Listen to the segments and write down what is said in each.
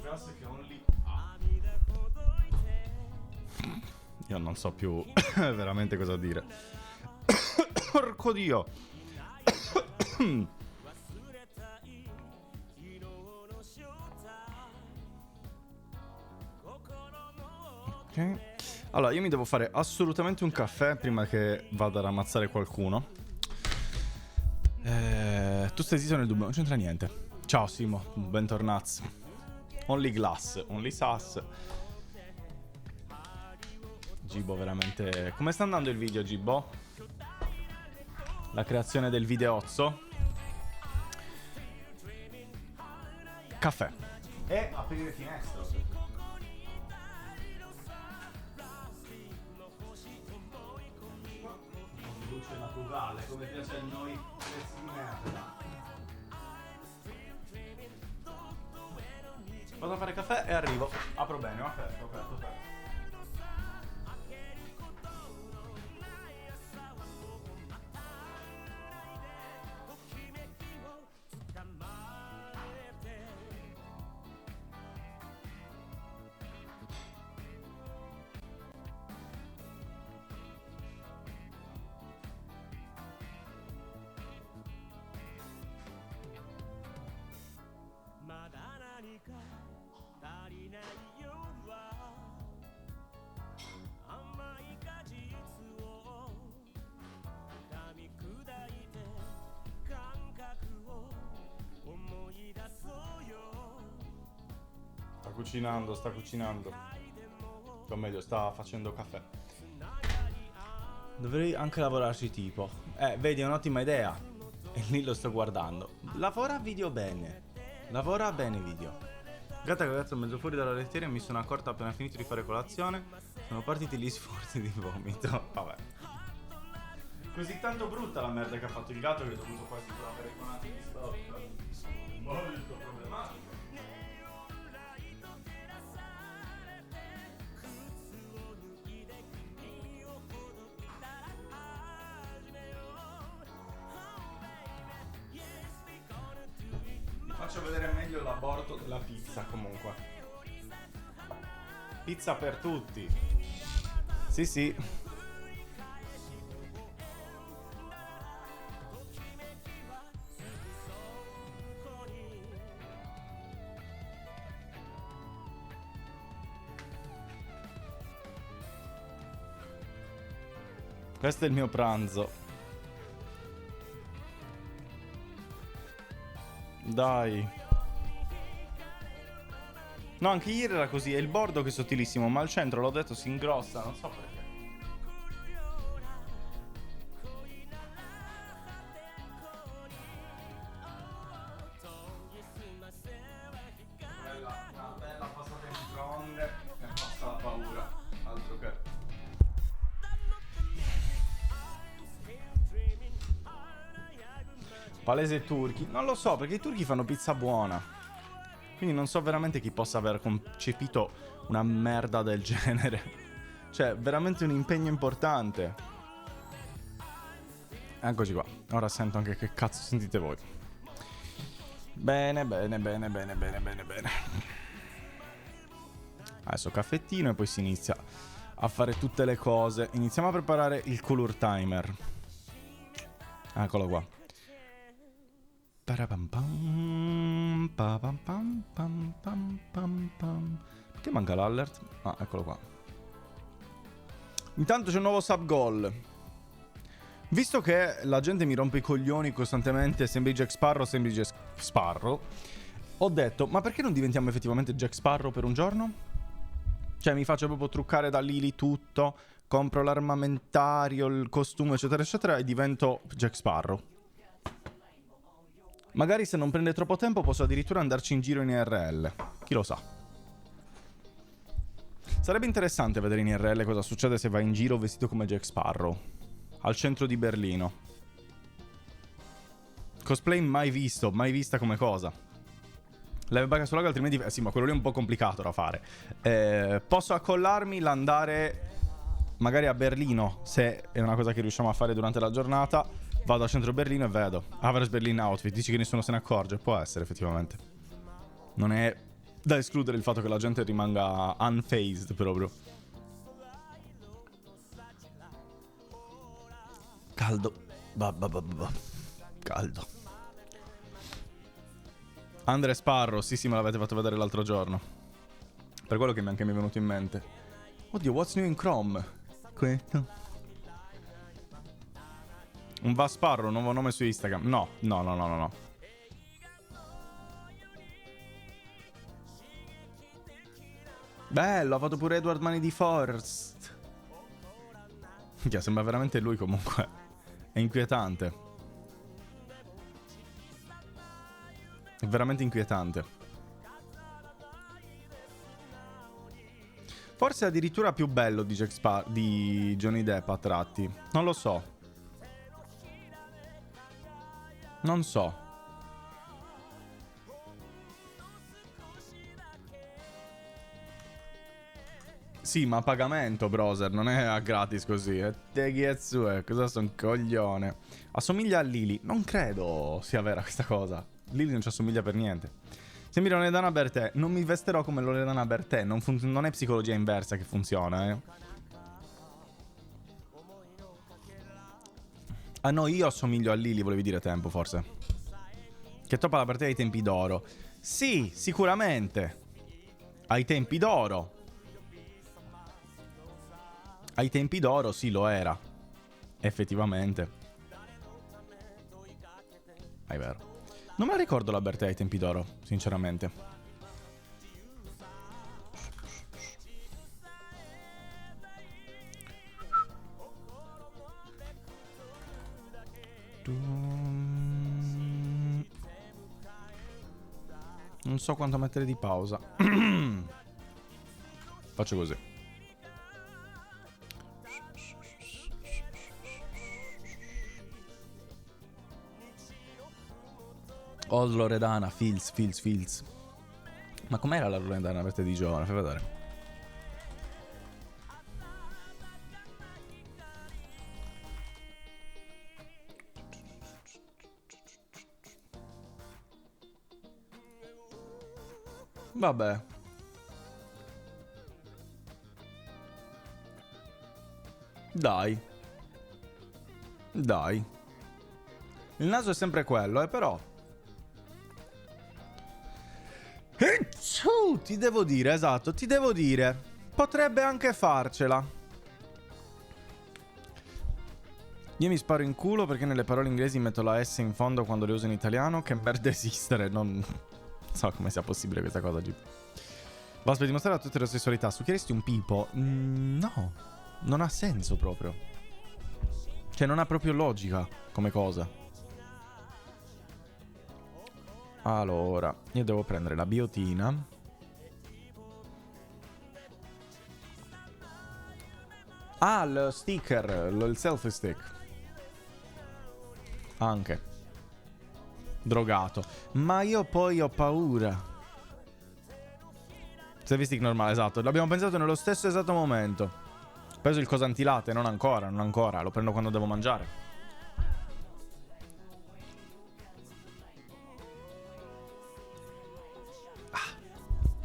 classiche only. Io non so più veramente cosa dire. Porco Dio. Ok. Allora, io mi devo fare assolutamente un caffè prima che vada ad ammazzare qualcuno. Tu stai zitto nel dubbio, non c'entra niente. Ciao Simo, bentornati. Only glass, only sass. Gibbo veramente... Come sta andando il video, Gibbo? La creazione del videozzo. Caffè. E aprire finestra. Luce naturale, come piace a noi pezzi di merda. Vado a fare caffè e arrivo. Apro bene, ho aperto. Sta cucinando. O meglio, sta facendo caffè. Dovrei anche lavorarci tipo. Vedi, è un'ottima idea. E lì lo sto guardando. Lavora video bene. Lavora bene video. Gatta ragazzo, mezzo fuori dalla lettiera e mi sono accorta appena finito di fare colazione. Sono partiti gli sforzi di vomito. Vabbè. Così tanto brutta la merda che ha fatto il gatto che è dovuto quasi trovare con un attimo di stop. Molto problematico. Faccio vedere meglio l'aborto della pizza comunque. Pizza per tutti. Sì. Questo è il mio pranzo. Dai. No, anche ieri era così. È il bordo che è sottilissimo, ma al centro, l'ho detto, si ingrossa. Non so perché. Una bella passata in microonde e passa la paura. Altro che. Palese turchi. Non lo so, perché i turchi fanno pizza buona. Quindi non so veramente chi possa aver concepito una merda del genere. Cioè, veramente un impegno importante. Eccoci qua. Ora sento anche che cazzo sentite voi. Bene. Adesso caffettino e poi si inizia a fare tutte le cose. Iniziamo a preparare il color timer. Eccolo qua. Perché manca l'alert? Ah, eccolo qua. Intanto c'è un nuovo sub goal. Visto che la gente mi rompe i coglioni costantemente, sembri Jack Sparrow, ho detto, ma perché non diventiamo effettivamente Jack Sparrow per un giorno? Cioè mi faccio proprio truccare da Lily tutto, compro l'armamentario, il costume eccetera eccetera e divento Jack Sparrow. Magari se non prende troppo tempo posso addirittura andarci in giro in IRL. Chi lo sa. Sarebbe interessante vedere in IRL cosa succede se vai in giro vestito come Jack Sparrow. Al centro di Berlino. Cosplay mai visto, mai vista come cosa. Leve bacca sull'ago altrimenti... sì, ma quello lì è un po' complicato da fare. Posso accollarmi l'andare magari a Berlino, se è una cosa che riusciamo a fare durante la giornata. Vado a centro Berlino e vedo Average Berlin outfit. Dici che nessuno se ne accorge? Può essere effettivamente. Non è Da escludere il fatto che la gente rimanga unfazed proprio. Caldo. Caldo. Andre Sparrow, sì, me l'avete fatto vedere l'altro giorno. Per quello che anche mi è venuto in mente. Oddio, what's new in Chrome? Questo. Un Vasparro, nuovo nome su Instagram. No. Bello, ha fatto pure Edward Mani di Forst. Che sembra veramente lui comunque. È inquietante. È veramente inquietante. Forse addirittura più bello di di Johnny Depp a tratti. Non lo so. Non so. Sì, ma a pagamento, browser, non è a gratis così. E te chi è su, cosa sono un coglione. Assomiglia a Lily. Non credo sia vera questa cosa. Lily non ci assomiglia per niente. Sembri Loredana Bertè. Non mi vesterò come Loredana Bertè. Non è psicologia inversa che funziona, Ah no, io assomiglio a Lily, volevi dire tempo, forse. Che toppa la Bertè ai tempi d'oro. Sì, sicuramente. Ai tempi d'oro. Ai tempi d'oro sì, lo era. Effettivamente. È vero. Non me la ricordo la Bertè ai tempi d'oro, sinceramente. Non so quanto mettere di pausa. Faccio così. Oh, Loredana, Fields. Ma com'era la Loredana per te di giovane? Fai vedere. Vabbè. Dai. Il naso è sempre quello, però. Ti devo dire, esatto, ti devo dire. Potrebbe anche farcela. Io mi sparo in culo perché nelle parole inglesi metto la S in fondo quando le uso in italiano. Che merda esistere, non so come sia possibile questa cosa, Gip. Vas per dimostrare a tutte le sessualità. Succhieresti un pipo? No, non ha senso proprio. Cioè non ha proprio logica come cosa. Allora, io devo prendere la biotina. Ah, il sticker, il selfie stick. Anche. Drogato. Ma io poi ho paura. Selfie stick normale, esatto. L'abbiamo pensato nello stesso esatto momento. Ho preso il coso antilatte, non ancora. Lo prendo quando devo mangiare.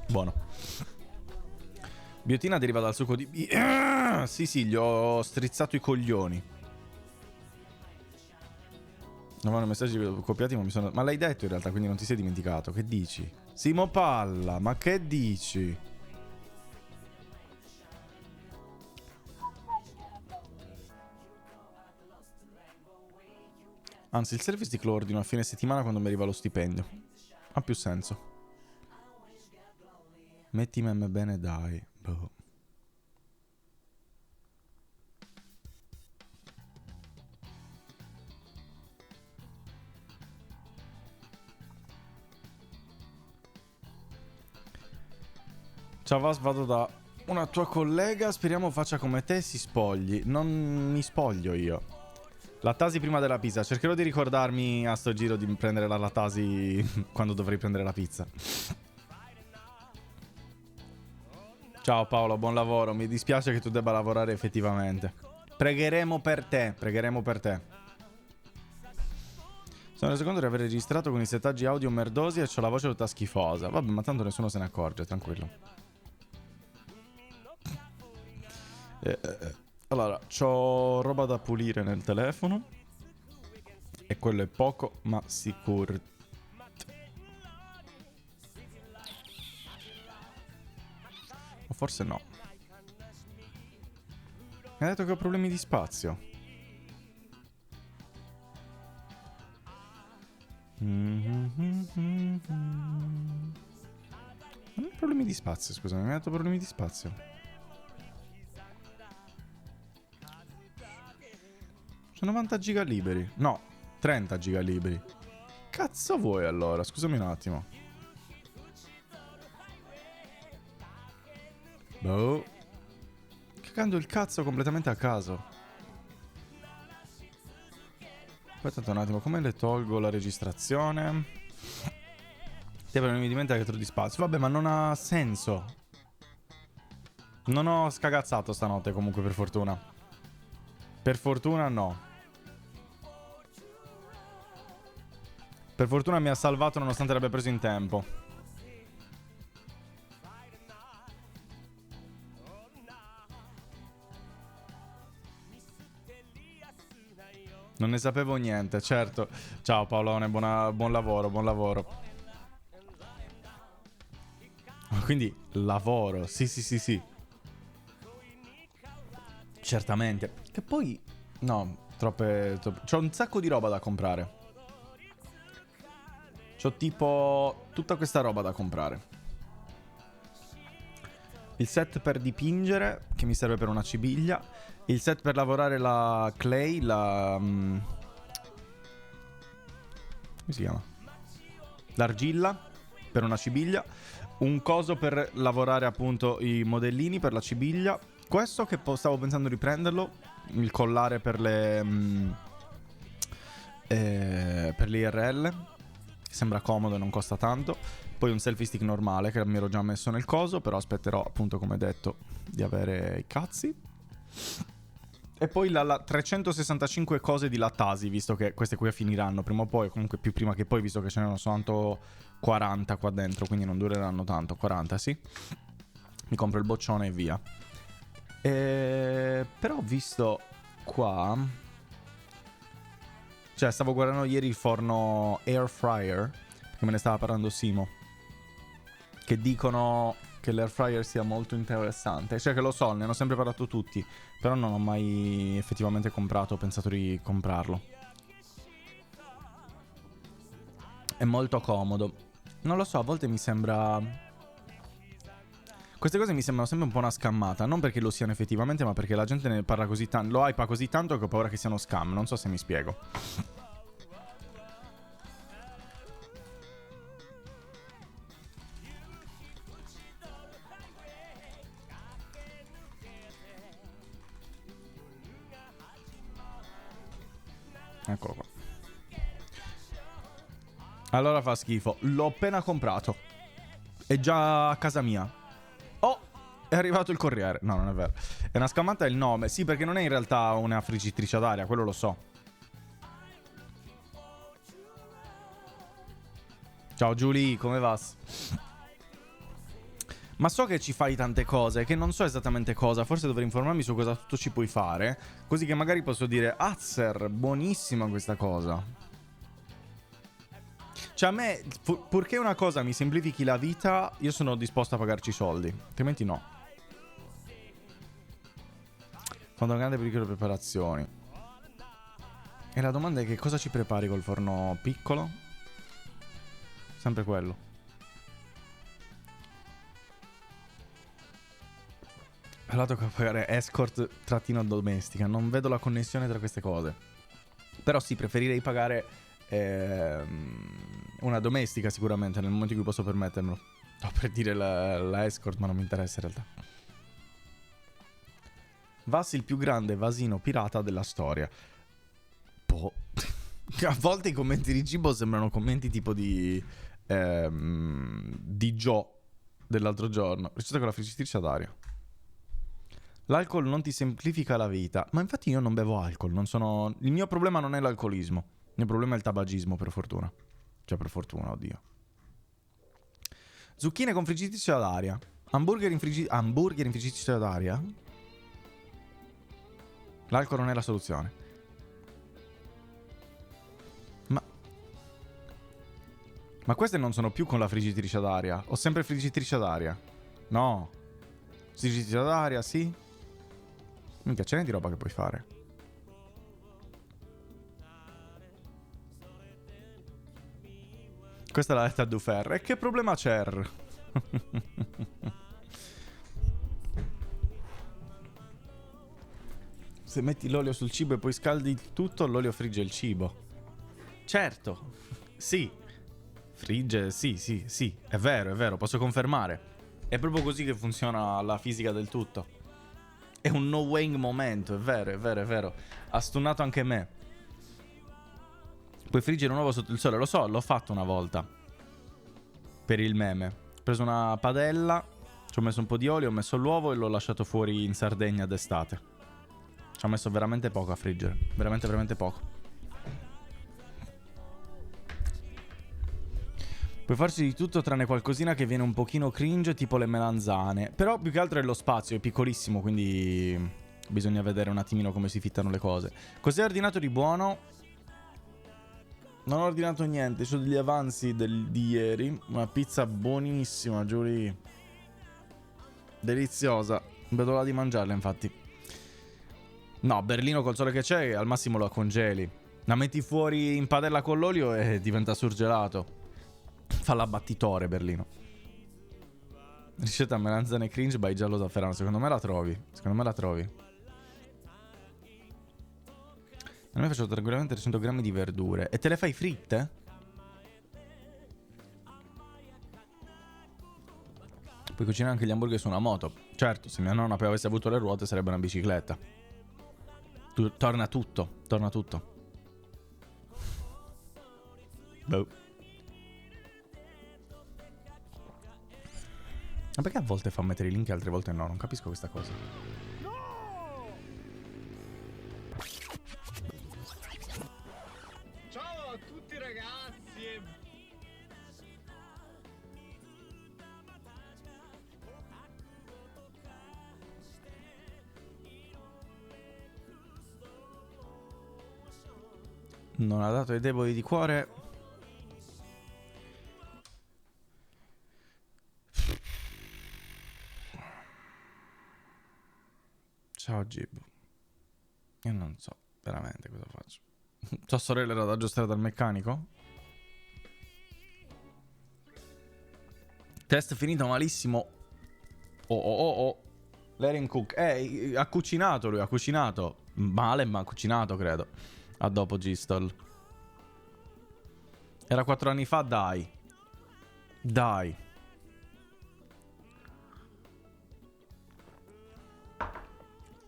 Buono. Biotina deriva dal succo di... Sì, gli ho strizzato i coglioni. Non vanno messaggi copiati, ma mi sono... Ma l'hai detto in realtà, quindi non ti sei dimenticato. Che dici? Simo Palla, ma che dici? Anzi, il service di lo ordino a fine settimana quando mi arriva lo stipendio. Ha più senso. Metti meme bene, dai. Boh. Ciao Vas, vado da una tua collega, speriamo faccia come te e si spogli. Non mi spoglio io. Lattasi prima della pizza. Cercherò di ricordarmi a sto giro di prendere la lattasi quando dovrei prendere la pizza. Ciao Paolo, buon lavoro. Mi dispiace che tu debba lavorare effettivamente. Pregheremo per te, Sono reso conto di aver registrato con i settaggi audio merdosi e c'ho la voce tutta schifosa. Vabbè, ma tanto nessuno se ne accorge, tranquillo. Allora, c'ho roba da pulire nel telefono. E quello è poco, ma sicuro. O forse no. Mi ha detto che ho problemi di spazio. Non ho problemi di spazio, scusami, mi ha detto problemi di spazio. Sono 90 giga liberi. No, 30 giga liberi. Cazzo vuoi allora? Scusami un attimo. Boh. Cagando il cazzo completamente a caso. Aspetta un attimo, come le tolgo la registrazione? Te non mi dimentichi che di spazio. Vabbè, ma non ha senso. Non ho scagazzato stanotte comunque, per fortuna. Per fortuna no. Per fortuna mi ha salvato nonostante l'abbia preso in tempo. Non ne sapevo niente, certo. Ciao Paolone, buon lavoro, buon lavoro. Quindi lavoro, sì. Certamente. Che poi... No, troppe... C'ho un sacco di roba da comprare. C'ho tipo tutta questa roba da comprare. Il set per dipingere, che mi serve per una cibiglia. Il set per lavorare la clay, come si chiama? L'argilla, per una cibiglia. Un coso per lavorare appunto i modellini per la cibiglia. Questo che stavo pensando di prenderlo. Il collare per le... per l'IRL. Sembra comodo e non costa tanto. Poi un selfie stick normale che mi ero già messo nel coso, però aspetterò appunto, come detto, di avere i cazzi. E poi la 365 cose di Lattasi, visto che queste qui finiranno prima o poi, comunque più prima che poi, visto che ce n'erano soltanto 40 qua dentro, quindi non dureranno tanto. 40, sì. Mi compro il boccione e via. Però ho visto qua... Cioè, stavo guardando ieri il forno air fryer, perché me ne stava parlando Simo, che dicono che l'air fryer sia molto interessante. Cioè, che lo so, ne hanno sempre parlato tutti, però non ho mai effettivamente comprato, ho pensato di comprarlo. È molto comodo. Non lo so, a volte mi sembra... Queste cose mi sembrano sempre un po' una scammata, non perché lo siano effettivamente, ma perché la gente ne parla così tanto, lo hypa così tanto che ho paura che siano scam, non so se mi spiego. Eccolo qua. Allora fa schifo. L'ho appena comprato. È già a casa mia. Oh, è arrivato il corriere. No, non è vero. È una scammata il nome. Sì, perché non è in realtà una friggitrice ad aria, quello lo so. Ciao Giulia, come va? Ma so che ci fai tante cose, che non so esattamente cosa. Forse dovrei informarmi su cosa tutto ci puoi fare, così che magari posso dire: Azzer, buonissima questa cosa. Cioè a me, purché una cosa mi semplifichi la vita, io sono disposto a pagarci i soldi. Altrimenti no. Quando grande pericolo le preparazioni. E la domanda è: che cosa ci prepari col forno piccolo? Sempre quello. Allora tocca pagare escort-domestica. Non vedo la connessione tra queste cose. Però sì, preferirei pagare una domestica sicuramente, nel momento in cui posso permettermelo. Sto per dire la escort, ma non mi interessa in realtà. Vas il più grande vasino pirata della storia. Boh. A volte i commenti di cibo sembrano commenti tipo di Joe dell'altro giorno. Ricetta con la friggitrice ad aria. L'alcol non ti semplifica la vita. Ma infatti io non bevo alcol, non sono... Il mio problema non è l'alcolismo. mio problema è il tabagismo, per fortuna. Cioè, per fortuna, oddio. Zucchine con friggitrice ad aria. Hamburger in friggitrice ad aria? L'alcol non è la soluzione. Ma queste non sono più con la friggitrice ad aria. Ho sempre friggitrice ad aria. No. Friggitrice ad aria, sì. Minchia, ce n'è di roba che puoi fare. Questa è la letta a Dufer. E che problema c'è? Se metti l'olio sul cibo e poi scaldi tutto, l'olio frigge il cibo. Certo. Sì. Frigge, sì. È vero, posso confermare. È proprio così che funziona la fisica del tutto. È un no-weighing momento, è vero. Ha stunnato anche me. Puoi friggere un uovo sotto il sole, lo so, l'ho fatto una volta. Per il meme. Ho preso una padella, ci ho messo un po' di olio, ho messo l'uovo e l'ho lasciato fuori in Sardegna d'estate. Ci ho messo veramente poco a friggere. Veramente poco. Puoi farci di tutto tranne qualcosina che viene un pochino cringe, tipo le melanzane. Però più che altro è lo spazio, è piccolissimo, quindi bisogna vedere un attimino come si fittano le cose. Cos'hai ordinato di buono? Non ho ordinato niente, ho degli avanzi di ieri. Una pizza buonissima, giuri. Deliziosa. Non vedo l'ora di mangiarla, infatti. No, Berlino col sole che c'è, al massimo la congeli. La metti fuori in padella con l'olio e diventa surgelato. Fa l'abbattitore Berlino. Ricetta melanzane cringe by Giallo Zafferano. Secondo me la trovi. A me faccio tranquillamente 300 grammi di verdure. E te le fai fritte? Puoi cucinare anche gli hamburger su una moto. Certo, se mia nonna poi avesse avuto le ruote sarebbe una bicicletta. Torna tutto. Boh. Ma perché a volte fa mettere i link e altre volte no? Non capisco questa cosa. Ciao a tutti ragazzi. Non ha dato ai deboli di cuore. Ciao Gib. Io non so veramente cosa faccio. Tua sorella era da aggiustare dal meccanico? Test finito malissimo. Oh. L'Erin Cook. Ha cucinato lui, ha cucinato. Male, ma ha cucinato, credo. A dopo Gistol. Era 4 anni fa, dai.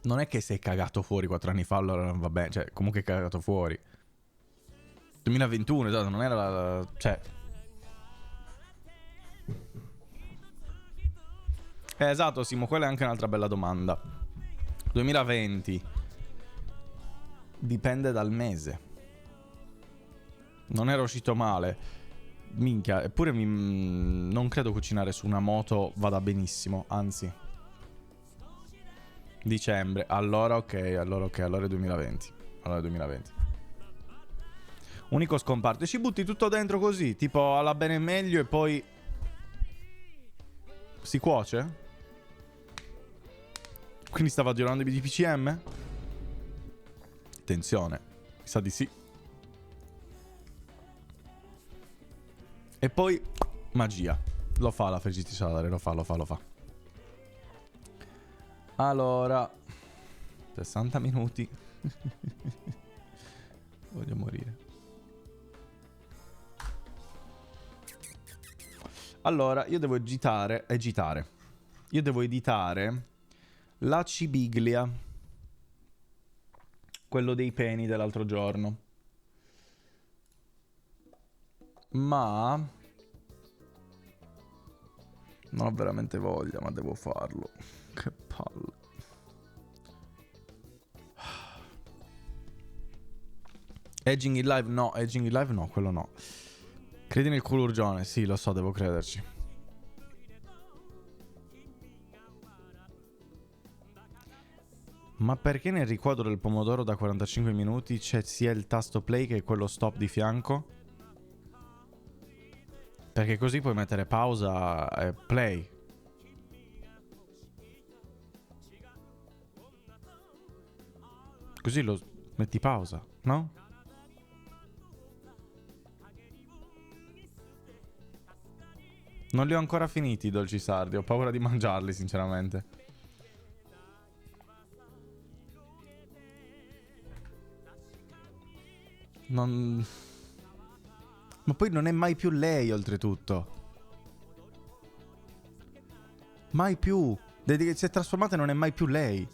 Non è che sei cagato fuori 4 anni fa, allora non va bene. Cioè, comunque è cagato fuori. 2021, esatto, non era cioè... esatto, Simo, quella è anche un'altra bella domanda. 2020. Dipende dal mese. Non era uscito male. Minchia, eppure non credo cucinare su una moto vada benissimo, anzi. Dicembre, allora ok, allora è 2020. Unico scomparto. E ci butti tutto dentro così, tipo alla bene e meglio e poi si cuoce? Quindi stava girando i DPCM? Attenzione, mi sa di sì. E poi magia. Lo fa la friggitrice ad aria, lo fa. Allora, 60 minuti. Voglio morire. Allora, io devo editare. Io devo editare la Cibiglia. Quello dei peni dell'altro giorno. Ma non ho veramente voglia, ma devo farlo. Che palle. Edging in live no, edging in live no, quello no. Credi nel culurgione? Sì, lo so, devo crederci. Ma perché nel riquadro del pomodoro da 45 minuti c'è sia il tasto play che quello stop di fianco? Perché così puoi mettere pausa e play. Così lo metti pausa, no? Non li ho ancora finiti i dolci sardi, ho paura di mangiarli sinceramente. Non... Ma poi non è mai più lei oltretutto. Mai più. Desde che si è trasformata non è mai più lei.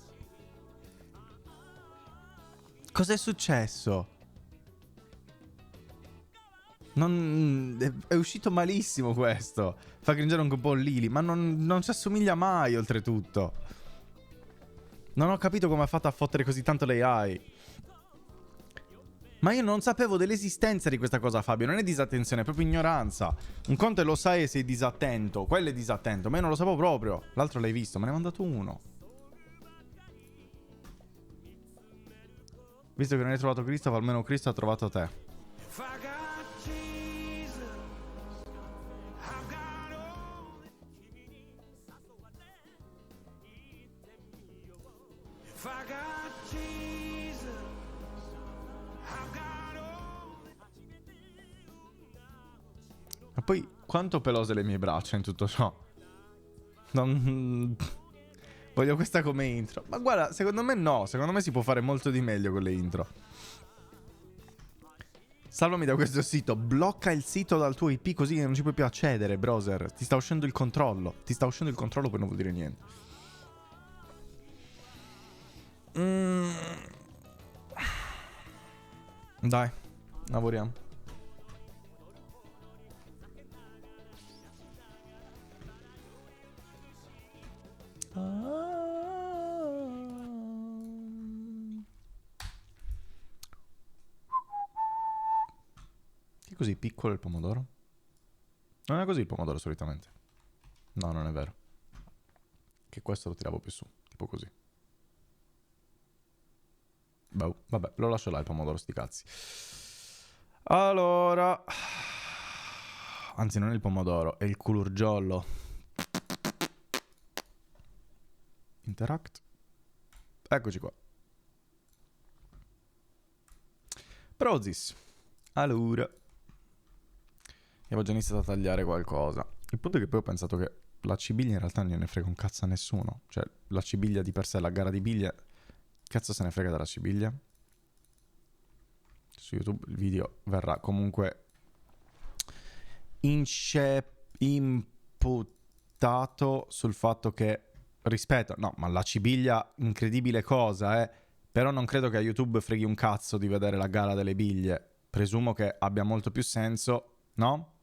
Cos'è successo? Non... È uscito malissimo questo. Fa cringiare anche un po' Lily, ma non ci assomiglia mai oltretutto. Non ho capito come ha fatto a fottere così tanto l'AI. Ma io non sapevo dell'esistenza di questa cosa, Fabio. Non è disattenzione, è proprio ignoranza. Un conto lo sai e sei disattento. Quello è disattento, ma io non lo sapevo proprio. L'altro l'hai visto, me ne hai mandato uno. Visto che non hai trovato Christopher, almeno Cristo ha trovato te. Ma poi, quanto pelose le mie braccia in tutto ciò? Non... Voglio questa come intro. Ma guarda, secondo me no. Secondo me si può fare molto di meglio con le intro. Salvami da questo sito. Blocca il sito dal tuo IP così che non ci puoi più accedere, browser. Ti sta uscendo il controllo. Ti sta uscendo il controllo, poi non vuol dire niente. Dai, lavoriamo. Che è così piccolo il pomodoro? Non è così il pomodoro solitamente. No, non è vero. Che questo lo tiravo più su, tipo così. Boh, vabbè, lo lascio là il pomodoro, sti cazzi. Allora... Anzi, non è il pomodoro, è il culurgiollo. Interact. Eccoci qua. Prozis. Allora. Io avevo già iniziato a tagliare qualcosa. Il punto è che poi ho pensato che la cibiglia in realtà non gliene frega un cazzo a nessuno. Cioè, la cibiglia di per sé, la gara di biglie... Cazzo se ne frega della cibiglia? Su YouTube il video verrà comunque imputato sul fatto che... Rispetto, no, ma la cibiglia, incredibile cosa, però non credo che a YouTube freghi un cazzo di vedere la gara delle biglie. Presumo che abbia molto più senso, no?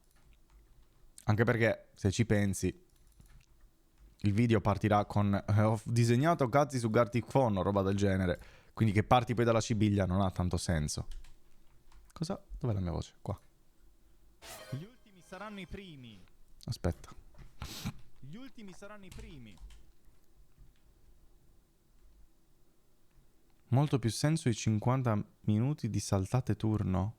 Anche perché, se ci pensi, il video partirà con ho disegnato cazzi su Gartic Phone o roba del genere. Quindi che parti poi dalla cibiglia non ha tanto senso. Cosa? Dov'è la mia voce? Qua. Gli ultimi saranno i primi. Aspetta. Gli ultimi saranno i primi. Molto più senso i 50 minuti di saltate turno.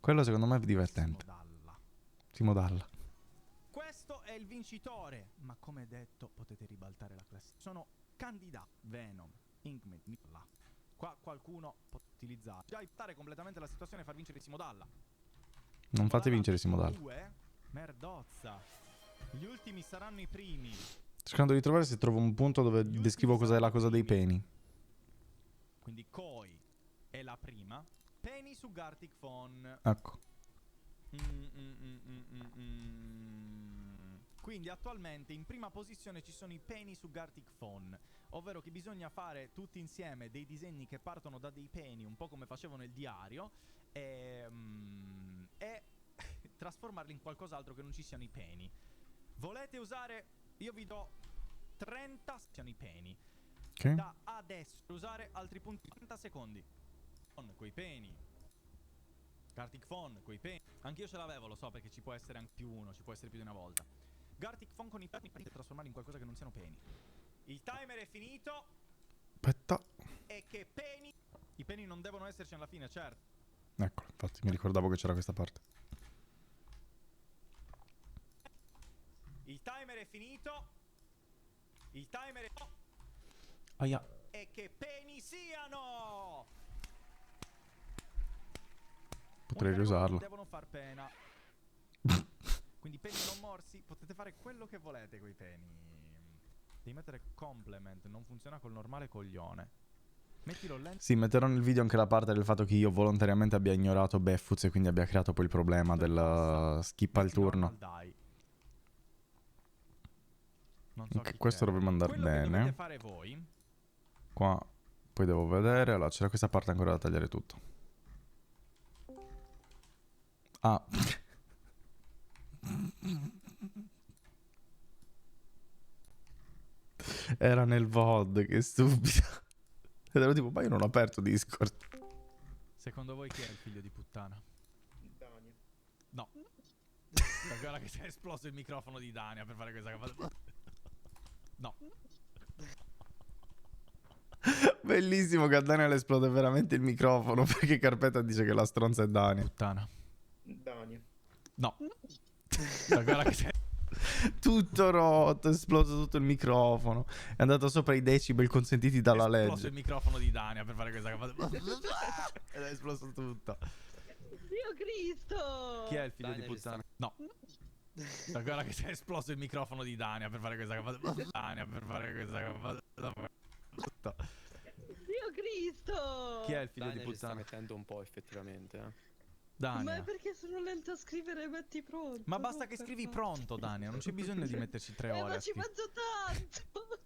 Quello secondo me è divertente. Simo Dalla. Questo è il vincitore. Ma come detto, potete ribaltare la classifica. Sono candidati. Venom, Inkman, Nicola. Qua qualcuno può utilizzare. Già impattare completamente la situazione e far vincere Simo Dalla. Non fate vincere Simo Dalla. Merdozza. Gli ultimi saranno i primi. Cercando di trovare se trovo un punto dove descrivo cos'è la cosa dei peni. Quindi Koi è la prima. Penny su Gartic Phone. Ecco. Quindi attualmente in prima posizione ci sono i peni su Gartic Phone, ovvero che bisogna fare tutti insieme dei disegni che partono da dei peni, un po' come facevo nel diario, e trasformarli in qualcos'altro che non ci siano i peni. Volete usare... Io vi do 30 siano i peni. Ok. Da adesso usare altri punti 30 secondi. Con quei peni. Gartic Phone coi peni. Anch'io ce l'avevo, lo so, perché ci può essere anche più uno, ci può essere più di una volta. Gartic Phone con i peni per trasformarli in qualcosa che non siano peni. Il timer è finito. Aspetta. E che peni. I peni non devono esserci alla fine, certo. Eccolo, infatti mi ricordavo che c'era questa parte. Il timer è finito. Il timer è... Aia. E che peni siano! Potrei Unica regola, riusarlo. non devono far pena. Quindi peni non morsi, potete fare quello che volete coi peni. Devi mettere complement, non funziona col normale coglione. Mettilo lento. Sì, metterò nel video anche la parte del fatto che io volontariamente abbia ignorato Beffuz e quindi abbia creato poi il problema del skippa il turno. Non so Ok, chi questo c'è. dovrebbe andare Quello che dovete bene. fare voi. Qua poi devo vedere. Allora, c'era questa parte ancora da tagliare tutto. Ah. Era nel VOD, che stupido. Ed ero tipo, ma io non ho aperto Discord. Secondo voi chi è il figlio di puttana? Dani. No. Guarda che si è esploso il microfono di Dania per fare questa cosa. No. Bellissimo che a Daniel esplode veramente il microfono perché Carpetta dice che la stronza è Dani. Puttana. Dani. No. Guarda che si è... Tutto rotto, è esploso tutto il microfono. È andato sopra i decibel consentiti dalla esploso legge. il microfono di Dania per fare questa cosa. Ed è esploso tutto. Dio Cristo! Chi è il figlio di puttana? No. Guarda che si è esploso il microfono di Dania per fare questa cosa. Dania per fare questa cosa. Tutto. Dio Cristo! Chi è il figlio Daniel di ci sta puttana? mettendo un po' effettivamente, Ma Dania. è perché sono lento a scrivere, metti pronto. Ma basta no, che per scrivi favore. pronto, Dania. Non c'è bisogno di metterci 3 ore Ma a ci scrivere. mangio tanto!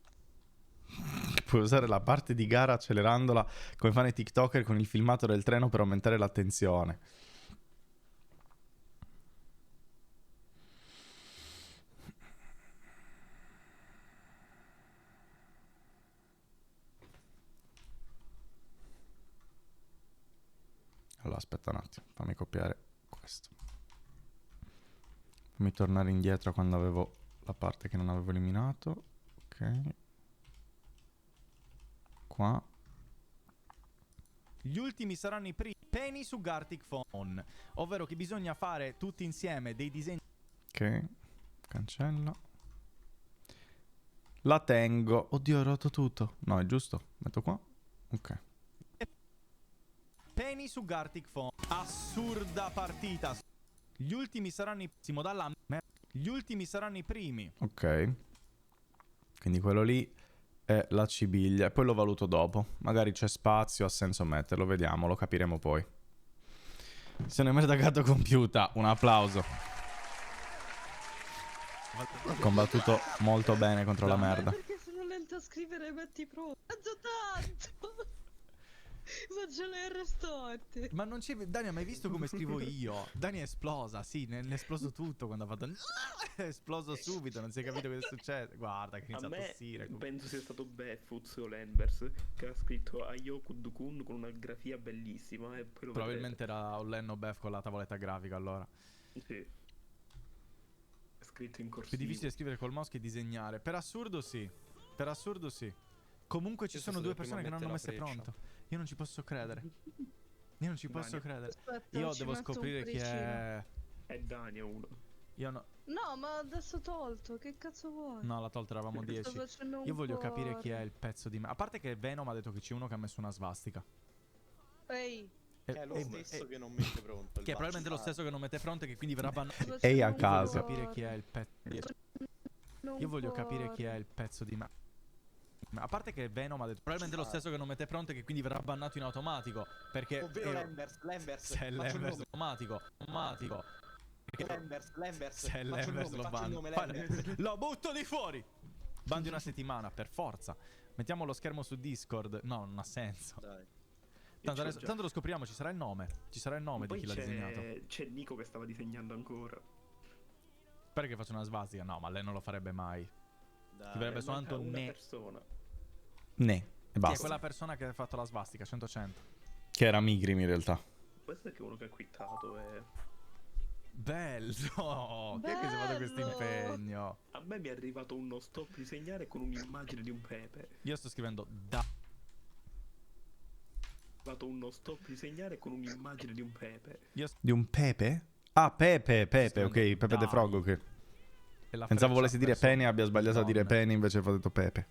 Puoi usare la parte di gara accelerandola come fanno i TikToker con il filmato del treno per aumentare l'attenzione. Allora, aspetta un attimo, fammi copiare questo. Fammi tornare indietro quando avevo la parte che non avevo eliminato. Ok. Qua. Gli ultimi saranno i primi peni su Gartic Phone, ovvero che bisogna fare tutti insieme dei disegni. Ok. Cancella. La tengo. Oddio, ho rotto tutto. No, è giusto. Metto qua. Ok. Peni su Gartic Phone. Assurda partita. Gli ultimi saranno i... Si modalla... Gli ultimi saranno i primi. Ok. Quindi quello lì è la cibiglia. E poi lo valuto dopo. Magari c'è spazio, ha senso metterlo. Vediamo, lo capiremo poi. Sono merda gatto compiuta. Un applauso. Combattuto molto bene contro la Ma è merda. perché sono lento a scrivere, metti pronto. Mangio tanto! Faccio le R storte. Ma non c'è... Dani, hai mai visto come scrivo io? Dani è esplosa, sì, ne è esploso tutto quando ha fatto... È esploso subito, non si è capito cosa è successo. Guarda che A inizia a me tossire. penso sia stato Beffuz o Lenvers che ha scritto Ayoku Dukun con una grafia bellissima e poi lo Probabilmente era Ollenno Bef con la tavoletta grafica allora. vedrete. Sì. È scritto in Più corsivo. difficile scrivere col mouse che disegnare. Per assurdo sì. Per assurdo sì. Comunque ci Io sono sono due stato persone che non hanno prima a messo mettere la pronto. Io non ci posso credere. Io non ci posso Dani. credere. Aspetta, Io ci devo metto un scoprire chi è... È Dani uno. Io no... No, ma adesso tolto, che cazzo vuoi? No, la tolta eravamo Sto 10. facendo un Io voglio capire chi è cuore. il pezzo di me. A parte che Venom ha detto che c'è uno che ha messo una svastica. Ehi, Che è lo stesso che non mette pronto. Che è probabilmente lo stesso che non mette fronte, che quindi verrà bannato. sto Ehi, facendo a un caso. Voglio capire chi è cuore. il pezzo. Un Io voglio capire cuore. chi è il pezzo di me. A parte che Venom ha detto probabilmente lo stesso che non mette fronte, che quindi verrà bannato in automatico. Perché Ovvero Lembers. se è Lembers automatico. Lembers. Se è Lembers lo bando. Lo butto di fuori. Bandi una settimana, per forza. Mettiamo lo schermo su Discord. No, non ha senso. Dai. Tanto, c'ho adesso- già. tanto lo scopriamo, ci sarà il nome. Ci sarà il nome di Poi chi l'ha disegnato. c'è Nico che stava disegnando ancora. Spero che faccia una svastica. No, ma lei non lo farebbe mai. Dai. Ti verrebbe soltanto Manca una ne. persona. Ne, e Chi è basta. quella persona che ha fatto la svastica? 100-100. Che era Migrim in realtà. Questo è che uno che ha quittato e... Bello! Chi è che si è fatto questo Bello! impegno? A me mi è arrivato uno stop di segnale con un'immagine di un pepe. Io sto scrivendo da... È arrivato uno stop di segnale con un'immagine di un pepe. Io Di un Pepe? Ah, Pepe, Sto ok, scrivendo Pepe de Frog, dai. ok. e la Pensavo freccia volessi dire verso Penny, abbia sbagliato a dire donne. Penny, invece ho detto Pepe.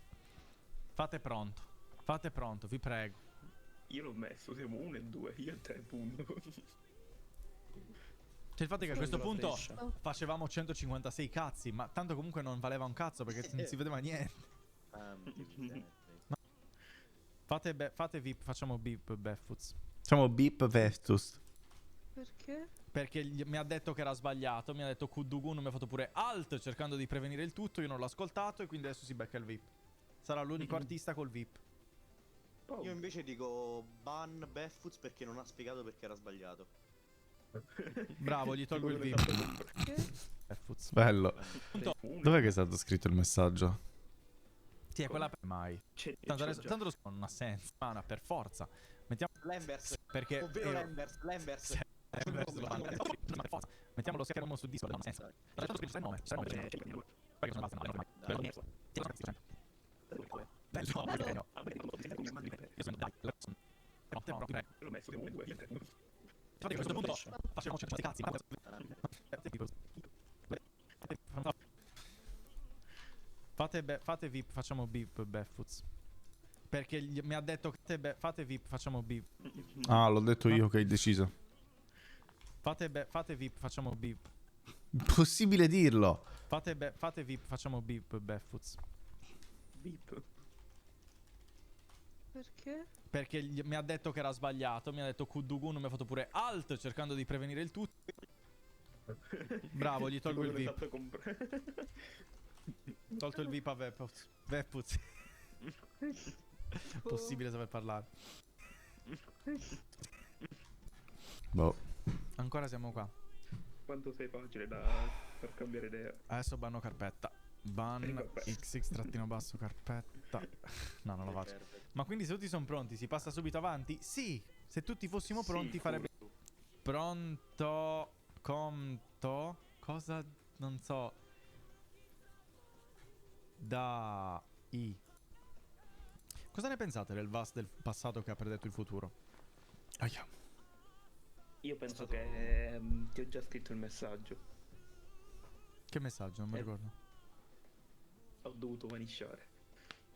Fate pronto, vi prego. Io l'ho messo, siamo 1 e 2, io e 3 punto. Cioè il fatto è che a questo Sulla punto freccia. facevamo 156 cazzi, ma tanto comunque non valeva un cazzo perché non si vedeva niente. Ah, mi Fate VIP, facciamo beep Beffoots. Facciamo Beep Vestus. Perché? Perché mi ha detto che era sbagliato, mi ha detto Kudugun, mi ha fatto pure alt cercando di prevenire il tutto, io non l'ho ascoltato e quindi adesso si becca il VIP. Sarà l'unico artista col VIP. Io invece dico ban Beffoots perché non ha spiegato perché era sbagliato. Bravo, gli tolgo il Quello che VIP. Perché? Beffoots. Bello. Uno. Dov'è che è stato scritto il messaggio? Sì, è quella per mai. C'è Tanto, adesso, già. tanto non ha senso. Ma per forza. Mettiamo Lembers, perché ovvero Lembers. mettiamo lo schermo su Discord, non ha senso. Tanto c'è il nome, c'è il nome. Perché sono basta, no. Bello, bello. A me è arrivato un immagine di pepe. Io sono dai, no, te no, vi prego. L'ho messo, siamo 1 e 2, io e 3. Infatti a questo punto facciamo 100 cazzi, fate VIP, facciamo beep Beffoots. Perché mi ha detto che fate VIP, facciamo beep. Ah, l'ho detto io che hai deciso. Fate VIP, facciamo beep. Impossibile dirlo. Fate VIP, facciamo beep Beffoots. Beep. Perché? Perché mi ha detto che era sbagliato, mi ha detto Kudugun, mi ha fatto pure alt cercando di prevenire il tutto. Bravo, gli tolgo il VIP. Tolto il VIP a Beffoots. Beffoots. Possibile saper parlare. Boh. Ancora siamo qua. Quanto sei facile da per cambiare idea. Adesso banno carpetta. Ban Carpetta. XX_ carpetta. No, non lo faccio. Ma quindi se tutti sono pronti, si passa subito avanti? Sì! Se tutti fossimo pronti farebbe... Pronto... Conto... Cosa... Non so... Dai... Cosa ne pensate del VAS del passato che ha predetto il futuro? Aia. Io penso che ti ho già scritto il messaggio. Che messaggio? Non mi ricordo. Ho dovuto vanisciare.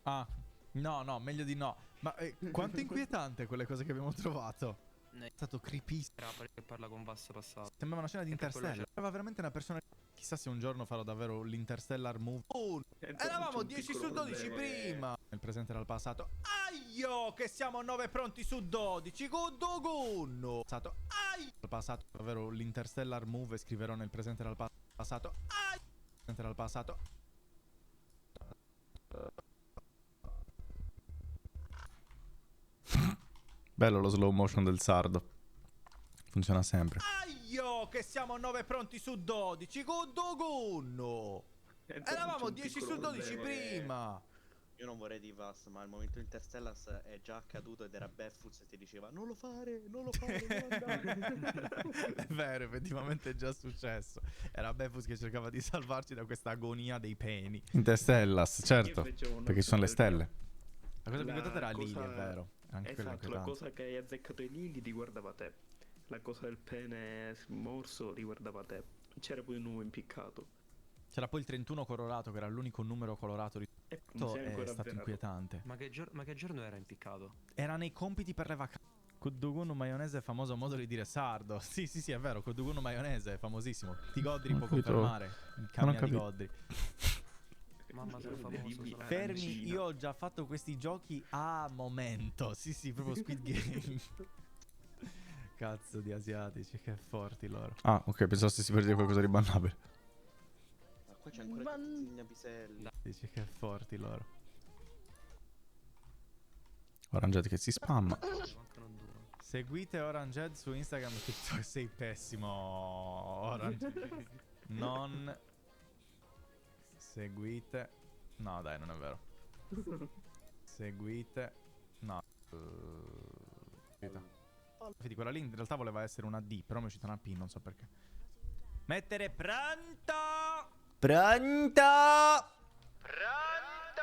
Ah, no, meglio di no. Ma quanto inquietante quelle cose che abbiamo trovato. È stato creepissimo. Perché parla con Vass passato. Sembrava una scena di E per quello Interstellar. Sembrava veramente una persona. Chissà se un giorno farò davvero l'Interstellar Move. Oh, eravamo 10 su 12 prima. Nel presente era il passato. Aio, che siamo 9 pronti su 12. Godogunno. Passato. Ai. Il passato, davvero l'Interstellar Move. E scriverò nel presente era il passato. Ai. Presente era il passato. Bello lo slow motion del sardo. Funziona sempre. Aio, che siamo 9 pronti su 12. Godogunno. Eravamo 10 su 12 prima. Io non vorrei di Vass, ma il momento Interstellars è già accaduto ed era Beffoots e ti diceva non lo fare, non andare. È vero, effettivamente è già successo. Era Beffus che cercava di salvarci da questa agonia dei peni. Interstellas, certo. Perché ci sono le stelle. La cosa più inquietante era Lily, cosa- è vero. Anche quella Esatto, la inquietante. cosa che hai azzeccato ai Lili riguardava te. La cosa del pene morso riguardava te. C'era poi un uomo impiccato. C'era poi il 31 colorato, che era l'unico numero colorato E non rispetto. sei È ancora stato avverato. inquietante. Ma che giorno era impiccato? Era nei compiti per le vacanze. Kudugun maionese è famoso modo di dire sardo. Sì, è vero. Kudugun maionese è famosissimo. Ti Godri può capito. confermare. Il Non ho cambia di capito. Godri. Mamma sono famoso. sono Fermi, Arancina. io ho già fatto questi giochi a momento. Sì, proprio Squid Game. Cazzo di asiatici, che forti loro. Ah, ok, pensavo stessi per dire qualcosa di bannabile. Ma qua c'è ancora Tizzigna Piselli. Dici che forti loro. Orangetti che si spamma. Mancano due. Seguite Oranged su Instagram e TikTok. Sei pessimo, Orange. Non seguite. No, dai, non è vero. Seguite. No. Vedi, quella lì in realtà voleva essere una D, però mi è uscita una P, non so perché. Mettere pronto! Pronto! Pronto!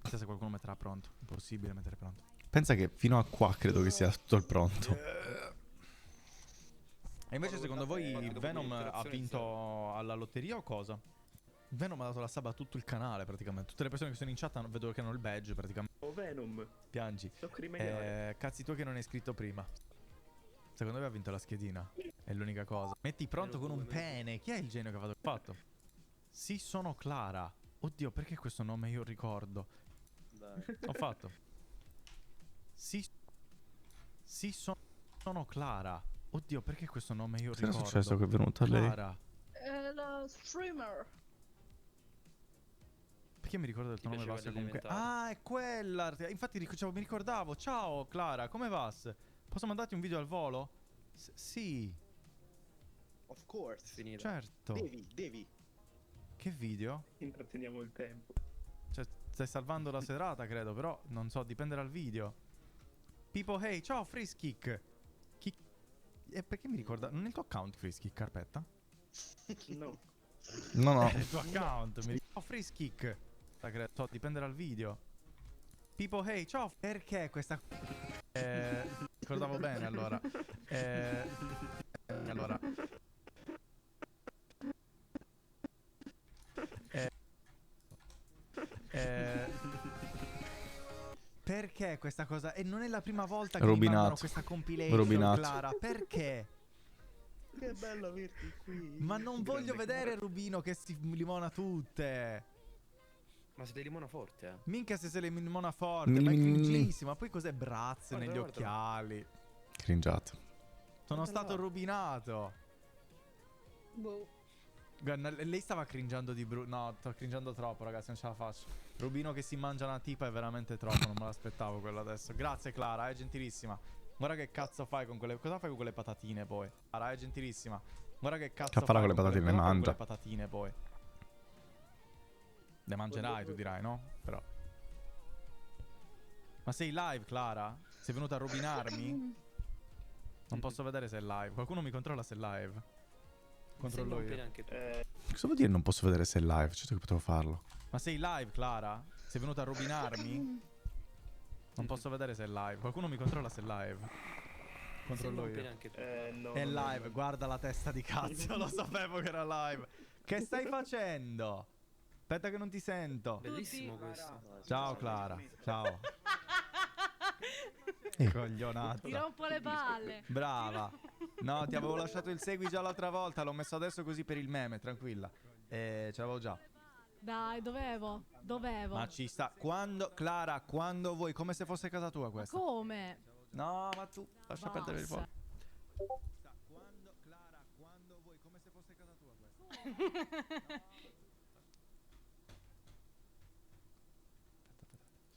Chissà se qualcuno metterà pronto. Impossibile mettere pronto. Pensa che fino a qua credo che sia tutto il pronto. E invece secondo voi Venom ha vinto alla lotteria o cosa? Venom ha dato la sub a tutto il canale praticamente. Tutte le persone che sono in chat vedo che hanno il badge praticamente. Oh Venom, Piangi. tocca rimediare. Cazzi tu che non hai scritto prima. Secondo me ha vinto la schedina. È l'unica cosa. Metti pronto con un pene. Chi è il genio che ha fatto? Sì, sono Clara. Oddio, perché questo nome io ricordo? Dai. Ho fatto. Sì, sono Clara. Oddio, perché questo nome io ricordo? Cosa è successo che è venuto a lei? Clara. È la streamer. Perché mi ricordo del tuo Ti nome piaceva Vas comunque? l'elementare. Ah, è quella. Infatti mi ricordavo. Ciao Clara, come vas? Posso mandarti un video al volo? Sì, Of course. Finita. certo. Devi. Che video? Intratteniamo il tempo. Cioè, stai salvando la serata, credo, però non so, dipende dal video. People, hey, ciao Friskick. E perché mi ricorda? Non è il tuo account Friskick, carpetta? No. No, no. È il tuo account, mi ricorda. Oh, Friskick. Credo, so, dipende dal video. People, hey, ciao. Perché questa... ricordavo bene, allora. Allora... Perché questa cosa? E non è la prima volta che mi Rubinato. mandano questa compilation, Rubinato. Clara. Perché? Che bello averti qui. Ma non Grande voglio vedere Clara. Rubino che si limona tutte. Ma siete limona forte, eh? Minchia se se le limona forte. Ma è cringissima. Poi cos'è brazze Guarda, negli guarda. occhiali? Cringiato. Sono Guarda stato là. rubinato. Boh. Guarda, lei stava cringiando di brutto. No, sto cringiando troppo, ragazzi, non ce la faccio. Rubino che si mangia una tipa è veramente troppo, non me l'aspettavo quello adesso. Grazie Clara, è gentilissima. Guarda che cazzo fai con quelle... Cosa fai con quelle patatine poi? Clara, è gentilissima. Guarda che cazzo Che farà fai con le patatine? cosa fai con Mangia. quelle patatine poi? Le mangerai, tu dirai, no? Però. Ma sei live, Clara? Sei venuta a rovinarmi? Non posso vedere se è live. Qualcuno mi controlla se è live. Controllo Sei un io. pene anche tu. Cosa vuol dire non posso vedere se è live? Certo che potevo farlo. Ma sei live, Clara? Sei venuta a rovinarmi? Non posso vedere se è live. Qualcuno mi controlla se è live. Controllo Sei un pene io. anche tu. No. È non live, guarda la testa di cazzo. Lo sapevo che era live. Che stai facendo? Aspetta che non ti sento. Bellissimo questo. Ciao Clara. Ciao. Coglionato. Ti rompo le palle. Brava. No, ti avevo lasciato il segui già l'altra volta. L'ho messo adesso così per il meme, tranquilla. Ce l'avevo già. Dai, dovevo. Ma ci sta. Quando, Clara, quando vuoi, come se fosse casa tua questa. Come? No, ma tu lascia perdere il Basta. fuoco. Quando, Clara, quando vuoi, come se fosse casa tua questa.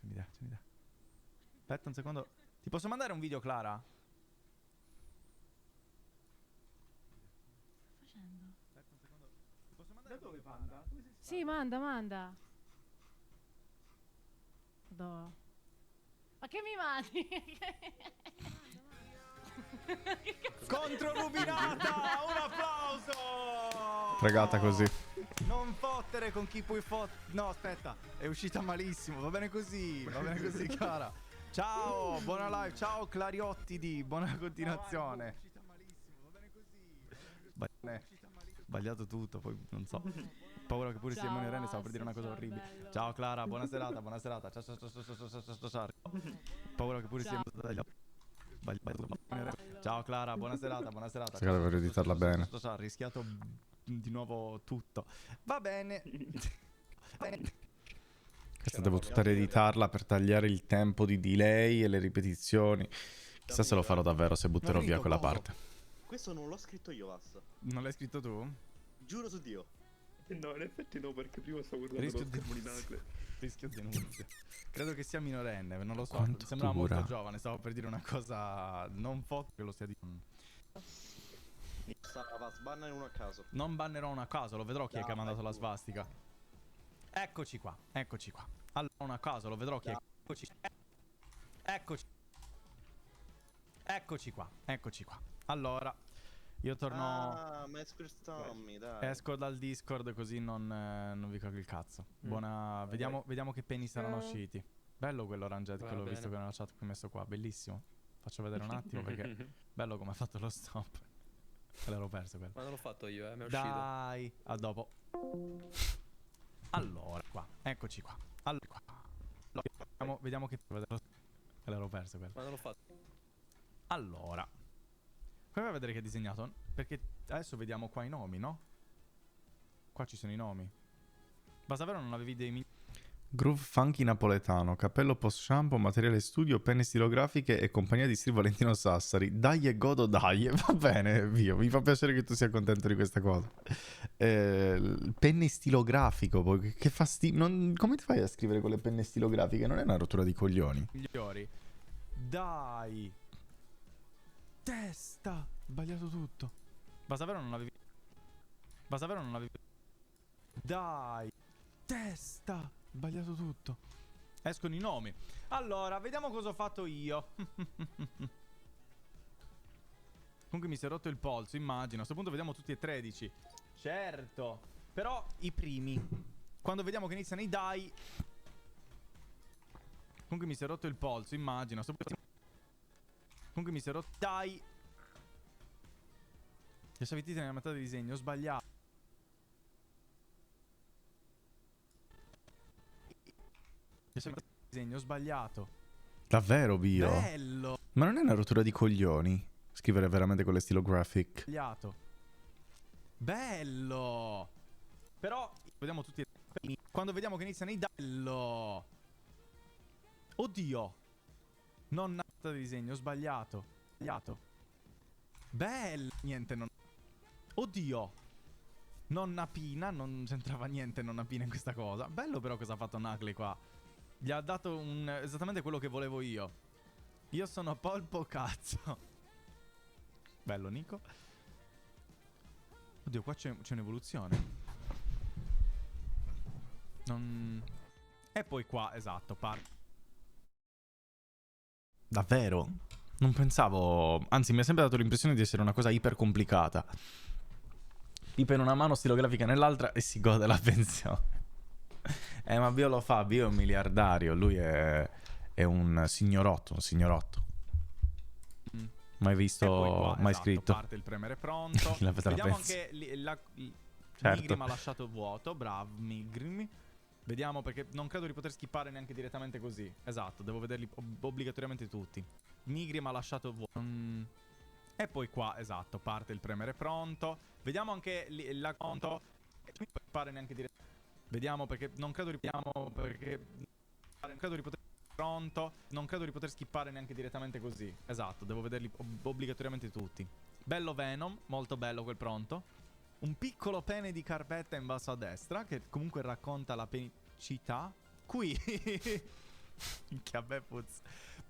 Aspetta. C'è un'idea. Aspetta un secondo. Ti posso mandare un video, Clara? Facendo? Aspetta un secondo. Ti posso mandare un video, Clara? Sì, manda. Dove? Ma che mi mandi? Contro Rubinata! Un applauso! Fregata così. Non fottere con chi puoi No, aspetta, è uscita malissimo. Va bene così, Clara. Ciao, buona live. Ciao Clariottidi, buona continuazione. Sbagliato tutto, poi non so. Paura che pure sia Simone Rene, stavo per dire una cosa ciao, orribile. bello. Ciao Clara, buona serata. Ciao. Paura che pure sia Ciao Clara, buona serata. Se devo editarla bene. Ha rischiato di nuovo tutto. Va bene. Questa devo tutta rieditarla per tagliare il tempo di delay e le ripetizioni. Chissà se lo farò davvero se butterò Ma via finito quella cosa? parte. Questo non l'ho scritto io, Vas. Non l'hai scritto tu? Giuro su Dio. No, in effetti no, perché prima stavo guardando Rischio lo di- schermo di Nacle. Rischio denunzia. Credo che sia minorenne, non lo so. Quanto Sembrava dura? molto giovane. Stavo per dire una cosa. Non foto che lo stia dicendo. Vas, banna in uno a caso. Non bannerò una a caso, lo vedrò chi è che ha mandato la svastica. Eccoci qua, eccoci qua. Allora, una cosa, lo vedrò chi è. Eccoci. Eccoci qua, eccoci qua. Allora, io torno... Ah, ma è Squirt Tommy, dai. Esco dal Discord così non vi cago il cazzo. Buona... Vediamo che penny saranno usciti. Bello quello Ranget che l'ho visto che nella chat qui messo qua, bellissimo. Faccio vedere un attimo perché bello come ha fatto lo stop. Me l'ero perso quello. Ma non l'ho fatto io, mi è uscito. Dai, a dopo. Allora, qua, eccoci qua. Allora, qua. Vediamo che... Me l'ero perso quello. Ma non l'ho fatto. Allora, come vai a vedere che è disegnato? Perché adesso vediamo qua i nomi, no? Qua ci sono i nomi. Basta vero non avevi dei... Groove funky napoletano, cappello post shampoo, materiale studio, penne stilografiche e compagnia di Steve Valentino Sassari. Dai e godo dai. Va bene, Vio, mi fa piacere che tu sia contento di questa cosa. Penne stilografico, poi, che fastidio. Come ti fai a scrivere con le penne stilografiche? Non è una rottura di coglioni. Migliori. Dai. Testa. Sbagliato tutto. Basta vero non avevi... Basta vero non avevi... Dai. Testa. Sbagliato tutto. Escono i nomi. Allora, vediamo cosa ho fatto io. Comunque mi si è rotto il polso, immagino. A questo punto vediamo tutti e 13. Certo. Però i primi. Quando vediamo che iniziano i dai. Comunque mi si è rotto il polso, immagino. A questo punto... Comunque mi si è rotto... Dai. Lasciavi i titoli nella metà del disegno, ho sbagliato. Disegno, ho sbagliato. Davvero, Bio? Bello. Ma non è una rottura di coglioni scrivere veramente con le stilographic? Sbagliato. Bello. Però vediamo tutti. Quando vediamo che iniziano i bello. Oddio. Non nata di disegno, ho sbagliato. Sbagliato. Bello. Niente, non... Oddio. Nonna Pina, non c'entrava niente nonna Pina in questa cosa. Bello però cosa ha fatto Nacley qua. Gli ha dato esattamente quello che volevo io. Io sono polpo cazzo. Bello Nico. Oddio, qua c'è un'evoluzione. E poi qua, esatto, Davvero? Non pensavo... Anzi, mi ha sempre dato l'impressione di essere una cosa iper complicata. Pipa in una mano, stilografica nell'altra e si gode la pensione. Ma Bio lo fa, Bio è un miliardario, lui è un signorotto, Mai visto, qua, mai esatto, scritto. Parte il premere pronto. Vediamo anche certo. Migrim ha lasciato vuoto, bravo Migrim. Vediamo perché non credo di poter skippare neanche direttamente così. Esatto, devo vederli obbligatoriamente tutti. Migrim ha lasciato vuoto. E poi qua, esatto, parte il premere pronto. Vediamo anche la conto. Non pare neanche direttamente. Vediamo perché non credo di poter pronto. Non credo di poter skippare neanche direttamente così. Esatto, devo vederli obbligatoriamente tutti. Bello Venom, molto bello quel pronto. Un piccolo pene di carpetta in basso a destra che comunque racconta la penicità. Qui che beh, puzz.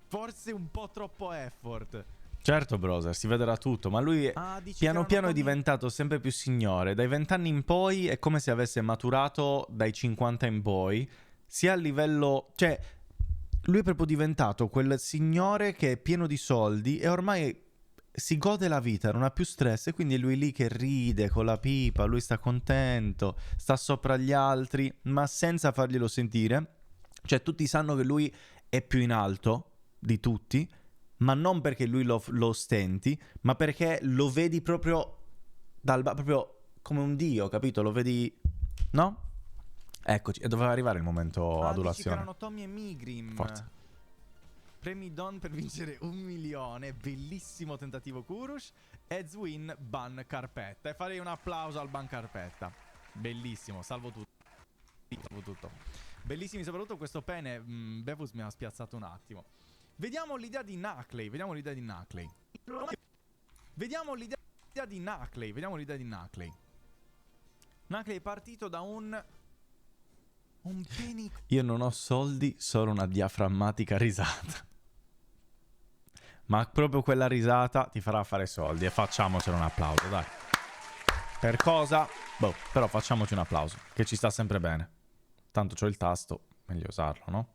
Forse un po' troppo effort. Certo, brother, si vedrà tutto, ma lui piano piano è diventato sempre più signore. Dai 20 anni in poi è come se avesse maturato dai 50 in poi, sia a livello... Cioè, lui è proprio diventato quel signore che è pieno di soldi e ormai si gode la vita, non ha più stress e quindi è lui lì che ride con la pipa, lui sta contento, sta sopra gli altri, ma senza farglielo sentire. Cioè, tutti sanno che lui è più in alto di tutti, ma non perché lui lo ostenti, ma perché lo vedi proprio proprio come un dio, capito? Lo vedi, no? Eccoci, e doveva arrivare il momento adulazione. Erano Tommy e Migrim. Forza. Premi Don per vincere 1 milione. Bellissimo tentativo Kurush. Edwin ban carpetta. E farei un applauso al ban carpetta. Bellissimo, salvo tutto. Bellissimi soprattutto questo pene. Bevus mi ha spiazzato un attimo. Vediamo l'idea di Nacley. Nacley è partito da un penny. Io non ho soldi, solo una diaframmatica risata. Ma proprio quella risata ti farà fare soldi. E facciamocelo un applauso, dai. Per cosa? Boh, però facciamoci un applauso, che ci sta sempre bene. Tanto c'ho il tasto, meglio usarlo, no?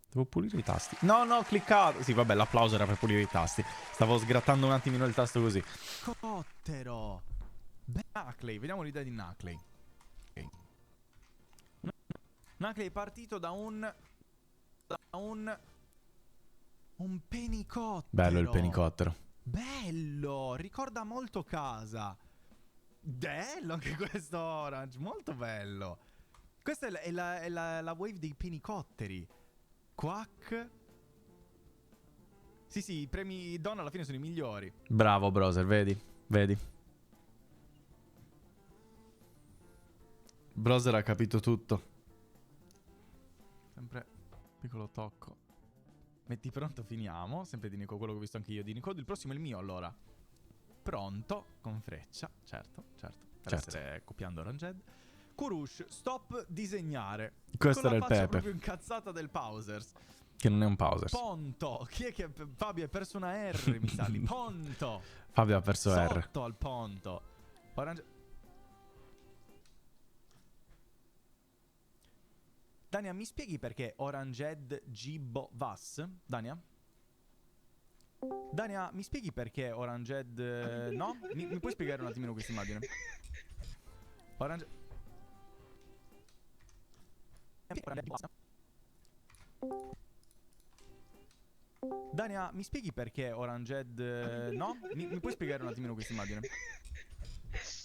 Devo pulire i tasti. No, no, ho cliccato. Sì, vabbè, l'applauso era per pulire i tasti. Stavo sgrattando un attimino il tasto così. Cottero. Nuclei, vediamo l'idea di Nuclei. Nuclei è partito da un penicottero. Bello il penicottero. Bello, ricorda molto casa. Bello anche questo Orange, molto bello. Questa è la wave dei penicotteri. Quack. Sì, sì, i premi Don alla fine sono i migliori. Bravo, browser, vedi? Vedi? Browser ha capito tutto. Sempre piccolo tocco. Metti pronto, finiamo. Sempre di Nico, quello che ho visto anche io di Nico. Il prossimo è il mio, allora. Pronto, con freccia, certo. Per essere copiando Oranged. Kurush, stop disegnare. Questo Con era la il faccia Pepe. proprio incazzata del Pausers. Che non è un pauser. Ponto. Chi è che... Fabio, hai perso una R, mi sa lì. Ponto. Fabio ha perso R. Sotto al ponto. Orange... Dania, mi spieghi perché Oranged Gibbo Vas? Dania? Dania, mi spieghi perché Oranged... no? Mi puoi spiegare un attimino questa immagine? Orange... Dania, mi spieghi perché Oranged... no? Mi puoi spiegare un attimino questa immagine?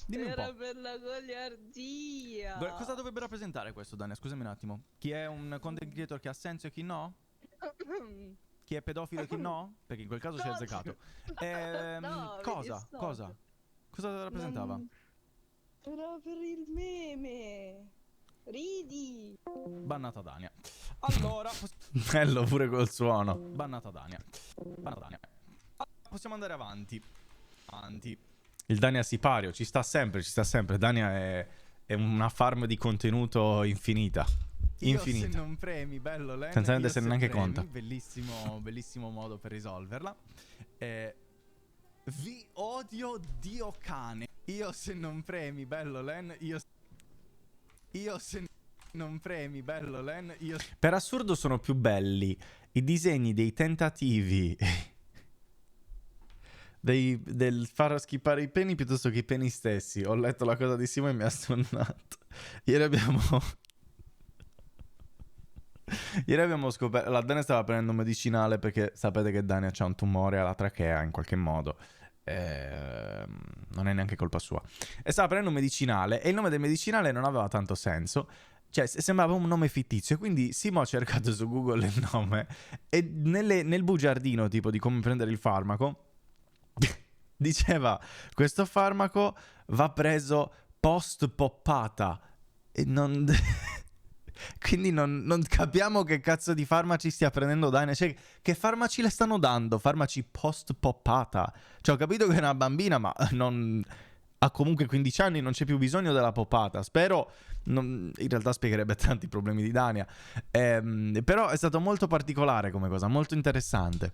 Dimmi un Era po'. per la goliardia. Cosa dovrebbe rappresentare questo, Dania? Scusami un attimo. Chi è un content creator che ha senso e chi no? Chi è pedofilo e chi no? Perché in quel caso si è azzeccato. No, Cosa? vedi, stop. Cosa? Cosa rappresentava? Era per il meme. Ridi. Bannata Dania. Allora, Bello pure col suono. bannata Dania. Bannata Dania. Possiamo andare avanti. Il Dania sipario, ci sta sempre. Dania è una farm di contenuto infinita. Io se non premi, bello Len. Senza io rendersene se neanche premi, conto. bellissimo modo per risolverla. Vi odio, Dio cane. Io se non premi, bello Len. Io se non premi, bello Len. Per assurdo sono più belli i disegni dei tentativi del far schipare i peni piuttosto che i peni stessi. Ho letto la cosa di Simo e mi ha stonnato. Ieri abbiamo scoperto... La Dania stava prendendo un medicinale perché sapete che Dania c'ha un tumore alla trachea in qualche modo. Non è neanche colpa sua. E stava prendendo un medicinale e il nome del medicinale non aveva tanto senso. Cioè sembrava un nome fittizio. E quindi Simo ha cercato su Google il nome e nel bugiardino tipo di come prendere il farmaco diceva: questo farmaco va preso post poppata. E non... Quindi non capiamo che cazzo di farmaci stia prendendo Dania. Cioè, che farmaci le stanno dando? Farmaci post poppata. Cioè, ho capito che è una bambina, ma non... ha comunque 15 anni, non c'è più bisogno della poppata. Spero... in realtà spiegherebbe tanti problemi di Dania. Però è stato molto particolare come cosa, molto interessante.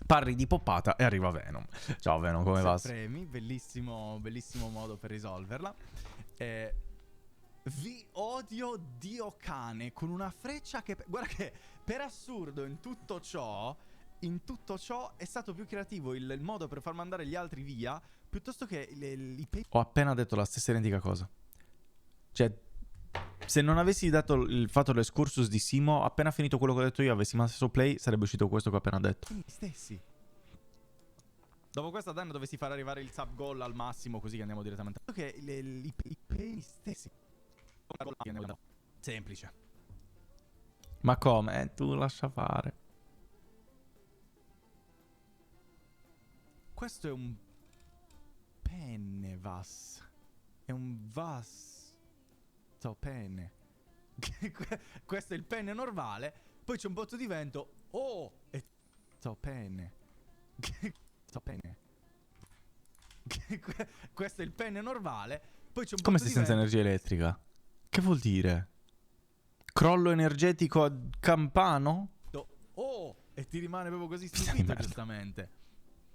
Parli di poppata e arriva Venom. Ciao Venom, come va? Premi, bellissimo modo per risolverla. Vi odio, Dio cane, con una freccia che... Guarda che per assurdo in tutto ciò è stato più creativo il modo per far mandare gli altri via piuttosto che Ho appena detto la stessa identica cosa. Cioè, se non avessi fatto l'escursus di Simo, appena finito quello che ho detto io, avessi messo play, sarebbe uscito questo che ho appena detto. gli stessi. Dopo questa danno dovessi far arrivare il sub goal al massimo così che andiamo direttamente. Che i peni stessi. Semplice. Ma come? Tu lascia fare. Questo è un penne vas. È un vas. Penne. Questo è il penne normale. Poi c'è un botto di vento. Oh! E penne. Penne. Questo è il penne normale. Poi c'è un Come botto sei di senza vento. energia elettrica? Che vuol dire? Crollo energetico a campano? Oh! E ti rimane proprio così Pizza di stupito, merda. giustamente.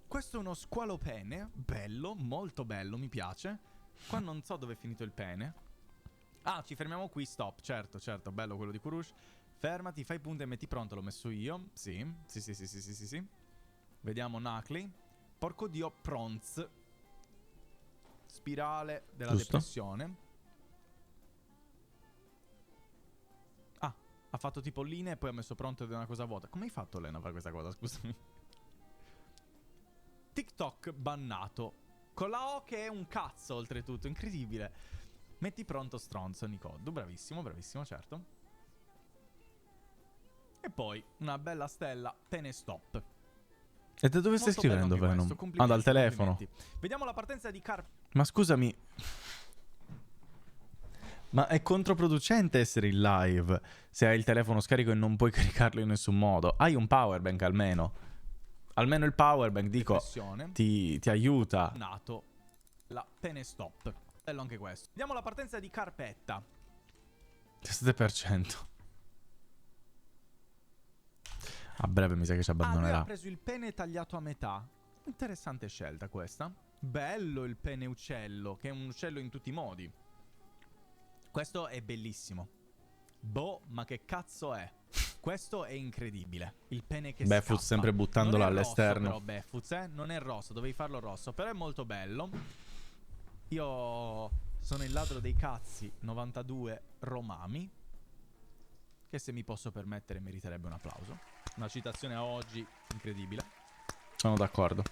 Questo è uno squalopene. Bello, molto bello, mi piace. Qua non so dove è finito il pene. Ah, ci fermiamo qui, stop. Certo, certo, bello quello di Kurush. Fermati, fai punto e metti pronto, l'ho messo io. Sì. Vediamo Nucley. Porco dio, Pronz. Spirale della Giusto. depressione. Ah, ha fatto tipo linea e poi ha messo pronto ed è una cosa vuota. Come hai fatto, Lena, a fare questa cosa? Scusami. TikTok bannato. Con la O che è un cazzo, oltretutto. Incredibile. Metti pronto stronzo, Nicoddu. Bravissimo, bravissimo, certo. E poi una bella stella, pene stop. E da dove stai Molto bello scrivendo, anche Venom? questo, complimenti, Ah, dal telefono. complimenti. Vediamo la partenza di Ma scusami. Ma è controproducente essere in live se hai il telefono scarico e non puoi caricarlo in nessun modo. Hai un powerbank almeno. Almeno il powerbank, dico, Depressione. ti aiuta. Nato la pene stop. Bello anche questo. Vediamo la partenza di Carpetta. 7%. A breve mi sa che ci Ah, lui ha abbandonerà. preso il pene tagliato a metà. Interessante scelta questa. Bello il pene uccello, che è un uccello in tutti i modi. Questo è bellissimo. Boh, ma che cazzo è? Questo è incredibile. Il pene che Befuz scappa. sempre buttandola Non è rosso, all'esterno. però Befuz, non è rosso, dovevi farlo rosso, però è molto bello. Io sono il ladro dei cazzi 92 Romami, che se mi posso permettere meriterebbe un applauso. Una citazione a oggi incredibile. Sono d'accordo.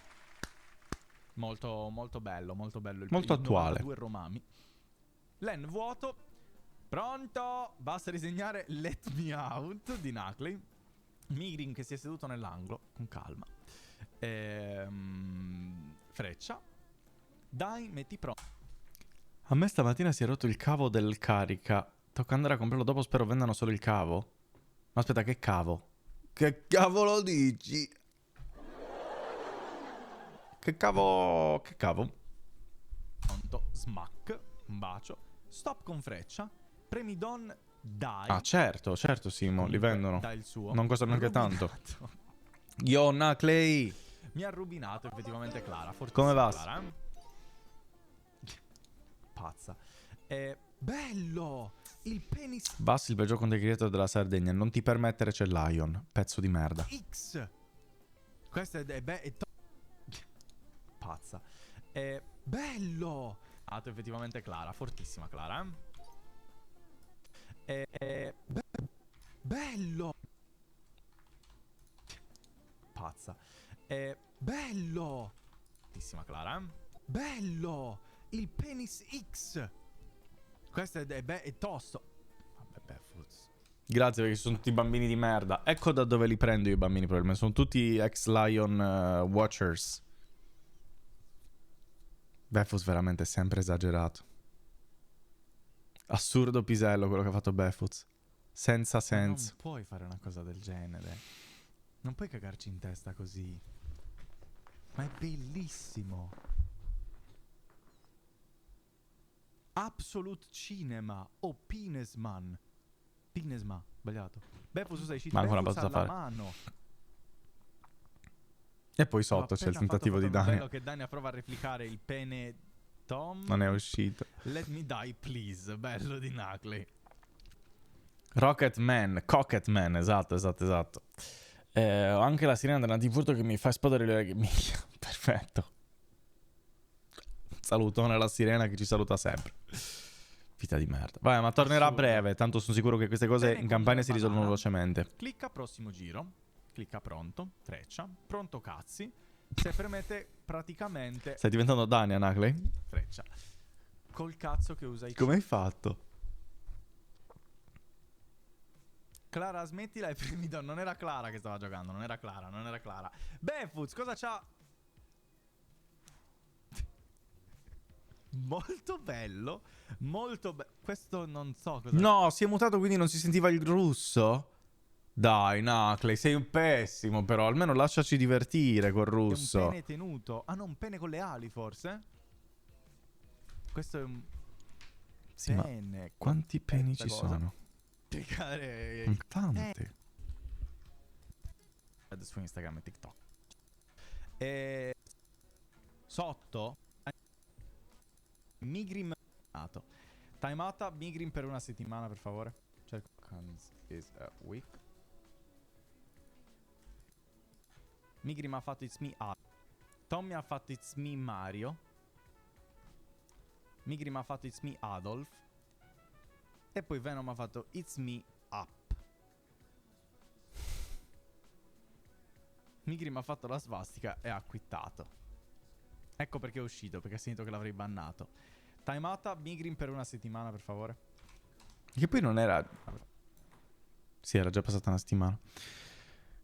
Molto, molto bello, molto bello. Molto il attuale. 92 Romami. Len vuoto. Pronto? Basta disegnare Let Me Out di Nucley. Migrin che si è seduto nell'angolo, con calma. Freccia. Dai, metti pronto. A me stamattina si è rotto il cavo del carica. Tocca andare a comprarlo dopo, spero vendano solo il cavo. Ma aspetta, che cavo? Che cavolo dici? Che cavo? Che cavo? Pronto. Smack. Un bacio. Stop con freccia. Premi Don. Dai. Ah, certo, certo, Simo, li vendono. Dai il suo. Non costano neanche Rubinato. tanto. Yo, Nucley! Mi ha rubinato effettivamente Clara. Come va? Clara, Pazza. Bello! Il penis Bassi il peggior content creator della Sardegna. Non ti permettere, c'è Lion. Pezzo di merda. X. Questo è pazza. Bello! Effettivamente Clara, fortissima Clara. Bello! Pazza. Bello! Fortissima Clara. Bello! Il penis X. Questo è tosto. Vabbè, Befuz. Grazie, perché sono tutti bambini di merda. Ecco da dove li prendo io i bambini, probabilmente. Sono tutti ex Lion watchers. Befuz veramente è sempre esagerato. Assurdo pisello quello che ha fatto Befuz. Senza senso. Non puoi fare una cosa del genere. Non puoi cagarci in testa così. Ma è bellissimo. Absolute Cinema o Pinesman. Pinesma, sbagliato. Befus usa i cheat. Ma ancora Befus abbastanza ha da la fare. mano. E poi sotto c'è il tentativo di Dania. Bello che Dania prova a replicare il pene Tom. Non è uscito. Let me die please. Bello di Nucley. Rocketman, Cocketman, esatto. Ho anche la sirena dell'antifurto che mi fa esplodere le orecchie. Minchia, perfetto. Salutone alla sirena che ci saluta sempre. Vita di merda. Vai, ma tornerà a Assurdo. breve. Tanto sono sicuro che queste cose Bene, in con campagna si banana. risolvono velocemente. Clicca prossimo giro. Clicca pronto. Freccia. Pronto cazzi. Se premete praticamente Stai diventando Dania, Nucley? freccia. Col cazzo che usa i Come hai fatto? Clara, smettila e premi Don. Non era Clara che stava giocando. Non era Clara. Befuz, cosa c'ha? Molto bello. Questo non so cosa. No, si è mutato quindi non si sentiva il russo? Dai, Nucley, sei un pessimo però. Almeno lasciaci divertire col È un russo. pene tenuto. Ah no, un pene con le ali forse? Questo è un Sì, ma pene. quanti peni ci cosa? sono? Tanti. Su Instagram e TikTok. E sotto Migrim Timeouta Migrin per una settimana, per favore. Cerco Cans is a week. Migrin ha fatto It's Me Ad. Tommy ha fatto It's Me Mario. Migrim ha fatto It's Me Adolf. E poi Venom ha fatto It's Me Up. Migrim ha fatto la svastica e ha quittato. Ecco perché è uscito, perché ha sentito che l'avrei bannato. Timeouta Migrim per una settimana, per favore. Che poi non era... Sì, era già passata una settimana.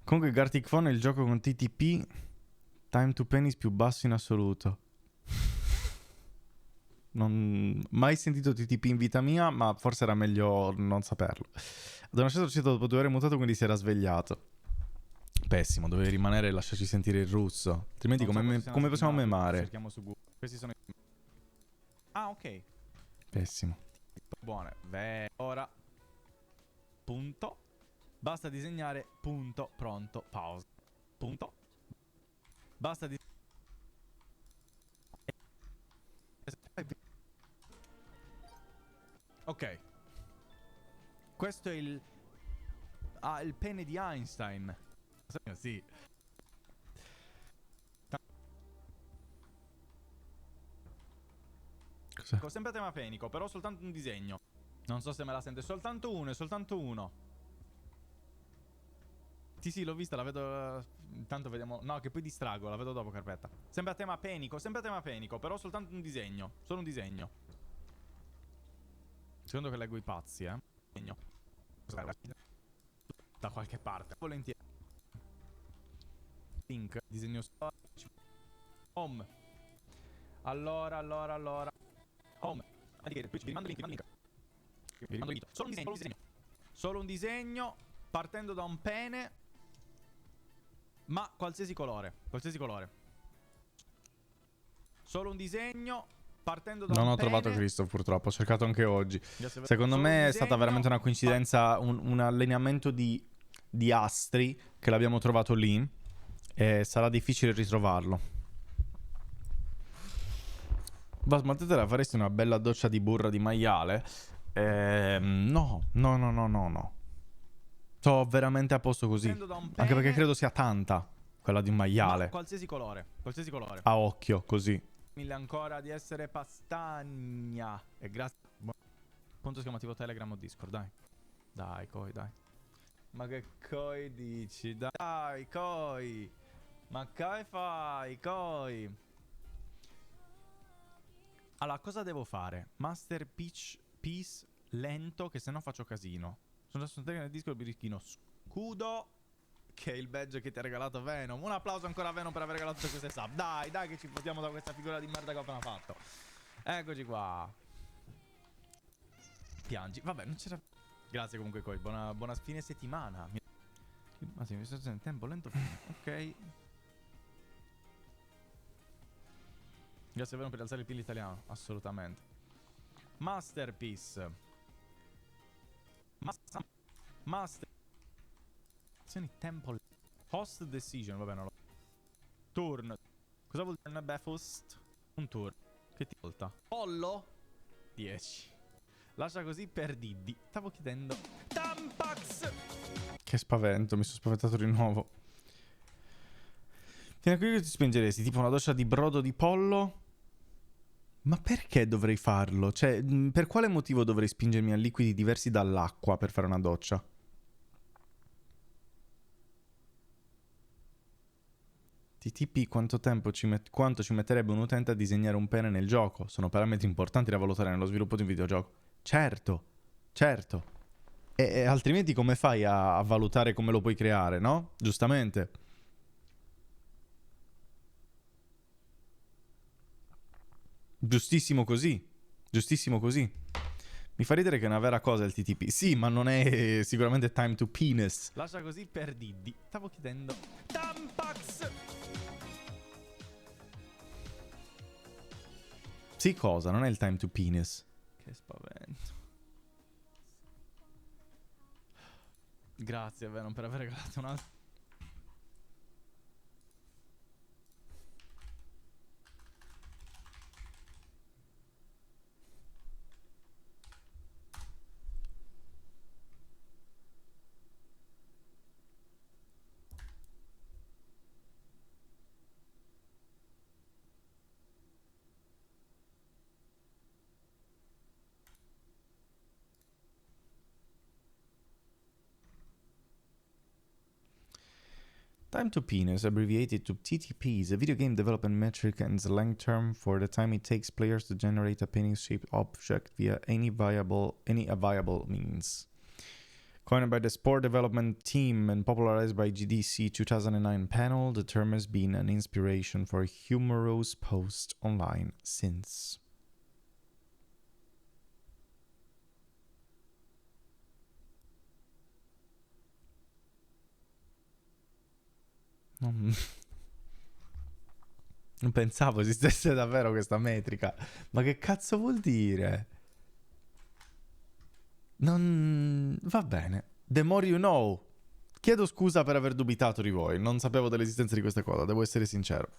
Comunque Gartic Phone è il gioco con TTP Time to Pennies più basso in assoluto. Non mai sentito TTP in vita mia, ma forse era meglio non saperlo. Ad una certa uscita dopo 2 ore mutato, quindi si era svegliato. Pessimo, dovevi rimanere e lasciarci sentire il russo. Altrimenti come possiamo memare? Cerchiamo su Google. Questi sono i... Ah, ok. Pessimo. Buone. Ora. Punto. Basta disegnare. Punto. Pronto. Pausa. Punto. Basta disegnare. Ok. Questo è il... Ah, il pene di Einstein. Sì. Cos'è? Sempre a tema penico, però soltanto un disegno. Non so se me la sente. Soltanto uno, è soltanto uno. Sì, l'ho vista, la vedo... Intanto vediamo... No, che poi distrago, la vedo dopo, carpetta. Sempre a tema penico, però soltanto un disegno. Solo un disegno. Secondo che leggo i pazzi, Disegno. Da qualche parte. Volentieri. Link, disegno storico. Home. Allora. Home. Vi mando il link. Solo un disegno. Solo un disegno. Partendo da un pene. Ma qualsiasi colore. Solo un disegno. Partendo da un Non ho pene. trovato Cristo, purtroppo. Ho cercato anche oggi. Secondo Solo me un è stata disegno. veramente una coincidenza, un allineamento di astri che l'abbiamo trovato lì. E sarà difficile ritrovarlo. Bas, ma te la faresti una bella doccia di burra di maiale? No. Sto veramente a posto così. Partendo da un Anche perché pene. credo sia tanta quella di un Ma maiale. qualsiasi colore. A occhio, così. Mille ancora di essere pastagna. E grazie. Punto esclamativo Telegram o Discord, dai. Dai, Coi, dai. Ma che Coi dici? Dai, Coi. Ma che fai, Coi? Allora, cosa devo fare? Master Peace lento, che se no faccio casino. Sono già su Telegram nel Discord, birichino. Scudo. Che è il badge che ti ha regalato Venom. Un applauso ancora a Venom per aver regalato tutte queste sub. Dai, che ci fottiamo da questa figura di merda che ho appena fatto. Eccoci qua. Piangi. Vabbè, non c'era... Grazie comunque, Coi. Buona fine settimana. Ma sì, mi sto facendo in tempo lento. Ok. Grazie Venom per alzare il PIL italiano. Assolutamente. Masterpiece. Master. Tempo. Host decision, vabbè, non lo... Turn. Cosa vuol dire Befust? Un turn. Che ti volta? Pollo? 10. Lascia così per Diddy. Stavo chiedendo Tampax. Che spavento, mi sono spaventato di nuovo. Fino a qui che ti spingeresti, tipo una doccia di brodo di pollo? Ma perché dovrei farlo? Cioè, per quale motivo dovrei spingermi a liquidi diversi dall'acqua per fare una doccia? TTP quanto ci metterebbe un utente a disegnare un pene nel gioco? Sono parametri importanti da valutare nello sviluppo di un videogioco. Certo. E altrimenti come fai a valutare come lo puoi creare, no? Giustamente. Giustissimo così. Mi fa ridere che è una vera cosa il TTP. Sì, ma non è sicuramente time to penis. Lascia così per Diddy. Stavo chiedendo Tampax. Sì, cosa? Non è il time to penis. Che spavento. Grazie Venom per aver regalato un altro. Time to penis, abbreviated to TTP, is a video game development metric and the length term for the time it takes players to generate a penis-shaped object via any viable means. Coined by the sport development team and popularized by GDC 2009 panel, the term has been an inspiration for humorous posts online since. Non pensavo esistesse davvero questa metrica. Ma che cazzo vuol dire? Non... Va bene. The more you know. Chiedo scusa per aver dubitato di voi. Non sapevo dell'esistenza di questa cosa, devo essere sincero.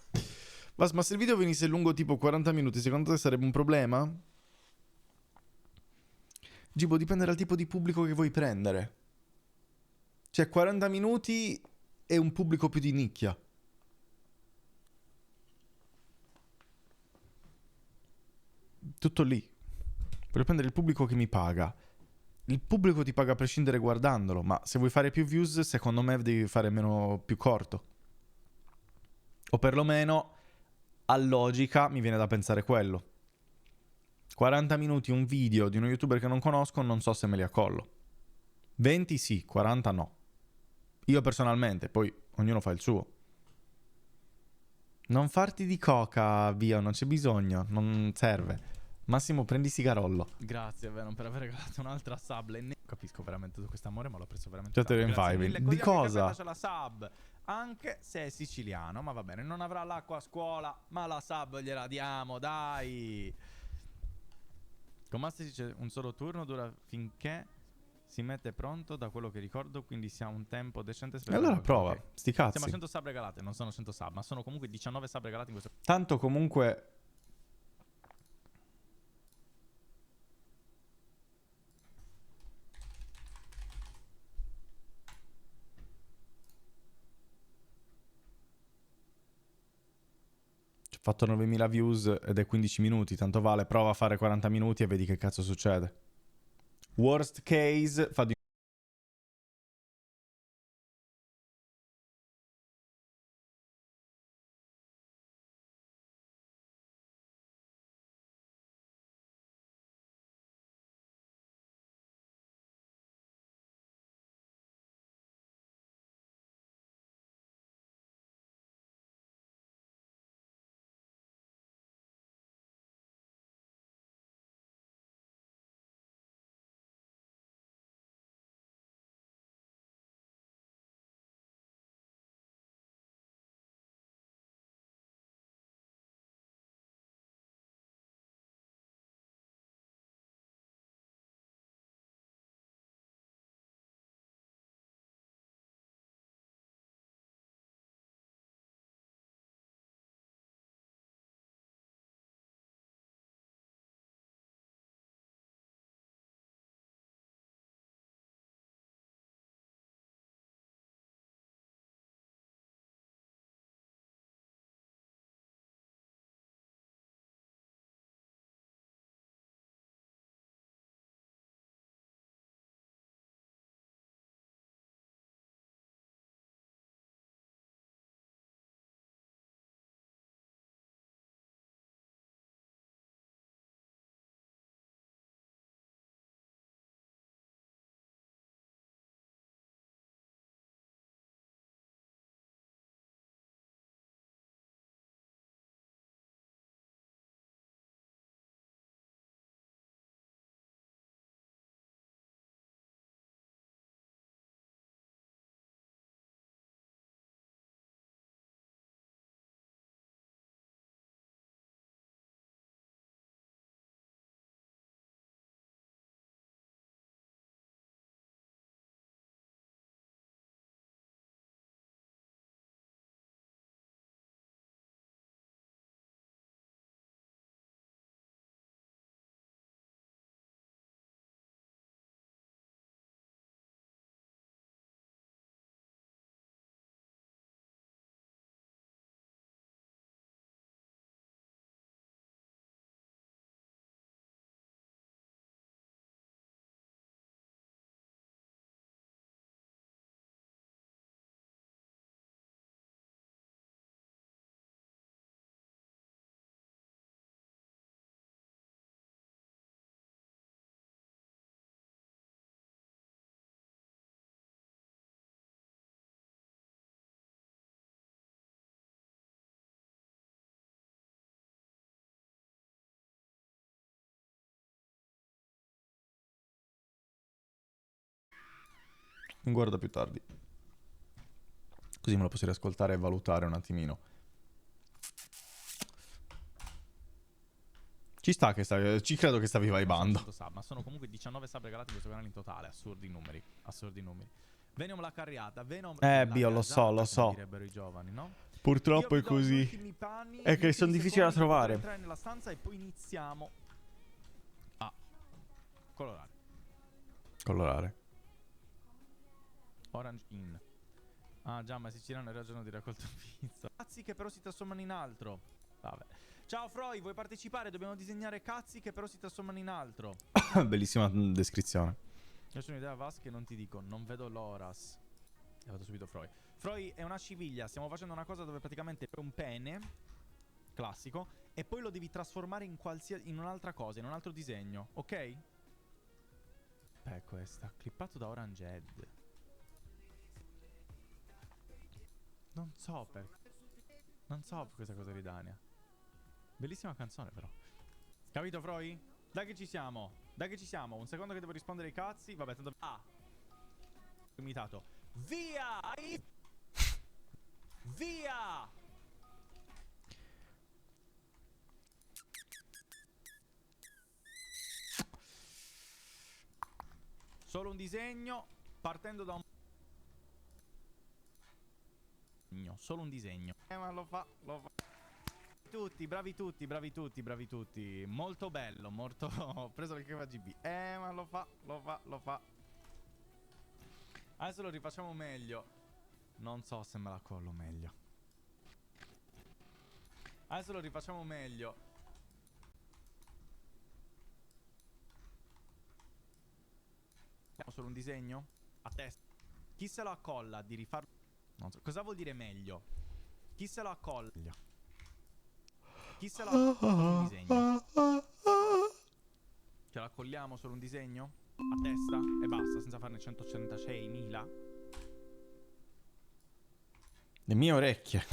Vas, ma se il video venisse lungo tipo 40 minuti, secondo te sarebbe un problema? Gibo, dipende dal tipo di pubblico che vuoi prendere. Cioè, 40 minuti è un pubblico più di nicchia. Tutto lì. Voglio prendere il pubblico che mi paga. Il pubblico ti paga a prescindere guardandolo, ma se vuoi fare più views, secondo me devi fare più corto. O perlomeno, a logica, mi viene da pensare quello. 40 minuti un video di uno youtuber che non conosco, non so se me li accollo. 20 sì, 40 no. Io personalmente, poi ognuno fa il suo. Non farti di coca, via, non c'è bisogno, non serve. Massimo, prendi sigarollo. Grazie, Venom, per aver regalato un'altra sub. Capisco veramente tutto questo amore, ma l'ho preso veramente tanto. Grazie mille. Di cosa? C'è la sub, anche se è siciliano, ma va bene. Non avrà l'acqua a scuola, ma la sub gliela diamo, dai. Con Master dice un solo turno dura finché si mette pronto, da quello che ricordo, quindi si ha un tempo decente. E allora prova, okay. Sti cazzi. Siamo a 100 sub regalate, non sono 100 sub, ma sono comunque 19 sub regalate in questo. Tanto comunque... Ho fatto 9000 views ed è 15 minuti, tanto vale, prova a fare 40 minuti e vedi che cazzo succede. Worst case, fa di Guarda più tardi. Così me lo posso riascoltare e valutare un attimino. Ci sta che ci credo che stavi vibando. Ma sono comunque 19 sub regalati in questo canale in totale. Assurdi numeri. Assurdi numeri. Venom la carriata. Venom la Bio, lo so, lo gasata, come so. direbbero i giovani, no? Purtroppo Io è vi do gli così. ultimi panni, È gli che sono ultimi difficili da secondi per poter trovare. entrare nella stanza e poi iniziamo a colorare. Colorare. Orange in. Ah già, ma i siciliani hanno ragione di raccolta pizza. Cazzi che però si trasformano in altro. Vabbè. Ciao Froi, vuoi partecipare? Dobbiamo disegnare cazzi che però si trasformano in altro. Bellissima descrizione. Io sono un'idea Vas che non ti dico, non vedo l'oras. E vado subito Froi. Froi è una civiglia, stiamo facendo una cosa dove praticamente è un pene classico e poi lo devi trasformare in un'altra cosa, in un altro disegno, ok? Beh, questa, clippato da Orange Head. Non so perché. Non so questa cosa di Dania. Bellissima canzone però. Capito Froi? Dai che ci siamo. Dai che ci siamo. Un secondo che devo rispondere ai cazzi. Vabbè, tanto... Ah! Imitato. Via! Via! Solo un disegno. Partendo da un... Solo un disegno. Ma lo fa, lo fa. Tutti, bravi tutti, bravi tutti, bravi tutti. Molto bello, molto... Ho preso il KGB. Ma lo fa, lo fa, lo fa. Adesso lo rifacciamo meglio. Non so se me la collo meglio. Adesso lo rifacciamo meglio. Abbiamo solo un disegno? A testa. Chi se lo accolla di rifarlo? Non so. Cosa vuol dire meglio? Chi se lo accolla? Chi se lo accolla solo un disegno? Ce la accolliamo solo un disegno? A testa? E basta, senza farne 186.000? Le mie orecchie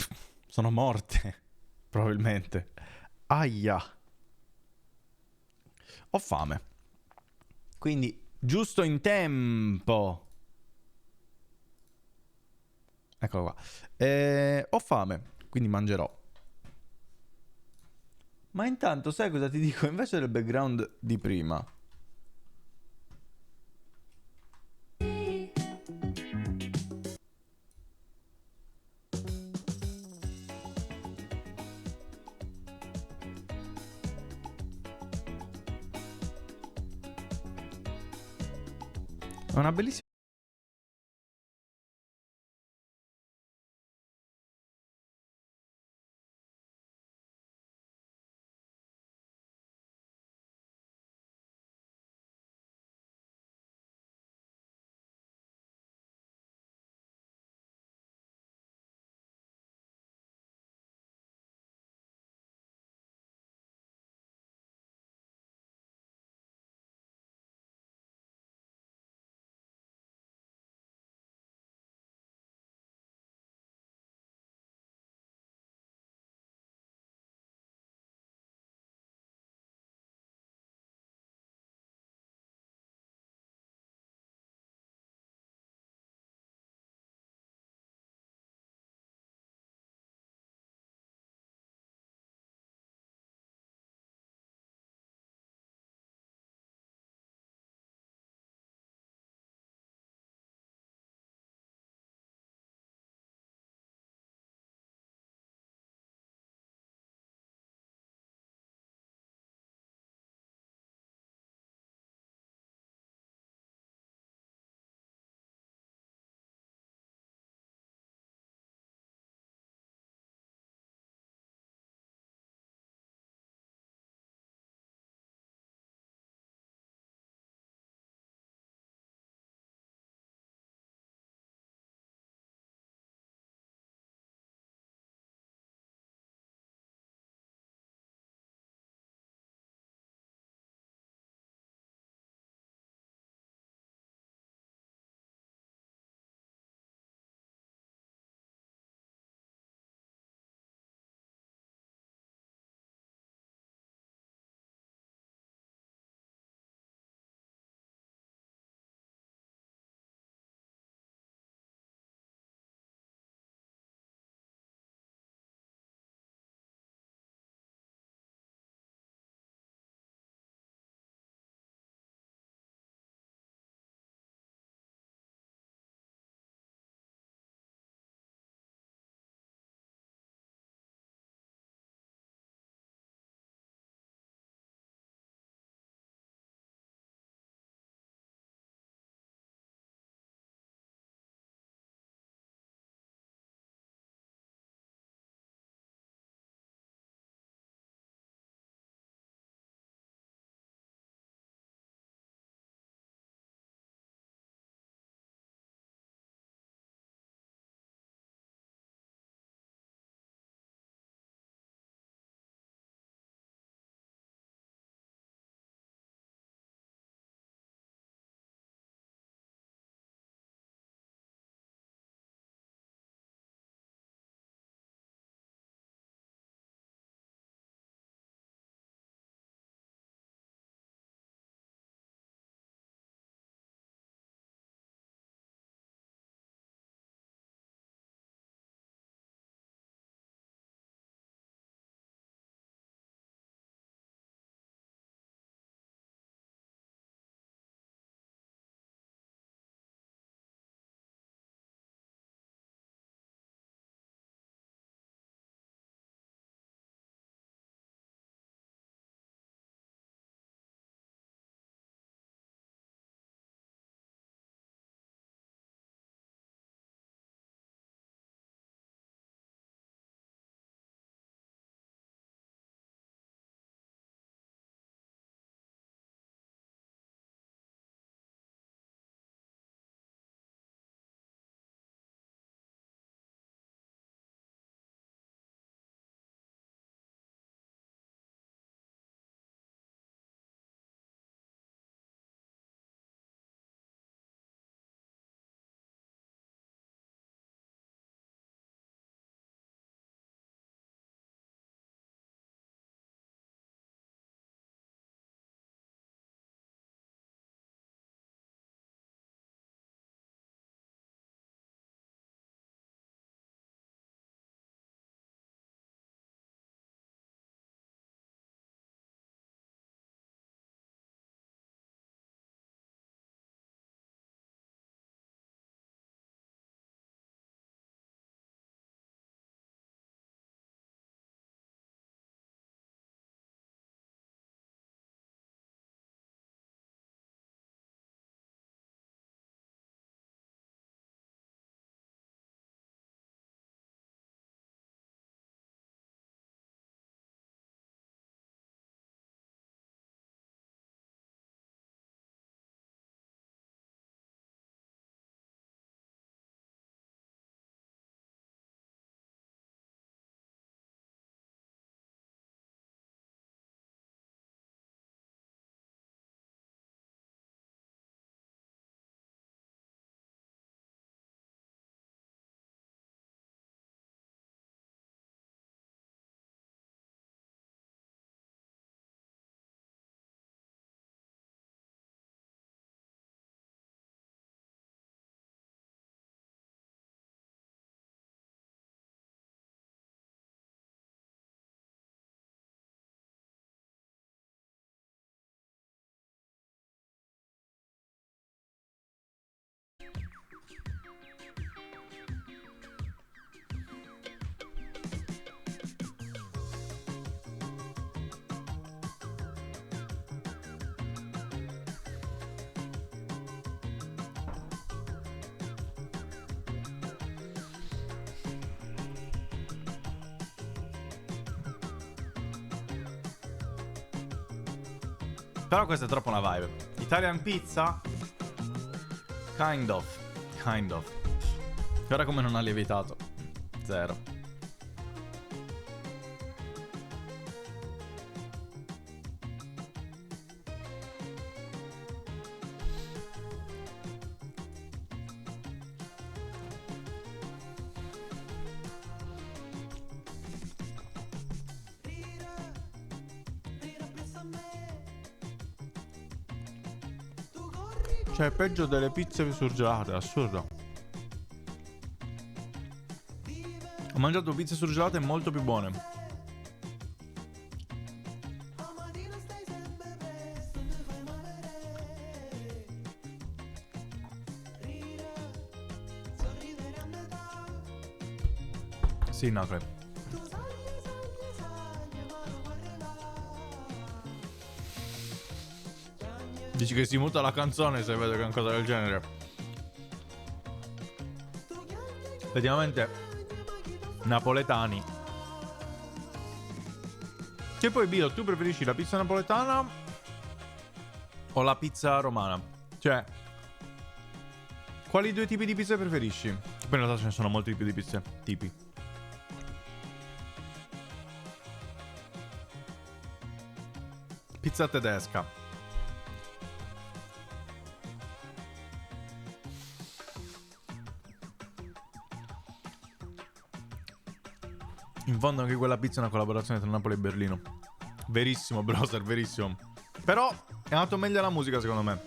sono morte. Probabilmente. Aia. Ho fame. Quindi, giusto in tempo. Eccolo qua. Ho fame, quindi mangerò. Ma intanto, sai cosa ti dico? Invece del background di prima. È una bellissima... Però questa è troppo una vibe. Italian pizza? Kind of. Guarda come non ha lievitato. Zero. Cioè, è peggio delle pizze surgelate, assurdo. Ho mangiato pizze surgelate molto più buone. Sì, no, credo. Dici che si muta la canzone se vede che è una cosa del genere. Effettivamente napoletani. Che poi Bio, tu preferisci la pizza napoletana o la pizza romana? Cioè, quali due tipi di pizze preferisci? Poi in realtà ce ne sono molti tipi di pizze. Tipi. Pizza tedesca. In fondo anche quella pizza è una collaborazione tra Napoli e Berlino. Verissimo, brother, verissimo. Però è andato meglio la musica, secondo me.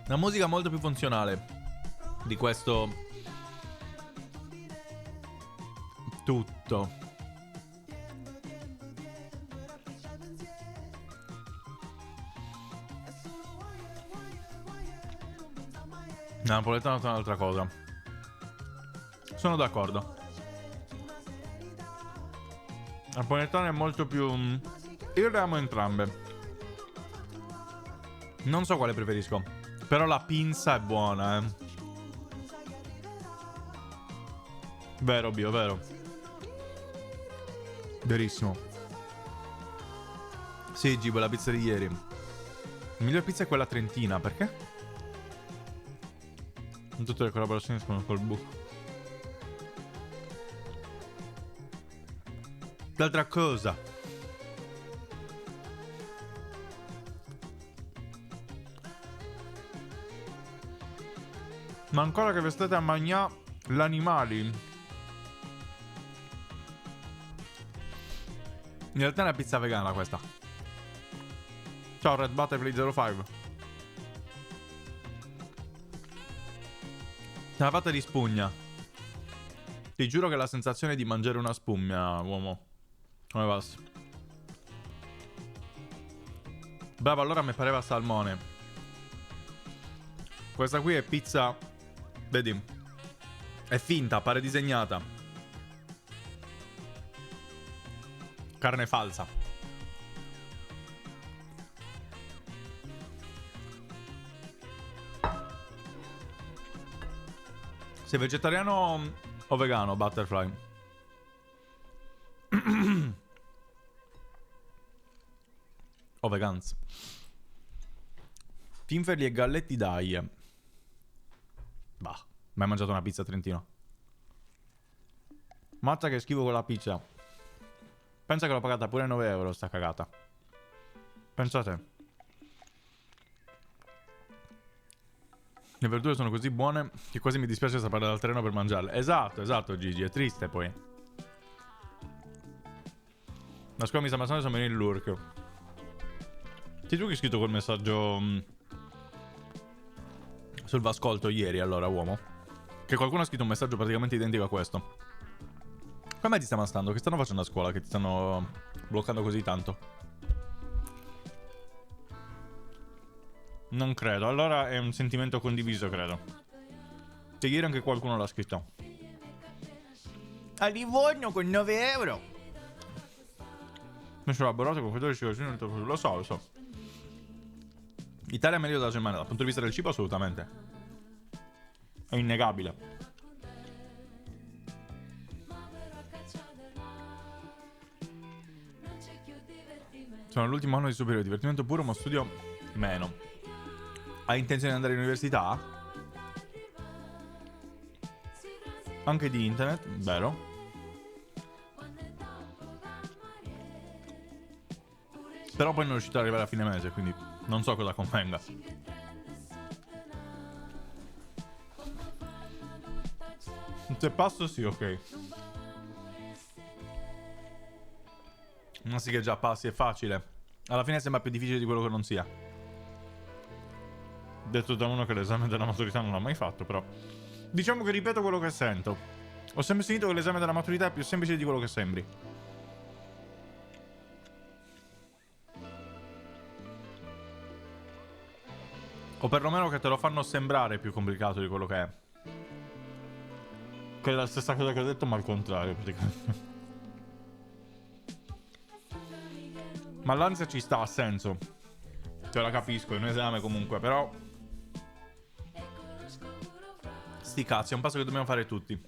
Una musica molto più funzionale di questo tutto. La napoletana è un'altra cosa. Sono d'accordo. La napoletana è molto più... Io le amo entrambe. Non so quale preferisco. Però la pinza è buona, eh. Vero, Bio, vero. Verissimo. Sì, Gibo, la pizza di ieri. La miglior pizza è quella trentina, perché? In tutte le collaborazioni sono col buco. L'altra cosa. Ma ancora che vi state a mangiare l'animali. In realtà è una pizza vegana questa. Ciao Red Butterfly 05. È una fatta di spugna. Ti giuro che la sensazione di mangiare una spugna, uomo. Come va? Bravo, allora mi pareva salmone. Questa qui è pizza. Vedi? È finta, pare disegnata. Carne falsa. Sei vegetariano o vegano, Butterfly? O vegans. Tinferli e galletti dai. Bah, mai mangiato una pizza a Trentino. Mazza che schifo con la pizza. Pensa che l'ho pagata pure 9 euro sta cagata. Pensate. Le verdure sono così buone che quasi mi dispiace sapere dal treno per mangiarle. Esatto, Gigi, è triste poi. La scuola mi sta passando, sono in lurk. Sei tu che hai scritto quel messaggio sul Vascolto ieri, allora, uomo? Che qualcuno ha scritto un messaggio praticamente identico a questo. Come ti sta ammazzando? Che stanno facendo a scuola? Che ti stanno bloccando così tanto? Non credo. Allora è un sentimento condiviso, credo. Che ieri anche qualcuno l'ha scritto. A Livorno con 9 euro. Mi sono elaborato con 14 così. Lo so. Italia è meglio della Germania. Dal punto di vista del cibo, assolutamente. È innegabile. Sono all'ultimo anno di superiore, divertimento puro, ma studio meno. Hai intenzione di andare all'università? Anche di internet, vero? Però poi non riuscito ad arrivare a fine mese, quindi non so cosa convenga. Se passo sì, ok. Ma sì che già passi, è facile. Alla fine sembra più difficile di quello che non sia. Detto da uno che l'esame della maturità non l'ha mai fatto, però. Diciamo che ripeto quello che sento. Ho sempre sentito che l'esame della maturità è più semplice di quello che sembri. O perlomeno che te lo fanno sembrare più complicato di quello che è. Che è la stessa cosa che ho detto, ma al contrario, praticamente. Ma l'ansia ci sta, ha senso. Cioè, la capisco, è un esame comunque, però... Sti cazzi, è un passo che dobbiamo fare tutti.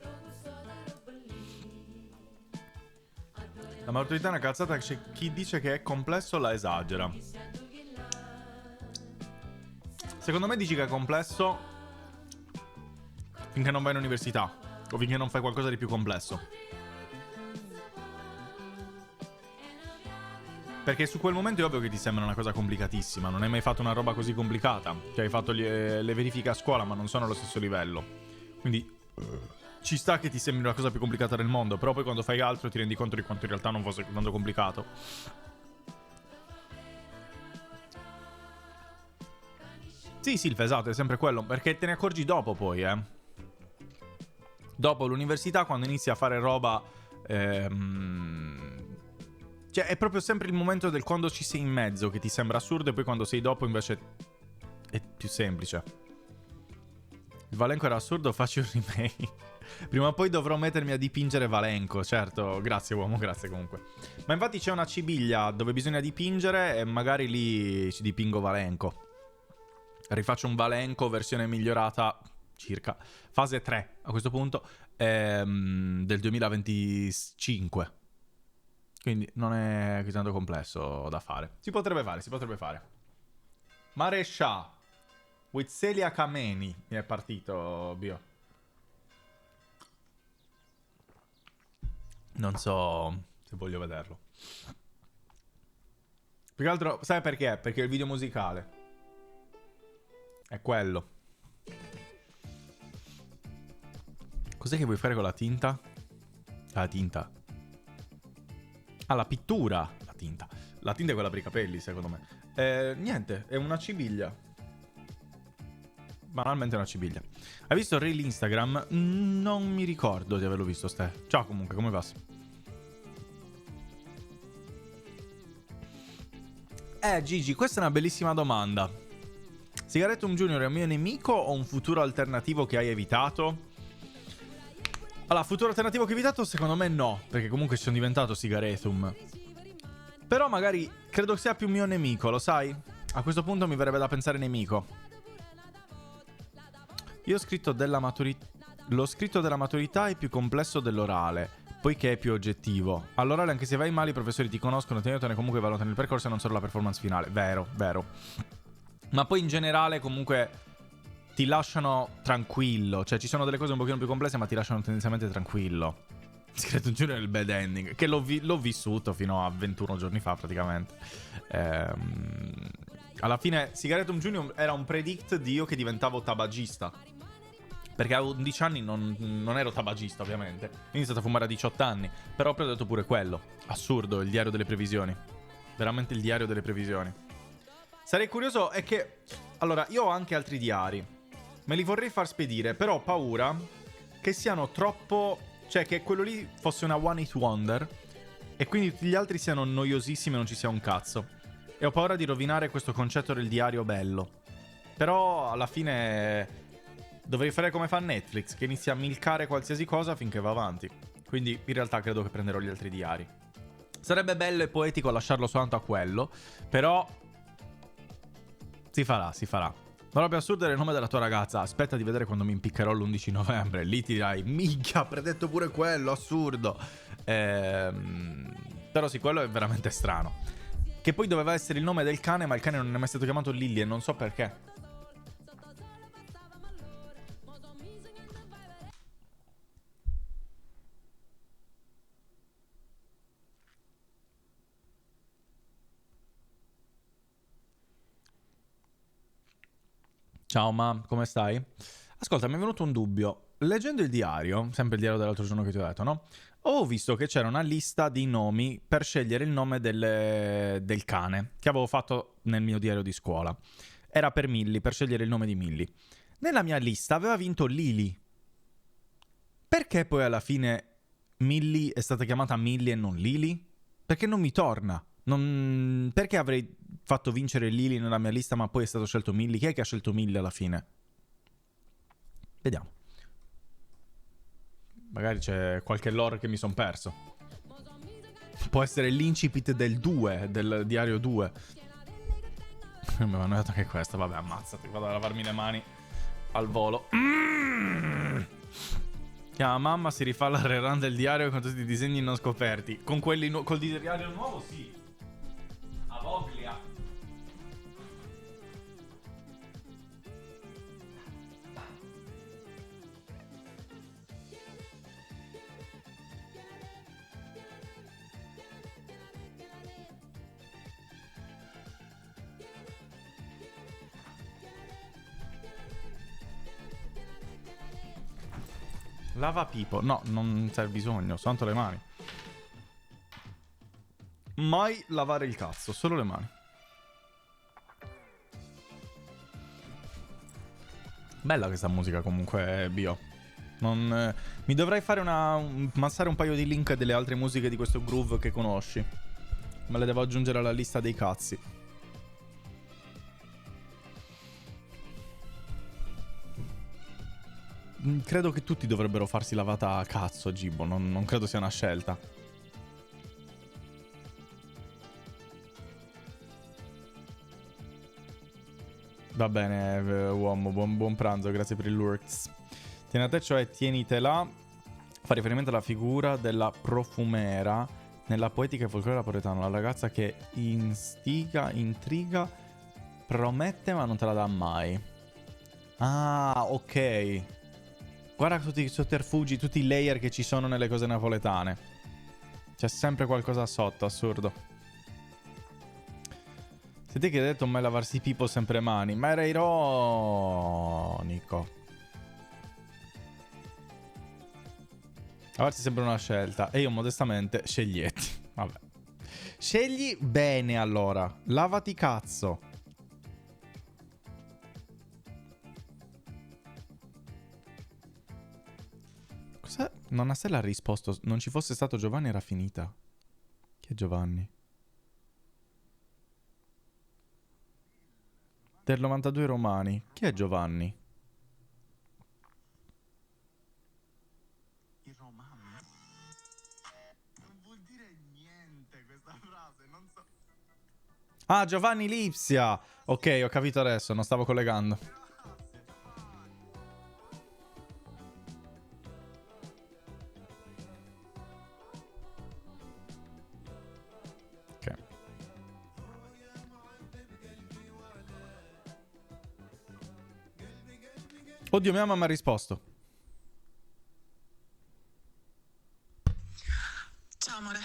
La maturità è una cazzata, c'è chi dice che è complesso la esagera. Secondo me dici che è complesso finché non vai in università o finché non fai qualcosa di più complesso. Perché su quel momento è ovvio che ti sembra una cosa complicatissima. Non hai mai fatto una roba così complicata. Cioè hai fatto le verifiche a scuola, ma non sono allo stesso livello. Quindi ci sta che ti sembri la cosa più complicata del mondo. Però poi quando fai altro ti rendi conto di quanto in realtà non fosse tanto complicato. Sì, Silva, esatto, è sempre quello. Perché te ne accorgi dopo poi, Dopo l'università, quando inizi a fare roba... Cioè, è proprio sempre il momento del quando ci sei in mezzo che ti sembra assurdo, e poi quando sei dopo invece è più semplice. Il Valenco era assurdo, faccio un remake. Prima o poi dovrò mettermi a dipingere Valenco, certo. Grazie uomo, grazie comunque. Ma infatti c'è una cibiglia dove bisogna dipingere e magari lì ci dipingo Valenco. Rifaccio un Valenco versione migliorata circa. Fase 3 a questo punto del 2025. Quindi non è così tanto complesso da fare. Si potrebbe fare, si potrebbe fare. Marescià with Celia Kameni mi è partito, Bio. Non so se voglio vederlo. Più che altro, sai perché? Perché il video musicale è quello. Cos'è che vuoi fare con la tinta? La tinta. Ah, la pittura. La tinta. La tinta è quella per i capelli, secondo me. Niente, è una cibiglia. Banalmente una cibiglia. Hai visto il reel Instagram? Non mi ricordo di averlo visto, Ste. Ciao comunque, come va? Gigi, questa è una bellissima domanda. Sigaretum Junior è un mio nemico o un futuro alternativo che hai evitato? Allora, futuro alternativo che ho evitato secondo me no, perché comunque sono diventato Sigaretum. Però magari credo sia più mio nemico, lo sai? A questo punto mi verrebbe da pensare nemico. Io ho scritto della maturità. Lo scritto della maturità è più complesso dell'orale, poiché è più oggettivo. All'orale, anche se vai male, i professori ti conoscono, ti aiutano e comunque valutano il percorso e non solo la performance finale. Vero, vero. Ma poi in generale comunque ti lasciano tranquillo. Cioè ci sono delle cose un pochino più complesse, ma ti lasciano tendenzialmente tranquillo. Scritto un giorno il bad ending, che l'ho vissuto fino a 21 giorni fa praticamente. Alla fine Sigaretum Junior era un predict di io che diventavo tabagista, perché avevo 11 anni, non ero tabagista ovviamente. Ho iniziato a fumare a 18 anni. Però poi ho detto pure quello. Assurdo, il diario delle previsioni. Veramente il diario delle previsioni. Sarei curioso, è che... Allora, io ho anche altri diari. Me li vorrei far spedire, però ho paura che siano troppo... Cioè, che quello lì fosse una one hit wonder e quindi tutti gli altri siano noiosissimi e non ci sia un cazzo. E ho paura di rovinare questo concetto del diario bello. Però, alla fine... Dovrei fare come fa Netflix, che inizia a milcare qualsiasi cosa finché va avanti. Quindi in realtà credo che prenderò gli altri diari. Sarebbe bello e poetico lasciarlo soltanto a quello, però si farà, si farà. Ma proprio assurdo è il nome della tua ragazza. Aspetta di vedere quando mi impiccherò l'11 novembre. Lì ti dirai, minchia, predetto pure quello, assurdo. Però sì, quello è veramente strano. Che poi doveva essere il nome del cane, ma il cane non è mai stato chiamato Lily e non so perché. Ciao ma, come stai? Ascolta, mi è venuto un dubbio. Leggendo il diario, sempre il diario dell'altro giorno che ti ho detto, no? Ho visto che c'era una lista di nomi per scegliere il nome del cane che avevo fatto nel mio diario di scuola. Era per Millie, per scegliere il nome di Millie. Nella mia lista aveva vinto Lily. Perché poi alla fine Millie è stata chiamata Millie e non Lily? Perché non mi torna. Perché avrei fatto vincere Lily nella mia lista ma poi è stato scelto Millie? Chi è che ha scelto Millie alla fine? Vediamo. Magari c'è qualche lore che mi son perso. Può essere l'incipit del 2, del diario 2. Mi hanno detto anche questo. Vabbè, ammazzati. Vado a lavarmi le mani al volo. Chiama mamma, si rifà la rerun del diario con tutti i disegni non scoperti. Con quelli col diario nuovo, sì. A voglia. Lava Pipo. No, non c'è bisogno, soltanto le mani. Mai lavare il cazzo, solo le mani. Bella questa musica comunque, Bio. Mi dovrei fare massare un paio di link delle altre musiche di questo groove che conosci. Me le devo aggiungere alla lista dei cazzi. Credo che tutti dovrebbero farsi lavata a cazzo, Gibbo. Non credo sia una scelta. Va bene, uomo. Buon pranzo, grazie per il lurks. Tieni a te, cioè tienitela. Fa riferimento alla figura della profumera nella poetica e folklore napoletano. La ragazza che intriga, promette ma non te la dà mai. Ah, ok. Guarda tutti i sotterfugi, tutti i layer che ci sono nelle cose napoletane. C'è sempre qualcosa sotto, assurdo. Sei te che hai detto mai lavarsi pipo sempre mani, ma era ironico. Lavarsi sempre una scelta. E io modestamente sceglietti. Vabbè. Scegli bene allora. Lavati cazzo. Cosa? Nonna Stella ha risposto. Non ci fosse stato Giovanni era finita. Chi è Giovanni? Del 92 Romani. Chi è Giovanni? I Romani? Non vuol dire niente questa frase, non so. Ah, Giovanni Lipsia. Ok, ho capito adesso, non stavo collegando. Oddio, mia mamma ha risposto. Ciao amore,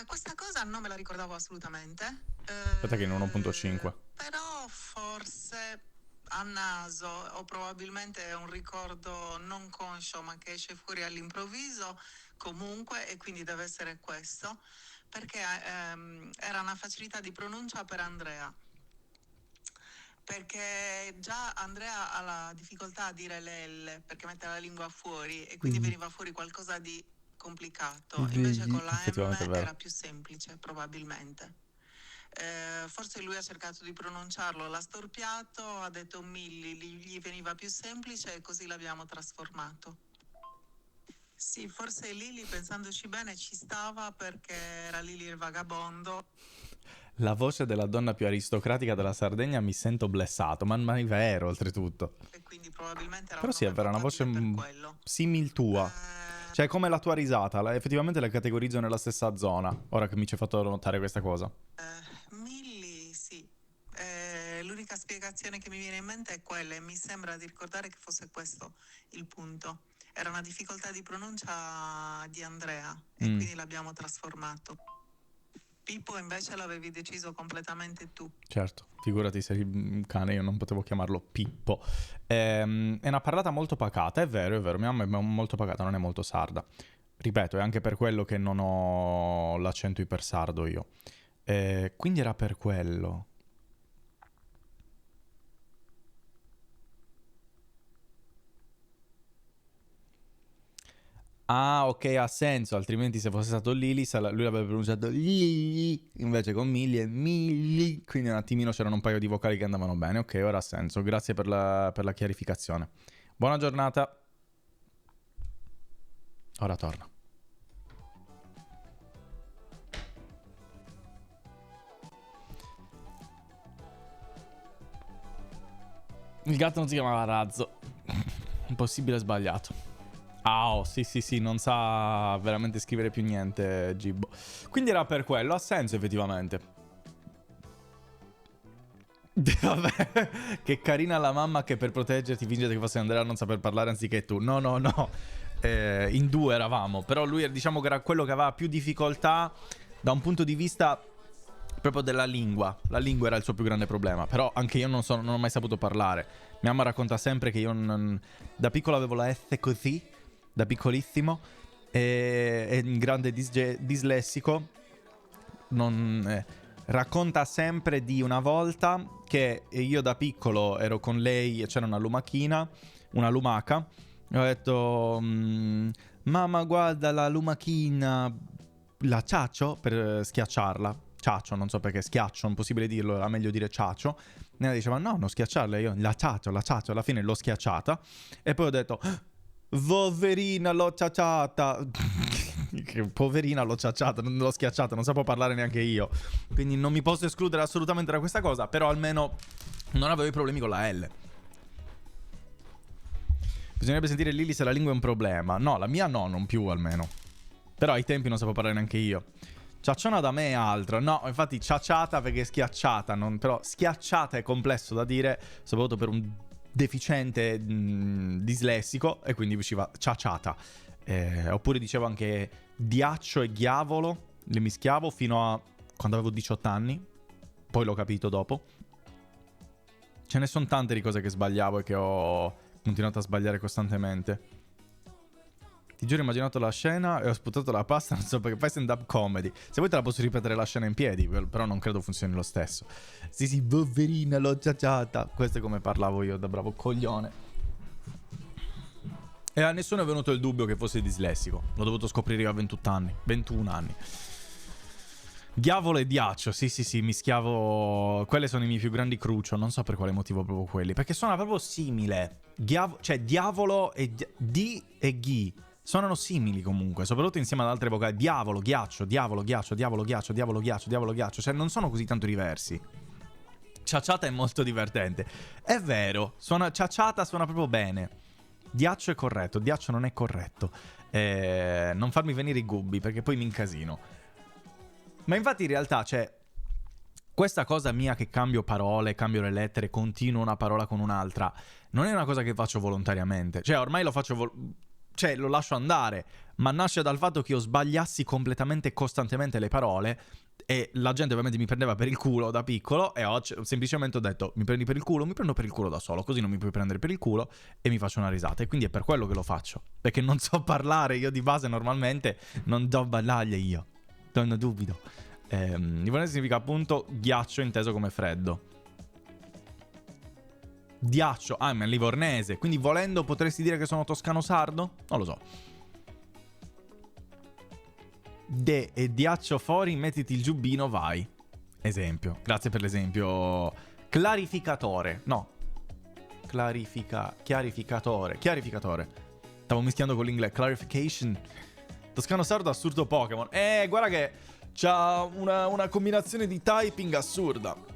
questa cosa non me la ricordavo assolutamente. Aspetta che in 1.5. Però forse a naso o probabilmente è un ricordo non conscio ma che esce fuori all'improvviso comunque e quindi deve essere questo perché era una facilità di pronuncia per Andrea. Perché già Andrea ha la difficoltà a dire le L perché mette la lingua fuori e quindi veniva fuori qualcosa di complicato. Invece con la M era più semplice, probabilmente. Forse lui ha cercato di pronunciarlo, l'ha storpiato, ha detto Milli, gli veniva più semplice e così l'abbiamo trasformato. Sì, forse Lili, pensandoci bene, ci stava perché era Lili il vagabondo. La voce della donna più aristocratica della Sardegna mi sento blessato, ma è vero oltretutto. E quindi probabilmente era però sì, è vera, una voce simil tua. Cioè, come la tua risata, effettivamente la categorizzo nella stessa zona, ora che mi ci hai fatto notare questa cosa. Milli, sì. L'unica spiegazione che mi viene in mente è quella e mi sembra di ricordare che fosse questo il punto. Era una difficoltà di pronuncia di Andrea e quindi l'abbiamo trasformato. Pippo invece l'avevi deciso completamente tu. Certo, figurati se eri un cane, io non potevo chiamarlo Pippo. È una parlata molto pacata, è vero, mia mamma è molto pacata, non è molto sarda. Ripeto, è anche per quello che non ho l'accento ipersardo io. Quindi era per quello. Ah, ok, ha senso, altrimenti se fosse stato Lili, lui l'avrebbe pronunciato Lili, invece con Milli è Milli, quindi un attimino c'erano un paio di vocali che andavano bene. Ok, ora ha senso, grazie per la chiarificazione. Buona giornata. Ora torna. Il gatto non si chiamava Razzo. Impossibile, sbagliato. Ah, oh, sì, non sa veramente scrivere più niente, Gibbo. Quindi era per quello, ha senso effettivamente. Vabbè, che carina la mamma che per proteggerti finge che fosse Andrea a non saper parlare anziché tu. No. In 2 eravamo, però lui diciamo che era quello che aveva più difficoltà da un punto di vista proprio della lingua. La lingua era il suo più grande problema, però anche io non ho mai saputo parlare. Mia mamma racconta sempre che io da piccolo avevo la S così, da piccolissimo, e un grande dislessico. Racconta sempre di una volta che io da piccolo ero con lei e c'era una lumaca, e ho detto mamma guarda la lumachina, la ciaccio per schiacciarla. Ciaccio, non so perché, schiaccio, impossibile dirlo, era meglio dire ciaccio. E lei diceva no, non schiacciarla, io la ciaccio, alla fine l'ho schiacciata e poi ho detto poverina l'ho ciacciata. Poverina l'ho ciacciata, non l'ho schiacciata, non sapevo parlare neanche io, quindi non mi posso escludere assolutamente da questa cosa, però almeno non avevo i problemi con la L. Bisognerebbe sentire Lili se la lingua è un problema. No, la mia no, non più almeno, però ai tempi non sapevo parlare neanche io. Ciacciona da me è altro. No, infatti ciacciata perché schiacciata, però schiacciata è complesso da dire, soprattutto per un deficiente dislessico, e quindi usciva ciacciata. Oppure dicevo anche diaccio e diavolo, le mischiavo fino a quando avevo 18 anni, poi l'ho capito dopo. Ce ne sono tante di cose che sbagliavo e che ho continuato a sbagliare costantemente. Ti giuro, ho immaginato la scena e ho sputato la pasta, non so perché fai stand-up comedy. Se vuoi te la posso ripetere la scena in piedi, però non credo funzioni lo stesso. Sì, poverina, l'ho ciacciata. Questo è come parlavo io da bravo coglione. E a nessuno è venuto il dubbio che fosse dislessico. L'ho dovuto scoprire io a 21 anni. Diavolo e diaccio, sì, mischiavo. Quelle sono i miei più grandi crucio. Non so per quale motivo proprio quelli. Perché suona proprio simile. Cioè, diavolo e di e ghi suonano simili comunque, soprattutto insieme ad altre vocali. Diavolo, ghiaccio, diavolo, ghiaccio, diavolo, ghiaccio, diavolo, ghiaccio, diavolo, ghiaccio. Cioè, non sono così tanto diversi. Ciacciata è molto divertente. È vero, ciacciata suona proprio bene. Diaccio è corretto, diaccio non è corretto. Non farmi venire i gubbi, perché poi mi incasino. Ma infatti in realtà c'è questa cosa mia che cambio parole, cambio le lettere, continuo una parola con un'altra. Non è una cosa che faccio volontariamente. Cioè ormai lo faccio cioè lo lascio andare, ma nasce dal fatto che io sbagliassi completamente e costantemente le parole e la gente ovviamente mi prendeva per il culo da piccolo e ho semplicemente ho detto mi prendi per il culo, mi prendo per il culo da solo, così non mi puoi prendere per il culo e mi faccio una risata, e quindi è per quello che lo faccio, perché non so parlare io di base, normalmente non do ballaglie io, non dubito. Livornese significa appunto ghiaccio inteso come freddo. Diaccio, ma è livornese, quindi volendo potresti dire che sono toscano sardo? Non lo so. De e diaccio fuori, mettiti il giubbino, vai. Esempio, grazie per l'esempio. Clarificatore, no. Chiarificatore. Stavo mischiando con l'inglese. Clarification. Toscano sardo, assurdo Pokémon. Guarda che c'ha una combinazione di typing assurda.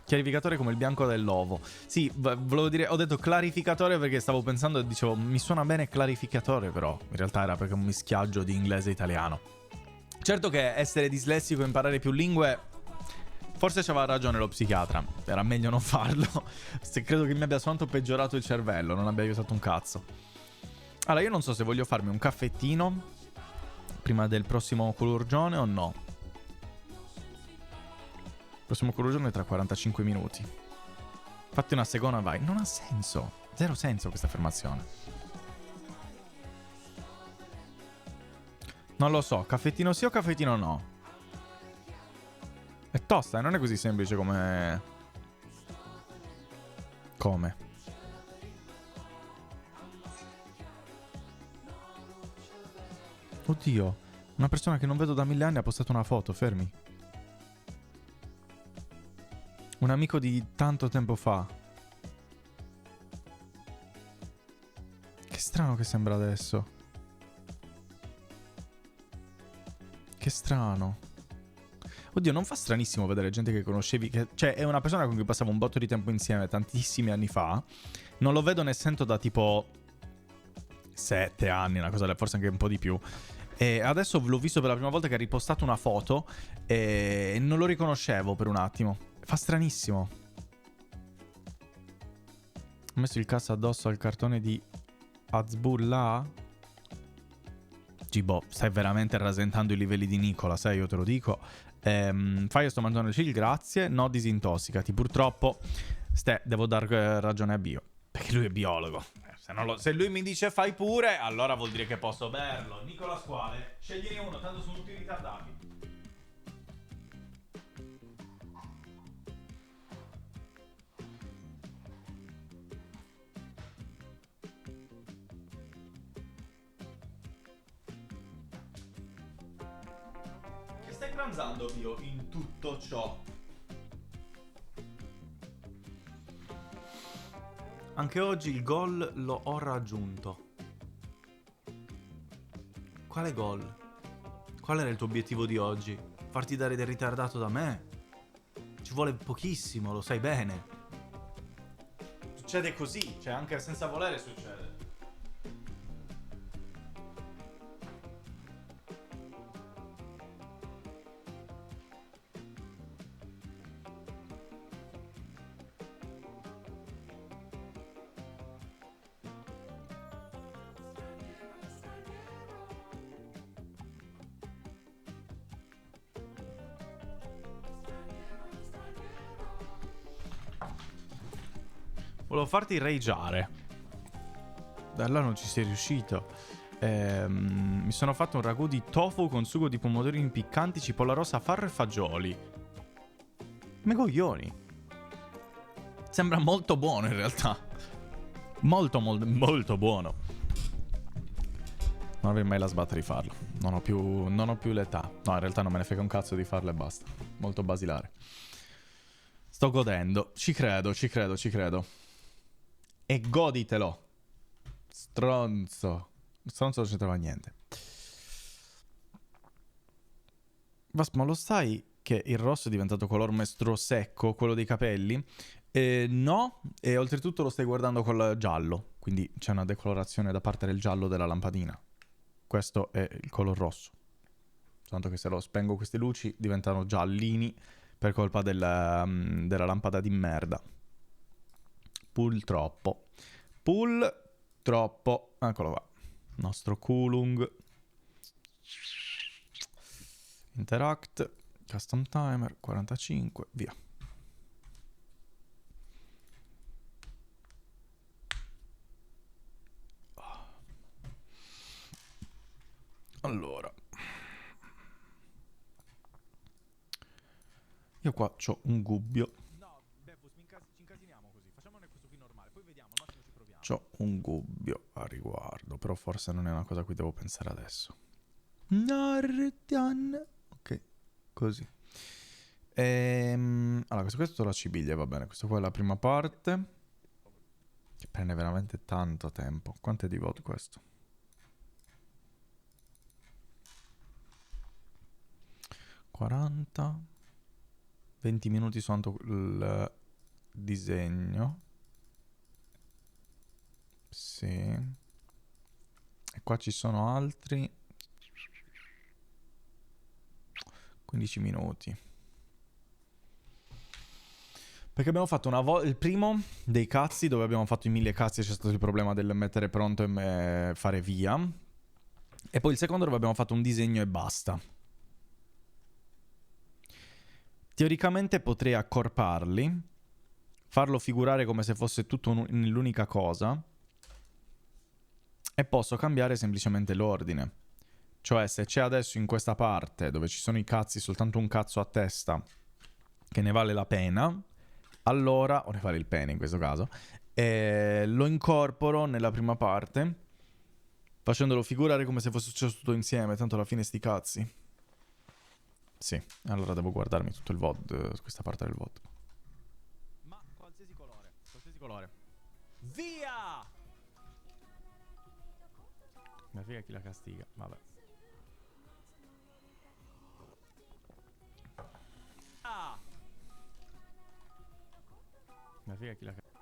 Chiarificatore come il bianco dell'ovo. Sì, volevo dire, ho detto clarificatore perché stavo pensando e dicevo mi suona bene clarificatore, però in realtà era perché un mischiaggio di inglese e italiano. Certo che essere dislessico e imparare più lingue, forse c'aveva ragione lo psichiatra. Era meglio non farlo. Se credo che mi abbia soltanto peggiorato il cervello, non abbia aiutato un cazzo. Allora, io non so se voglio farmi un caffettino prima del prossimo culurgione o no. Il prossimo culurgione è tra 45 minuti. Fatti una seconda, vai. Non ha senso. Zero senso questa affermazione. Non lo so, caffettino sì o caffettino no? È tosta, non è così semplice come... Come? Oddio, una persona che non vedo da 1000 anni ha postato una foto, fermi. Un amico di tanto tempo fa. Che strano che sembra adesso. Che strano. Oddio, non fa stranissimo vedere gente che conoscevi, cioè è una persona con cui passavo un botto di tempo insieme tantissimi anni fa. Non lo vedo né sento da tipo 7 anni, una cosa, forse anche un po' di più. E adesso l'ho visto per la prima volta che ha ripostato una foto e non lo riconoscevo per un attimo. Fa stranissimo. Ho messo il cazzo addosso al cartone di Azbullah. Gibo, stai veramente rasentando i livelli di Nicola, sai, io te lo dico. Fai, sto mangiando il chill, grazie. No, disintossicati. Purtroppo, devo dar ragione a Bio. Perché lui è biologo. Se lui mi dice fai pure, allora vuol dire che posso berlo. Nicola Squale, scegliene uno, tanto sono tutti ritardati. Che stai pranzando, Bio, in tutto ciò? Anche oggi il gol lo ho raggiunto. Quale gol? Qual era il tuo obiettivo di oggi? Farti dare del ritardato da me? Ci vuole pochissimo, lo sai bene. Succede così, cioè anche senza volere succede. Volevo farti rageare. Da là non ci sei riuscito. Mi sono fatto un ragù di tofu con sugo di pomodorini piccanti, cipolla rossa, farro e fagioli. Me coglioni. Sembra molto buono in realtà. Molto buono. Non avrei mai la sbatta di farlo. Non ho più l'età. No, in realtà non me ne frega un cazzo di farlo e basta. Molto basilare. Sto godendo. Ci credo. E goditelo. Stronzo non c'entrava niente. Vasco, ma lo sai che il rosso è diventato color mestro secco, quello dei capelli? No, e oltretutto lo stai guardando col giallo. Quindi c'è una decolorazione da parte del giallo della lampadina. Questo è il color rosso. Tanto che se lo spengo queste luci diventano giallini per colpa della lampada di merda. Pull troppo. Eccolo qua. Nostro Kulung. Interact. Custom timer. 45. Via. Allora. Io qua c'ho un gubbio. C'ho un dubbio a riguardo, però forse non è una cosa a cui devo pensare adesso. Ok, così. Allora, questo la cibiglia, va bene. Questo qua è la prima parte. Che prende veramente tanto tempo. Quanto è di voto questo? 40. 20 minuti soltanto il disegno. Sì. E qua ci sono altri. 15 minuti. Perché abbiamo fatto il primo dei cazzi, dove abbiamo fatto i 1000 cazzi e c'è stato il problema del mettere pronto e fare via. E poi il secondo dove abbiamo fatto un disegno e basta. Teoricamente potrei accorparli, farlo figurare come se fosse tutto nell'unica cosa, e posso cambiare semplicemente l'ordine. Cioè, se c'è adesso in questa parte dove ci sono i cazzi, soltanto un cazzo a testa che ne vale la pena, allora, o ne vale il pene in questo caso, lo incorporo nella prima parte, facendolo figurare come se fosse successo tutto insieme, tanto alla fine sti cazzi. Sì, allora devo guardarmi tutto il VOD, questa parte del VOD. Ma qualsiasi colore, qualsiasi colore. Via! Mia figa chi la castiga, vabbè. Ah! Mia figa chi la castiga.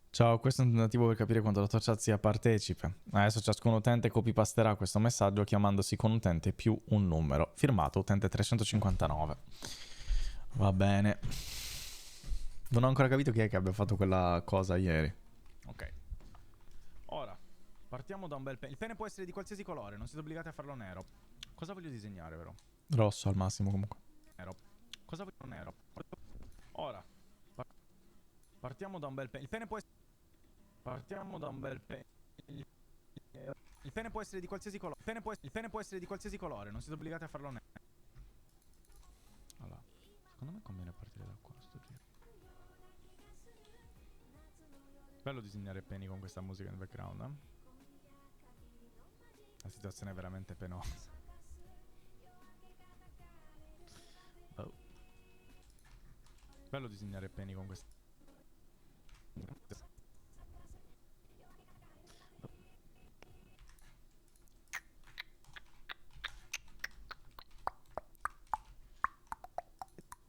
Ciao, questo è un tentativo per capire quanto la tua chat sia partecipe. Adesso ciascun utente copypasterà questo messaggio chiamandosi con utente più un numero. Firmato utente 359. Va bene. Non ho ancora capito chi è che abbia fatto quella cosa ieri. Ok. Ora, partiamo da un bel pene. Il pene può essere di qualsiasi colore, non siete obbligati a farlo nero. Cosa voglio disegnare, vero? Rosso al massimo comunque. Nero. Cosa voglio nero? Ora, partiamo da un bel pene. Il pene può essere... Partiamo da un bel pene. Il pene può essere di qualsiasi colore. Il pene può essere di qualsiasi colore, non siete obbligati a farlo nero. Allora, secondo me conviene partire da qua, sto giro. Bello disegnare peni con questa musica nel background, eh? La situazione è veramente penosa. Oh. Bello disegnare peni con questa...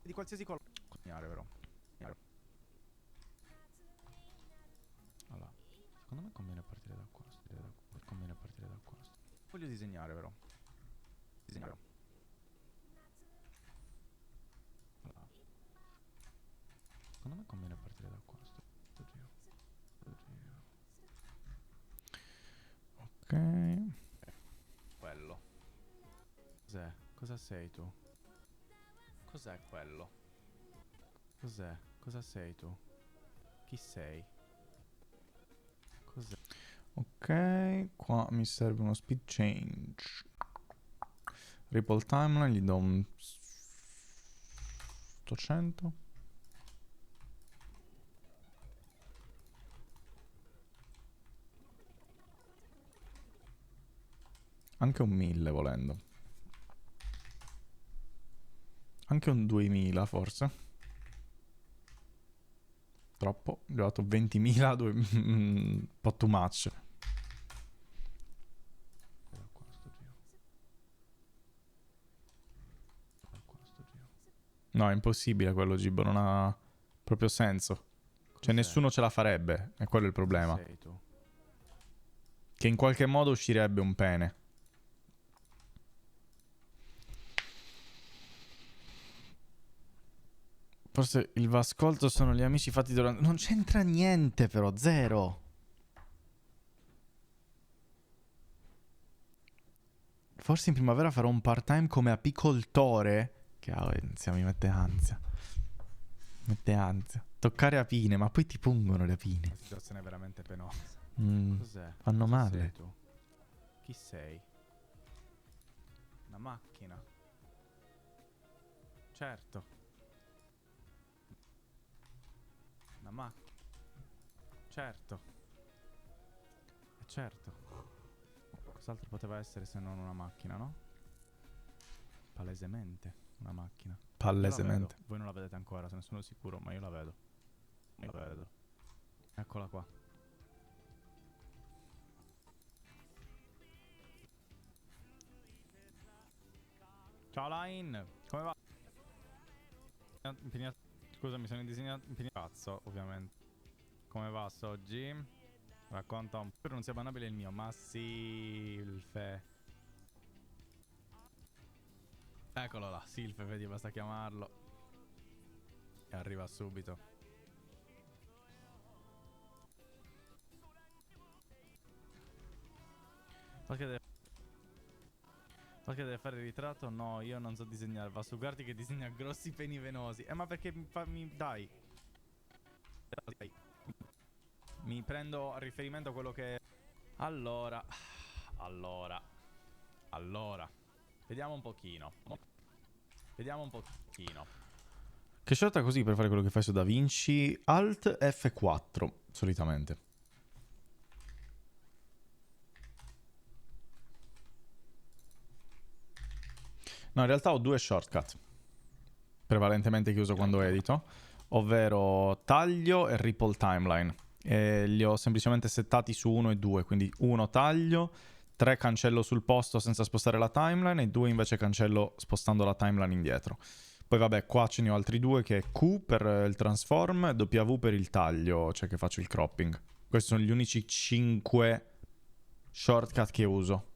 Di qualsiasi colore. Vero? Allora, secondo me conviene partire da qua, conviene partire da qua. Voglio disegnare, vero? Disegnare. Allora, secondo me conviene partire da qua, sto giro. Ok. Quello. Cos'è? Cosa sei tu? Cos'è quello? Cos'è? Cosa sei tu? Chi sei? Cos'è? Ok, qua mi serve uno speed change. Ripple timeline, gli do un 800. Anche un 1000 volendo. Anche un 2000 forse. Troppo. Gli ho dato 20.000, un po' too much. No, è impossibile quello, Gibbo, non ha proprio senso. Cioè nessuno ce la farebbe, è quello il problema. Sei tu. Che in qualche modo uscirebbe un pene. Forse il Vascolto sono gli amici fatti durante... Non c'entra niente però, zero. Forse in primavera farò un part-time come apicoltore. Che ansia, mi mette ansia. Mette ansia. Toccare apine, ma poi ti pungono le apine. La situazione è veramente penosa. Cos'è? Fanno Cosa male. sei tu? Chi sei? Una macchina. Certo. Una macchina. Certo. Certo. Cos'altro poteva essere se non una macchina, no? Palesemente una macchina. Palesemente. Voi non la vedete ancora, se ne sono sicuro, ma io la vedo. Io la vedo. Eccola qua. Ciao Line, come va? Scusami, sono indisegnato. Cazzo, ovviamente. Come va oggi? Racconta un... Spero non sia bannabile il mio, ma Silfe. Eccolo là, Silfe, vedi, basta chiamarlo. E arriva subito. Perché deve fare il ritratto? No, io non so disegnare. Va su Guardi che disegna grossi peni venosi. Ma perché dai. Mi prendo a riferimento a quello che... Allora. Vediamo un pochino. Che scelta così per fare quello che fai su DaVinci? Alt F4, solitamente. No, in realtà ho due shortcut. Prevalentemente che uso quando edito. Ovvero taglio e ripple timeline. E li ho semplicemente settati su 1 e 2. Quindi 1 taglio, 3 cancello sul posto senza spostare la timeline e 2 invece cancello spostando la timeline indietro. Poi vabbè, qua ce ne ho altri due che è Q per il transform e W per il taglio, cioè che faccio il cropping. Questi sono gli unici 5 shortcut che uso.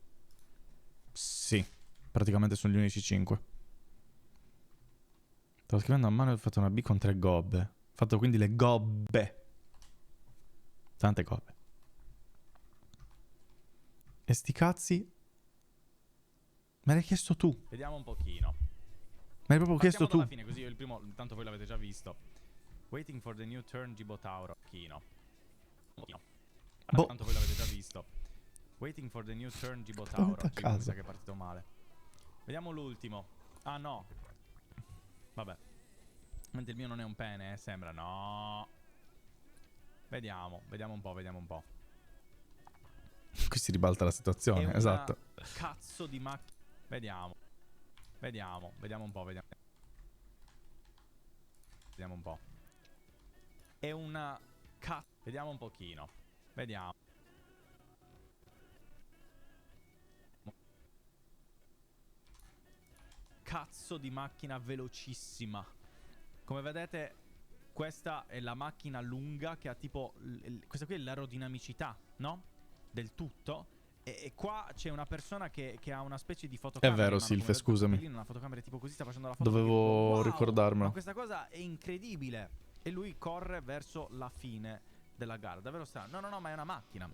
Sì, praticamente sono gli unici 5. Stavo scrivendo a mano e ho fatto una B con 3 gobbe. Ho fatto quindi le gobbe. Tante gobbe. E sti cazzi? Me l'hai chiesto tu. Vediamo un pochino. Me l'hai proprio chiesto tu. Alla fine, così io il primo, intanto voi l'avete già visto. Waiting for the new turn Gibotauro. Tanto voi l'avete già visto. Waiting for the new turn Gibotauro. Mi sa che è partito male. Vediamo l'ultimo. Ah no. Vabbè. Mentre il mio non è un pene, sembra. No. Vediamo un po'. Qui si ribalta la situazione, esatto. Cazzo di macchina. Vediamo un po', Vediamo un po'. È una vediamo un pochino. Vediamo. Cazzo di macchina velocissima. Come vedete, questa è la macchina lunga che ha tipo... questa qui è l'aerodinamicità, no? Del tutto. E qua c'è una persona che ha una specie di fotocamera. È vero, Silfe, scusami. Una fotocamera tipo così, sta facendo la foto. Dovevo ricordarmelo. Ma questa cosa è incredibile. E lui corre verso la fine della gara. Davvero strano. No, ma è una macchina.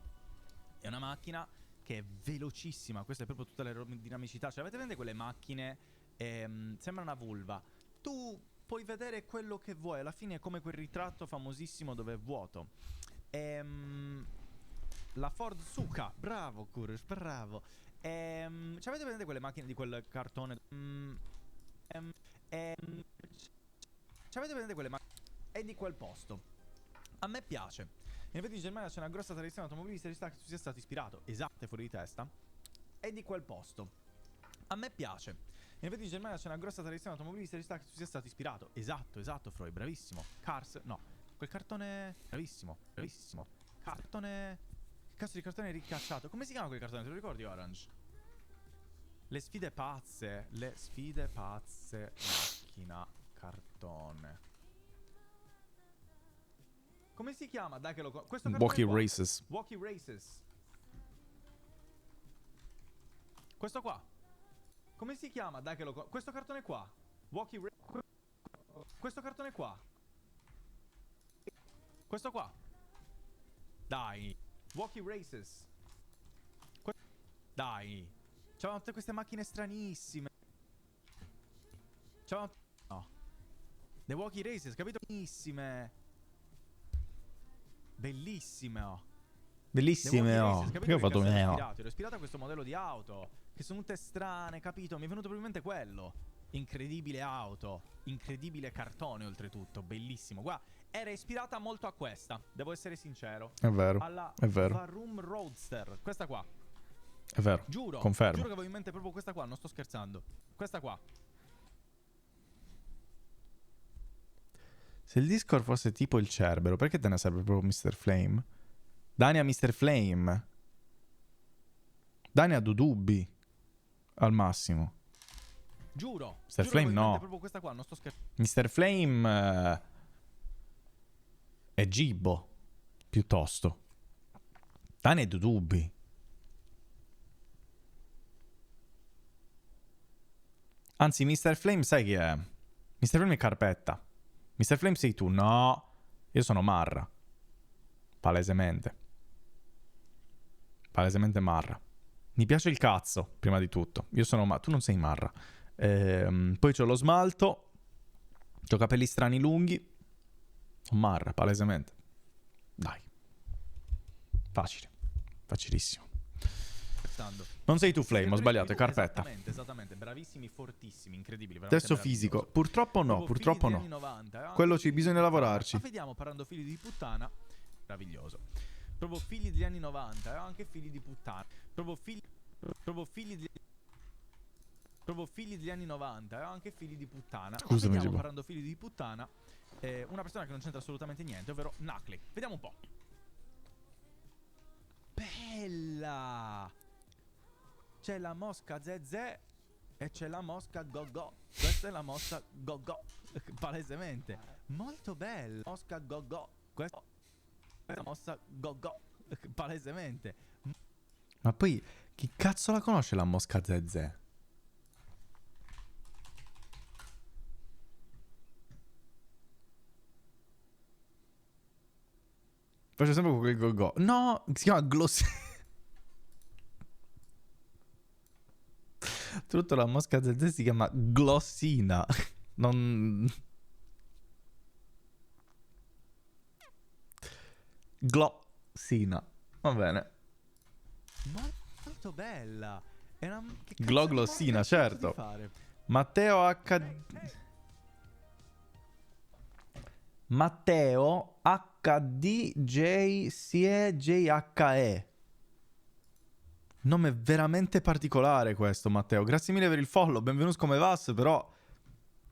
È una macchina che è velocissima. Questa è proprio tutta l'aerodinamicità. Cioè, avete presente quelle macchine? Sembra una vulva. Tu puoi vedere quello che vuoi. Alla fine è come quel ritratto famosissimo dove è vuoto. La Ford Suka. Bravo, Kurus, bravo. Cioè, avete vedete quelle macchine di quel cartone? Cioè, avete vedete quelle macchine? È di quel posto. A me piace. In effetti in Germania c'è una grossa tradizione automobilistica che tu sia stato ispirato. Esatto, fuori di testa. È di quel posto. A me piace. In effetti in Germania c'è una grossa tradizione automobilistica che tu sia stato ispirato. Esatto, Freud, bravissimo. Cars, no. Quel cartone... Bravissimo. Cartone... Cazzo di cartone ricacciato. Come si chiama quel cartone? Te lo ricordi, Orange? Le sfide pazze. Macchina cartone. Come si chiama? Dai che lo... Questo cartone Walkie Races. Questo qua. Come si chiama? Dai che lo... Questo cartone qua. Questo cartone qua. Questo qua. Dai. Walkie Races. Dai. C'avevano tutte queste macchine stranissime. No. The Walkie Races, capito? Bellissime, oh. Perché ho fatto un ero ispirato a questo modello di auto, che sono tutte strane, capito? Mi è venuto probabilmente quello. Incredibile auto. Incredibile cartone, oltretutto. Bellissimo. Guarda, era ispirata molto a questa, devo essere sincero. È vero. Alla Varum Roadster. Questa qua. È vero. Giuro. Confermo. Giuro che avevo in mente proprio questa qua, non sto scherzando. Questa qua. Se il Discord fosse tipo il Cerbero, perché te ne serve proprio Mr. Flame? Dani a Mr. Flame. Dani a Dudubbi. Al massimo. Giuro. Mr. Flame no. Proprio questa qua, non sto scherzando. Mr. Flame è Gibbo. Piuttosto. Dani è dubbi. Anzi, Mr. Flame sai chi è? Mr. Flame è Carpetta. Mr. Flame sei tu. No, io sono Marra. Palesemente. Palesemente Marra. Mi piace il cazzo, prima di tutto. Io sono Marra. Tu non sei Marra. Poi c'ho lo smalto. C'ho capelli strani lunghi. Sono Marra, palesemente. Dai. Facile. Facilissimo. Non sei tu Flame, ho sbagliato, è Carpetta. Esattamente, bravissimi, fortissimi, incredibili. Testo fisico. Purtroppo no, purtroppo no. 90, Quello ci bisogna lavorarci. Ma vediamo, parlando figli di puttana. Meraviglioso. Proprio figli degli anni 90, anche figli di puttana. Proprio figli degli anni 90, anche figli di puttana. Scusami, vediamo, Gibo. parlando figli di puttana, una persona che non c'entra assolutamente niente, ovvero Knuckly. Vediamo un po'. Bella! C'è la mosca Zezé e c'è la mosca Go-Go. Questa è la mosca Go-Go. Palesemente. Molto bella. Mosca Go-Go. Questa è la mosca Go-Go. Palesemente. Ma poi, chi cazzo la conosce la mosca Zezé? Faccio sempre quel go-go. No, si chiama Glossina. Tutto la mosca Zezé si chiama Glossina. Non... Glossina. Va bene. Molto bella. È una... Glossina, certo. Matteo HDJCEJHE. Nome veramente particolare questo, Matteo. Grazie mille per il follow. Benvenuto come vas, però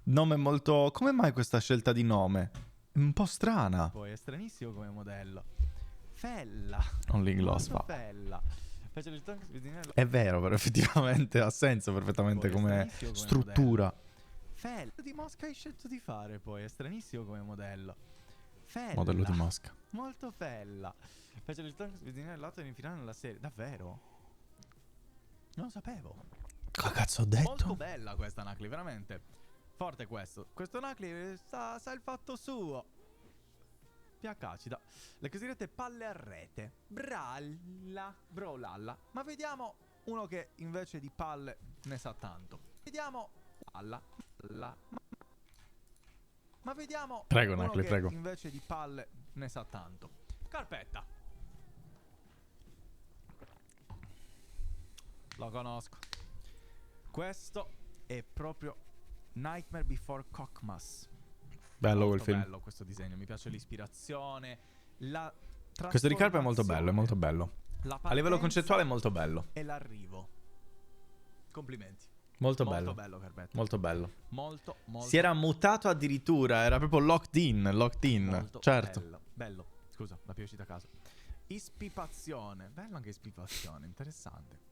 nome molto... Come mai questa scelta di nome? È un po' strana. Poi è stranissimo come modello. Fella. Only Gloss Molto fa. Fella. È vero, però effettivamente ha senso perfettamente Poi è come stranissimo come struttura. Fella di mosca hai scelto di fare, poi è stranissimo come modello. Fella. Modello di mosca. Molto fella. Faccio il tank vedere il lato in finale nella serie. Davvero? Non lo sapevo. Che cazzo ho detto? Molto bella questa Knuckly, veramente. Forte questo. Questo Knuckly sa il fatto suo. Piacacida. Le cosiddette palle a rete. Brolalla. Ma vediamo uno che invece di palle ne sa tanto. Vediamo Ma vediamo Prego, uno Knuckly, che prego. invece di palle ne sa tanto. Carpetta. Lo conosco. Questo è proprio Nightmare Before Cockmas. Bello Molto quel film. bello questo disegno, mi piace l'ispirazione, la Questo di Carpa è molto bello, è molto bello. la A livello partenza concettuale è molto bello. e l'arrivo. Complimenti. Molto Molto bello. bello, Carpetta. Molto bello. Molto Si era mutato addirittura, era proprio locked in. molto Certo. bello. Bello. Scusa, la più uscita a caso. Ispipazione. Bello anche ispipazione, interessante.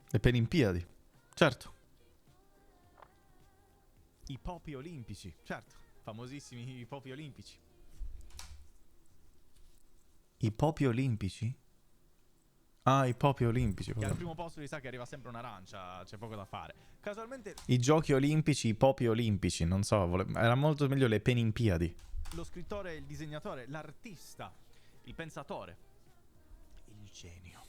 Le Pelimpiadi. Certo. I popi olimpici, certo. Famosissimi i popi olimpici. I popi olimpici? Ah, i popi olimpici. Che al primo posto mi sa che arriva sempre un'arancia, c'è poco da fare. Casualmente I giochi olimpici, i popi olimpici. Non so, era molto meglio le Pelimpiadi. lo scrittore, il disegnatore, l'artista, il pensatore, il genio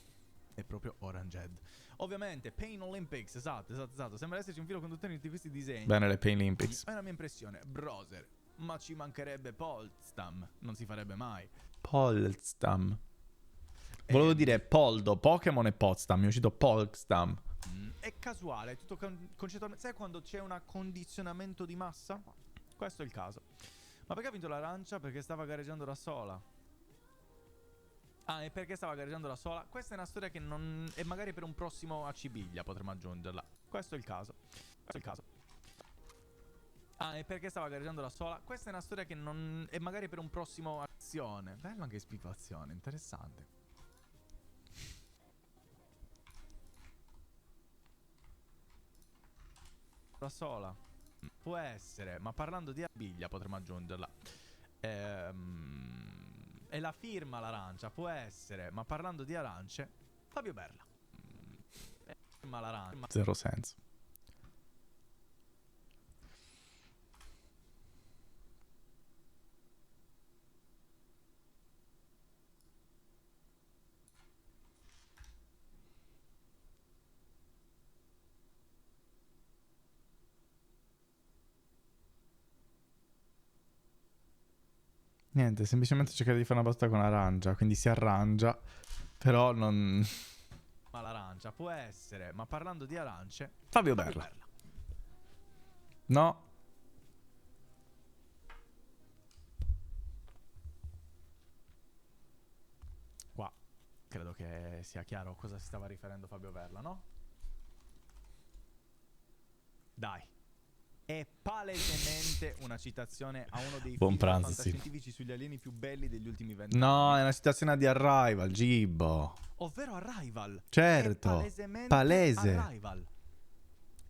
è proprio Orange Head. Ovviamente Pain Olympics, esatto. Sembra esserci un filo conduttore di questi disegni. Bene, le Pain Olympics. È una mia impressione. Browser, ma ci mancherebbe Polstam, non si farebbe mai. Polstam. Volevo dire Poldo, Pokémon e Potsdam. Mi è uscito Polstam. È casuale, è tutto concettualmente. Sai quando c'è un condizionamento di massa? Questo è il caso. Ma perché ha vinto l'arancia? Perché stava gareggiando da sola. Ah, e perché stava gareggiando da sola? Questa è una storia che non... E magari per un prossimo a Cibiglia potremmo aggiungerla. Questo è il caso. Ah, e perché stava gareggiando da sola? Questa è una storia che non... E magari per un prossimo azione. Bello anche ispipazione, interessante. Da sola. Può essere, ma parlando di biglia potremmo aggiungerla. E la firma l'arancia, può essere, ma parlando di arance, Fabio Berla. Firma l'arancia. Zero senso. Niente, semplicemente cercare di fare una battuta con arancia, quindi si arrangia, però non... Ma l'arancia, può essere, ma parlando di arance, Fabio Berla. No. Qua credo che sia chiaro a cosa si stava riferendo Fabio Berla, no? Dai. È palesemente una citazione a uno dei Buon film pranzo, sì. fantascientifici sugli alieni più belli degli ultimi 20 No, anni. è una citazione di Arrival, Gibbo. Ovvero Arrival. Certo. È palesemente Palese. Arrival.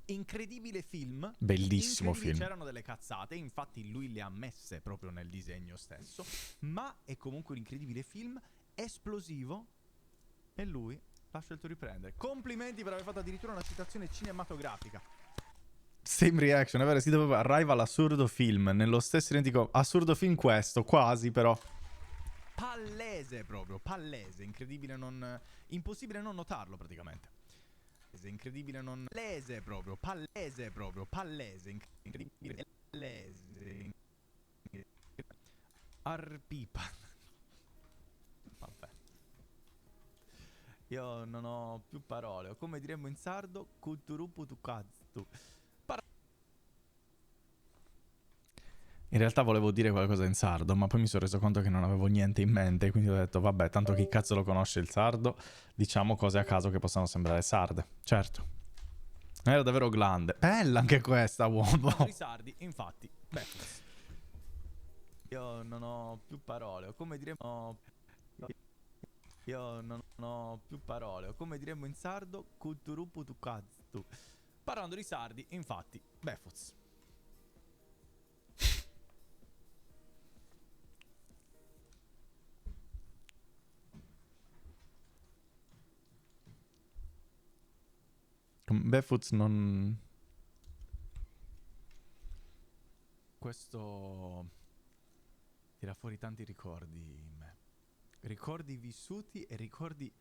Incredibile film. Bellissimo Incredibile, film. c'erano delle cazzate, infatti lui le ha messe proprio nel disegno stesso, ma è comunque un incredibile film, esplosivo, e lui l'ha scelto di riprendere. Complimenti per aver fatto addirittura una citazione cinematografica. Same reaction, è vero, si doveva Arrival assurdo film, nello stesso identico assurdo film questo, quasi però. Palese proprio, palese, incredibile non... impossibile non notarlo praticamente. Incredibile non... Palese proprio, palese, incredibile, palese. Arpipa. Vabbè. Io non ho più parole, o come diremmo in sardo, culturupu tu cazzo. In realtà volevo dire qualcosa in sardo, ma poi mi sono reso conto che non avevo niente in mente, quindi ho detto, vabbè, tanto chi cazzo lo conosce il sardo, diciamo cose a caso che possano sembrare sarde. Certo. Era davvero grande. Bella anche questa, uomo. I sardi, infatti. Beh. Io non ho più parole, o come diremmo... Io non ho più parole, o come diremmo in sardo, culturupu tu cazzo. Parlando di sardi, infatti, Befuz. Befuz non... Questo tira fuori tanti ricordi in me. Ricordi vissuti e ricordi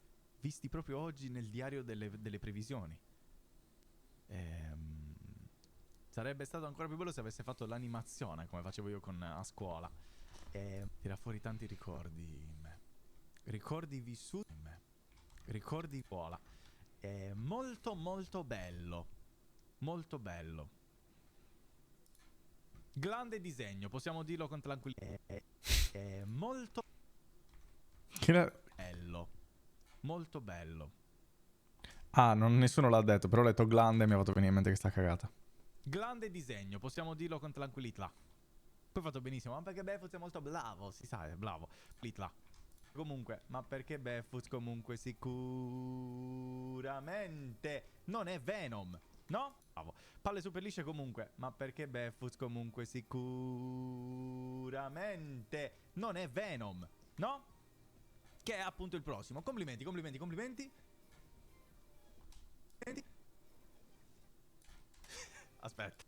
visti proprio oggi nel diario delle previsioni. Sarebbe stato ancora più bello se avesse fatto l'animazione come facevo io a scuola. Tira fuori tanti ricordi in me. Ricordi vissuti in me. Ricordi di scuola. Molto molto bello. Molto bello. Grande disegno, possiamo dirlo con tranquillità. Molto bello. Molto bello. Ah, nessuno l'ha detto, però ho letto glande e mi ha fatto venire in mente che sta cagata. Grande disegno, possiamo dirlo con tranquillità. Poi fatto benissimo, ma perché Befuz è molto bravo, si sa, è bravo. Litla. Comunque, ma perché Befuz comunque sicuramente non è Venom, no? Bravo. Palle super lisce comunque, ma perché Befuz comunque sicuramente non è Venom, no? Che è appunto il prossimo. Complimenti, complimenti, complimenti. Aspetta.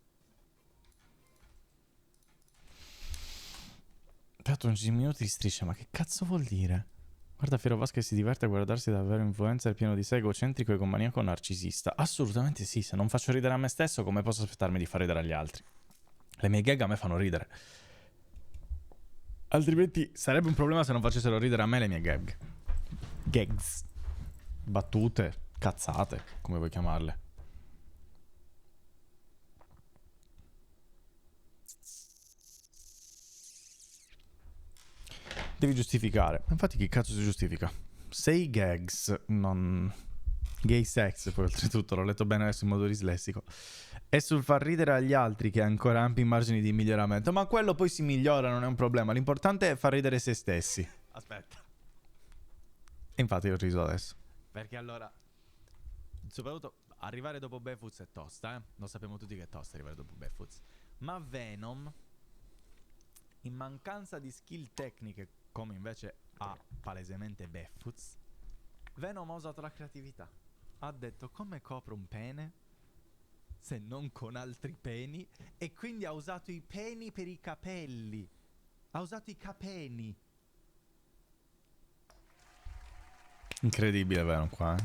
Ho fatto 11 minuti di striscia, ma che cazzo vuol dire? Guarda, Fiero Vasquez si diverte a guardarsi davvero influencer pieno di sé, egocentrico, egomaniaco, narcisista. Assolutamente sì, se non faccio ridere a me stesso, come posso aspettarmi di far ridere agli altri? Le mie gag a me fanno ridere. Altrimenti sarebbe un problema se non facessero ridere a me le mie gag. Gags. Battute, cazzate, come vuoi chiamarle. Devi giustificare. Infatti chi cazzo si giustifica? Sei gags, non... Gay sex, poi oltretutto, l'ho letto bene adesso in modo dislessico. È sul far ridere agli altri che ha ancora ampi margini di miglioramento. Ma quello poi si migliora, non è un problema. L'importante è far ridere se stessi. Aspetta. E infatti ho riso adesso. Perché allora Soprattutto arrivare dopo Befuz è tosta, Lo sappiamo tutti che è tosta arrivare dopo Befuz. Ma Venom, in mancanza di skill tecniche, come invece ha palesemente Befuz, Venom ha usato la creatività. Ha detto: come copro un pene se non con altri peni? E quindi ha usato i peni per i capelli. Ha usato i capeni. Incredibile, Venom qua,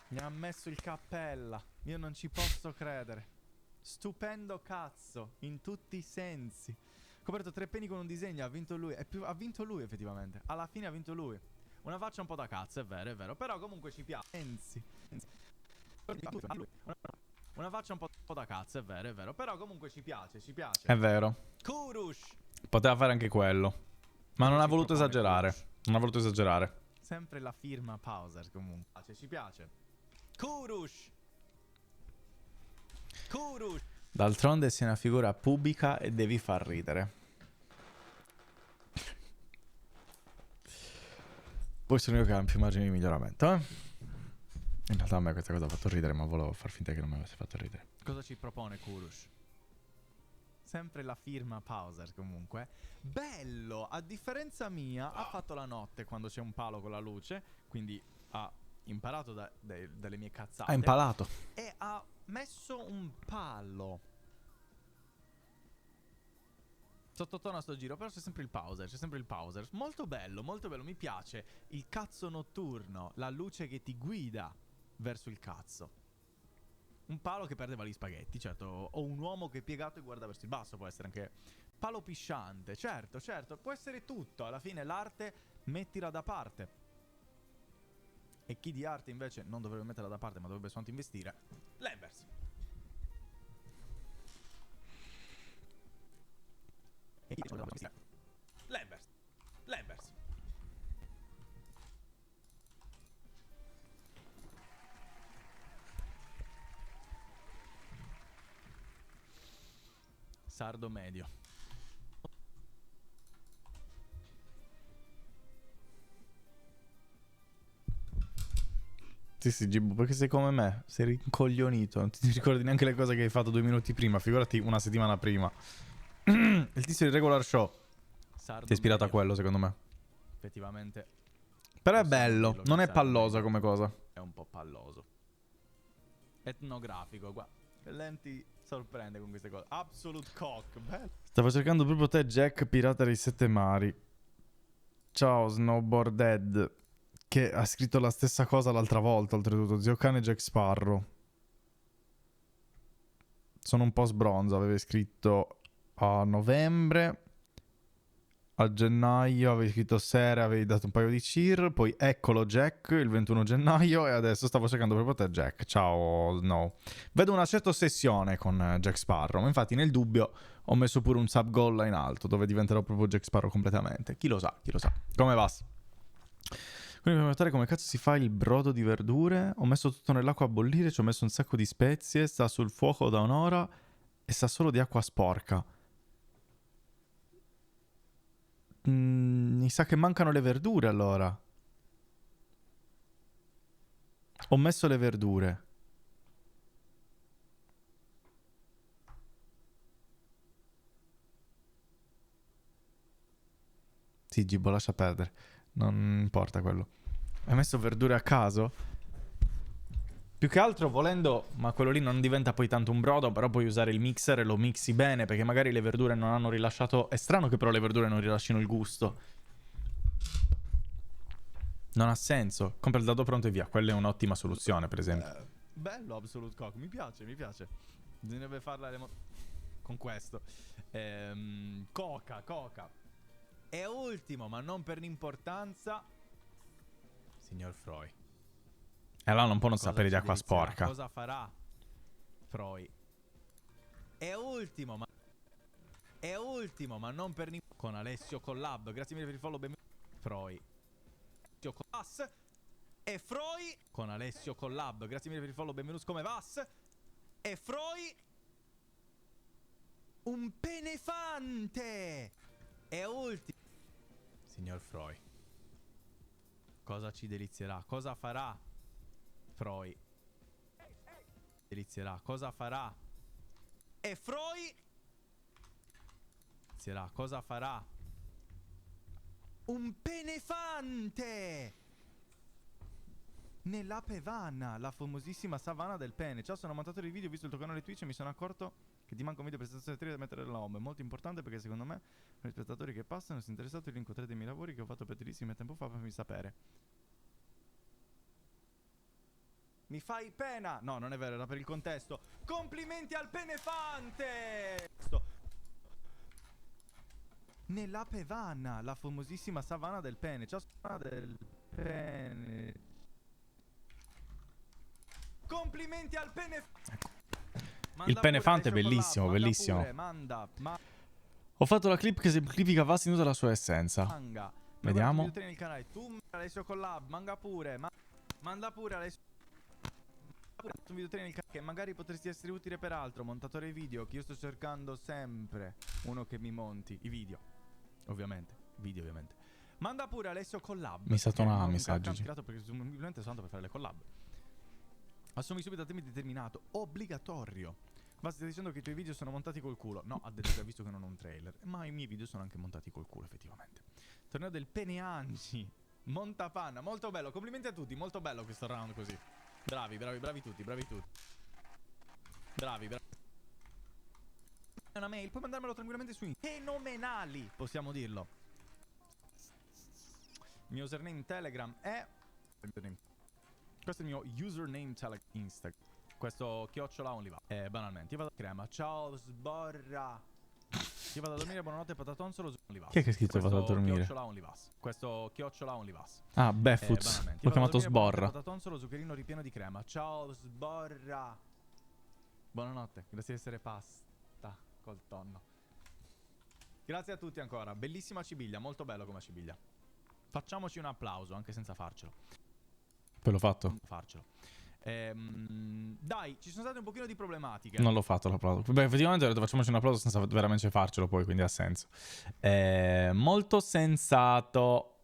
Mi ha messo il cappella. Io non ci posso credere. Stupendo cazzo, in tutti i sensi. Coperto 3 peni con un disegno, ha vinto lui. Ha vinto lui effettivamente. Alla fine ha vinto lui. Una faccia un po' da cazzo, è vero. Però comunque ci piace. Sensi. Una faccia un po' da cazzo, è vero. Però comunque ci piace. È vero. Kurush. Poteva fare anche quello. Ma non ha Ci voluto propone esagerare. Kurush. Non ha voluto esagerare. Sempre la firma Pauser comunque. Ci piace. Kurush. D'altronde sei una figura pubblica e devi far ridere. Poi sono io che ho più margini di miglioramento, In realtà a me questa cosa ha fatto ridere, ma volevo far finta che non mi avesse fatto ridere. Cosa ci propone Kurush? Sempre la firma Pauser comunque. Bello! A differenza mia, ha fatto la notte quando c'è un palo con la luce, quindi ha imparato dalle mie cazzate. Ha impalato. E ha messo un palo. Sottotono a sto giro, però c'è sempre il Pauser. Molto bello, mi piace. Il cazzo notturno, la luce che ti guida verso il cazzo. Un palo che perdeva gli spaghetti, certo. O un uomo che è piegato e guarda verso il basso, può essere anche palo pisciante, certo, può essere tutto. Alla fine l'arte mettila da parte. E chi di arte invece non dovrebbe metterla da parte, ma dovrebbe soltanto investire? Lambers. Lambers. Sardo medio. Sì, Gibbo, perché sei come me, sei rincoglionito, non ti ricordi neanche le cose che hai fatto 2 minuti prima, figurati una settimana prima. Il tizio di Regular Show Sardo ti è ispirato a medio. quello, secondo me. Effettivamente Però è possiamo bello, dirlo, non è il sardo pallosa medio come cosa. è un po' palloso. Etnografico, qua. Lenti sorprende con queste cose. Absolute cock, bello. Stavo cercando proprio te, Jack, pirata dei 7 mari. Ciao, Snowboard Dead, che ha scritto la stessa cosa l'altra volta, oltretutto. Zio Cane Jack Sparrow. Sono un po' sbronzo, avevi scritto a novembre. A gennaio avevi scritto Sere, avevi dato un paio di cheer. Poi eccolo Jack il 21 gennaio. E adesso stavo cercando proprio te, Jack. Ciao, Snow. Vedo una certa ossessione con Jack Sparrow. Infatti nel dubbio ho messo pure un sub goal là in alto, dove diventerò proprio Jack Sparrow completamente. Chi lo sa. Come va? Quindi per notare come cazzo si fa il brodo di verdure. Ho messo tutto nell'acqua a bollire, ci ho messo un sacco di spezie, sta sul fuoco da un'ora e sa solo di acqua sporca. Mi sa che mancano le verdure allora. Ho messo le verdure. Sì, Gibbo, lascia perdere. Non importa quello. Hai messo verdure a caso? Più che altro volendo, ma quello lì non diventa poi tanto un brodo, però puoi usare il mixer e lo mixi bene, perché magari le verdure non hanno rilasciato... È strano che però le verdure non rilascino il gusto. Non ha senso. Compra il dado pronto e via. Quella è un'ottima soluzione, per esempio. Bello Absolute Cock, mi piace. Bisognerebbe farla con questo. Coca. E ultimo, ma non per l'importanza, signor Freud. E allora non può non Cosa sapere di ci acqua delizierà? sporca. Cosa farà Freud? E ultimo, ma non per l'importanza, con Alessio Collab. Grazie mille per il follow, benvenuto. Freud. Alessio Collab. E Freud con Alessio Collab. Grazie mille per il follow, benvenuto. Come vas? E Freud. Un penefante. E ultimo, signor Freud. Cosa ci delizierà? Cosa farà Froi delizierà. Cosa farà? E Froi delizierà. Cosa farà? Un penefante nella Pevana, la famosissima savana del pene. Ciao, sono montatore di video, ho visto il tuo canale Twitch e mi sono accorto che ti manca un video presentazione 3 da mettere nella home. È molto importante perché secondo me per gli spettatori che passano, se interessati, linko 3 dei miei lavori che ho fatto petrissimo tempo fa, fammi sapere. Mi fai pena? No, non è vero, era per il contesto. Complimenti al penefante! Nella Pevana, la famosissima savana del pene. Ciao, savana del pene. Complimenti al penefante. Il penefante è bellissimo, bellissimo. Ho fatto la clip che semplifica vasti in tutta la sua essenza. Vediamo. Nel canale. Tu Alessio Collab, manga pure. Manda pure Alessio. Un video nel canale che magari potresti essere utile per altro. Montatore video, che io sto cercando sempre uno che mi monti i video. Ovviamente. Video ovviamente. Manda pure Alessio Collab. Mi satona messaggi. Tirato perché semplicemente soltanto per fare le collab. Assumi subito a tempo determinato. Obbligatorio. Ma stai dicendo che i tuoi video sono montati col culo? No, ha detto che ha visto che non ho un trailer. Ma i miei video sono anche montati col culo, effettivamente. Torneo del Peneanci. Montapanna, molto bello. Complimenti a tutti, molto bello questo round così. Bravi, bravi, bravi tutti, bravi tutti. Bravi, bravi. Una mail, puoi mandarmelo tranquillamente su fenomenali, possiamo dirlo. Il mio username Telegram è... Questo è il mio username Telegram Instagram. Questo chiocciola OnlyVas. Banalmente, io vado a crema. Ciao sborra. Io vado a dormire, buonanotte pataton solo su OnlyVas. Chi è che ha scritto vado a dormire? Questo chiocciola OnlyVas. Ah, Beffoots. L'ho chiamato Sborra. Pataton solo zuccherino ripieno di crema. Ciao sborra. Buonanotte, grazie di essere pasta col tonno. Grazie a tutti ancora. Bellissima cibiglia, molto bello come cibiglia. Facciamoci un applauso, anche senza farcelo. Poi l'ho fatto. Dai, ci sono state un pochino di problematiche. Non l'ho fatto l'applauso. Beh, effettivamente ho detto facciamoci un applauso senza veramente farcelo poi, quindi ha senso. Molto sensato.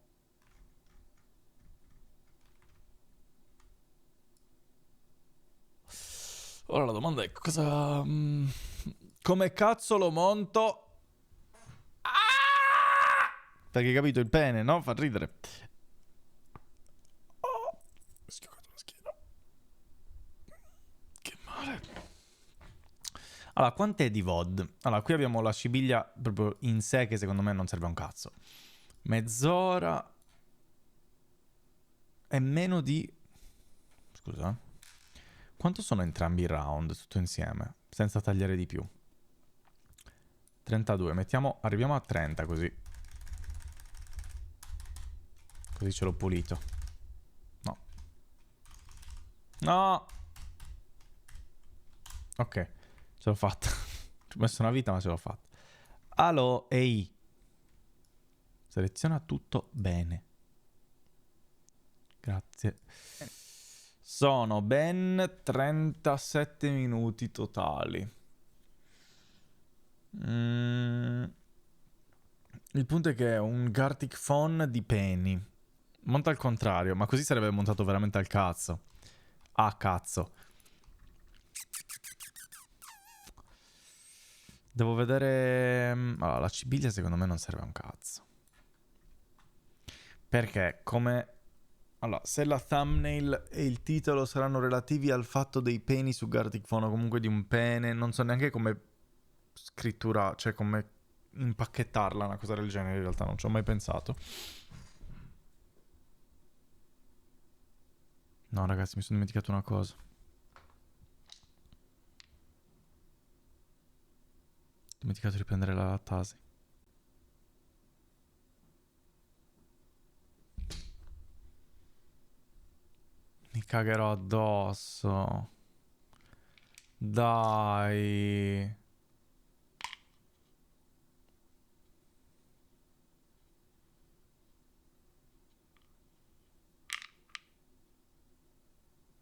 Ora la domanda è cosa... come cazzo lo monto? Perché hai capito il pene, no? Fa ridere. Allora, quant'è di VOD? Allora, qui abbiamo la cibiglia proprio in sé che secondo me non serve a un cazzo. Mezz'ora e meno di... Scusa. Quanto sono entrambi i round tutto insieme? Senza tagliare di più. 32. Mettiamo... Arriviamo a 30 così. Così ce l'ho pulito. No. No! Ok. Ce l'ho fatta. Ci ho messo una vita ma ce l'ho fatta. Allo, ehi. Seleziona tutto bene. Grazie. Sono ben 37 minuti totali. Il punto è che è un Gartic Phone di Penny. Monta al contrario, ma così sarebbe montato veramente al cazzo. Ah, cazzo. Devo vedere... Allora, la cibiglia secondo me non serve a un cazzo. Perché come... Allora, se la thumbnail e il titolo saranno relativi al fatto dei peni su Gartic Phone o comunque di un pene, non so neanche come scrittura, cioè come impacchettarla, una cosa del genere, in realtà non ci ho mai pensato. No, ragazzi, mi sono dimenticato una cosa. Ho dimenticato di prendere la lattasi. Mi cagherò addosso. Dai.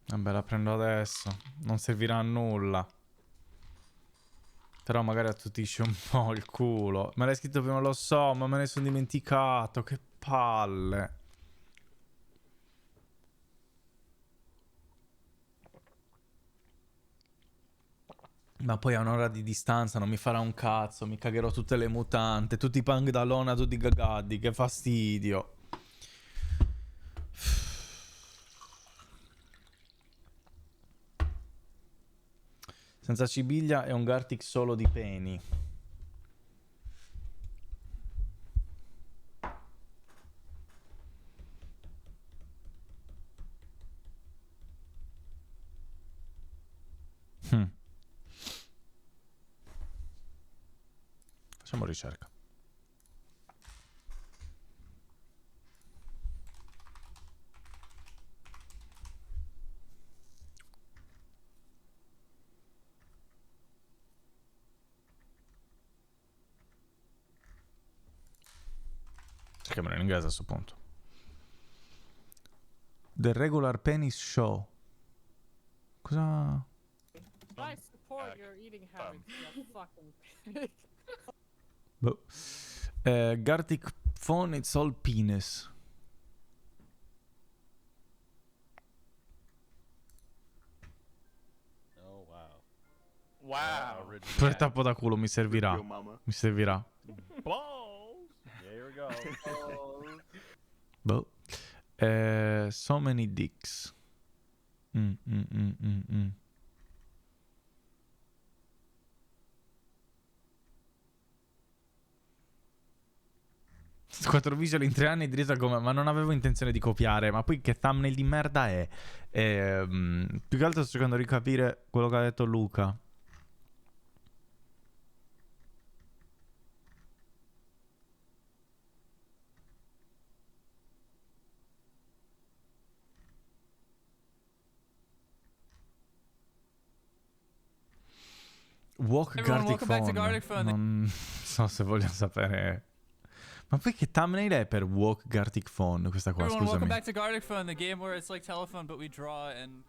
Vabbè, la prendo adesso. Non servirà a nulla. Però magari attutisce un po' il culo. Me l'hai scritto prima, lo so, ma me ne sono dimenticato. Che palle. Ma poi a un'ora di distanza non mi farà un cazzo, mi cagherò tutte le mutante, tutti i Pangdalona, tutti cagati, che fastidio. Senza cibiglia è un Gartic solo di peni. Facciamo ricerca. Cerchiamolo in inglese a questo punto. The Regular Penis Show. Cosa... I support your eating habits, you fucking pig. Boh. Gartic phone, it's all penis. Oh wow. Wow. Per tappo da culo mi servirà. Mi servirà. There we go. Boh. So many dicks. Quattro visual in 3 anni diretta come... Ma non avevo intenzione di copiare. Ma poi che thumbnail di merda è? Più che altro sto cercando di capire quello che ha detto Luca. Walk Everyone, Gartic welcome back to Phone. Gartic Phone. Non so se voglio sapere. Ma poi che thumbnail è per Walk Gartic Phone? Questa qua, Everyone, welcome scusami. back to Gartic Phone, the game where it's like telephone but we draw and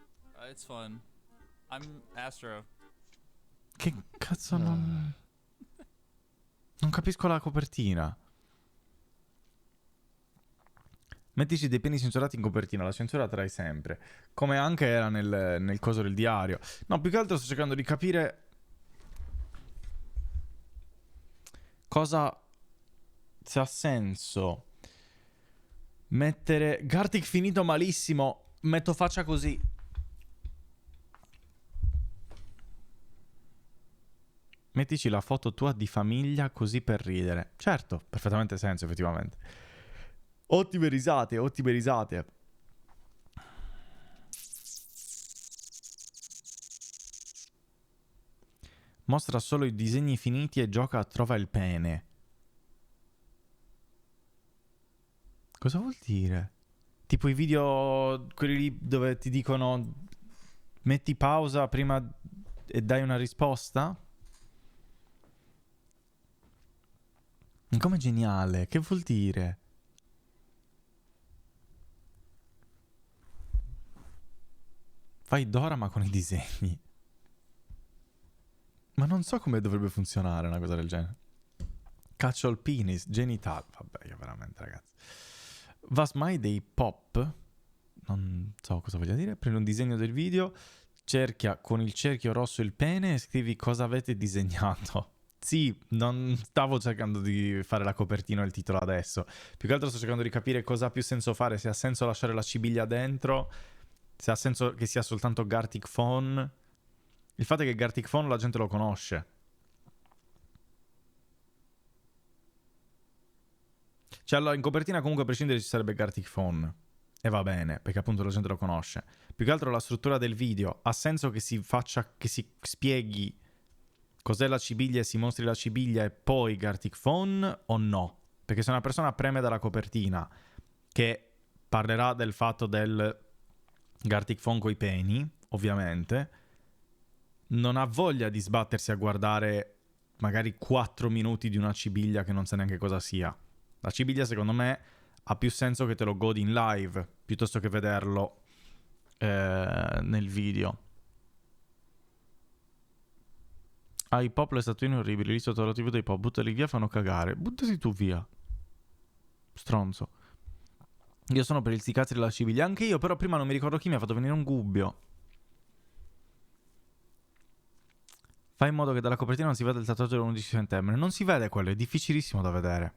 it's fun. I'm Astro. Che cazzo non... Non capisco la copertina. Mettici dei peni censurati in copertina, la censura trai sempre. Come anche era nel coso del diario. No, più che altro sto cercando di capire... Cosa... Se ha senso mettere Gartic finito malissimo, metto faccia così. Mettici la foto tua di famiglia così per ridere. Certo, perfettamente senso effettivamente. Ottime risate, ottime risate. Mostra solo i disegni finiti e gioca a trova il pene. Cosa vuol dire? Tipo i video, quelli lì dove ti dicono metti pausa prima e dai una risposta? Come geniale, che vuol dire? Fai Dora ma con i disegni. Ma non so come dovrebbe funzionare una cosa del genere. Caccio al penis, genital. Vabbè, io veramente, ragazzi. Was mai dei pop? Non so cosa voglia dire. Prendi un disegno del video, cerchia con il cerchio rosso il pene e scrivi cosa avete disegnato. Sì, non stavo cercando di fare la copertina o il titolo adesso. Più che altro sto cercando di capire cosa ha più senso fare. Se ha senso lasciare la cibiglia dentro, se ha senso che sia soltanto Gartic Phone. Il fatto è che Gartic Phone la gente lo conosce. Cioè, allora, in copertina comunque a prescindere ci sarebbe Gartic Phone. E va bene, perché appunto la gente lo conosce. Più che altro la struttura del video. Ha senso che si faccia, che si spieghi cos'è la cibiglia e si mostri la cibiglia e poi Gartic Phone o no? Perché se una persona preme dalla copertina che parlerà del fatto del Gartic Phone coi peni, ovviamente, non ha voglia di sbattersi a guardare magari 4 minuti di una cibiglia che non sa neanche cosa sia. La cibiglia secondo me ha più senso che te lo godi in live piuttosto che vederlo nel video. I pop, le statuine orribili, lì sotto la TV dei pop, buttali via, fanno cagare. Buttati tu via, stronzo. Io sono per il sti cazzi della cibiglia. Anche io, però prima non mi ricordo chi mi ha fatto venire un gubbio. Fai in modo che dalla copertina non si veda il tatuaggio dell'11 settembre. Non si vede quello, è difficilissimo da vedere.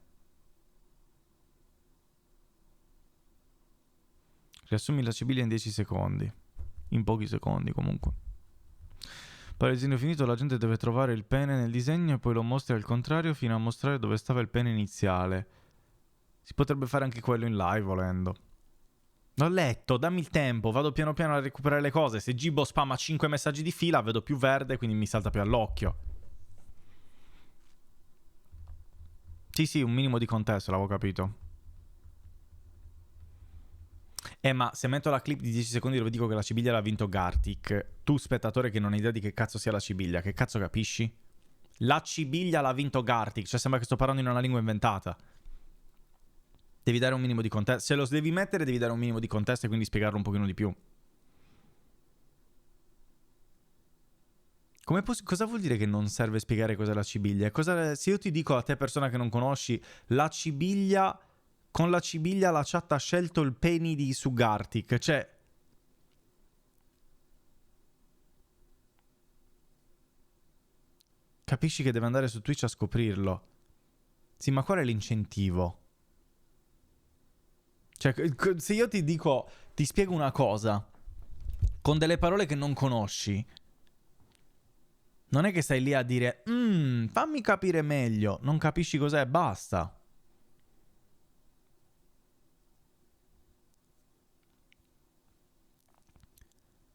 Riassumi la Sibiglia in 10 secondi. In pochi secondi, comunque. Poi il disegno finito, la gente deve trovare il pene nel disegno e poi lo mostri al contrario fino a mostrare dove stava il pene iniziale. Si potrebbe fare anche quello in live, volendo. L'ho letto, dammi il tempo, vado piano piano a recuperare le cose. Se Gibbo spamma 5 messaggi di fila, vedo più verde, quindi mi salta più all'occhio. Sì, un minimo di contesto, l'avevo capito. Ma se metto la clip di 10 secondi dove dico che la Sibiglia l'ha vinto Gartic, tu spettatore che non hai idea di che cazzo sia la Sibiglia, che cazzo capisci? La Sibiglia l'ha vinto Gartic, cioè sembra che sto parlando in una lingua inventata. Devi dare un minimo di contesto. Se lo devi mettere devi dare un minimo di contesto e quindi spiegarlo un pochino di più. Cosa vuol dire che non serve spiegare cos'è la Sibiglia? Se io ti dico a te persona che non conosci, la Sibiglia... Con la Sibiglia la chat ha scelto il penny su Gartic, cioè... Capisci che deve andare su Twitch a scoprirlo. Sì, ma qual è l'incentivo? Cioè, se io ti dico, ti spiego una cosa, con delle parole che non conosci, non è che stai lì a dire, fammi capire meglio, non capisci cos'è, basta.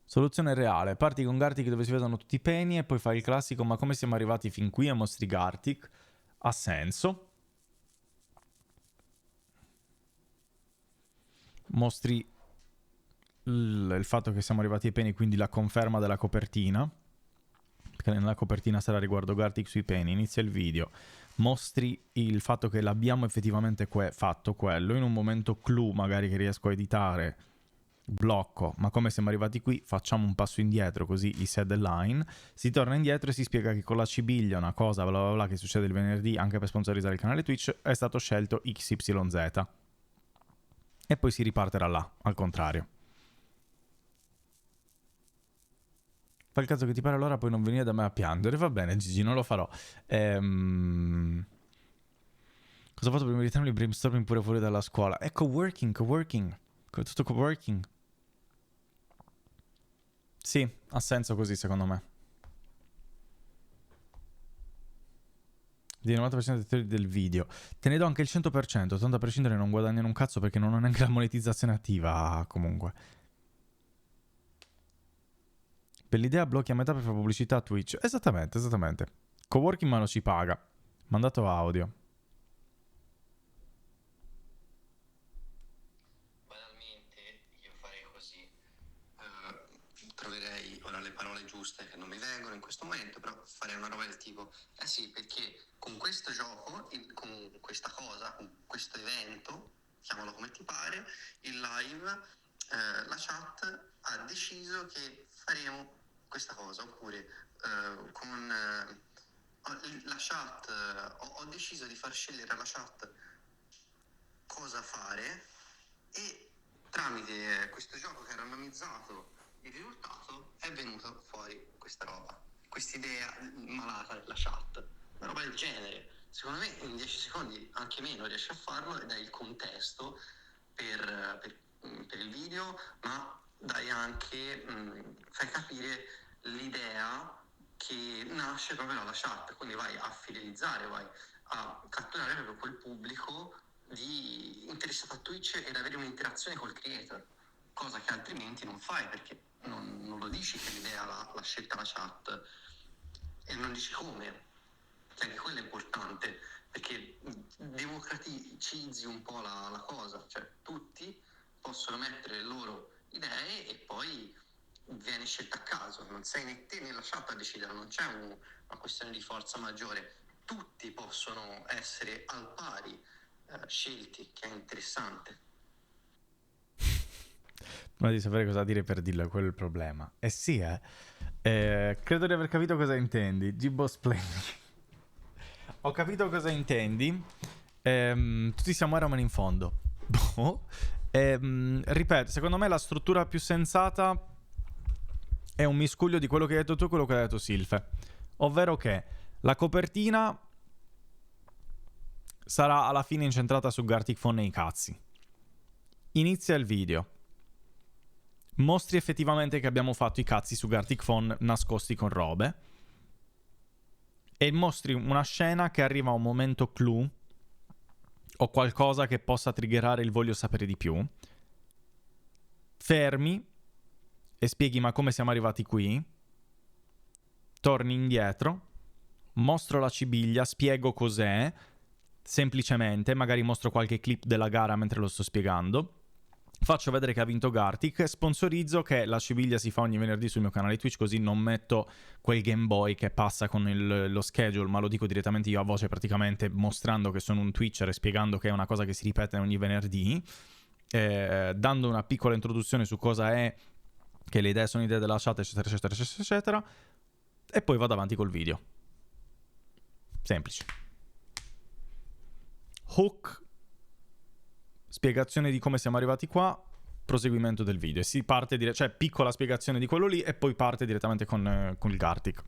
Soluzione reale, parti con Gartic dove si vedono tutti i peni e poi fai il classico ma come siamo arrivati fin qui e mostri Gartic. Ha senso. Mostri il fatto che siamo arrivati ai peni, quindi la conferma della copertina, perché nella copertina sarà riguardo Gartic sui peni. Inizia il video, mostri il fatto che l'abbiamo effettivamente fatto quello in un momento clou magari che riesco a editare. Blocco, ma come siamo arrivati qui, facciamo un passo indietro così i set line, si torna indietro e si spiega che con la Sibiglia una cosa bla bla bla che succede il venerdì anche per sponsorizzare il canale Twitch è stato scelto XYZ e poi si riparte da là, al contrario. Fa il cazzo che ti pare, allora poi non venire da me a piangere. Va bene Gigi, non lo farò. Cosa ho fatto prima di ritardare il brainstorming pure fuori dalla scuola? È coworking, tutto coworking. Sì, ha senso così secondo me. Di 90% del video. Te ne do anche il 100%, tanto a prescindere non guadagnano un cazzo perché non ho neanche la monetizzazione attiva comunque. Per l'idea blocchi a metà per fare pubblicità a Twitch. Esattamente. Coworking ma non ci paga. Mandato audio. Troverei ora le parole giuste che non mi vengono in questo momento, però farei una roba del tipo sì, perché con questo gioco, con questa cosa, con questo evento, chiamalo come ti pare, il live, la chat ha deciso che faremo questa cosa, oppure con la chat ho deciso di far scegliere alla chat cosa fare e tramite questo gioco che è randomizzato il risultato è venuto fuori questa roba, quest'idea malata della chat, una roba del genere. Secondo me in 10 secondi, anche meno, riesci a farlo e dai il contesto per il video, ma dai anche, fai capire l'idea che nasce proprio dalla chat, quindi vai a fidelizzare, vai a catturare proprio quel pubblico interessato a Twitch ed avere un'interazione col creator, cosa che altrimenti non fai perché non lo dici che l'idea l'ha scelta la chat e non dici come, che anche quello è importante perché democraticizzi un po' la cosa, cioè tutti possono mettere le loro idee e poi viene scelta a caso, non sei né te né la chat a decidere, non c'è una questione di forza maggiore, tutti possono essere al pari scelti, che è interessante. Prima di sapere cosa dire per dirlo, quello è il problema. Sì, credo di aver capito cosa intendi. Gibbo Splendid. Ho capito cosa intendi. Tutti siamo Iron Man in fondo. Ripeto, secondo me la struttura più sensata è un miscuglio di quello che hai detto tu e quello che ha detto Silfe. ovvero che la copertina sarà alla fine incentrata su Gartic Phone e i cazzi. Inizia il video, mostri effettivamente che abbiamo fatto i cazzi su Gartic Phone nascosti con robe, e mostri una scena che arriva a un momento clou o qualcosa che possa triggerare il voglio sapere di più. Fermi e spieghi ma come siamo arrivati qui, torni indietro, mostro la cibiglia, spiego cos'è, semplicemente, magari mostro qualche clip della gara mentre lo sto spiegando, faccio vedere che ha vinto Gartic, sponsorizzo che la cibiglia si fa ogni venerdì sul mio canale Twitch, così non metto quel Game Boy che passa con lo schedule, ma lo dico direttamente io a voce, praticamente mostrando che sono un Twitcher e spiegando che è una cosa che si ripete ogni venerdì, dando una piccola introduzione su cosa è, che le idee sono idee della chat, eccetera, eccetera, eccetera, eccetera, e poi vado avanti col video. Semplice. Hook, spiegazione di come siamo arrivati qua, proseguimento del video. E si parte, cioè piccola spiegazione di quello lì e poi parte direttamente con il Gartic.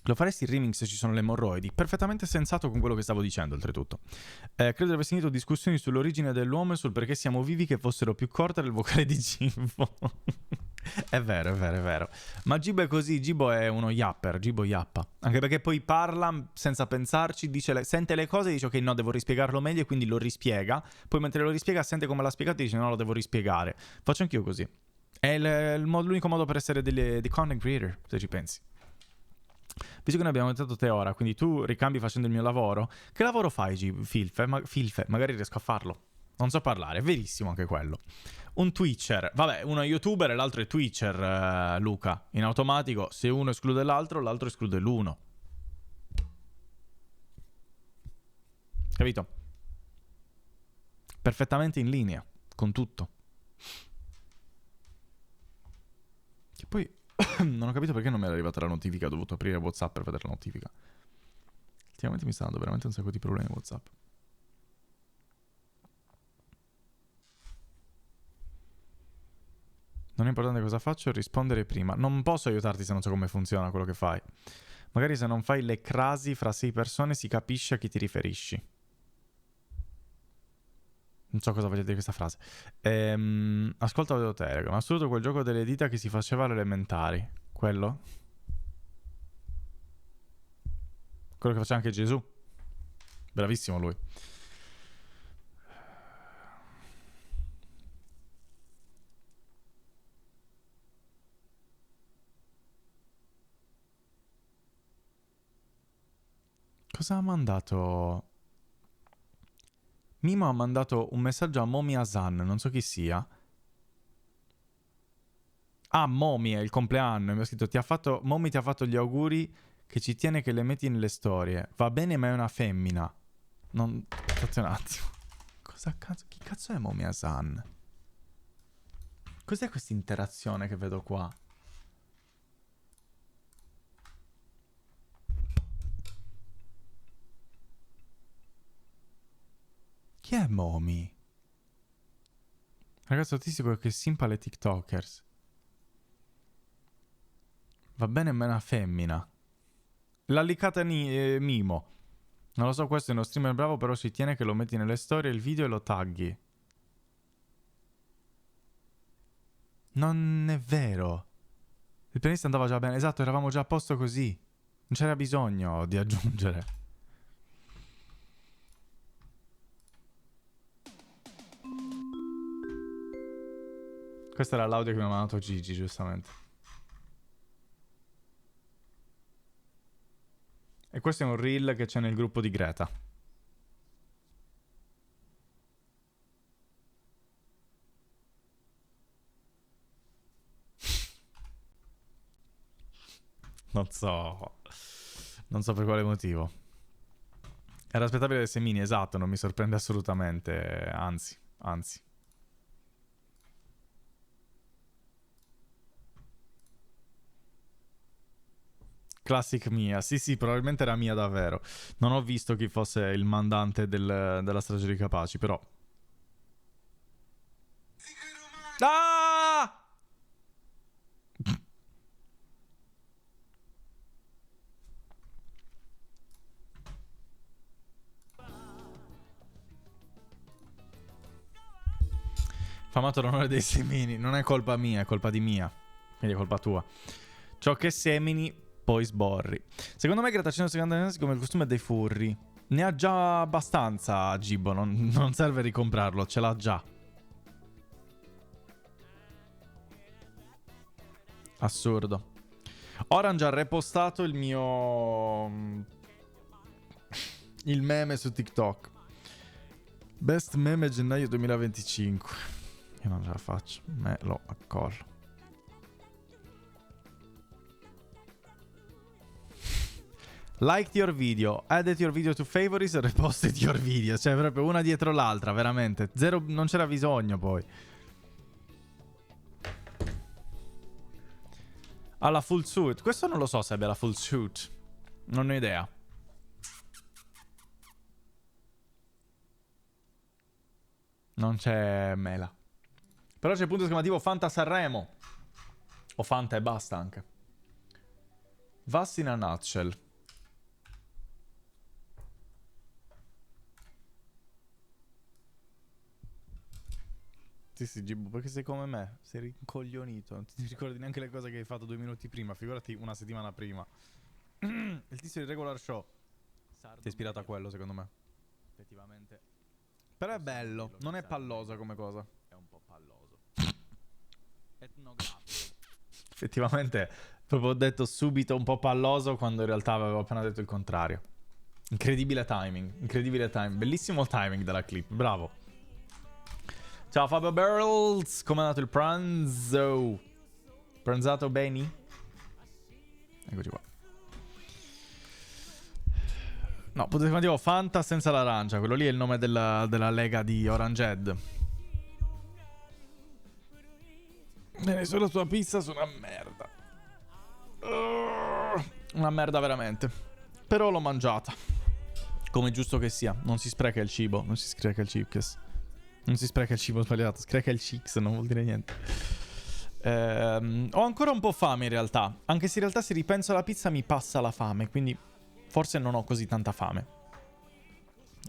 Lo faresti il remix se ci sono le emorroidi? Perfettamente sensato con quello che stavo dicendo, oltretutto. Credo di aver sentito discussioni sull'origine dell'uomo e sul perché siamo vivi che fossero più corte del vocale di Gibbo. È vero, è vero, è vero. Ma Gibbo è così, Gibbo è uno yapper, Gibbo yappa. Anche perché poi parla senza pensarci, sente le cose e dice ok, no, devo rispiegarlo meglio, e quindi lo rispiega. Poi mentre lo rispiega sente come l'ha spiegato e dice no, lo devo rispiegare. Faccio anch'io così. È l'unico modo per essere dei content creator, se ci pensi. Visto che noi abbiamo inventato te ora, quindi tu ricambi facendo il mio lavoro. Che lavoro fai, Filfe? Magari riesco a farlo. Non so parlare, è verissimo anche quello. Un Twitcher, vabbè, uno è YouTuber e l'altro è Twitcher, Luca. In automatico, se uno esclude l'altro, l'altro esclude l'uno. Capito? Perfettamente in linea con tutto. Che poi non ho capito perché non mi era arrivata la notifica. Ho dovuto aprire WhatsApp per vedere la notifica. Ultimamente mi sta dando veramente un sacco di problemi WhatsApp. Non è importante cosa faccio, rispondere prima. Non posso aiutarti se non so come funziona quello che fai. Magari se non fai le crasi fra 6 persone si capisce a chi ti riferisci. Non so cosa voglia dire questa frase. Ascolta, vedo Telegram. Assoluto quel gioco delle dita che si faceva alle elementari. Quello? Quello che faceva anche Gesù. Bravissimo lui. Cosa ha mandato? Mimo ha mandato un messaggio a Momi Hasan, non so chi sia. Ah, Momi, è il compleanno. Mi ha scritto, Momi ti ha fatto gli auguri, che ci tiene che le metti nelle storie. Va bene, ma è una femmina. Non... Aspetta un attimo. Cosa cazzo... Chi cazzo è Momi Hasan? Cos'è questa interazione che vedo qua? Chi è Momi? Ragazzo autistico che simpa le TikTokers. Va bene, ma è una femmina. L'ha liccata Mimo. Non lo so, questo è uno streamer bravo, però si tiene che lo metti nelle storie, il video e lo tagghi. Non è vero. Il pianista andava già bene. Esatto, eravamo già a posto così. Non c'era bisogno di aggiungere. Questo era l'audio che mi ha mandato Gigi, giustamente. E questo è un reel che c'è nel gruppo di Greta. Non so per quale motivo. Era aspettabile del Semini, esatto, non mi sorprende assolutamente, anzi. Classic mia, sì, probabilmente era mia davvero. Non ho visto chi fosse il mandante della strage di Capaci, però. Ah! Famato l'onore dei semini. Non è colpa mia, è colpa di Mia. Quindi è colpa tua. Ciò che semini, poi sborri. Secondo me Grattacielo secondo come il costume dei furri. Ne ha già abbastanza Gibbo, non serve ricomprarlo, ce l'ha già. Assurdo. Orange ha repostato il mio... il meme su TikTok. Best meme gennaio 2025. Io non ce la faccio, me lo accollo. Liked your video, added your video to favorites e reposted your video. Cioè proprio una dietro l'altra, veramente. Zero, non c'era bisogno poi. Ha la full suit. Questo non lo so se abbia la full suit. Non ho idea. Non c'è mela. Però c'è il punto esclamativo Fanta Sanremo. O Fanta e basta anche. Vas in a nutshell. Sì, Gibbo, perché sei come me. Sei rincoglionito. Non ti ricordi neanche le cose che hai fatto 2 minuti prima. Figurati una settimana prima. Il tizio di Regular Show. Ti è ispirato a quello, secondo me. Effettivamente. Però è bello. Non è pallosa come cosa. È un po' palloso. Etnografico. Effettivamente, proprio ho detto subito un po' palloso quando in realtà avevo appena detto il contrario. Incredibile timing. Incredibile timing. Bellissimo il timing della clip. Bravo. Ciao Fabio Barrels, come è andato il pranzo? Pranzato bene? Eccoci qua. No, potete dire Fanta senza l'arancia. Quello lì è il nome della lega di Orange Head. Bene, solo tua pizza su una merda. Una merda veramente. Però l'ho mangiata. Come giusto che sia. Non si spreca il cibo. Non si spreca il chipkes. Non si spreca il cibo, sbagliato. Spreca il chicks, non vuol dire niente. Ho ancora un po' fame in realtà. Anche se in realtà se ripenso alla pizza mi passa la fame. Quindi forse non ho così tanta fame.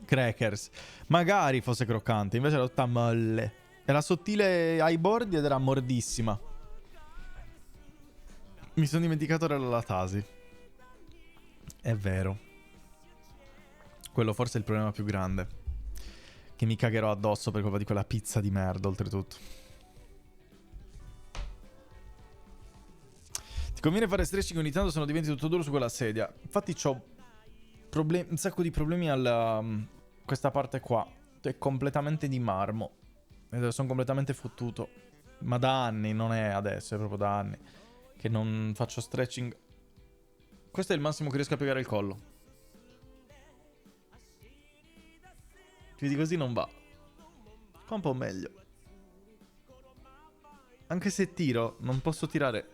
Crackers. Magari fosse croccante. Invece era tutta molle. Era sottile ai bordi ed era mordissima. Mi sono dimenticato della latasi. È vero. Quello forse è il problema più grande. Che mi cagherò addosso per colpa di quella pizza di merda, oltretutto. Ti conviene fare stretching ogni tanto, se no diventi tutto duro su quella sedia. Infatti c'ho un sacco di problemi alla... questa parte qua. È completamente di marmo. Ed sono completamente fottuto. Ma da anni, non è adesso, è proprio da anni che non faccio stretching. Questo è il massimo che riesco a piegare il collo. Più di così non va. Qua un po' meglio. Anche se tiro, non posso tirare.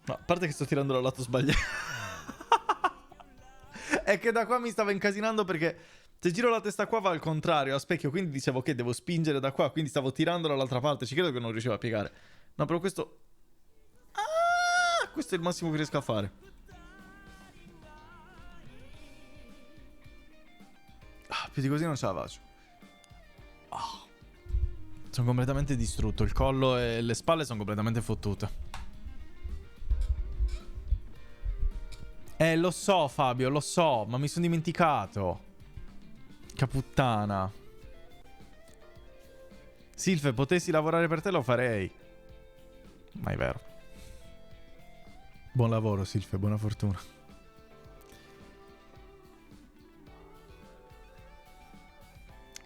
No, a parte che sto tirando dal lato sbagliato. È che da qua mi stavo incasinando perché se giro la testa qua va al contrario, a specchio. Quindi dicevo che devo spingere da qua. Quindi stavo tirando dall'altra parte. Ci credo che non riuscivo a piegare. No, però questo... Ah, questo è il massimo che riesco a fare. Più di così non ce la faccio. Sono completamente distrutto. Il collo e le spalle sono completamente fottute. Lo so Fabio, lo so. Ma mi sono dimenticato. Caputtana. Silfe, potessi lavorare per te lo farei. Ma è vero. Buon lavoro Silfe, buona fortuna.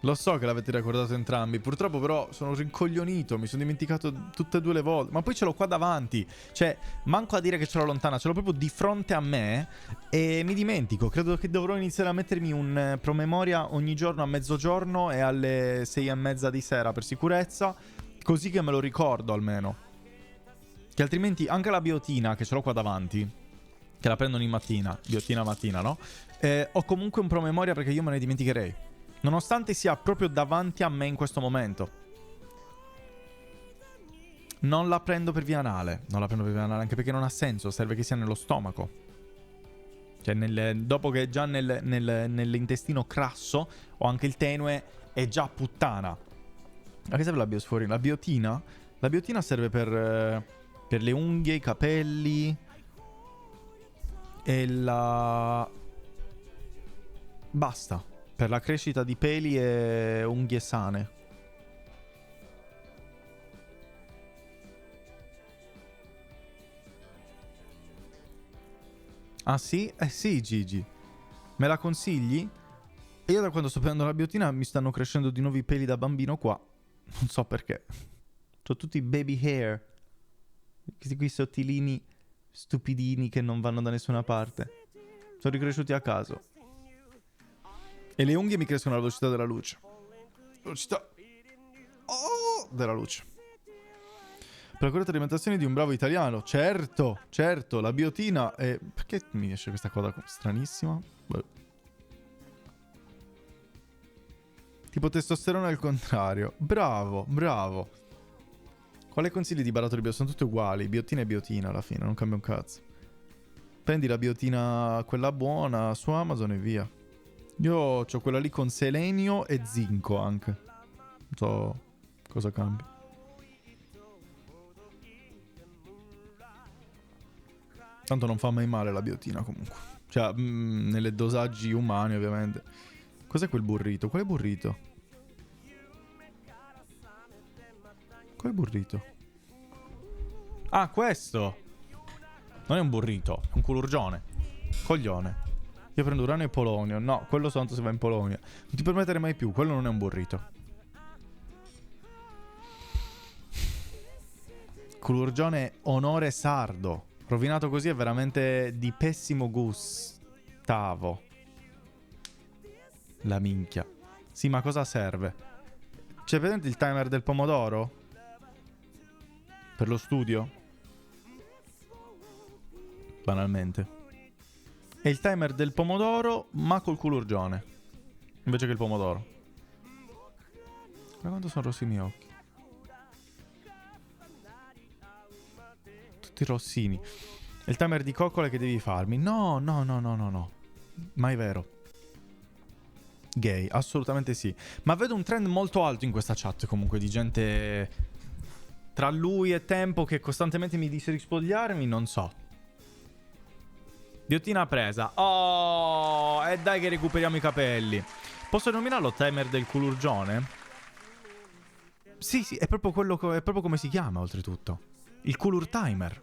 Lo so che l'avete ricordato entrambi. Purtroppo però sono rincoglionito. Mi sono dimenticato tutte e due le volte. Ma poi ce l'ho qua davanti. Cioè, manco a dire che ce l'ho lontana. Ce l'ho proprio di fronte a me. E mi dimentico. Credo che dovrò iniziare a mettermi un promemoria ogni giorno a mezzogiorno e alle 6:30 di sera per sicurezza. Così che me lo ricordo almeno. Che altrimenti anche la biotina che ce l'ho qua davanti, che la prendo ogni mattina. Biotina mattina, no? Ho comunque un promemoria perché io me ne dimenticherei. Nonostante sia proprio davanti a me in questo momento. Non la prendo per via anale. Non la prendo per via anale anche perché non ha senso. Serve che sia nello stomaco. Cioè, dopo che è già nell'intestino crasso, ho anche il tenue, è già puttana. Ma che serve la biosforina? La biotina? La biotina serve per le unghie, i capelli e la... Basta. Per la crescita di peli e unghie sane. Ah sì? Eh sì, Gigi. Me la consigli? E io da quando sto prendendo la biotina mi stanno crescendo di nuovo i peli da bambino qua. Non so perché. C'ho tutti i baby hair. Questi qui sottilini stupidini che non vanno da nessuna parte. Sono ricresciuti a caso. E le unghie mi crescono alla velocità della luce. Velocità della luce. Per la corretta alimentazione di un bravo italiano. Certo, certo, la biotina è... Perché mi esce questa cosa stranissima? Beh. Tipo testosterone al contrario. Bravo, bravo. Quale consigli di barattoli bio? Sono tutte uguali. Biotina e biotina alla fine, non cambia un cazzo. Prendi la biotina, quella buona, su Amazon e via. Io ho quella lì con selenio e zinco anche. Non so cosa cambia. Tanto non fa mai male la biotina comunque. Cioè, nelle dosaggi umani ovviamente. Cos'è quel burrito? Quale burrito? Quale burrito? Ah, questo! Non è un burrito, è un culurgione. Coglione. Io prendo uranio e polonio. No, quello soltanto se va in Polonia. Non ti permettere mai più, quello non è un burrito. Culurgione onore sardo. Rovinato così è veramente di pessimo gustavo. La minchia. Sì, ma cosa serve? C'è presente il timer del pomodoro? Per lo studio? Banalmente. È il timer del pomodoro, ma col culurgione. Invece che il pomodoro. Ma quanto sono rossi i miei occhi? Tutti rossini. È il timer di coccole che devi farmi. No, no, no, no, no, no. Mai vero. Gay, assolutamente sì. Ma vedo un trend molto alto in questa chat comunque di gente tra lui e Tempo che costantemente mi dice di spogliarmi, non so. Biotina presa. Oh, e dai che recuperiamo i capelli. Posso nominarlo timer del culurgione? Sì, sì, è proprio quello è proprio come si chiama oltretutto. Il culur timer.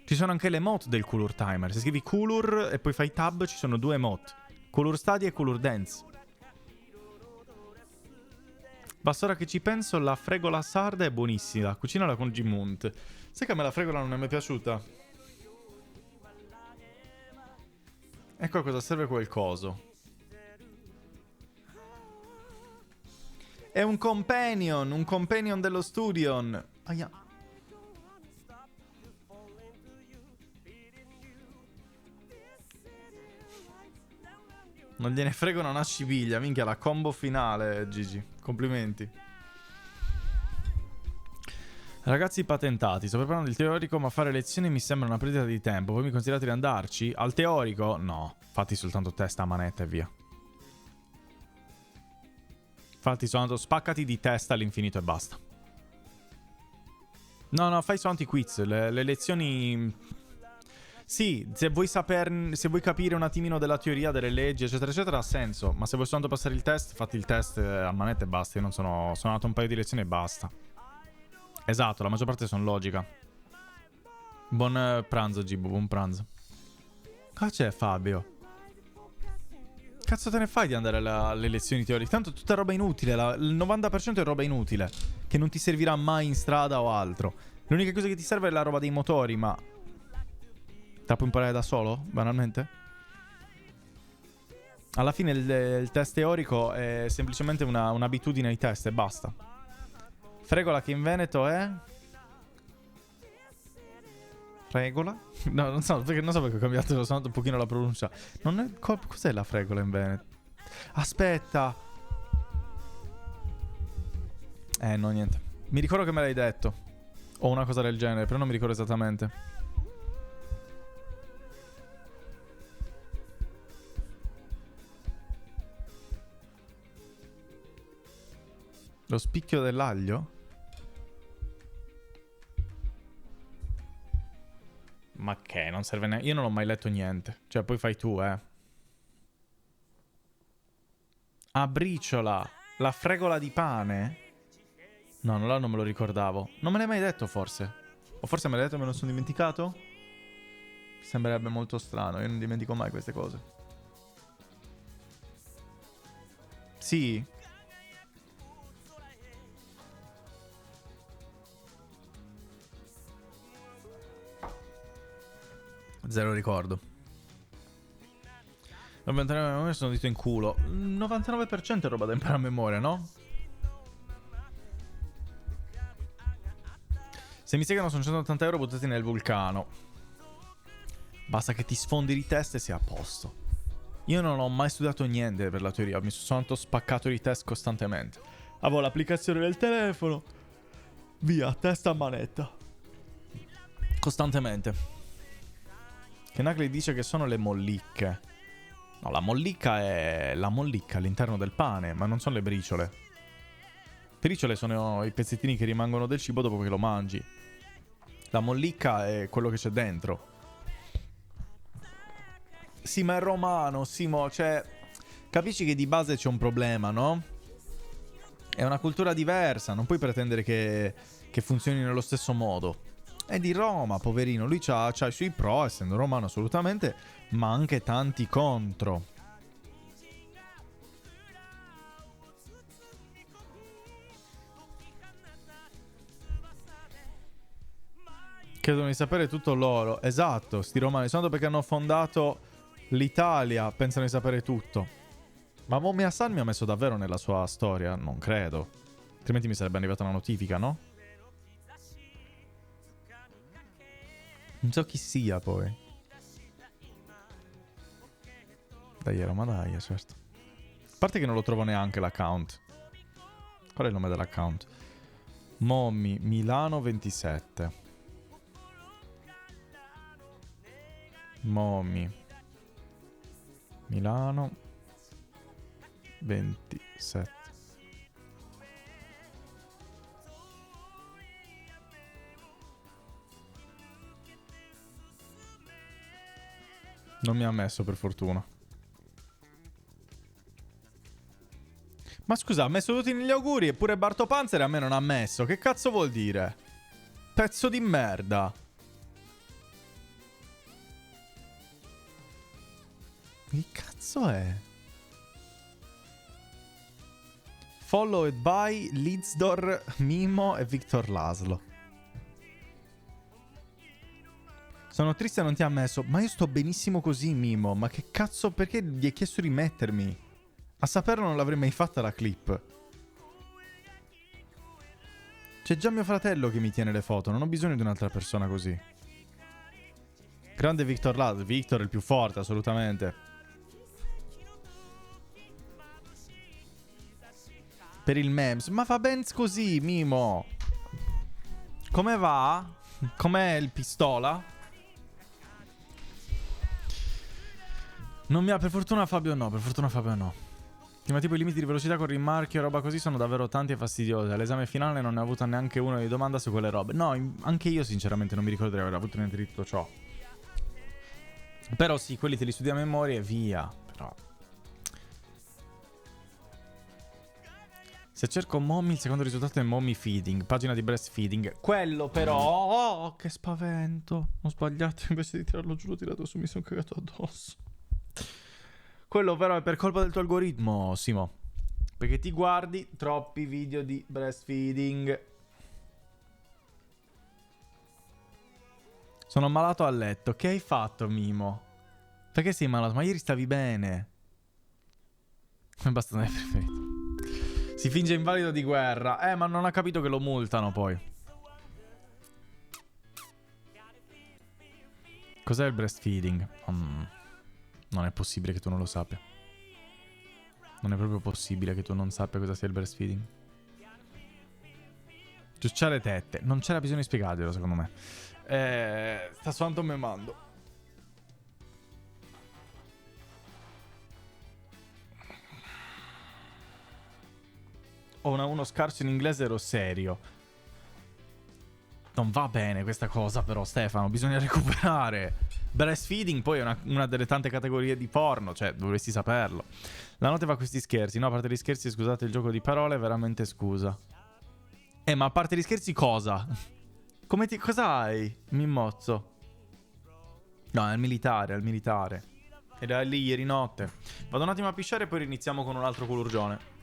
Ci sono anche le emote del culur timer. Se scrivi culur e poi fai tab ci sono due emote. Culur Study e Culur Dance. Basta ora che ci penso, la fregola sarda è buonissima. Cucinala con Gimunt. Sai che a me la fregola non è mai piaciuta? Ecco a cosa serve quel coso. È un companion dello Studion. Aia. Non gliene fregano una scipiglia. Minchia, la combo finale, Gigi. Complimenti. Ragazzi patentati, sto preparando il teorico, ma fare lezioni mi sembra una perdita di tempo. Voi mi considerate di andarci? Al teorico? No. Fatti soltanto testa a manetta e via. Fatti soltanto spaccati di testa all'infinito e basta. No, no, fai soltanto i quiz. Le lezioni... Sì, se vuoi capire un attimino della teoria, delle leggi, eccetera, eccetera, ha senso. Ma se vuoi soltanto passare il test, fatti il test a manetta e basta. Io non sono andato un paio di lezioni e basta. Esatto, la maggior parte sono logica. Buon pranzo, Gibbo, buon pranzo. Cosa c'è, Fabio? Cazzo te ne fai di andare alle lezioni teoriche? Tanto tutta roba inutile, il 90% è roba inutile, che non ti servirà mai in strada o altro. L'unica cosa che ti serve è la roba dei motori, ma... Te la puoi imparare da solo, banalmente? Alla fine il test teorico è semplicemente un'abitudine ai test e basta. Fregola che in Veneto è... Fregola? No, non so perché ho cambiato, ho suonato un pochino la pronuncia. Non è... Cos'è la fregola in Veneto? Aspetta! No, niente. Mi ricordo che me l'hai detto. O una cosa del genere, però non mi ricordo esattamente. Lo spicchio dell'aglio? Ma che, non serve neanche... Io non ho mai letto niente. Cioè, poi fai tu, Ah, briciola. La fregola di pane? No, non me lo ricordavo. Non me l'hai mai detto, forse. O forse me l'hai detto e me lo sono dimenticato? Mi sembrerebbe molto strano. Io non dimentico mai queste cose. Sì. Zero ricordo. 99% sono dito in culo. 99% è roba da imparare a memoria, no? Se mi seguono sono 180 euro buttati nel vulcano. Basta che ti sfondi di testa e sei a posto. Io non ho mai studiato niente per la teoria. Mi sono tanto spaccato di test costantemente. Avevo l'applicazione del telefono. Via, testa a manetta. Costantemente. Che Nagli dice che sono le mollicche. No, la mollicca è la mollicca all'interno del pane, ma non sono le briciole. Briciole sono i pezzettini che rimangono del cibo dopo che lo mangi. La mollicca è quello che c'è dentro. Sì, ma è romano, Simo, cioè... Capisci che di base c'è un problema, no? È una cultura diversa, non puoi pretendere che funzioni nello stesso modo. È di Roma, poverino, lui c'ha i suoi pro, essendo romano assolutamente, ma anche tanti contro. Credono di sapere tutto loro. Esatto, sti romani, soltanto perché hanno fondato l'Italia pensano di sapere tutto. Ma Momi Hassan mi ha messo davvero nella sua storia? Non credo. Altrimenti mi sarebbe arrivata una notifica, no? Non so chi sia poi. Dai, Roma, dai, certo. A parte che non lo trovo neanche l'account. Qual è il nome dell'account? Mommy Milano 27. Mommy Milano 27. Non mi ha messo, per fortuna. Ma scusa, ha messo tutti negli auguri eppure Barto Panzer a me non ha messo. Che cazzo vuol dire? Pezzo di merda. Che cazzo è? Followed by Lizdor, Mimo e Victor Laszlo. Sono triste non ti ha messo. Ma io sto benissimo così, Mimo. Ma che cazzo, perché gli hai chiesto di mettermi? A saperlo non l'avrei mai fatta la clip. C'è già mio fratello che mi tiene le foto. Non ho bisogno di un'altra persona così. Grande Victor Laszlo. Victor è il più forte, assolutamente. Per il memes. Ma va ben così, Mimo. Come va? Com'è il pistola? Non mi ha, per fortuna Fabio no, per fortuna Fabio no. Ma tipo i limiti di velocità con rimmarchi e roba così sono davvero tanti e fastidiosi. All'esame finale non ne ho avuto neanche uno di domanda su quelle robe. No, anche io sinceramente non mi ricordo di aver avuto niente di tutto ciò. Però sì, quelli te li studi a memoria e via. Però se cerco mommy, il secondo risultato è mommy feeding, pagina di breastfeeding. Quello però, oh, che spavento. Ho sbagliato, invece di tirarlo giù l'ho tirato su, mi sono cagato addosso. Quello però è per colpa del tuo algoritmo, Simo. Perché ti guardi troppi video di breastfeeding. Sono malato a letto. Che hai fatto, Mimo? Perché sei malato? Ma ieri stavi bene. Come basta, non è preferito. Si finge invalido di guerra. Ma non ha capito che lo multano poi. Cos'è il breastfeeding? Non è possibile che tu non lo sappia. Non è proprio possibile che tu non sappia cosa sia il breastfeeding. Ciucciare tette. Non c'era bisogno di spiegarglielo, secondo me. Sta soltanto memando. ho uno scarso in inglese, ero serio. Non va bene questa cosa però, Stefano, bisogna recuperare. Breastfeeding poi è una delle tante categorie di porno, cioè dovresti saperlo. La notte fa questi scherzi, no, a parte gli scherzi, scusate il gioco di parole, veramente scusa. Ma a parte gli scherzi cosa? Cosa hai? Mimmozzo. No, è al militare. Era lì ieri notte. Vado un attimo a pisciare e poi riniziamo con un altro culurgione.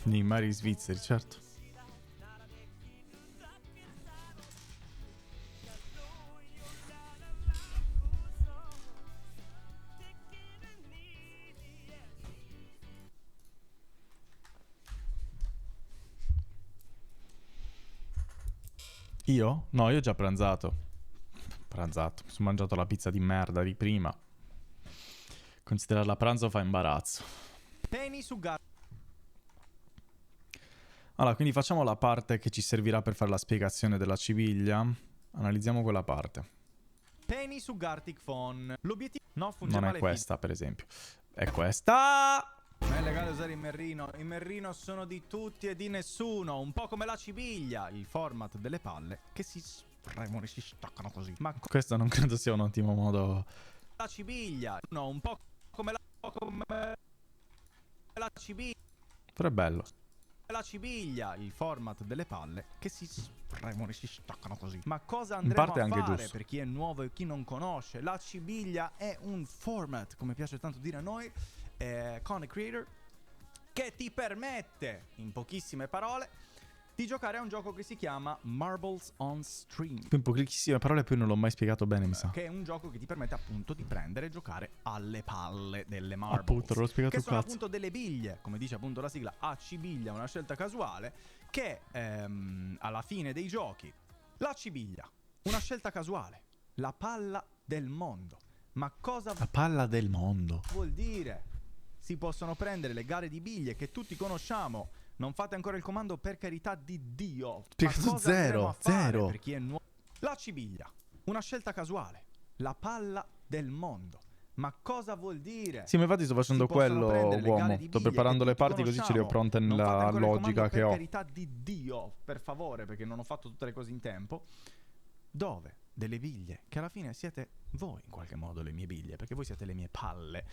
Nei mari svizzeri, certo. Io? No, io ho già pranzato. Mi sono mangiato la pizza di merda di prima. Considerarla pranzo fa imbarazzo. Peni su gatto. Allora, quindi facciamo la parte che ci servirà per fare la spiegazione della civiglia. Analizziamo quella parte. Penny su Gartic Phone. L'obiettivo no funziona Non è male questa, per esempio. È questa. Non è legale usare il merrino. I merrino sono di tutti e di nessuno. Un po' come la civiglia. Il format delle palle che si spremono e si staccano così. Ma Questo non credo sia un ottimo modo. la civiglia. No, un po' come la civiglia. Però è bello. La civiglia, il format delle palle che si spremono e si staccano così. Ma cosa In andremo parte a è anche fare giusto. per chi è nuovo e chi non conosce? La civiglia è un format, come piace tanto dire a noi, content creator, che ti permette, in pochissime parole, di giocare a un gioco che si chiama Marbles on Stream. In pochissime parole, poi non l'ho mai spiegato bene, mi sa. Che è un gioco che ti permette appunto di prendere e giocare alle palle delle marbles. Appunto, non l'ho spiegato che un sono cazzo. appunto delle biglie, come dice appunto la sigla, a civiglia, una scelta casuale, che alla fine dei giochi, la civiglia, una scelta casuale, la palla del mondo. Ma cosa La palla del mondo. vuol dire? Si possono prendere le gare di biglie che tutti conosciamo. Non fate ancora il comando, per carità di Dio. Spiegato Ma cosa andremo a fare zero. per chi è nuovo? La civiglia, una scelta casuale, la palla del mondo. Ma cosa vuol dire? Sì, ma infatti sto facendo Si possono quello, prendere le uomo. gare di Sto biglie preparando che le tutti parti così ce le ho conosciamo. pronte Non fate nella ancora il logica comando, che ho. Per carità di Dio, per favore, perché non ho fatto tutte le cose in tempo. Dove? Delle biglie, che alla fine siete voi in qualche modo le mie biglie, perché voi siete le mie palle.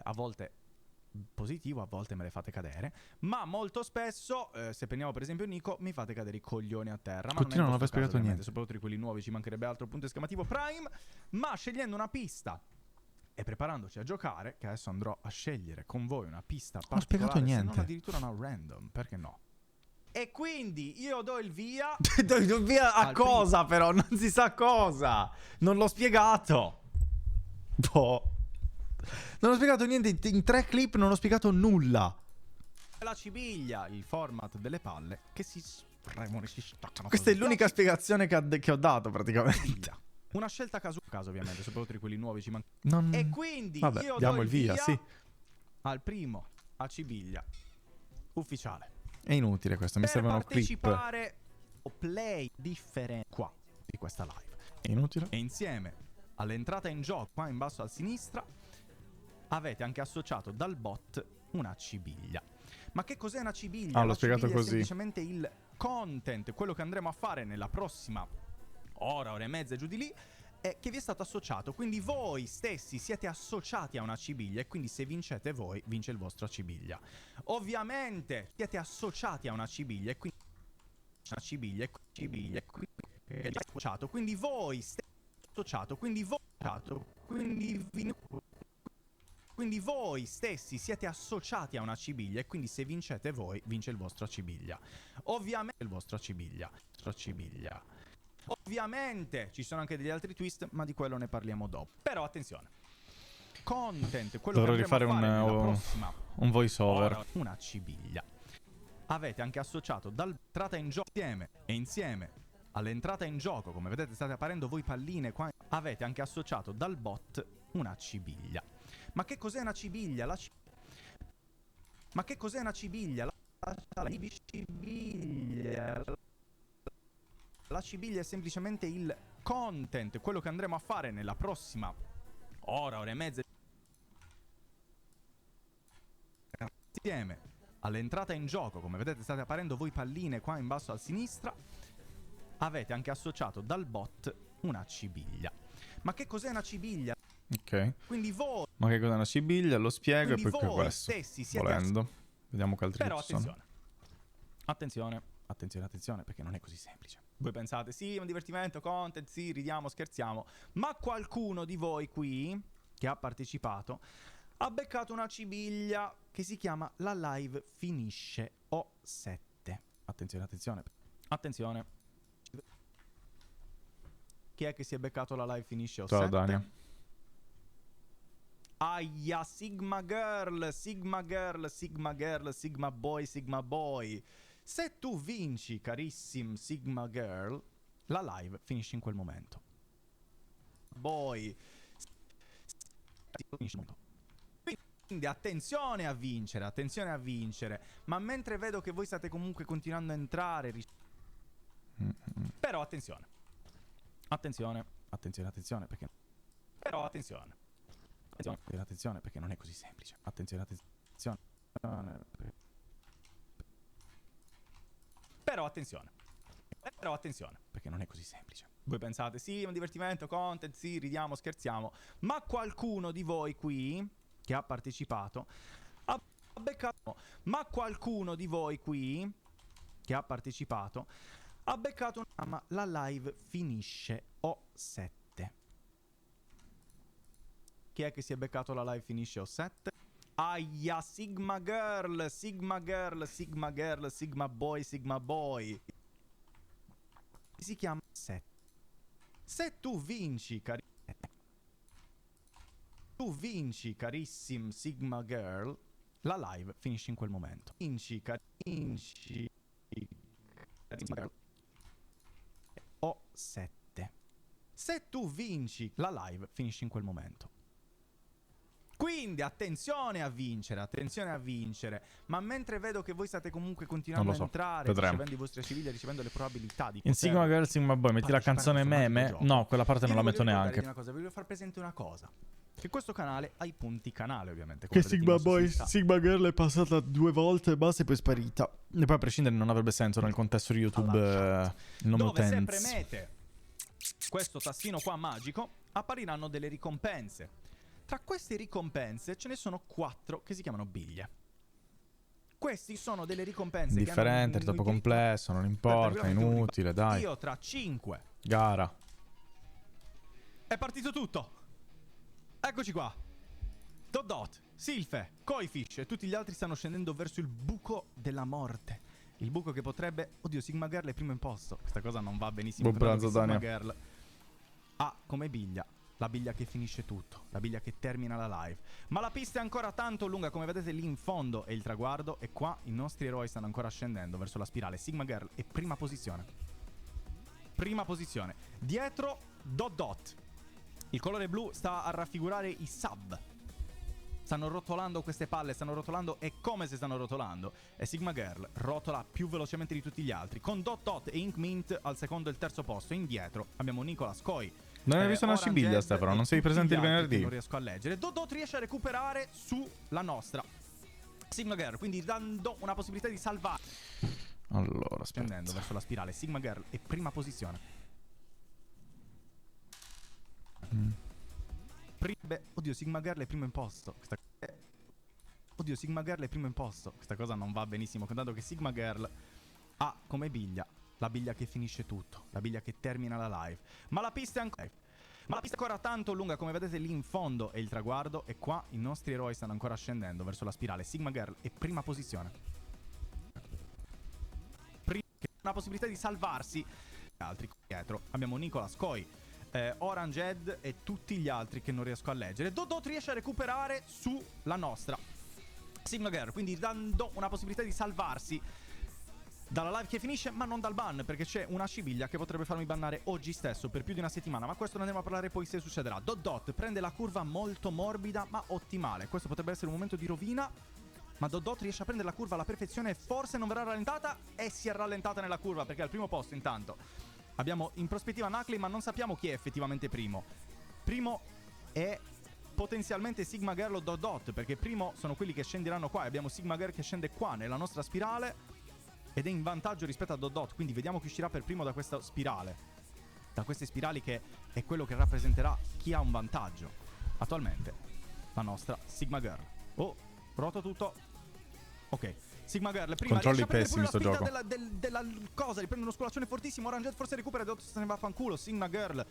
A volte positivo, a volte me le fate cadere, ma molto spesso, se prendiamo per esempio Nico, mi fate cadere i coglioni a terra. Ma Continua, non non è aver in questo caso, spiegato ovviamente, niente. soprattutto di quelli nuovi, ci mancherebbe altro, punto esclamativo Prime. Ma scegliendo una pista e preparandoci a giocare, che adesso andrò a scegliere con voi una pista Non ho spiegato particolare, se niente. non addirittura una random, perché no? E quindi io do il via. Do via a Al cosa però? Non si sa cosa. Non l'ho spiegato. Boh. Non ho spiegato niente. In 3 clip non ho spiegato nulla. La civiglia, il format delle palle che si spremono e si staccano. Questa è così. l'unica spiegazione che ho dato praticamente. Civiglia. Una scelta caso ovviamente, soprattutto di quelli nuovi ci manca. Non... E quindi Vabbè, io diamo do il via, sì. al primo a civiglia ufficiale. È inutile questo, mi Per servono clip. partecipare o play differente qua di questa live. È inutile. E insieme all'entrata in gioco qua in basso a sinistra avete anche associato dal bot una civiglia. Ma che cos'è una civiglia? Ah, l'ho La spiegato civiglia così. è semplicemente il content, quello che andremo a fare nella prossima ora e mezza giù di lì, che vi è stato associato, quindi voi stessi siete associati a una cibiglia e quindi se vincete voi, vince il vostro cibiglia. Ovviamente siete associati a una cibiglia e quindi una cibiglia, associato, quindi voi stessi associato, quindi voi stessi siete associati a una cibiglia e quindi se vincete voi, vince il vostro cibiglia. Ovviamente il vostro cibiglia. Ovviamente ci sono anche degli altri twist, ma di quello ne parliamo dopo. Però attenzione. Content, quello Dovrò che rifare andremo a fare nella prossima un voiceover. ora, una cibiglia. Avete anche associato dall'entrata in gioco insieme all'entrata in gioco, come vedete state apparendo voi palline qua, avete anche associato dal bot una cibiglia. Ma che cos'è una cibiglia? Ma che cos'è una cibiglia? La cibiglia è semplicemente il content, quello che andremo a fare nella prossima ora e mezza insieme all'entrata in gioco, come vedete state apparendo voi palline qua in basso a sinistra, avete anche associato dal bot una cibiglia. Ma che cos'è una cibiglia? Ok. Quindi voi... Ma che cos'è una cibiglia? Lo spiego e poi che questo. Stessi siete Volendo. Vediamo che altri Però ci sono. attenzione, perché non è così semplice. Voi pensate, sì, è un divertimento, content, sì, ridiamo, scherziamo. Ma qualcuno di voi qui, che ha partecipato, ha beccato una cibiglia che si chiama La Live Finisce O7. Attenzione. Chi è che si è beccato La Live Finisce O7? Ciao Dania. Aia, Sigma Girl, Sigma Boy. Se tu vinci, carissimo Sigma Girl, la live finisce in quel momento. Boy. Quindi attenzione a vincere. Ma mentre vedo che voi state comunque continuando a entrare... Però attenzione, perché... Però attenzione, perché non è così semplice. Attenzione. Però attenzione, perché non è così semplice. Voi pensate, sì, è un divertimento, content, sì, ridiamo, scherziamo. Ma qualcuno di voi qui, che ha partecipato, ha beccato... Ma la live finisce O7. Chi è che si è beccato la live finisce O7? Aia, Sigma Girl, Sigma Boy. Si chiama 7. Se tu vinci, carissimo Sigma Girl, la live finisce in quel momento. Sigma Girl. O7. Se tu vinci, la live finisce in quel momento. Quindi attenzione a vincere. Ma mentre vedo che voi state comunque continuando a entrare, vedremo. ricevendo i vostri civili, ricevendo le probabilità di In Sigma Girl, Sigma Boy, metti la canzone meme? No, quella parte non la metto neanche. Vi voglio far presente una cosa. Che questo canale ha i punti canale, ovviamente. Che Sigma Boy, Sigma Girl è passata 2 volte e basta e poi è sparita. E poi a prescindere non avrebbe senso nel contesto di YouTube il nome dove se utents. premete questo tastino qua magico, appariranno delle ricompense. Tra queste ricompense ce ne sono 4 che si chiamano biglie. Questi sono delle ricompense Indifferente, è troppo complesso, non importa, è inutile, dai. Io tra 5. Gara. È partito tutto. Eccoci qua. Dot, Silfe, Koifish e tutti gli altri stanno scendendo verso il buco della morte. Il buco che potrebbe... Oddio, Sigma Girl è primo in posto. Questa cosa non va benissimo. Buon pranzo, Sigma Dania. Girl ha come biglia la biglia che finisce tutto, la biglia che termina la live. Ma la pista è ancora tanto lunga, come vedete lì in fondo è il traguardo e qua i nostri eroi stanno ancora scendendo verso la spirale. Sigma Girl è prima posizione. Dietro Dot. Il colore blu sta a raffigurare i sub. Stanno rotolando queste palle, e come se stanno rotolando. E Sigma Girl rotola più velocemente di tutti gli altri, con Dot e Ink Mint al secondo e il terzo posto. Indietro abbiamo Nicolas Koi. Non hai visto una cibiglia, Stefano? Non sei presente il venerdì? Non riesco a leggere. Dot riesce a recuperare sulla nostra Sigma Girl, quindi dando una possibilità di salvare. Allora, scendendo verso la spirale. Sigma Girl è prima posizione. Oddio, Sigma Girl è primo imposto. Oddio, Sigma Girl è primo imposto. Questa cosa non va benissimo, contato che Sigma Girl ha come biglia la biglia che finisce tutto, la biglia che termina la live. Ma la pista è ancora tanto lunga, come vedete lì in fondo è il traguardo e qua i nostri eroi stanno ancora scendendo verso la spirale. Sigma Girl è prima posizione. Una possibilità di salvarsi. Altri dietro abbiamo Nicolas, Koi, Orange Head e tutti gli altri che non riesco a leggere. Dodot riesce a recuperare sulla nostra Sigma Girl, quindi dando una possibilità di salvarsi dalla live che finisce, ma non dal ban, perché c'è una civiglia che potrebbe farmi bannare oggi stesso per più di una settimana, ma questo ne andremo a parlare poi se succederà. Dodot prende la curva molto morbida ma ottimale, questo potrebbe essere un momento di rovina, ma Dodot riesce a prendere la curva alla perfezione e forse non verrà rallentata, e si è rallentata nella curva perché al primo posto intanto abbiamo in prospettiva Nucley, ma non sappiamo chi è effettivamente primo. Primo è potenzialmente Sigma Girl o Dodot, perché primo sono quelli che scenderanno qua e abbiamo Sigma Girl che scende qua nella nostra spirale ed è in vantaggio rispetto a Dodot, quindi vediamo chi uscirà per primo da questa spirale, da queste spirali, che è quello che rappresenterà chi ha un vantaggio. Attualmente la nostra Sigma Girl. Oh, roto tutto. Ok, Sigma Girl prima controlli riesce a pessimi sto gioco. della cosa, riprende uno scolaccione fortissimo. Orange Head forse recupera, Dodot se ne va a fanculo. Sigma Girl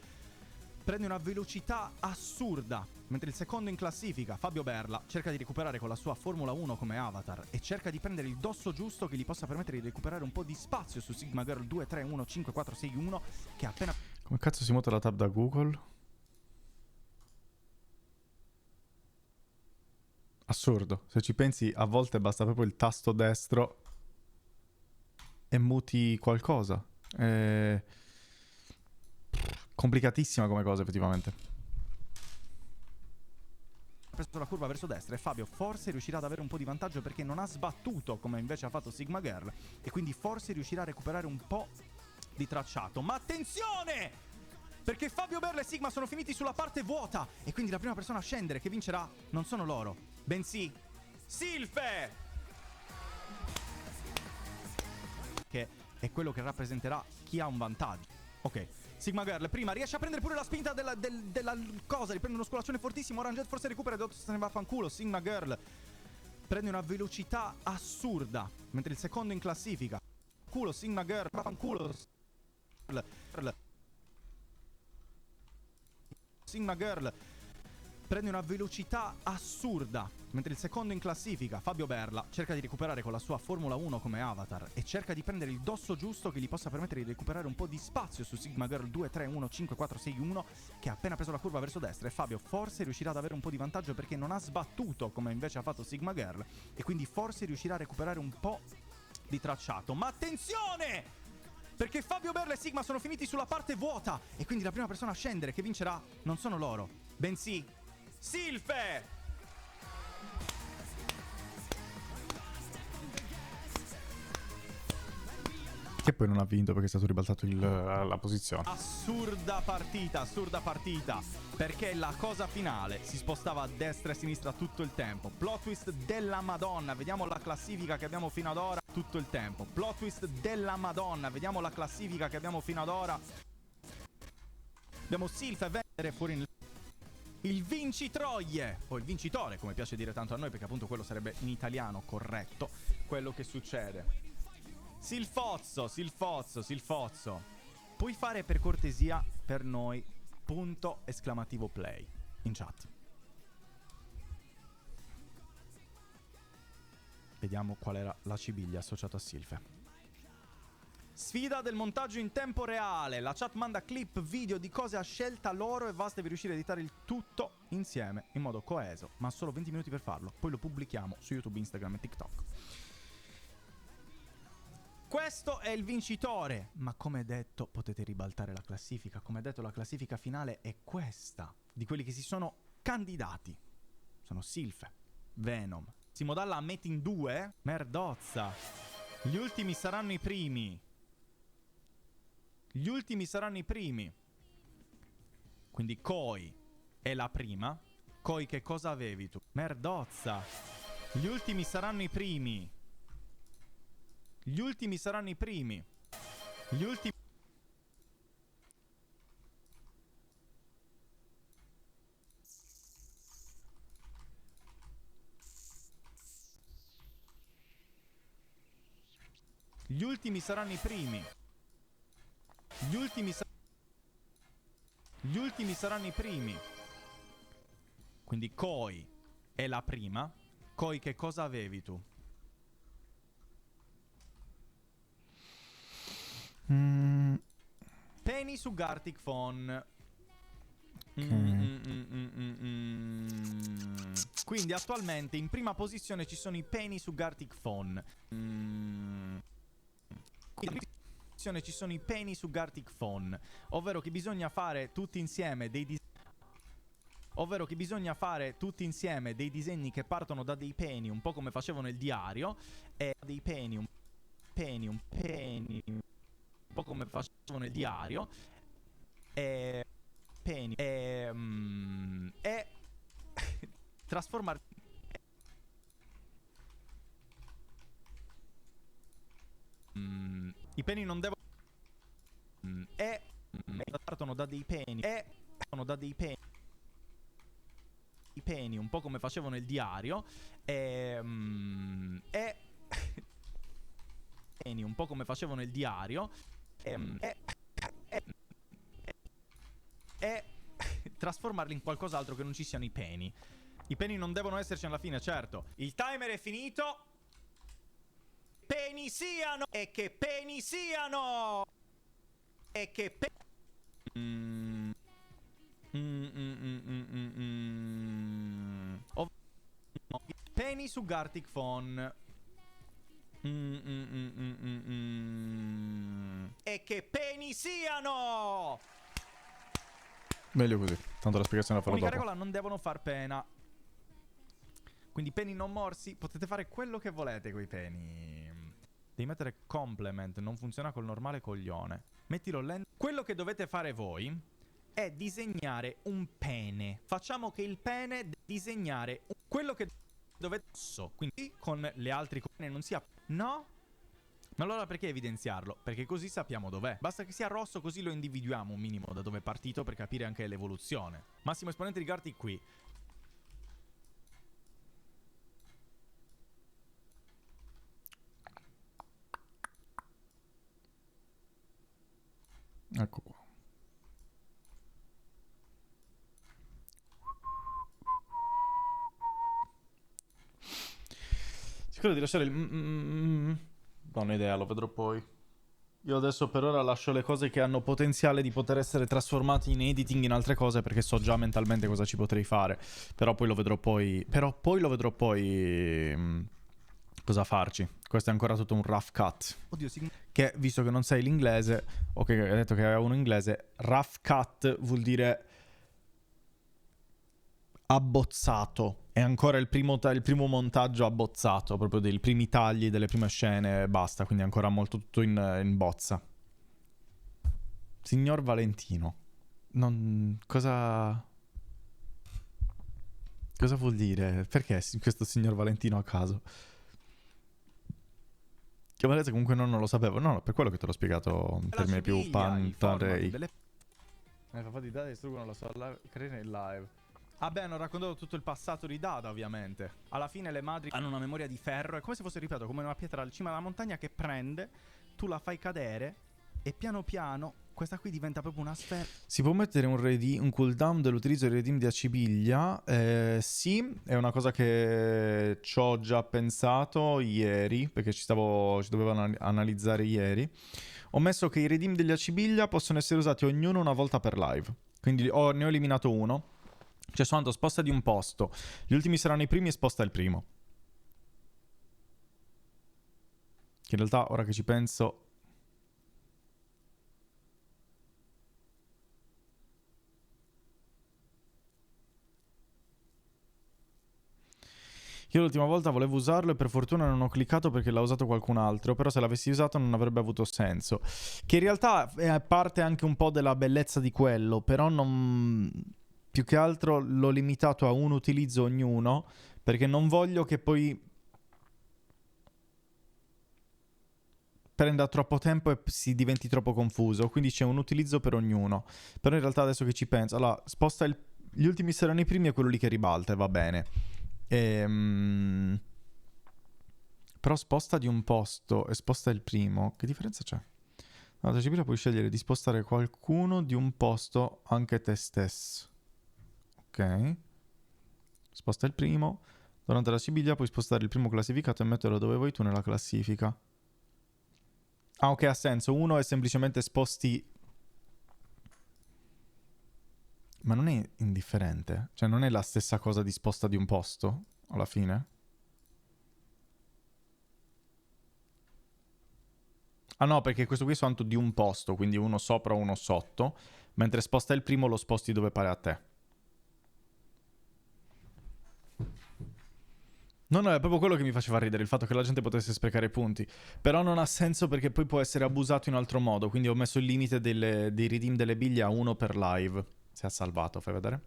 prende una velocità assurda, mentre il secondo in classifica, Fabio Berla, cerca di recuperare con la sua Formula 1 come avatar e cerca di prendere il dosso giusto che gli possa permettere di recuperare un po' di spazio su Sigma Girl 2, 3, 1, 5, 4, 6, 1, che appena... Come cazzo si muota la tab da Google? Assurdo. Se ci pensi, a volte basta proprio il tasto destro e muti qualcosa. Complicatissima come cosa, effettivamente. Ha preso la curva verso destra e Fabio forse riuscirà ad avere un po' di vantaggio perché non ha sbattuto come invece ha fatto Sigma Girl, e quindi forse riuscirà a recuperare un po' di tracciato. Ma attenzione! Perché Fabio Berla e Sigma sono finiti sulla parte vuota e quindi la prima persona a scendere che vincerà non sono loro, bensì Silfe, che è quello che rappresenterà chi ha un vantaggio. Ok, Sigma Girl prima riesce a prendere pure la spinta della cosa, riprende uno scolaccione fortissimo. Orange Head forse recupera, Dodot se ne va a fanculo. Sigma Girl prende una velocità assurda, mentre il secondo in classifica, culo Sigma Girl, va a fanculo. Sigma Girl prende una velocità assurda, mentre il secondo in classifica, Fabio Berla, cerca di recuperare con la sua Formula 1 come avatar e cerca di prendere il dosso giusto che gli possa permettere di recuperare un po' di spazio su Sigma Girl 2, 3, 1, 5, 4, 6, 1, che ha appena preso la curva verso destra, e Fabio forse riuscirà ad avere un po' di vantaggio perché non ha sbattuto come invece ha fatto Sigma Girl, e quindi forse riuscirà a recuperare un po' di tracciato. Ma attenzione! Perché Fabio Berla e Sigma sono finiti sulla parte vuota e quindi la prima persona a scendere che vincerà non sono loro, bensì Silfe! Che poi non ha vinto perché è stato ribaltato la posizione. Assurda partita, perché la cosa finale si spostava a destra e a sinistra tutto il tempo. Plot twist della Madonna, vediamo la classifica che abbiamo fino ad ora tutto il tempo. Plot twist della Madonna, vediamo la classifica che abbiamo fino ad ora. Abbiamo Silfe vendere fuori il vincitroie, o il vincitore, come piace dire tanto a noi, perché appunto quello sarebbe in italiano corretto quello che succede. Silfozzo. Puoi fare per cortesia per noi !play in chat. Vediamo qual era la civiglia associata a Silfe. Sfida del montaggio in tempo reale. La chat manda clip video di cose a scelta loro e basta, devi riuscire a editare il tutto insieme in modo coeso, ma solo 20 minuti per farlo. Poi lo pubblichiamo su YouTube, Instagram e TikTok. Questo è il vincitore, ma come detto potete ribaltare la classifica. Come detto, la classifica finale è questa, di quelli che si sono candidati. Sono Silfe, Venom, Simodalla a Metin 2, Merdozza. Gli ultimi saranno i primi. Quindi Koi è la prima. Koi, che cosa avevi tu? Merdozza. Gli ultimi saranno i primi. Gli ultimi saranno i primi. Gli ultimi saranno i primi. Quindi Koi è la prima. Koi, che cosa avevi tu? Penny su Gartic Phone. Quindi attualmente in prima posizione ci sono i Penny su Gartic Phone. Ci sono i Penny su Gartic Phone, ovvero che bisogna fare tutti insieme dei disegni che partono da dei penny, un po' come facevo nel diario, e dei penny, un po' come facevo nel diario, e penny e trasformare i penny non devono partono da dei penny i penny, un po' come facevo nel diario, e penny, un po' come facevo nel diario, e trasformarli in qualcos'altro che non ci siano i penny. I penny non devono esserci alla fine, certo. Il timer è finito. Penny siano! E che penny siano! E che penny su Gartic Phone. E che penny siano! Meglio così, tanto la spiegazione la farò Unica dopo. regola: non devono far pena. Quindi penny non morsi. Potete fare quello che volete coi penny. Devi mettere complement. Non funziona col normale coglione. Mettilo lento. Quello che dovete fare voi è disegnare un pene. Facciamo che il pene disegnare quello che dovete. Quindi con le altre cose non sia. No? Ma allora perché evidenziarlo? Perché così sappiamo dov'è. Basta che sia rosso, così lo individuiamo un minimo da dove è partito, per capire anche l'evoluzione. Massimo esponente di Gartic qui. Ecco qua. Sicuro di lasciare il... Non ho idea, lo vedrò poi. Io adesso per ora lascio le cose che hanno potenziale di poter essere trasformate in editing in altre cose, perché so già mentalmente cosa ci potrei fare. Però poi lo vedrò poi... cosa farci. Questo è ancora tutto un rough cut. Oddio, che, visto che non sai l'inglese, o che hai detto che aveva uno inglese, rough cut vuol dire abbozzato. È ancora il primo montaggio abbozzato, proprio dei primi tagli, delle prime scene, basta. Quindi ancora molto tutto in bozza. Signor Valentino. Cosa vuol dire? Perché questo signor Valentino a caso? Chiamarese comunque non lo sapevo. No, per quello che te l'ho spiegato in termini più pantarei. Le papà di Dada distruggono la sua carriera in live. Ah beh, hanno raccontato tutto il passato di Dada, ovviamente. Alla fine le madri hanno una memoria di ferro. È come se fosse, ripeto, come una pietra al cima della montagna che prende, tu la fai cadere e piano piano questa qui diventa proprio una sfera. Si può mettere un cooldown dell'utilizzo dei redeem di Acibiglia? Sì, è una cosa che ci ho già pensato ieri, perché ci dovevo analizzare ieri. Ho messo che i redeem degli Acibiglia possono essere usati ognuno una volta per live. Quindi ne ho eliminato uno. Cioè, Swanto, sposta di un posto. Gli ultimi saranno i primi e sposta il primo. Che in realtà, ora che ci penso... Io l'ultima volta volevo usarlo e per fortuna non ho cliccato perché l'ha usato qualcun altro, però se l'avessi usato non avrebbe avuto senso. Che in realtà è parte anche un po' della bellezza di quello, però non... Più che altro l'ho limitato a un utilizzo ognuno, perché non voglio che poi prenda troppo tempo e si diventi troppo confuso, quindi c'è un utilizzo per ognuno. Però in realtà adesso che ci penso, allora sposta gli ultimi saranno i primi e quello lì che ribalta e va bene. Però sposta di un posto e sposta il primo. Che differenza c'è? Durante la Sibiglia puoi scegliere di spostare qualcuno di un posto, anche te stesso. Ok. Sposta il primo. Durante la Sibiglia puoi spostare il primo classificato e metterlo dove vuoi tu nella classifica. Ah, ok, ha senso. Uno è semplicemente sposti... Ma non è indifferente? Cioè non è la stessa cosa di sposta di un posto, alla fine? Ah no, perché questo qui è soltanto di un posto, quindi uno sopra, uno sotto. Mentre sposta il primo lo sposti dove pare a te. No, è proprio quello che mi faceva ridere, il fatto che la gente potesse sprecare punti. Però non ha senso perché poi può essere abusato in altro modo. Quindi ho messo il limite dei redeem delle biglie a 1 per live. Si è salvato, fai vedere.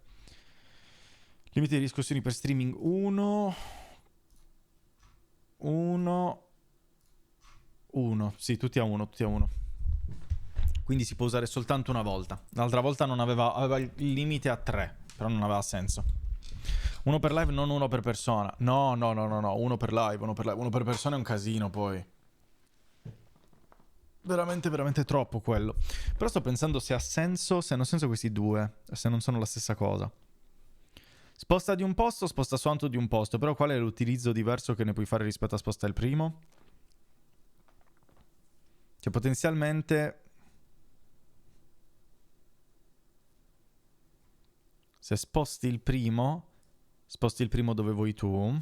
Limite di discussioni per streaming 1. Sì, tutti a 1, tutti a 1. Quindi si può usare soltanto una volta. L'altra volta non aveva il limite a 3, però non aveva senso. 1 per live, non 1 per persona. No. 1 per live, 1 per live. 1 per persona è un casino poi. Veramente troppo quello. Però sto pensando se ha senso, se hanno senso questi due, se non sono la stessa cosa. Sposta di un posto, sposta soltanto di un posto. Però qual è l'utilizzo diverso che ne puoi fare rispetto a sposta il primo? Cioè potenzialmente... Se sposti il primo dove vuoi tu.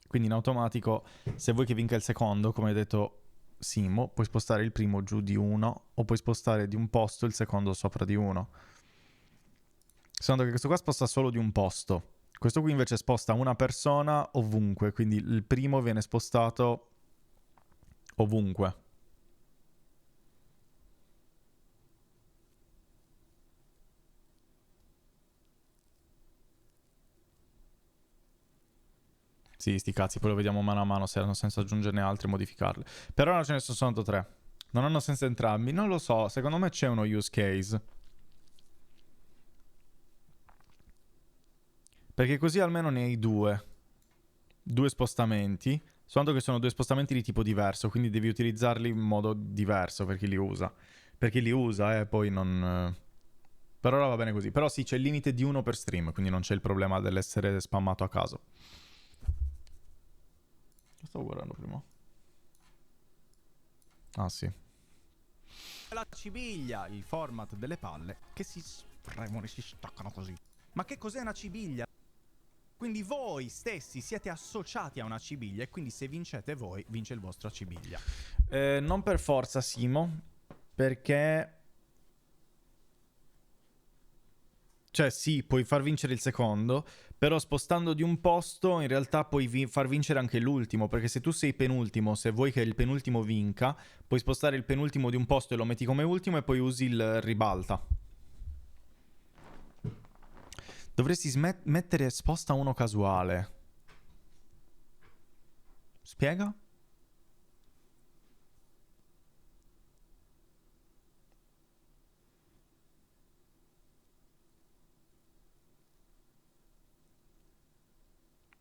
Quindi in automatico, se vuoi che vinca il secondo, come hai detto Simo, puoi spostare il primo giù di 1 o puoi spostare di un posto il secondo sopra di 1. Secondo che questo qua sposta solo di un posto. Questo qui invece sposta una persona ovunque, quindi il primo viene spostato ovunque. Sì, sti cazzi, poi lo vediamo mano a mano se hanno senso aggiungerne altre e modificarle. Per ora ce ne sono soltanto 3. Non hanno senso entrambi, non lo so, secondo me c'è uno use case. Perché così almeno ne hai 2. 2 spostamenti. Soltanto che sono 2 spostamenti di tipo diverso, quindi devi utilizzarli in modo diverso per chi li usa. Per chi li usa, poi non... Per ora va bene così. Però sì, c'è il limite di 1 per stream, quindi non c'è il problema dell'essere spammato a caso. Lo stavo guardando prima. Ah sì. La cibiglia, il format delle palle che si spremono e si staccano così. Ma che cos'è una cibiglia? Quindi voi stessi siete associati a una cibiglia e quindi se vincete voi, vince il vostro cibiglia. Non per forza, Simo, perché... Cioè sì, puoi far vincere il secondo, però spostando di un posto in realtà puoi far vincere anche l'ultimo, perché se tu sei penultimo, se vuoi che il penultimo vinca, puoi spostare il penultimo di un posto e lo metti come ultimo e poi usi il ribalta. Dovresti mettere sposta uno casuale. Spiega?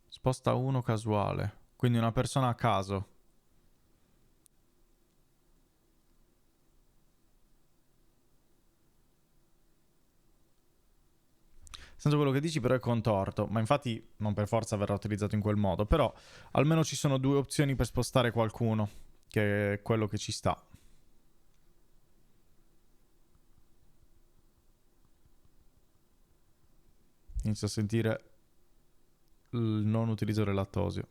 Sposta uno casuale. Quindi una persona a caso. Senso quello che dici però è contorto. Ma infatti non per forza verrà utilizzato in quel modo. Però almeno ci sono 2 opzioni per spostare qualcuno. Che è quello che ci sta. Inizio a sentire il non utilizzo del lattosio.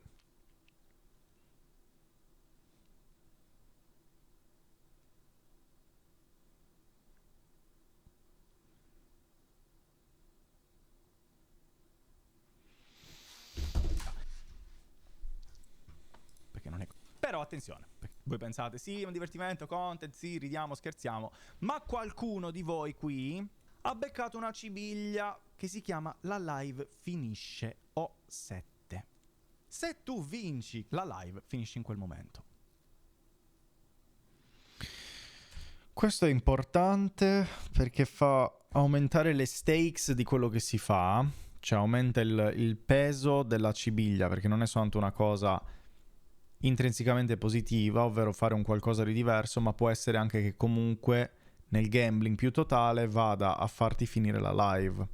Perché non è... Però attenzione, voi pensate sì, è un divertimento, content, sì, ridiamo, scherziamo. Ma qualcuno di voi qui ha beccato una cibiglia che si chiama La Live Finisce O7. Se tu vinci, la live finisce in quel momento. Questo è importante perché fa aumentare le stakes di quello che si fa. Cioè aumenta il peso della cibiglia, perché non è soltanto una cosa intrinsecamente positiva, ovvero fare un qualcosa di diverso, ma può essere anche che comunque nel gambling più totale vada a farti finire la live.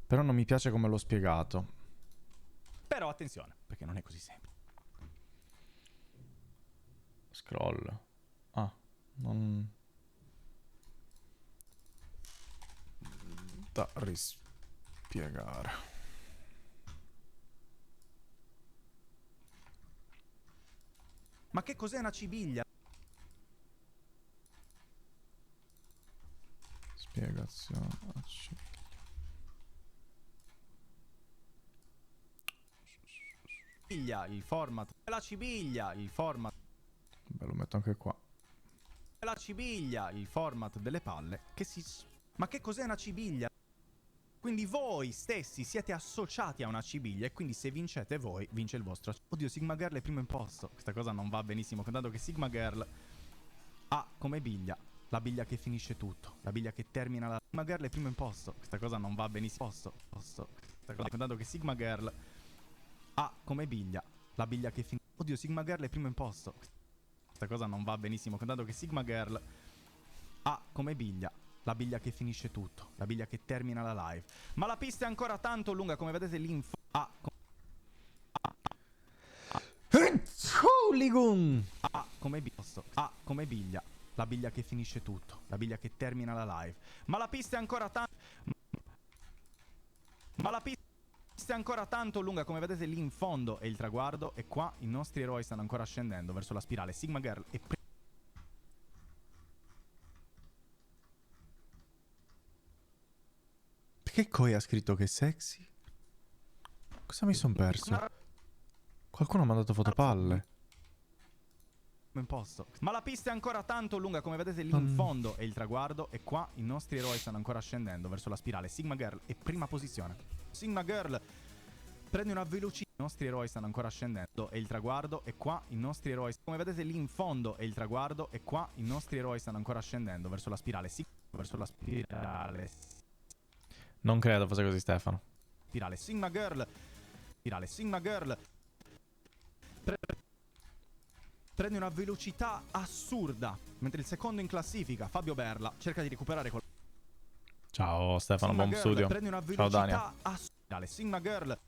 Però non mi piace come l'ho spiegato. Però attenzione, perché non è così semplice. Scroll. Ah, non... da rispiegare. Ma che cos'è una cibiglia? Spiegazione. Il format. La cibiglia, il format. Beh, lo metto anche qua. La cibiglia, il format delle palle che si... Ma che cos'è una cibiglia? Quindi voi stessi siete associati a una cibiglia e quindi se vincete voi, vince il vostro... Oddio, Sigma Girl è primo in posto. Questa cosa non va benissimo, contando che Sigma Girl ha come biglia la biglia che finisce tutto, la biglia che termina la... Sigma Girl è primo in posto. Questa cosa non va benissimo. Contando che Sigma Girl ha come biglia la biglia che finisce... Oddio, Sigma Girl è primo in posto. Questa cosa non va benissimo, contando che Sigma Girl ha come biglia la biglia che finisce tutto, la biglia che termina la live. Ma la pista è ancora tanto lunga, come vedete l'info... come biglia la biglia che finisce tutto, la biglia che termina la live. Ma la pista è ancora tanto... Ma la pista è ancora tanto lunga, come vedete lì in fondo è il traguardo e qua i nostri eroi stanno ancora scendendo verso la spirale. Sigma Girl è Perché Koi ha scritto che è sexy? Cosa mi son perso? Qualcuno ha mandato fotopalle. in posto. Ma la pista è ancora tanto lunga, come vedete lì in fondo è il traguardo e qua i nostri eroi stanno ancora scendendo verso la spirale. Sigma Girl è prima posizione. Sigma Girl prende una velocità. I nostri eroi stanno ancora scendendo. È il traguardo e qua i nostri eroi, come vedete lì in fondo è il traguardo e qua i nostri eroi stanno ancora scendendo verso la spirale. Verso la spirale. Non credo fosse così, Stefano. Spirale Sigma Girl. Spirale Sigma Girl prende una velocità assurda, mentre il secondo in classifica, Fabio Berla, cerca di recuperare con... Ciao Stefano, Sigma Bomb Girl Studio. prende una Ciao Dania. velocità assurda. Sigma Girl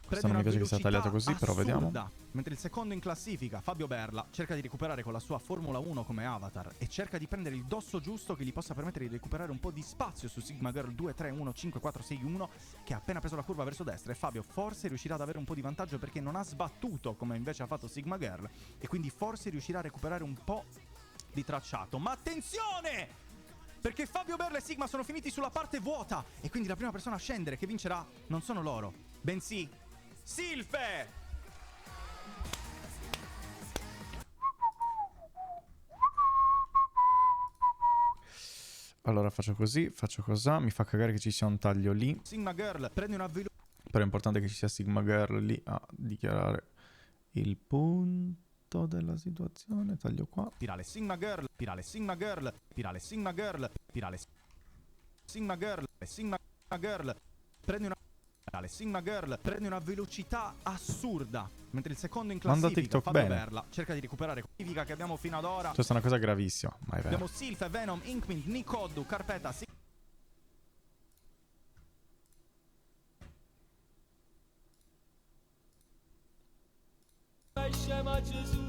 Questo non mi piace che sia tagliato così, però vediamo. Mentre il secondo in classifica, Fabio Berla, cerca di recuperare con la sua Formula 1 come avatar e cerca di prendere il dosso giusto che gli possa permettere di recuperare un po' di spazio su Sigma Girl 2, 3, 1, 5, 4, 6, 1, che ha appena preso la curva verso destra e Fabio forse riuscirà ad avere un po' di vantaggio perché non ha sbattuto come invece ha fatto Sigma Girl e quindi forse riuscirà a recuperare un po' di tracciato. Ma attenzione! Perché Fabio Berla e Sigma sono finiti sulla parte vuota e quindi la prima persona a scendere che vincerà non sono loro, bensì Silfe! Allora faccio così, faccio cosà. Mi fa cagare che ci sia un taglio lì. Sigma Girl prende una velocità. Però è importante che ci sia Sigma Girl lì a dichiarare il punto della situazione. Taglio qua. Spirale Sigma Girl, spirale Sigma Girl, spirale Sigma Girl, spirale Sigma Girl, Sigma Girl prende una... Sigma Girl prende una velocità assurda, mentre il secondo in Manda classifica, TikTok Fabio bene. Berla, cerca di recuperare la classifica che abbiamo fino ad ora. Questa è una cosa gravissima, ma è vero. Abbiamo Silfe, Venom, Inkmint, Nikoddu, Carpeta, Scema Gesù,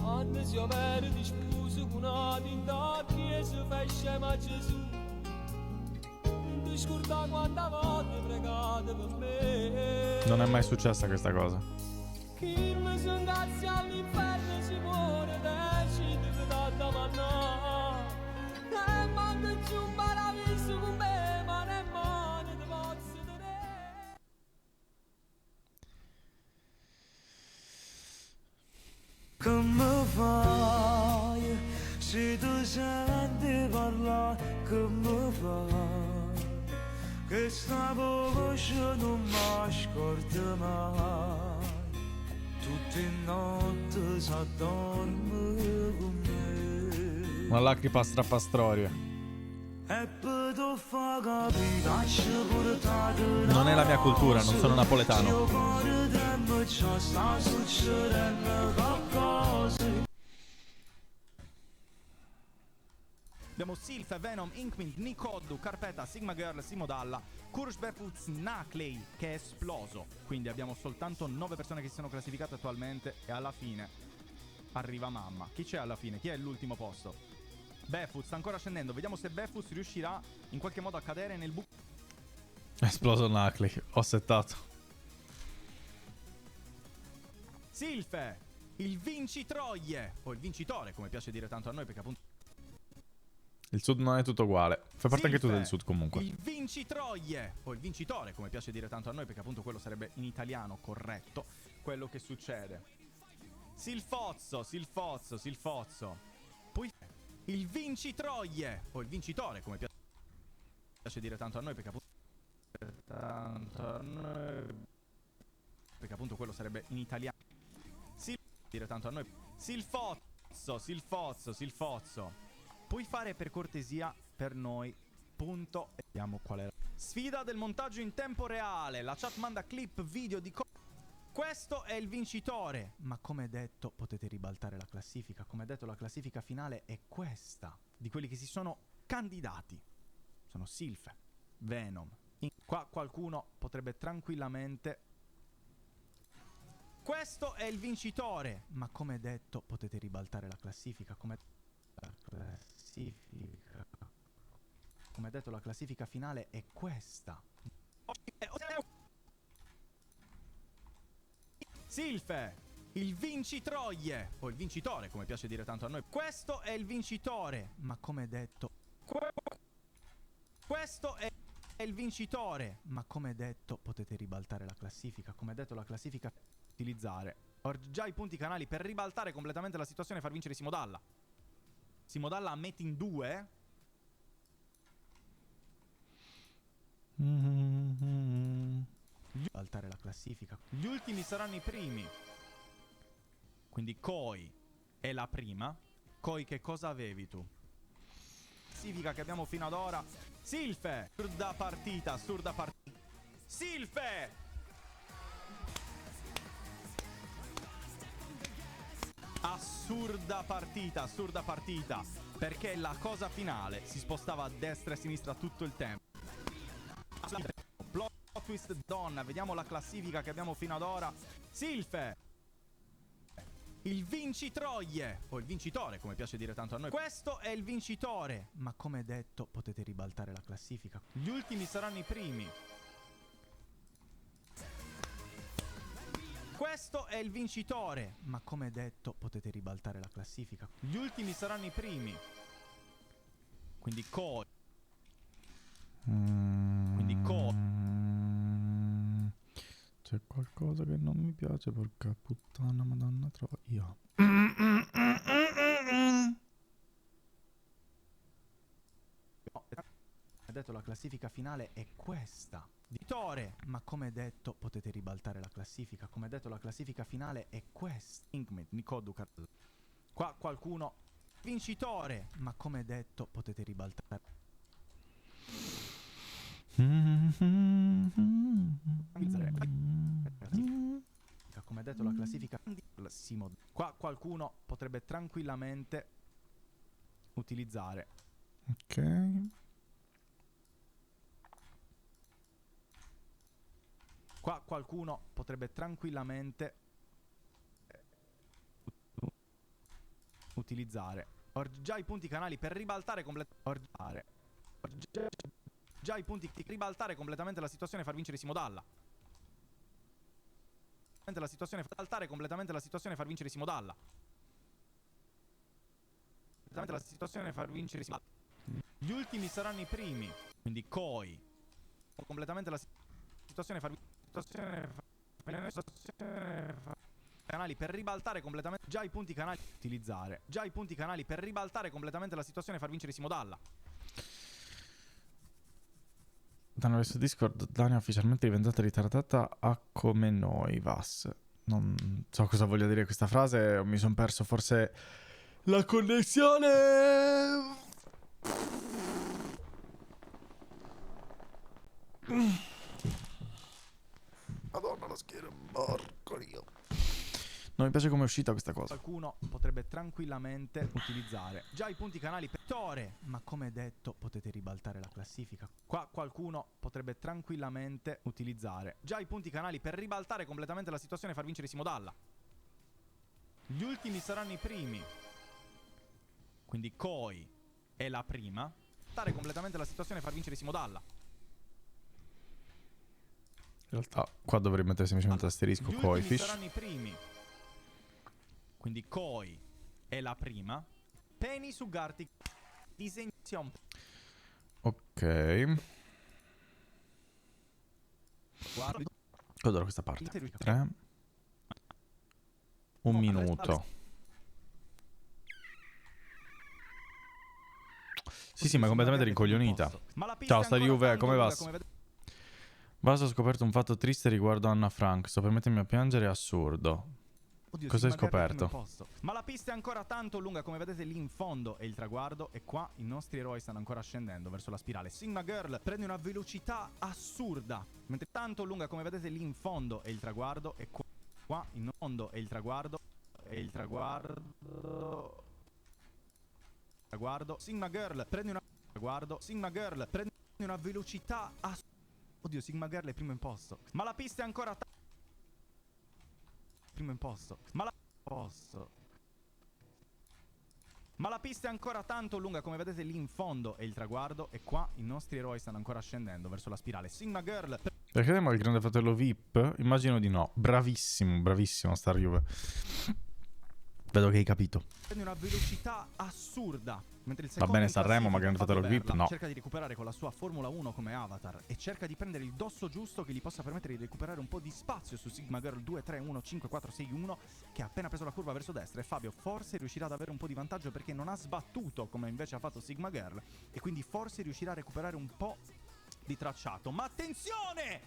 quando si avere di sposo con una tinta chiesa, fai scema Gesù, non ti scorda quanta volte pregate per me. Non è mai successa questa cosa. Chi mi si ingazia all'inferno si muore, decide che tanta manna, e manca giù un paradiso con me, ma ne mani ti posso tenere. Come fai se tu senti parlare? Come fai che sta voce non mi scorda mai? Tutte notte s'addorme con me. Una lacrima strappa storia. Non è la mia cultura, non sono napoletano. Abbiamo Sylph, Venom, Inkmint, Nikoddu, Carpeta, Sigma Girl, Simodalla, Kursh Befuz, Nakley che è esploso. Quindi abbiamo soltanto 9 persone che si sono classificate attualmente e alla fine arriva mamma. Chi c'è alla fine? Chi è l'ultimo posto? Befuz sta ancora scendendo. Vediamo se Befuz riuscirà in qualche modo a cadere nel buco. È esploso Nakley, ho settato. Sylph, il vincitroie, o il vincitore come piace dire tanto a noi perché appunto Il sud non è tutto uguale. Fai parte anche tu del sud comunque. il vincitroie, o il vincitore come piace dire tanto a noi perché appunto quello sarebbe in italiano corretto quello che succede. Silfozzo, Silfozzo, Silfozzo. Poi il vincitroie, o il vincitore come piace dire tanto a noi perché appunto quello sarebbe in italiano. Dire tanto a noi. Silfozzo, Silfozzo, Silfozzo. Puoi fare per cortesia per noi punto. Vediamo qual è. Sfida del montaggio in tempo reale. La chat manda clip video di questo è il vincitore. Ma come detto potete ribaltare la classifica. Come detto la classifica finale è questa. Di quelli che si sono candidati sono Sylph, Venom. Qua qualcuno potrebbe tranquillamente. Questo è il vincitore. Ma come detto potete ribaltare la classifica. Come detto la classifica finale è questa. Sylph, il vincitroie, o il vincitore come piace dire tanto a noi. Questo è il vincitore. Ma come detto questo è il vincitore. Ma come detto potete ribaltare la classifica. Come detto la classifica utilizzare già i punti canali per ribaltare completamente la situazione e far vincere Simodalla. Simodalla a mette in 2. Ribaltare la classifica. Gli ultimi saranno i primi. Quindi Koi è la prima. Koi, che cosa avevi tu? Classifica che abbiamo fino ad ora. Sylph, assurda partita, assurda partita. Sylph! Assurda partita, perché la cosa finale si spostava a destra e a sinistra tutto il tempo. Plot twist donna, vediamo la classifica che abbiamo fino ad ora. Sylph, il vincitroie, o il vincitore come piace dire tanto a noi. Questo è il vincitore. Ma come detto potete ribaltare la classifica. Gli ultimi saranno i primi. Questo è il vincitore. Ma come detto potete ribaltare la classifica. Gli ultimi saranno i primi. Quindi Koi. Quindi Koi. C'è qualcosa che non mi piace, porca puttana, madonna troia. Ho detto la classifica finale è questa. Vincitore. Ma come detto potete ribaltare la classifica. Come detto la classifica finale è questa. Inkmint, Nikoddu, qua qualcuno. Vincitore. Ma come detto potete ribaltare. Come detto la classifica. Qua qualcuno potrebbe tranquillamente utilizzare. Ok. Qua qualcuno potrebbe tranquillamente utilizzare già i punti canali per ribaltare completamente. Già i punti ribaltare completamente la situazione e far vincere Simodalla. La situazione ribaltare completamente la situazione e far vincere Simodalla. La situazione e far vincere Simodalla. Gli ultimi saranno i primi. Quindi Koi. Completamente la situazione e far vincere canali per ribaltare completamente già i punti canali utilizzare già i punti canali per ribaltare completamente la situazione e far vincere Simodalla. Danno verso Discord, Dani è ufficialmente diventata ritardata a come noi, Vas. Non so cosa voglia dire questa frase, mi sono perso forse la connessione. fa schifo. Porco Dio. Non mi piace come è uscita questa cosa. Qualcuno potrebbe tranquillamente utilizzare già i punti canali per Tore, ma come detto potete ribaltare la classifica. Qua qualcuno potrebbe tranquillamente utilizzare già i punti canali per ribaltare completamente la situazione e far vincere Simodalla. Gli ultimi saranno i primi. Quindi Koi è la prima. Ribaltare completamente la situazione e far vincere Simodalla. In realtà qua dovrei mettere semplicemente l'asterisco Gli Koi ultimi Fish. saranno i primi. Quindi Koi è la prima. Penny su Gartic. Disegnazione. Ok. Guarda. Godrò questa parte. 3. Un minuto. Sì, ma è completamente rincoglionita. Ciao, sta Juve, come va? Basta, ho scoperto un fatto triste riguardo Anna Frank. Sto per mettermi a piangere, è assurdo. Oddio, cosa hai sì, magari al primo scoperto? posto. Ma la pista è ancora tanto lunga, come vedete lì in fondo è il traguardo e qua i nostri eroi stanno ancora scendendo verso la spirale. Sigma Girl prende una velocità assurda, mentre tanto lunga, come vedete lì in fondo è il traguardo e qua in fondo è il traguardo e il traguardo. Sigma Girl prende una Sigma Girl prende una velocità assurda. Oddio, Sigma Girl è primo in posto. Ma la pista è ancora primo in posto. Ma la pista è ancora tanto lunga, come vedete lì in fondo è il traguardo e qua i nostri eroi stanno ancora scendendo verso la spirale. Sigma Girl. Perché abbiamo il grande fratello VIP? Immagino di no. Bravissimo, bravissimo Star Juve. Vedo che hai capito. Prende una velocità assurda. Mentre il Va bene Sanremo, ma grande fratello VIP no. Cerca di recuperare con la sua Formula 1 come avatar e cerca di prendere il dosso giusto che gli possa permettere di recuperare un po' di spazio su Sigma Girl 2, 3, 1, 5, 4, 6, 1 che ha appena preso la curva verso destra e Fabio forse riuscirà ad avere un po' di vantaggio perché non ha sbattuto come invece ha fatto Sigma Girl e quindi forse riuscirà a recuperare un po' di tracciato. Ma attenzione!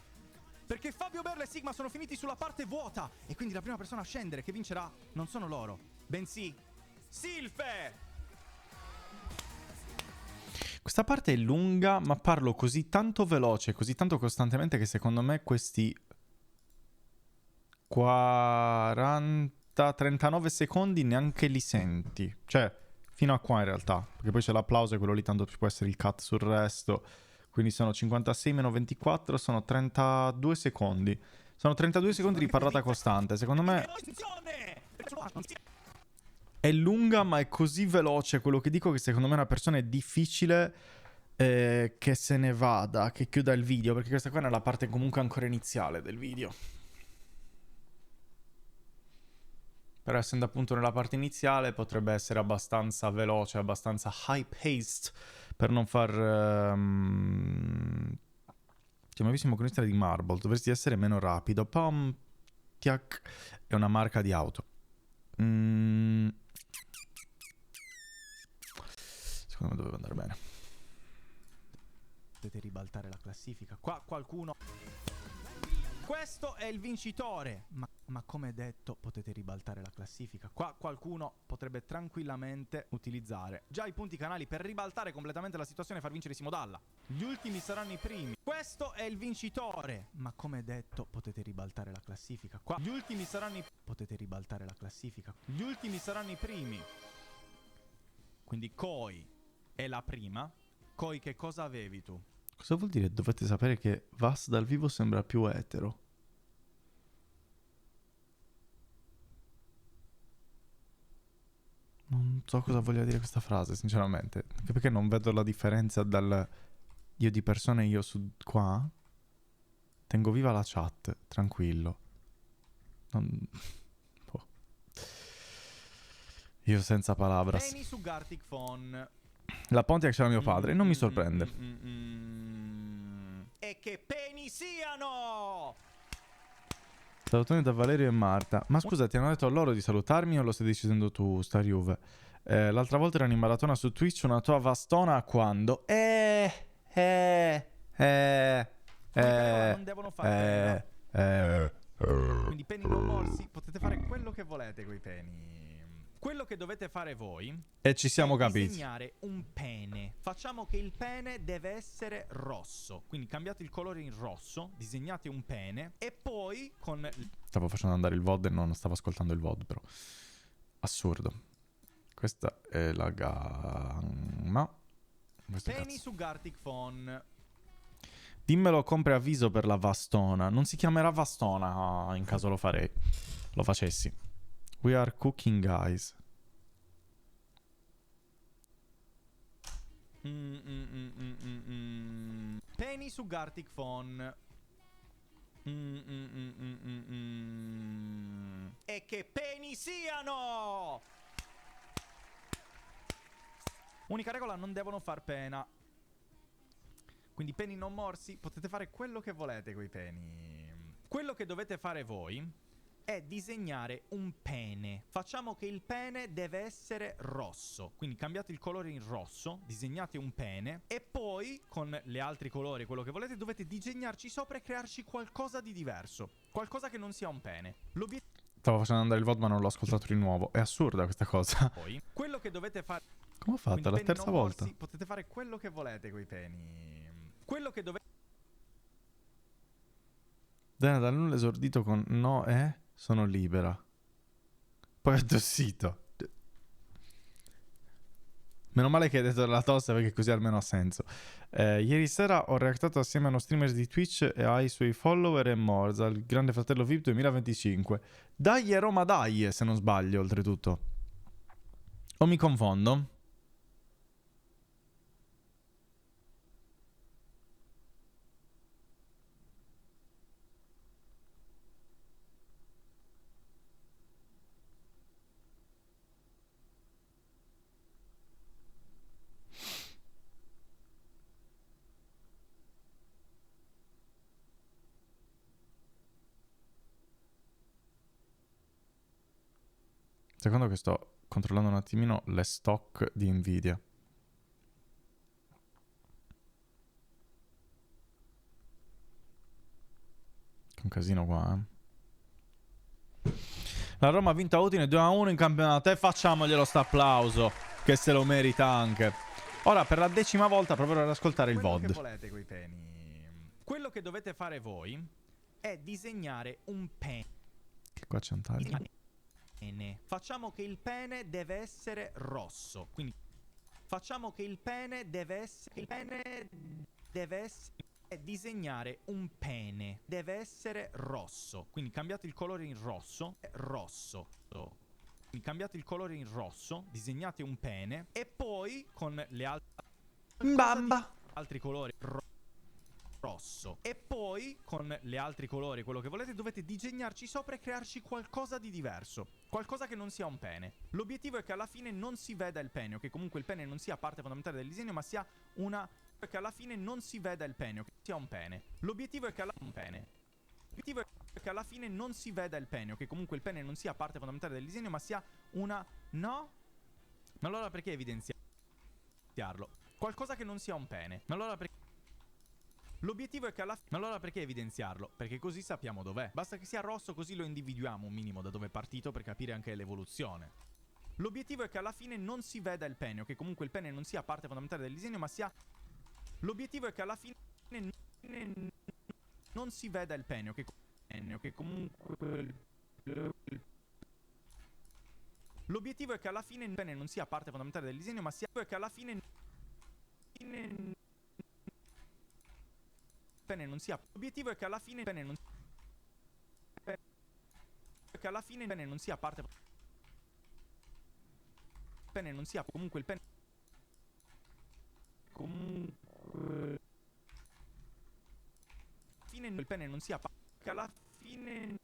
Perché Fabio Berla e Sigma sono finiti sulla parte vuota e quindi la prima persona a scendere che vincerà non sono loro, bensì Silfe! Questa parte è lunga, ma parlo così tanto veloce, così tanto costantemente che secondo me questi 39 secondi neanche li senti. Cioè, fino a qua in realtà, perché poi c'è l'applauso e quello lì tanto può essere il cut sul resto. Quindi sono 56 meno 24, sono 32 secondi. Sono 32 secondi di parlata costante. Secondo me è lunga, ma è così veloce quello che dico che secondo me una persona è difficile che se ne vada, che chiuda il video, perché questa qua è la parte comunque ancora iniziale del video. Però essendo appunto nella parte iniziale potrebbe essere abbastanza veloce, abbastanza high-paced per non far... Ti ho mai visto un macchinista di Marble, dovresti essere meno rapido. Pom, tiac, è una marca di auto. Secondo me doveva andare bene. Potete ribaltare la classifica. Qua qualcuno... Questo è il vincitore. Ma come detto potete ribaltare la classifica. Qua qualcuno potrebbe tranquillamente utilizzare già i punti canali per ribaltare completamente la situazione e far vincere Simodalla. Gli ultimi saranno i primi. Questo è il vincitore. Ma come detto potete ribaltare la classifica. Qua gli ultimi saranno i... Potete ribaltare la classifica. Gli ultimi saranno i primi. Quindi Koi è la prima. Koi, che cosa avevi tu? Cosa vuol dire? Dovete sapere che Vas dal vivo sembra più etero. Non so cosa voglia dire questa frase, sinceramente. Anche perché non vedo la differenza dal io di persona e io su qua. Tengo viva la chat, tranquillo. Boh. Io senza palabras. Penny su Gartic Phone. La Pontiac c'era mio padre, non mi sorprende. E che peni siano! Salutoni da Valerio e Marta. Ma scusa, ti hanno detto a loro di salutarmi o lo stai decidendo tu, Star Juve? L'altra volta erano in maratona su Twitch, una tua vastona quando? Non devono fare eh. Quindi peni non morsi, potete fare quello che volete coi peni. Quello che dovete fare voi E ci siamo è capiti. disegnare un pene. Facciamo che il pene deve essere rosso. Quindi cambiate il colore in rosso, disegnate un pene e poi con... Stavo facendo andare il VOD e non stavo ascoltando il VOD, però. Assurdo. Questa è la gamma. Questo Peni cazzo. su Gartic Phone. Dimmelo con preavviso per la Vastona. Non si chiamerà Vastona in caso lo farei. Lo facessi. We are cooking, guys. Peni su Gartic Phone. E che peni siano! Unica regola, non devono far pena. Quindi peni non morsi, potete fare quello che volete coi peni. Quello che dovete fare voi è disegnare un pene. Facciamo che il pene deve essere rosso. Quindi cambiate il colore in rosso, disegnate un pene e poi con gli altri colori, quello che volete, dovete disegnarci sopra e crearci qualcosa di diverso. Qualcosa che non sia un pene. L'obiettivo... Stavo facendo andare il VOD ma non l'ho ascoltato di nuovo. È assurda questa cosa. Poi, quello che dovete fare... Come ho fatto? Quindi La peni terza non volta. morsi, potete fare quello che volete coi peni. Quello che dovete... Dana dal nulla esordito con no sono libera. Poi ho tossito. Meno male che hai detto della tosse perché così almeno ha senso. Ieri sera ho reactato assieme a uno streamer di Twitch e ai suoi follower e Morza, il Grande Fratello VIP 2025. Dai Roma dai, se non sbaglio, oltretutto. O mi confondo? Secondo che sto controllando un attimino le stock di Nvidia. Che un casino qua, La Roma ha vinto a Udine 2-1 in campionato e facciamoglielo sto applauso, che se lo merita anche. Ora per la 10ª volta proverò ad ascoltare il Quello che VOD. volete coi peni. Quello che dovete fare voi è disegnare un pene. Che qua c'è un taglio. Facciamo che il pene deve essere rosso. Quindi facciamo che il pene deve essere... Il pene deve essere... È disegnare un pene. Deve essere rosso. Quindi cambiate il colore in rosso. Rosso. Quindi cambiate il colore in rosso. Disegnate un pene. E poi con le altri colori rosso. E poi con gli altri colori, quello che volete, dovete disegnarci sopra e crearci qualcosa di diverso. Qualcosa che non sia un pene. L'obiettivo è che alla fine non si veda il pene, o che comunque il pene non sia parte fondamentale del disegno, ma sia una... che alla fine non si veda il pene, o che sia un pene. L'obiettivo è che l'obiettivo è che alla fine non si veda il pene, o che comunque il pene non sia parte fondamentale del disegno, ma sia una... No? Ma allora perché evidenziarlo? Qualcosa che non sia un pene. Ma allora perché... L'obiettivo è che alla fine... Ma allora perché evidenziarlo? Perché così sappiamo dov'è. Basta che sia rosso, così lo individuiamo un minimo da dove è partito per capire anche l'evoluzione. L'obiettivo è che alla fine non si veda il pene, o che comunque il pene non sia parte fondamentale del disegno, ma sia... L'obiettivo è che alla fine non si veda il pene, o che comunque... L'obiettivo è che alla fine il pene non sia parte fondamentale del disegno, ma sia... che alla fine... pene non sia... L'obiettivo è che alla fine il pene non... che alla fine il pene non sia parte... pene non sia... comunque il pene... comunque... fine il pene non sia... che alla fine...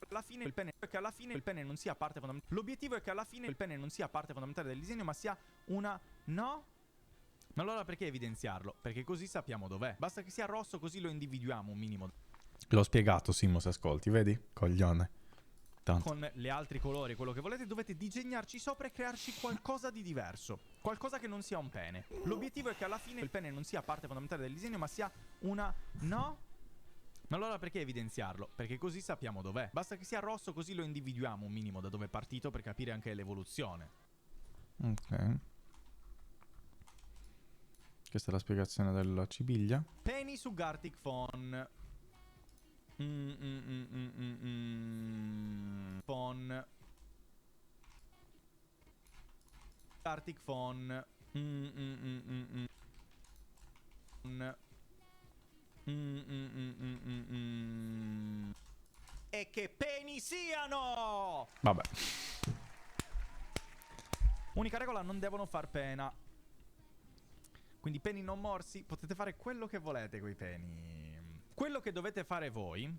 alla fine il pene... che alla fine il pene non sia parte fondamentale... L'obiettivo è che alla fine il pene non sia parte fondamentale del disegno, ma sia una... No? Ma allora perché evidenziarlo? Perché così sappiamo dov'è. Basta che sia rosso, così lo individuiamo un minimo. L'ho spiegato, Simo, se ascolti, vedi? Coglione. Tanto. Con gli altri colori, quello che volete, dovete disegnarci sopra e crearci qualcosa di diverso. Qualcosa che non sia un pene. L'obiettivo è che alla fine il pene non sia parte fondamentale del disegno, ma sia una... No? Ma allora perché evidenziarlo? Perché così sappiamo dov'è. Basta che sia rosso, così lo individuiamo un minimo da dove è partito per capire anche l'evoluzione. Ok. Questa è la spiegazione della cipiglia. Penny su Gartic Phone. Phone. Gartic Phone. E che peni siano! Vabbè. Unica regola, non devono far pena. Quindi peni non morsi, potete fare quello che volete coi peni. Quello che dovete fare voi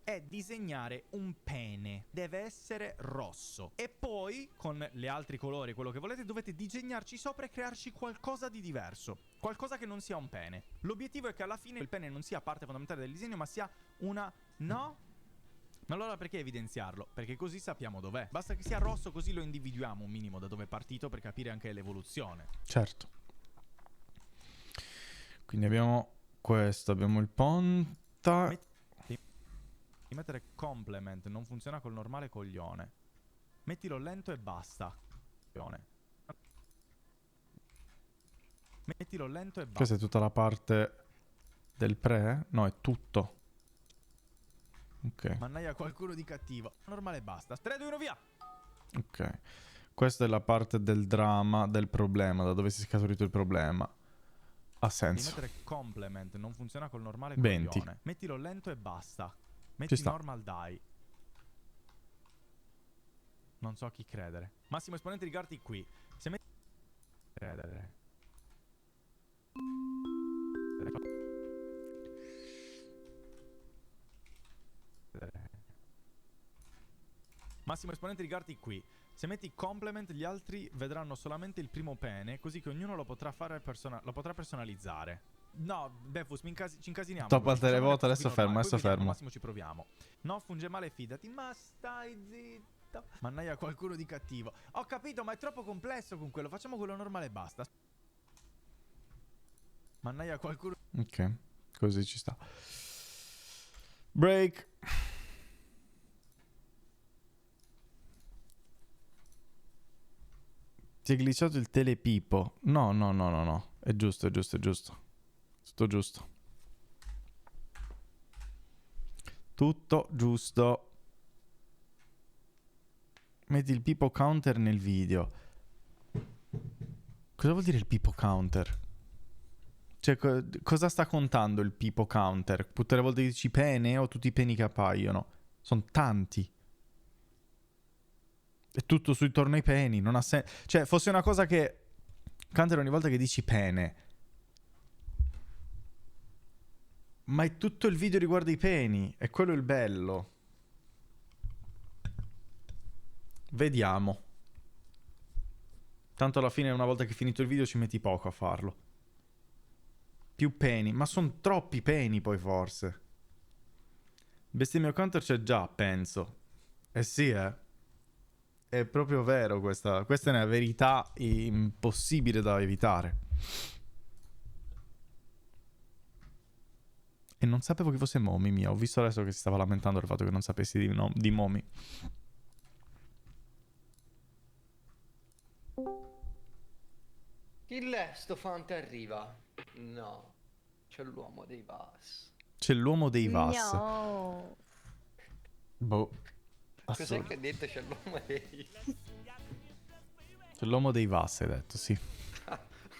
è disegnare un pene. Deve essere rosso. E poi, con gli altri colori, quello che volete, dovete disegnarci sopra e crearci qualcosa di diverso. Qualcosa che non sia un pene. L'obiettivo è che alla fine il pene non sia parte fondamentale del disegno, ma sia una... No? Ma allora perché evidenziarlo? Perché così sappiamo dov'è. Basta che sia rosso, così lo individuiamo un minimo da dove è partito per capire anche l'evoluzione. Certo. Quindi abbiamo questo, abbiamo il ponta. Di mettere complement non funziona col normale coglione. Mettilo lento e basta. Mettilo lento e basta. Questa è tutta la parte del pre? No, è tutto. Ok. Mannaia qualcuno di cattivo. Normale e basta. 3, 2, 1, via! Ok. Questa è la parte del dramma, del problema, da dove si è scaturito il problema. Ha senso. Di mettere complement non funziona col normale 20. coglione. Mettilo lento e basta. Metti normal die. Non so a chi credere. Massimo esponente di Gartic qui. Se metti... Credere. Massimo esponente di Gartic qui. Se metti complement, gli altri vedranno solamente il primo pene, così che ognuno lo potrà fare lo potrà personalizzare. No, Befus, ci incasiniamo. Top al televoto, adesso fermo, adesso fermo. Al massimo ci proviamo. No, funge male, fidati. Ma stai zitto. Mannaia qualcuno di cattivo. Ho capito, ma è troppo complesso con quello. Facciamo quello normale e basta. Mannaia qualcuno... Ok, così ci sta. Break. Ti è glitchato il telepipo. No, no, no, no, no. È giusto, è giusto, è giusto. Tutto giusto. Tutto giusto. Metti il pipo counter nel video. Cosa vuol dire il pipo counter? Cioè, cosa sta contando il pipo counter? Tutte le volte che dici pene o tutti i peni che appaiono? Sono tanti. È tutto sui torno ai peni, non ha senso. Cioè, fosse una cosa che counter ogni volta che dici pene. Ma è tutto il video riguardo i peni. È quello il bello. Vediamo. Tanto alla fine, una volta che è finito il video, ci metti poco a farlo. Più peni. Ma sono troppi peni poi forse. Bestemmio counter c'è già, penso. Eh sì, È proprio vero questa. Questa è una verità impossibile da evitare. E non sapevo che fosse Momi mia. Ho visto adesso che si stava lamentando del fatto che non sapessi di Momi. Chi l'è sto fante arriva? No. C'è l'uomo dei vas. C'è l'uomo dei vas. No. Boh. Cos'è che ha detto c'è l'uomo dei... C'è l'uomo dei vas, hai detto, sì.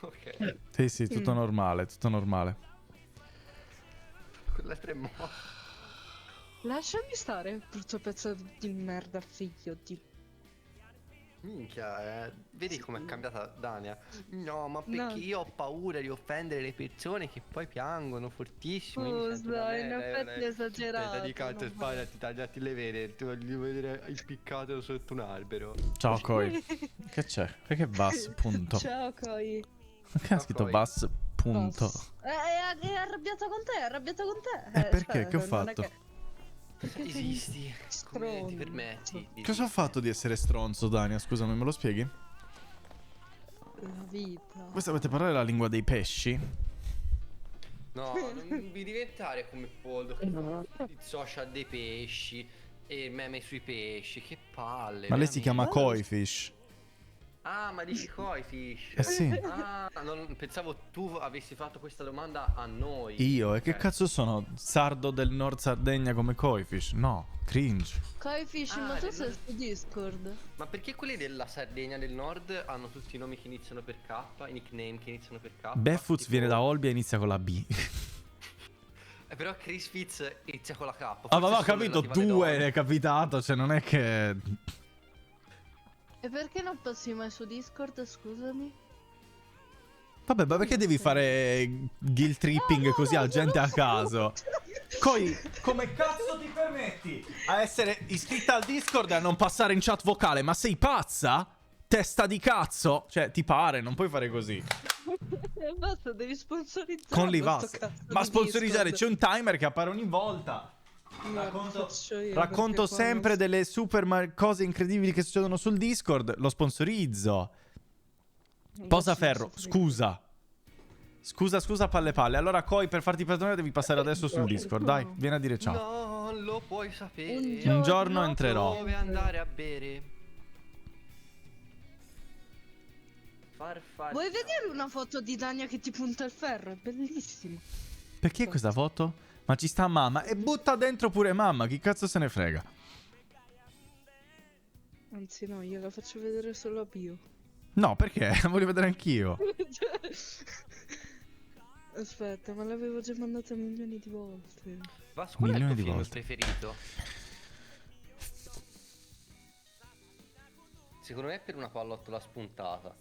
Ok. Sì, sì, tutto normale, tutto normale. Quell'altro è morto. Lasciami stare, brutto pezzo di merda, figlio di... Minchia, vedi com'è cambiata Dania? No, ma perché io ho paura di offendere le persone che poi piangono fortissimo. Scusa, in effetti è esagerato. Ti canto e spara, ti tagliati le vene, ti voglio vedere impiccato sotto un albero. Ciao Koi. Che c'è? Perché Bass, punto? Ciao Koi. Che ha scritto Bass, punto? È arrabbiato con te, è arrabbiato con te. Perché? Che ho fatto? Perché esisti? Come ti permetti? Cosa ho fatto di essere stronzo, Dania? Scusami, me lo spieghi? La vita. Voi sapete parlare la lingua dei pesci? No, non vi diventare come Poldo che il social dei pesci e il meme sui pesci, che palle. Ma lei si veramente. chiama Koi Fish. Ah, ma dici Koi Fish? Eh sì. Ah, pensavo tu avessi fatto questa domanda a noi. Io? E che cazzo sono? Sardo del Nord Sardegna come Koi Fish? No, cringe. Koi Fish, ma tu sei su Discord? Ma perché quelli della Sardegna del Nord hanno tutti i nomi che iniziano per K, i nickname che iniziano per K? Beffuts viene da Olbia e inizia con la B. Però Chris Fitz inizia con la K. Ah, ma ho forse solo capito, relativa alle tu donne. è capitato, cioè non è che... E perché non passi mai su Discord, scusami? Vabbè, ma perché devi fare guilt tripping così a gente a caso? Coi, come cazzo ti permetti a essere iscritta al Discord e a non passare in chat vocale? Ma sei pazza? Testa di cazzo? Cioè, ti pare, non puoi fare così. Basta, devi sponsorizzare. Con l'Ivas. Ma sponsorizzare, c'è un timer che appare ogni volta. Racconto sempre delle super cose incredibili che succedono sul Discord. Lo sponsorizzo. Posaferro, scusa. Scusa, palle. Allora, Koi, per farti perdonare devi passare adesso sul Discord. Dai, vieni a dire ciao. Non lo puoi sapere. Un giorno entrerò. Dove andare a bere? Vuoi vedere una foto di Dania che ti punta il ferro? È bellissimo. Perché questa foto? Ma ci sta mamma. E butta dentro pure mamma. Chi cazzo se ne frega? Anzi no, gliela faccio vedere solo a Pio. No, perché? Voglio vedere anch'io. Aspetta, ma l'avevo già mandata milioni di volte. Vas, qual è il Milioni tuo di film volte. preferito? Secondo me è per una pallottola spuntata.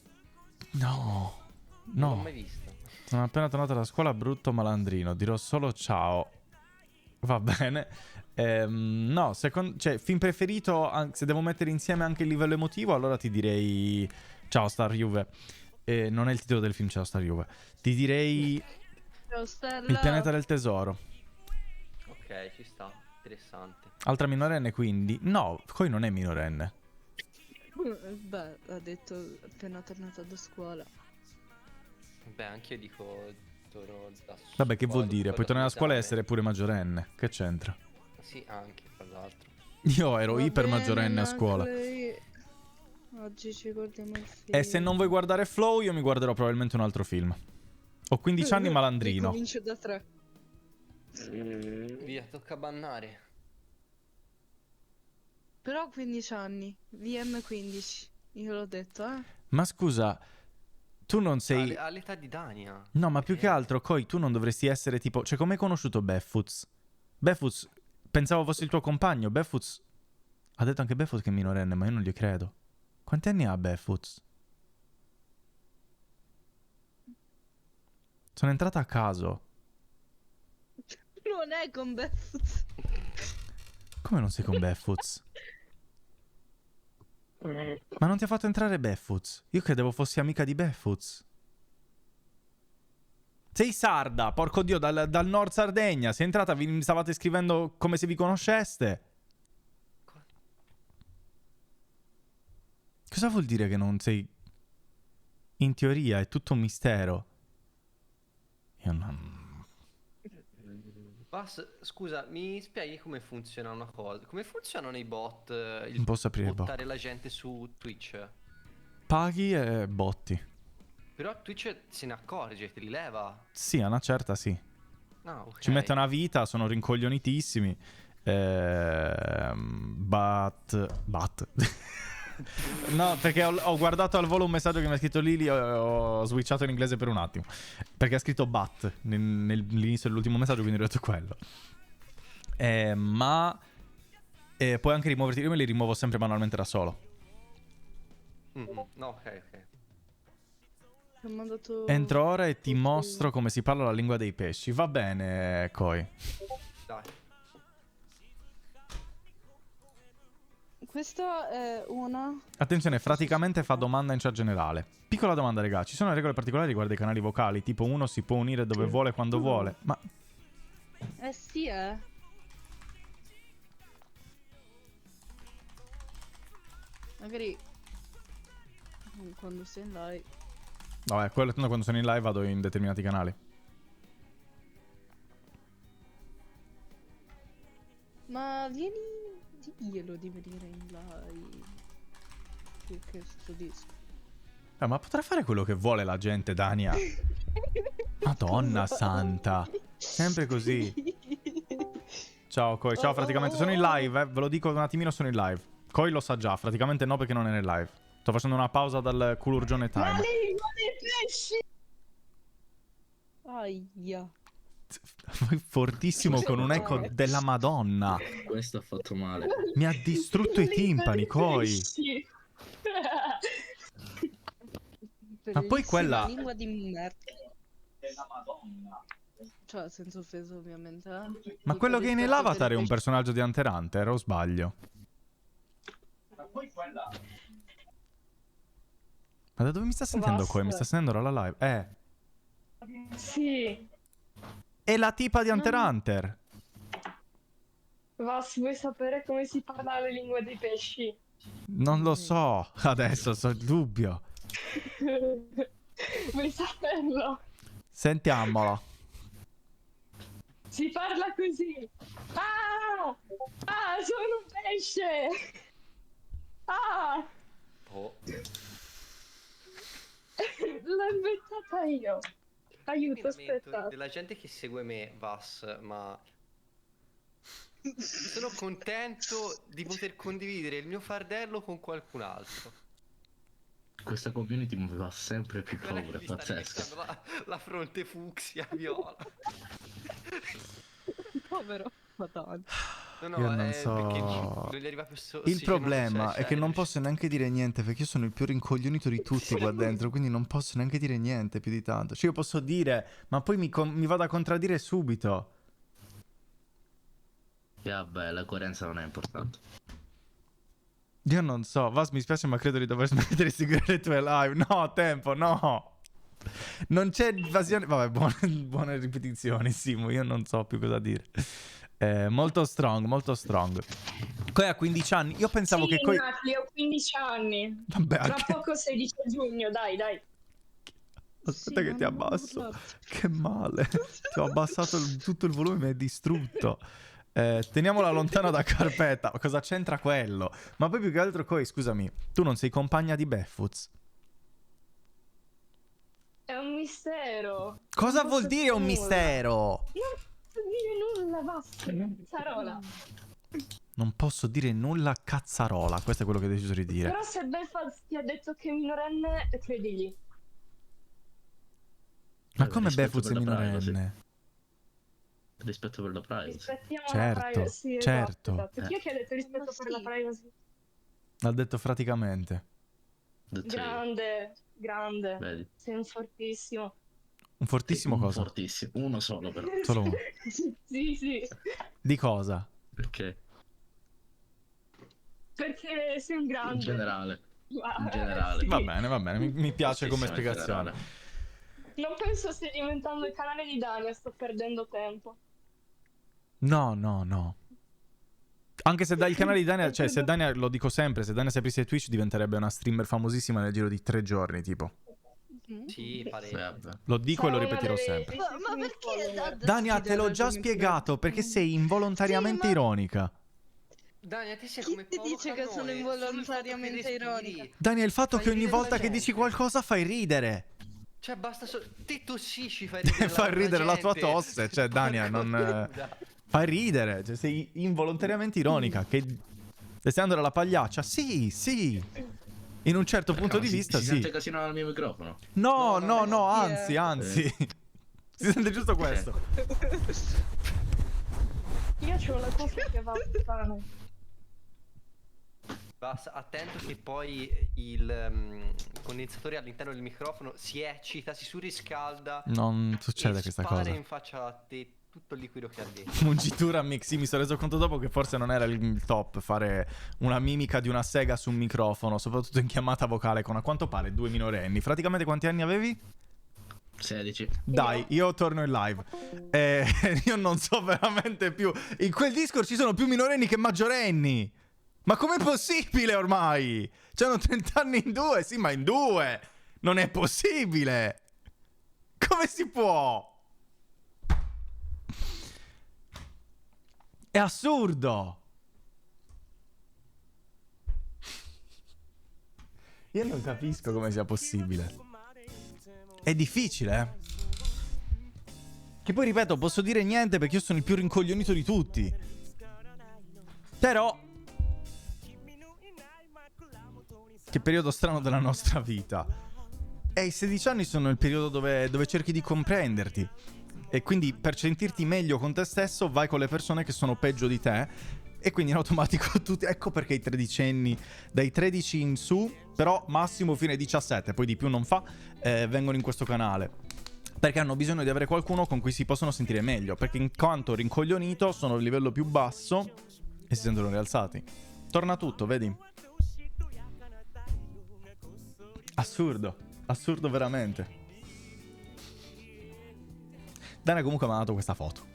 No. Non l'ho mai vista. Sono appena tornato da scuola brutto malandrino. Dirò solo ciao. Va bene. No, cioè, film preferito, se devo mettere insieme anche il livello emotivo, allora ti direi Ciao Star Juve. Non è il titolo del film, Ciao Star Juve. Ti direi Ciao Stella. Il pianeta del tesoro. Ok, ci sta. Interessante. Altra minorenne, quindi. No, Koi non è minorenne. Beh, ha detto appena tornata da scuola. Beh, anche io dico torno da Vabbè, che vuol scuola, dire? dopo Puoi tornare a scuola e l'esame. essere pure maggiorenne. Che c'entra? Sì, anche, tra l'altro. Io ero Va iper bene, maggiorenne a scuola. Clay. Oggi ci guardiamo il film. E se non vuoi guardare Flow, io mi guarderò probabilmente un altro film. Ho 15 anni malandrino. Comincio da 3. Via, tocca bannare. Però 15 anni. VM15. Io l'ho detto, eh. Ma scusa, tu non sei... All'età di Dania. No, ma più che altro, Koi, tu non dovresti essere tipo... Cioè, come hai conosciuto Beffuts? Beffuts, pensavo fosse il tuo compagno. Beffuts... Ha detto anche Beffuts che è minorenne, ma io non gli credo. Quanti anni ha Beffuts? Sono entrata a caso. Non è con Beffuts. Come non sei con Beffuts? Ma non ti ha fatto entrare Beffuts? Io credevo fossi amica di Beffuts. Sei sarda, porco dio, dal Nord Sardegna. Sei entrata, vi stavate scrivendo come se vi conosceste. Cosa vuol dire che non sei... In teoria è tutto un mistero. Io non... Bas, scusa, mi spieghi come funziona una cosa? Come funzionano i bot? Non posso aprire il bot. bottare la gente su Twitch? Paghi e botti. Però Twitch se ne accorge, te li leva. Sì, a una certa sì. Ah, ok. Ci mette una vita, sono rincoglionitissimi. Bat. No, perché ho guardato al volo un messaggio che mi ha scritto Lili, ho switchato in inglese per un attimo. Perché ha scritto bat nell'inizio dell'ultimo messaggio, quindi ho detto quello. Ma puoi anche rimuoverti, io me li rimuovo sempre manualmente da solo. No, ok. Ho mandato... Entro ora e ti mostro come si parla la lingua dei pesci. Va bene, Koi. Dai. Questa è una... Attenzione, praticamente fa domanda in chat generale. Piccola domanda, raga. Ci sono regole particolari riguardo ai canali vocali? Tipo uno si può unire dove vuole, quando vuole. Ma... sì, magari... quando sei in live... Vabbè, quello quando sono in live vado in determinati canali. Ma vieni, diglielo di venire in live. Che sto disco. Ma potrà fare quello che vuole la gente, Dania. Madonna santa. Sempre così. Ciao Koi, ciao praticamente. Sono in live, ve lo dico un attimino, sono in live. Koi lo sa già, praticamente no perché non è nel live. Sto facendo una pausa dal culurgione time. Ma lei pesci! Aia. Fortissimo con un eco della Madonna. Questo ha fatto male. Mi ha distrutto i timpani, Koi. Ma poi quella... lingua di merda. Cioè, senza offesa ovviamente. Ma quello che è nell'avatar è un personaggio di Hunter x Hunter, o sbaglio? Ma poi quella... Ma da dove mi sta sentendo Koi? Mi sta sentendo dalla live? Sì. È la tipa di Hunter x Hunter. Vas, vuoi sapere come si parla la lingua dei pesci? Non lo so, adesso so il dubbio. Vuoi saperlo? Sentiamolo. Si parla così. Ah! Ah, sono un pesce! Ah! Oh. L'ho inventata io. Aiuto, aspetta. Della gente che segue me, Vas, ma... Sono contento di poter condividere il mio fardello con qualcun altro. Questa community mi fa sempre più paura, è pazzesco. La fronte fucsia viola. Povero. Madonna. No, Io non perché so. non gli arriva più Il problema è che non posso neanche dire niente perché io sono il più rincoglionito di tutti qua dentro, quindi non posso neanche dire niente più di tanto. Cioè io posso dire, ma poi mi vado a contraddire subito. Vabbè, la coerenza non è importante. Io non so, Vas, mi spiace ma credo di dover smettere di seguire le tue live. No, tempo, no. Non c'è invasione. Vabbè, buone ripetizioni, Simo, io non so più cosa dire. Molto strong, molto strong. Koi ha 15 anni. Io pensavo sì, che Koi... Nati, ho 15 anni. Vabbè, Tra anche... poco 16 giugno, dai. Aspetta che ti abbasso. Che male. Ti ho abbassato tutto il volume, mi hai distrutto. Teniamola lontana da carpetta. Cosa c'entra quello? Ma poi più che altro Koi, scusami, tu non sei compagna di Beffuts? È un mistero. Cosa Non vuol posso dire un dire mistero? Non posso dire nulla, basta. Cazzarola. Non posso dire nulla, cazzarola. Questo è quello che ho deciso di dire. Però se Belfast ti ha detto che è minorenne, credigli. Ma come Beffuts è minorenne? Rispetto per la privacy. Rispettiamo Certo, la privacy. certo. Esatto. Chi è che ha detto rispetto per la privacy? L'ha detto praticamente. Grande. Vedi. Sei un fortissimo. Un fortissimo un cosa? Fortissimo, uno solo però. Solo uno. Sì. Di cosa? Perché? Perché sei un grande. In generale. In generale. Sì. Va bene, mi piace come Fortissimo in spiegazione. Non penso stia diventando il canale di Dania, sto perdendo tempo. No. Anche se dai il canale di Dania, cioè se Dania, lo dico sempre, se Dania si aprisse Twitch diventerebbe una streamer famosissima nel giro di 3 giorni, tipo. Sì, parecchio. Lo dico e lo ripeterò sempre. Ma perché? Dania, te l'ho già spiegato, perché sei involontariamente ironica. Dania, ti sei come Chi ti dice che sono involontariamente ironica? Dania, il fatto che ogni ridere volta la che dici qualcosa fai ridere. Cioè basta te tossisci, fai ridere Fai ridere la tua gente. tosse, cioè Dania, non... Fai ridere, cioè sei involontariamente ironica, che stai andando alla pagliaccia? Sì. In un certo punto di vista, si sì. sente casino al mio microfono? No, anzi. Si sente giusto questo. Io c'ho la cuffia che va bene. Basta, attento che poi il condensatore all'interno del microfono si eccita, si surriscalda. Non succede e questa spara cosa. in faccia a te tutto il liquido che ha dentro. Mungitura mix, sì, mi sono reso conto dopo che forse non era il top fare una mimica di una sega su un microfono, soprattutto in chiamata vocale con a quanto pare 2 minorenni. Praticamente quanti anni avevi? 16. Dai, io torno in live. Io non so veramente più. In quel Discord ci sono più minorenni che maggiorenni. Ma com'è possibile ormai? C'hanno 30 anni in 2, sì, ma in 2. Non è possibile. Come si può? È assurdo. Io non capisco come sia possibile. È difficile, eh? Che poi, ripeto, posso dire niente perché io sono il più rincoglionito di tutti. Però... Che periodo strano della nostra vita. E i 16 anni sono il periodo dove cerchi di comprenderti. E quindi per sentirti meglio con te stesso vai con le persone che sono peggio di te. E quindi in automatico tutti... Ecco perché i tredicenni, dai 13 in su, però massimo fino ai 17, poi di più non fa, vengono in questo canale. Perché hanno bisogno di avere qualcuno con cui si possono sentire meglio. Perché in quanto rincoglionito sono al livello più basso e si sentono rialzati. Torna tutto, vedi? Assurdo. Assurdo veramente. Dana comunque mi ha dato questa foto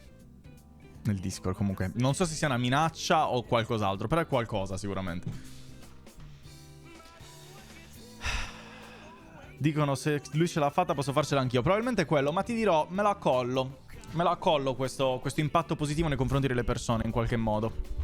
nel Discord, comunque. Non so se sia una minaccia o qualcos'altro, però è qualcosa sicuramente. Dicono se lui ce l'ha fatta posso farcela anch'io. Probabilmente è quello, ma ti dirò, me la collo. Me la collo questo impatto positivo nei confronti delle persone in qualche modo.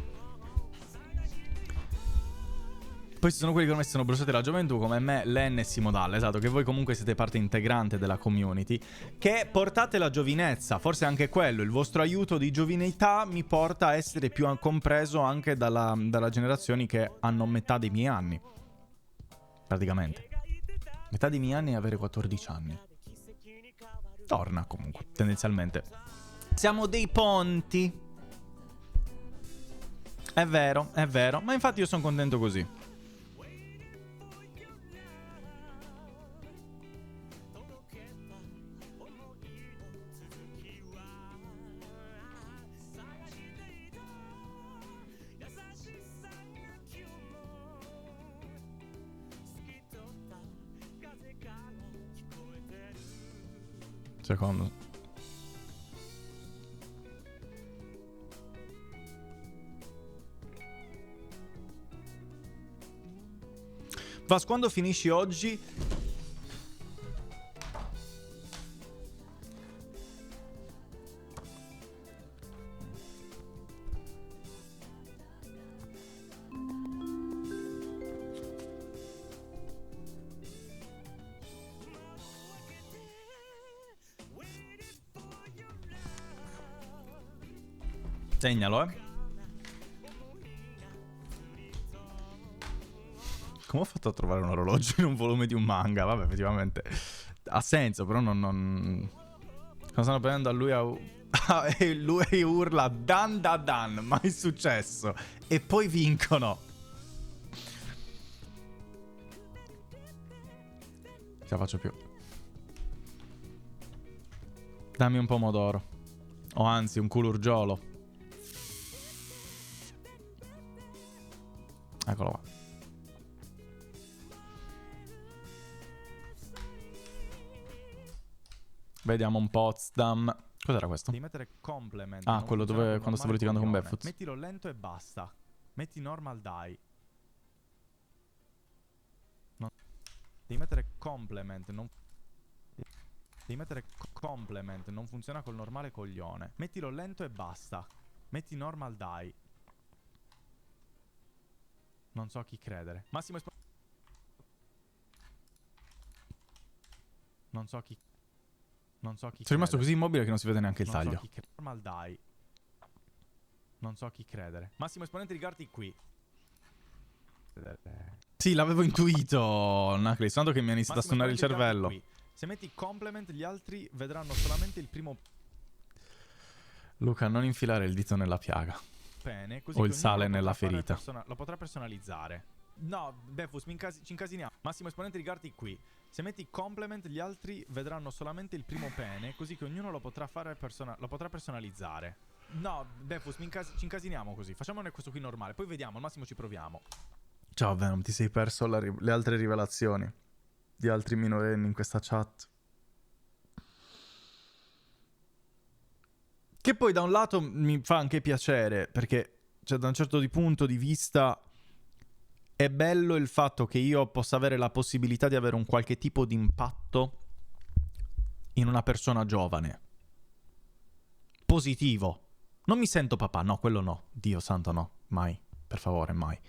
Poi ci sono quelli che ormai si sono bruciati la gioventù, come me, Len e Simodalle, esatto, che voi comunque siete parte integrante della community, che portate la giovinezza, forse anche quello, il vostro aiuto di giovinità mi porta a essere più compreso anche dalla generazioni che hanno metà dei miei anni, praticamente. Metà dei miei anni è avere 14 anni. Torna comunque, tendenzialmente. Siamo dei ponti. È vero, ma infatti io sono contento così. Secondo. Vas, quando finisci oggi? Segnalo, Come ho fatto a trovare un orologio in un volume di un manga? Vabbè, effettivamente ha senso, però non... Cosa stanno prendendo a lui e lui urla Dan da Dan, mai successo. E poi vincono. Ce la faccio più. Dammi un pomodoro. O anzi, un culurgiolo. Eccolo qua. Vediamo un Potsdam. Cos'era questo? Devi mettere complement. Ah, quello dove quando stavo litigando con Barefoot. Mettilo lento e basta. Metti normal die. No. Devi mettere complement, non... Devi mettere complement, non funziona col normale coglione. Mettilo lento e basta. Metti normal die. Non so a chi credere. Massimo Non so chi Sono rimasto così immobile che non si vede neanche il non taglio. So chi normal die. Non so a chi credere. Massimo esponente di Garti qui. Sì, l'avevo intuito, Nacris, tanto che mi ha iniziato a Massimo suonare il esponente di cervello. Garti qui. Se metti complement gli altri vedranno solamente il primo Luca, non infilare il dito nella piaga. pene, così O che il ognuno sale lo nella potrà fare ferita. lo potrà personalizzare. No, Befus, ci incasiniamo. Massimo esponente di Garti qui. Se metti complement gli altri vedranno solamente il primo pene, così che ognuno lo potrà fare lo potrà personalizzare. No, Befus, ci incasiniamo così. Facciamone questo qui normale, poi vediamo, al massimo ci proviamo. Ciao Venom, ti sei perso le altre rivelazioni di altri minorenni in questa chat. Che poi da un lato mi fa anche piacere, perché cioè, da un certo punto di vista è bello il fatto che io possa avere la possibilità di avere un qualche tipo di impatto in una persona giovane. Positivo. Non mi sento papà, no, quello no. Dio santo no, mai. Per favore, mai.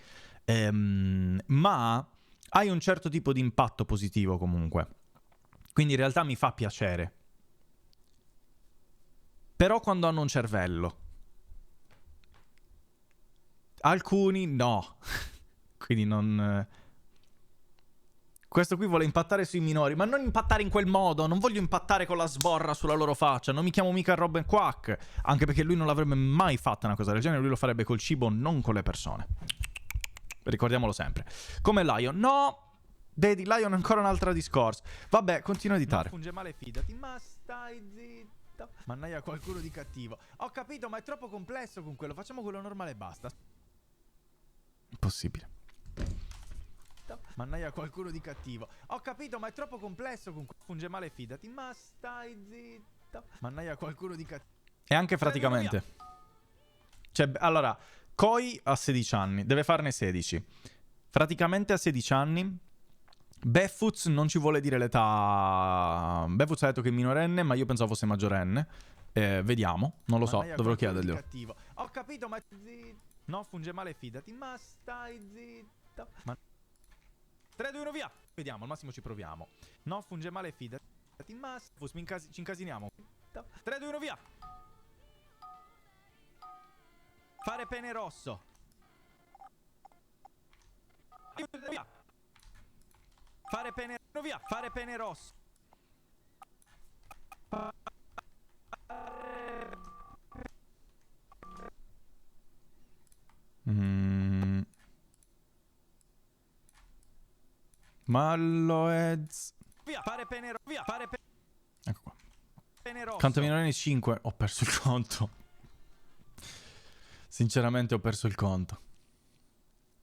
Ma hai un certo tipo di impatto positivo comunque. Quindi in realtà mi fa piacere. Però quando hanno un cervello. Alcuni no. Quindi non... Questo qui vuole impattare sui minori, ma non impattare in quel modo. Non voglio impattare con la sborra sulla loro faccia. Non mi chiamo mica Robin Quack. Anche perché lui non l'avrebbe mai fatta una cosa del genere. Lui lo farebbe col cibo, non con le persone. Ricordiamolo sempre. Come Lion. No! Vedi, Lion è ancora un altro discorso. Vabbè, continua a editare. Non funge male, fidati. Ma stai zitto. Mannaia qualcuno di cattivo. Ho capito, ma è troppo complesso con quello. Facciamo quello normale e basta. Impossibile. Mannaia qualcuno di cattivo. Ho capito, ma è troppo complesso con funge male, fidati. Ma stai zitto. Mannaia qualcuno di cattivo. E anche praticamente. Cioè, allora, Koi ha 16 anni, deve farne 16. Praticamente a 16 anni Befuz non ci vuole dire l'età. Befuz ha detto che è minorenne, ma io pensavo fosse maggiorenne. Vediamo, non lo so, dovrò chiederglielo. Ho capito, ma no, funge male, fidati. Ma stai zitto. 3, 2, 1, via! Vediamo, al massimo ci proviamo. No, funge male, fidati. Ma ci incasiniamo. 3, 2, 1, via! Fare pene rosso. Via! Fare pene... via! Fare pene rosso. Malloheads. Via! Fare pene... via! Fare pene... Ecco qua. Pene rosso. Quanto minorenni 5? Ho perso il conto. Sinceramente ho perso il conto.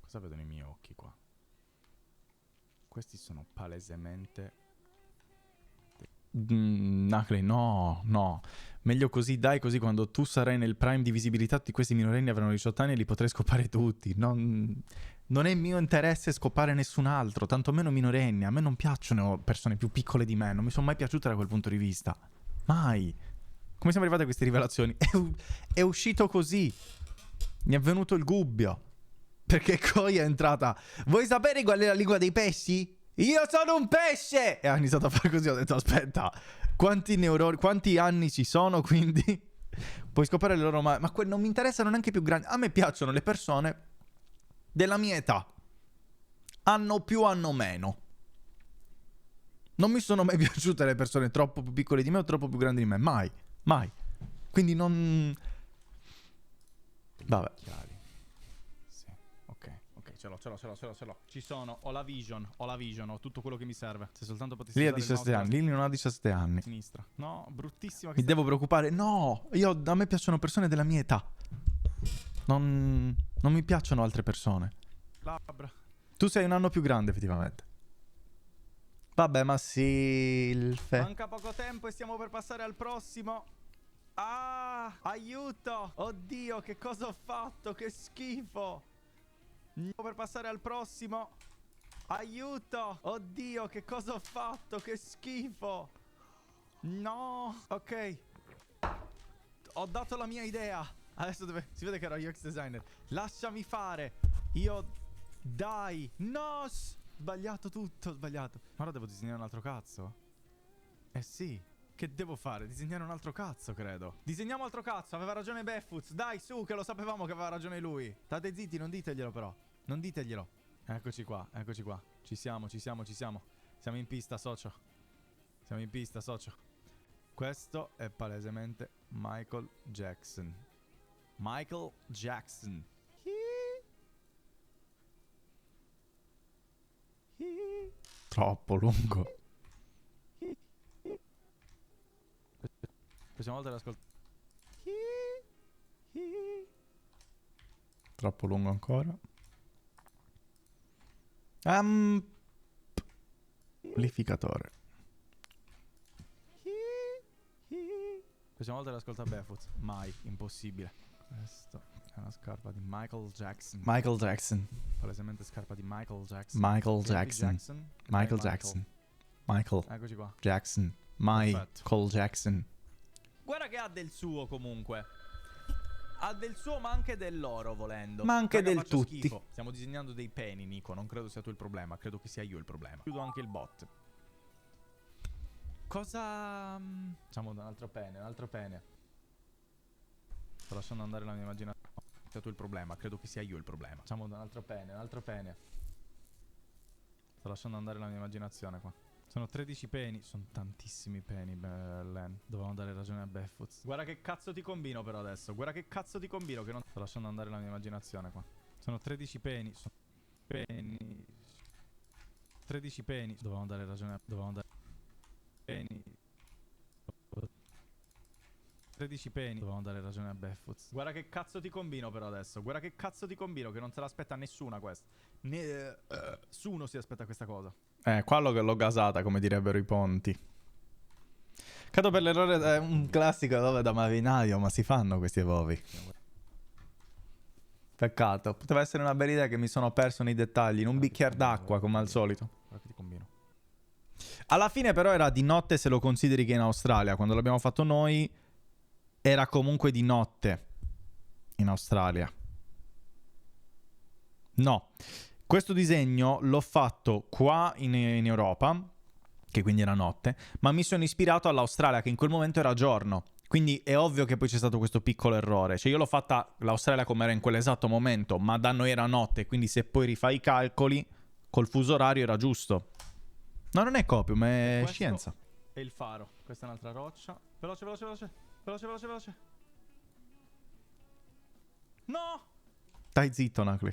Cosa vedono i miei occhi qua? Questi sono palesemente... Nacley, no, no. Meglio così, dai, così quando tu sarai nel prime di visibilità tutti questi minorenni avranno 18 anni e li potrei scopare tutti. Non è mio interesse scopare nessun altro, tantomeno minorenni. A me non piacciono persone più piccole di me, non mi sono mai piaciute da quel punto di vista. Mai. Come siamo arrivati a queste rivelazioni? È uscito così. Mi è venuto il gubbio. Perché Koi è entrata. Vuoi sapere qual è la lingua dei pesci? Io sono un pesce! E ha iniziato a fare così, ho detto aspetta, quanti neuroni, quanti anni ci sono, quindi puoi scopare le loro... Ma non mi interessano neanche più grandi. A me piacciono le persone della mia età. Hanno più, hanno meno. Non mi sono mai piaciute le persone troppo più piccole di me o troppo più grandi di me. Mai, mai. Quindi non... Vabbè. Sì, ok, ce l'ho. Ci sono, ho la vision, ho tutto quello che mi serve. Se soltanto potessi... Lì ha 17 anni, Lily non ha 17 anni. Sinistra. No, bruttissima. Mi devo preoccupare. No, a me piacciono persone della mia età. Non mi piacciono altre persone. Labbra. Tu sei un anno più grande, effettivamente. Vabbè, ma Silfe. Manca poco tempo e stiamo per passare al prossimo. Ah, aiuto. Oddio, che cosa ho fatto? Che schifo. Stiamo per passare al prossimo. Aiuto. Oddio, che cosa ho fatto? Che schifo. No. Ok. Ho dato la mia idea. Adesso si vede che ero UX designer. Lasciami fare. Dai. No. Sbagliato tutto, sbagliato. Ora devo disegnare un altro cazzo? Eh sì. Che devo fare? Disegnare un altro cazzo, credo. Disegniamo altro cazzo. Aveva ragione Befuz. Dai, su, che lo sapevamo che aveva ragione lui. State zitti, non diteglielo però. Non diteglielo. Eccoci qua, eccoci qua. Ci siamo. Siamo in pista, socio. Questo è palesemente Michael Jackson. Troppo lungo. Questa volta l'ascolto. Troppo lungo ancora. Amplificatore. Questa volta l'ascolta Barefoot. Mai, impossibile. Questo è una scarpa di Michael Jackson. Palesemente scarpa di Michael Jackson. Eccoci qua. Jackson. Michael Jackson. Guarda che ha del suo comunque. Ha del suo ma anche del loro volendo. Ma anche Raga, del faccio tutti. schifo. Stiamo disegnando dei peni, Nico. Non credo sia tu il problema. Credo che sia io il problema. Chiudo anche il bot. Cosa... Facciamo un altro pene, un altro pene. Sto lasciando andare la mia immaginazione. Sia tu il problema. Credo che sia io il problema. Facciamo un altro pene, un altro pene. Sto lasciando andare la mia immaginazione qua. Sono 13 peni. Sono tantissimi peni, Len. Dovevamo dare ragione a Beffuz. Guarda che cazzo ti combino però adesso. Guarda che cazzo ti combino che non... Sto lasciando andare la mia immaginazione qua. Sono 13 peni. Sono peni. 13 peni. Dovevamo dare ragione a... Dovevamo dare... Peni. 13 peni. Dovevamo dare ragione a Beffuz. Guarda che cazzo ti combino però adesso. Guarda che cazzo ti combino che non se l'aspetta nessuna questa. Nessuno si aspetta questa cosa. Qua l'ho gasata, come direbbero i ponti. Cado per l'errore, è un classico dove da marinaio, ma si fanno questi evovi. Peccato, poteva essere una bella idea che mi sono perso nei dettagli, in un bicchiere d'acqua come al solito. Guarda che ti combino. Alla fine però era di notte se lo consideri che in Australia, quando l'abbiamo fatto noi era comunque di notte in Australia. No. Questo disegno l'ho fatto qua in Europa, che quindi era notte, ma mi sono ispirato all'Australia, che in quel momento era giorno. Quindi è ovvio che poi c'è stato questo piccolo errore. Cioè io l'ho fatta l'Australia come era in quell'esatto momento, ma da noi era notte, quindi se poi rifai i calcoli, col fuso orario era giusto. No, non è copio, ma è Questo scienza. È il faro. Questa è un'altra roccia. Veloce, veloce, veloce. Veloce, veloce, veloce. No! Stai zitto, Nacli.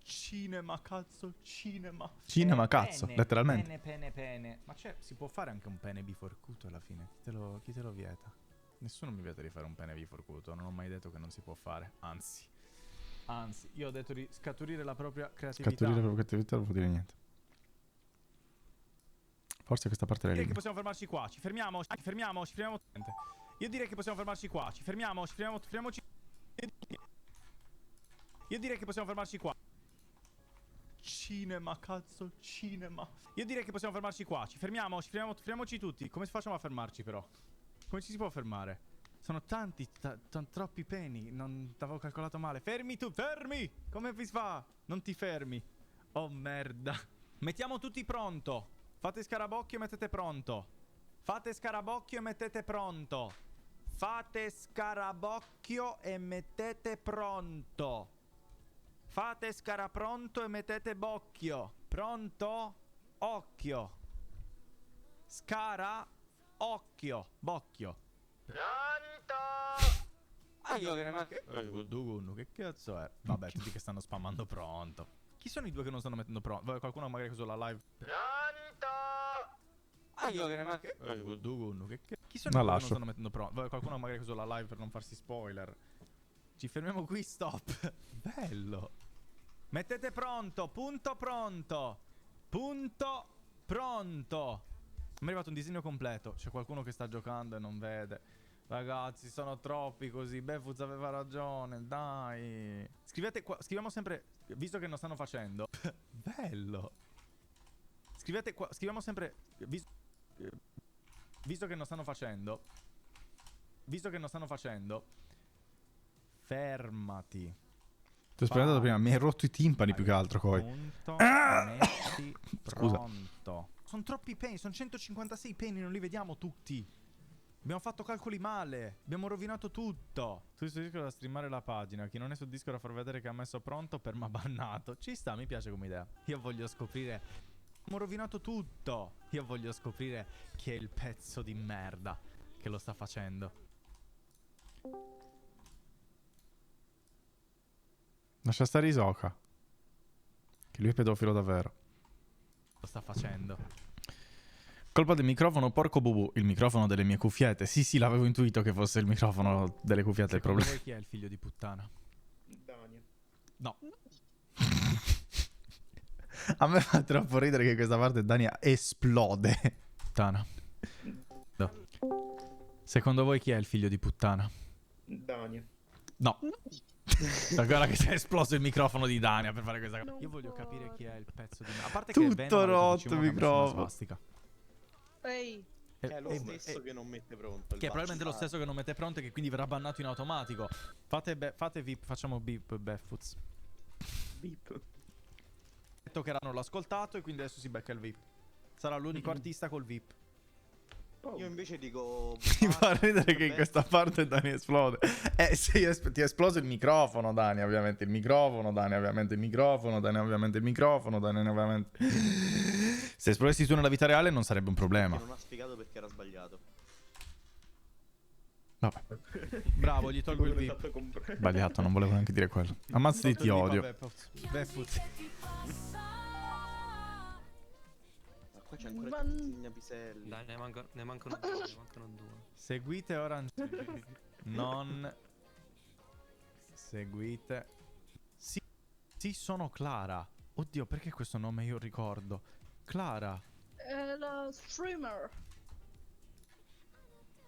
Cinema, cazzo, cinema. Cinema, cazzo, Pene, letteralmente. pene. Ma si può fare anche un pene biforcuto alla fine? Chi te lo vieta? Nessuno mi vieta di fare un pene biforcuto. Non ho mai detto che non si può fare. Anzi, io ho detto di scaturire la propria creatività. Scaturire la propria creatività non vuol dire niente. Forse questa parte è la Direi che lingua. possiamo fermarci qua. Ci fermiamo. Io direi che possiamo fermarci qua. Fermiamoci. Io direi che possiamo fermarci qua. Cinema, cazzo, cinema. Io direi che possiamo fermarci qua. Fermiamoci tutti. Come facciamo a fermarci però? Come ci si può fermare? Sono tanti, troppi peni. Non t'avevo calcolato male. Fermi tu, fermi! Come si fa? Non ti fermi. Oh merda. Mettiamo tutti pronto. Fate scarabocchio e mettete pronto. Fate scarabocchio e mettete pronto. Fate scarabocchio e mettete pronto. Fate scarapronto e mettete bocchio. Pronto? Occhio. Scara. Occhio. Bocchio. Pronto? Che cazzo è? Vabbè, tutti che stanno spammando pronto. Chi sono i due che non stanno mettendo pronto? Qualcuno magari sulla live. Pronto? Chi sono i due che non stanno mettendo pronto? Qualcuno magari sulla live per non farsi spoiler. Ci fermiamo qui, stop. Bello. Mettete pronto, punto pronto. Punto pronto. Mi è arrivato un disegno completo. C'è qualcuno che sta giocando e non vede. Ragazzi, sono troppi così. Beffuz aveva ragione, dai. Scrivete qua, scriviamo sempre, visto che non stanno facendo. Bello. Scrivete qua, scriviamo sempre, visto che non stanno facendo. Visto che non stanno facendo. Fermati. Ti ho spiegato prima, mi hai rotto i timpani più che altro poi. Punto, metti pronto. Sono troppi peni, sono 156 peni, non li vediamo tutti. Abbiamo fatto calcoli male, abbiamo rovinato tutto. Tu sei Discord da streamare la pagina, chi non è su Discord a far vedere che ha messo pronto per ma bannato. Ci sta, mi piace come idea. Io voglio scoprire. Abbiamo rovinato tutto. Io voglio scoprire chi è il pezzo di merda che lo sta facendo. Lascia stare Isoka. Che lui è pedofilo davvero. Lo sta facendo. Colpa del microfono, porco bubu. Il microfono delle mie cuffiette. Sì, l'avevo intuito che fosse il microfono delle cuffiette il problema. Voi chi è il figlio di puttana? Dania. No. A me fa troppo ridere che questa parte Dania esplode. Puttana. No. Secondo voi chi è il figlio di puttana? Dania. No. Guarda che si è esploso il microfono di Dania per fare questa cosa. Io voglio capire chi è il pezzo di... A parte che Tutto Venom ha detto rotto che ci il vuole una microfono. svastica. Ehi, È lo stesso che non mette pronto. Che è probabilmente lo stesso che non mette pronto e che quindi verrà bannato in automatico. Fate VIP, facciamo beep, Beffoots. Beep. Detto che l'hanno ascoltato e quindi adesso si becca il VIP. Sarà l'unico artista col VIP. Io invece dico... Mi fa ridere che in questa parte Dani esplode. Sì, ti è esploso il microfono, Dani, ovviamente il microfono, Dani, ovviamente il microfono, Dani, ovviamente il microfono, Dani, ovviamente... Se esplodessi tu nella vita reale non sarebbe un problema. Non ha spiegato perché era sbagliato. Vabbè. Bravo, gli tolgo il VIP. Sbagliato, non volevo neanche dire quello. Ammazzati, ti odio. Beffoots. Ma qua c'è ancora Tizzigna Piselli. Dai, ne mancano due, Seguite Orange. Non seguite. Sì, sono Clara. Oddio, perché questo nome io ricordo? Clara. è la streamer.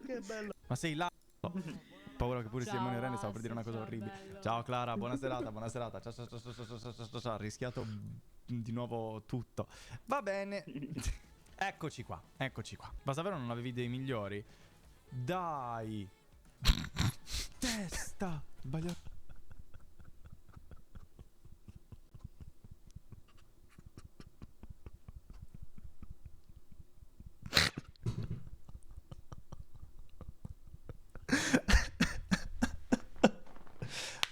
Che bello. Ma sei là? Paura che pure Simone Rene stavo per dire una cosa orribile. bello. Ciao Clara, buona serata, buona serata. Ciao, ha rischiato di nuovo tutto. Va bene. Eccoci qua. Ma davvero non avevi idee migliori? Dai. Testa. Sbagliato.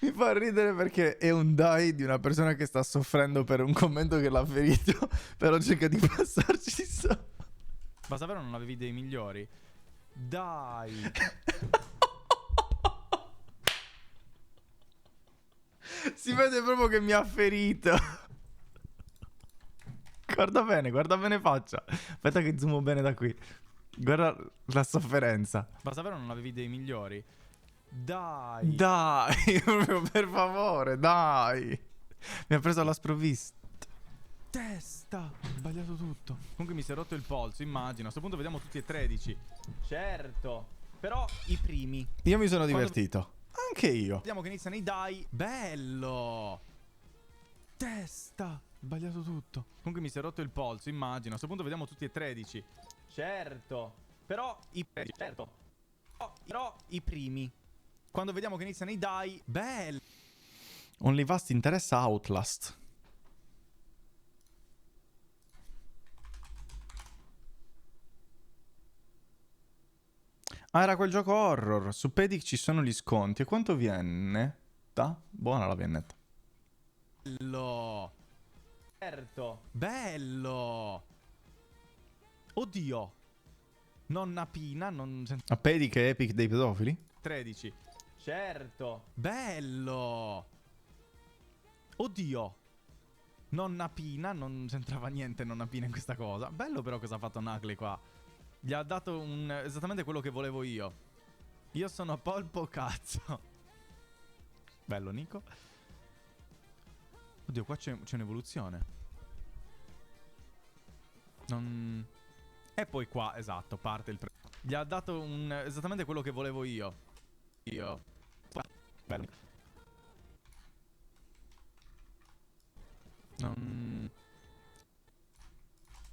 Mi fa ridere perché è un dai di una persona che sta soffrendo per un commento che l'ha ferito, però cerca di passarci sopra. Ma davvero non avevi idee migliori? Dai. Si vede proprio che mi ha ferito. Guarda bene faccia. Aspetta che zoomo bene da qui. Guarda la sofferenza. Ma davvero non avevi idee migliori? Dai. Dai, proprio per favore, dai. Mi ha preso alla sprovvista. Testa. Sbagliato tutto. Comunque mi si è rotto il polso, immagino. A questo punto vediamo tutti e 13. Certo. Però i primi. Io mi sono divertito. Anche io. Vediamo che iniziano i dai. Bello. Testa. Sbagliato tutto. Comunque mi si è rotto il polso, immagino. A questo punto vediamo tutti e 13. Certo. Però i primi. Quando vediamo che iniziano i dai. Bello. Only Vast interessa Outlast. Ah, era quel gioco horror. Su Pedic ci sono gli sconti. E quanto viene? Buona la vennetta. Bello. Certo. Bello. Oddio. Nonna Pina non... A Pedic è Epic dei pedofili? 13. Certo. Bello. Oddio. Nonna Pina non c'entrava niente Nonna Pina in questa cosa. Bello però cosa ha fatto Nagli qua. Gli ha dato esattamente quello che volevo io. Io sono polpo cazzo. Bello Nico. Oddio, qua c'è un'evoluzione. E poi qua, esatto, parte il gli ha dato esattamente quello che volevo io. Bello.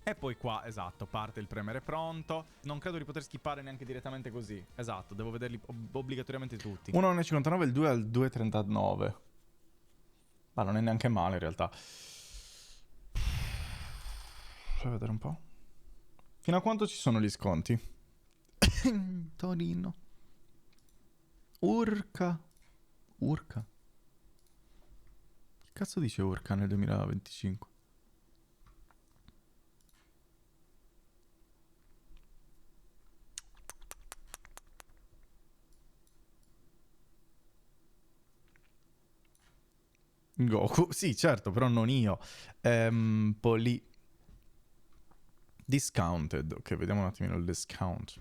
E poi qua, esatto, parte il premere pronto. Non credo di poter skippare neanche direttamente così. Esatto, devo vederli obbligatoriamente tutti. Uno al 1,59, il 2 al 2,39. Ma non è neanche male in realtà. Fai vedere un po'. Fino a quanto ci sono gli sconti? Torino. Urca. Che cazzo dice Urca nel 2025? Goku, sì certo, però non io. Discounted. Ok, vediamo un attimino il discount.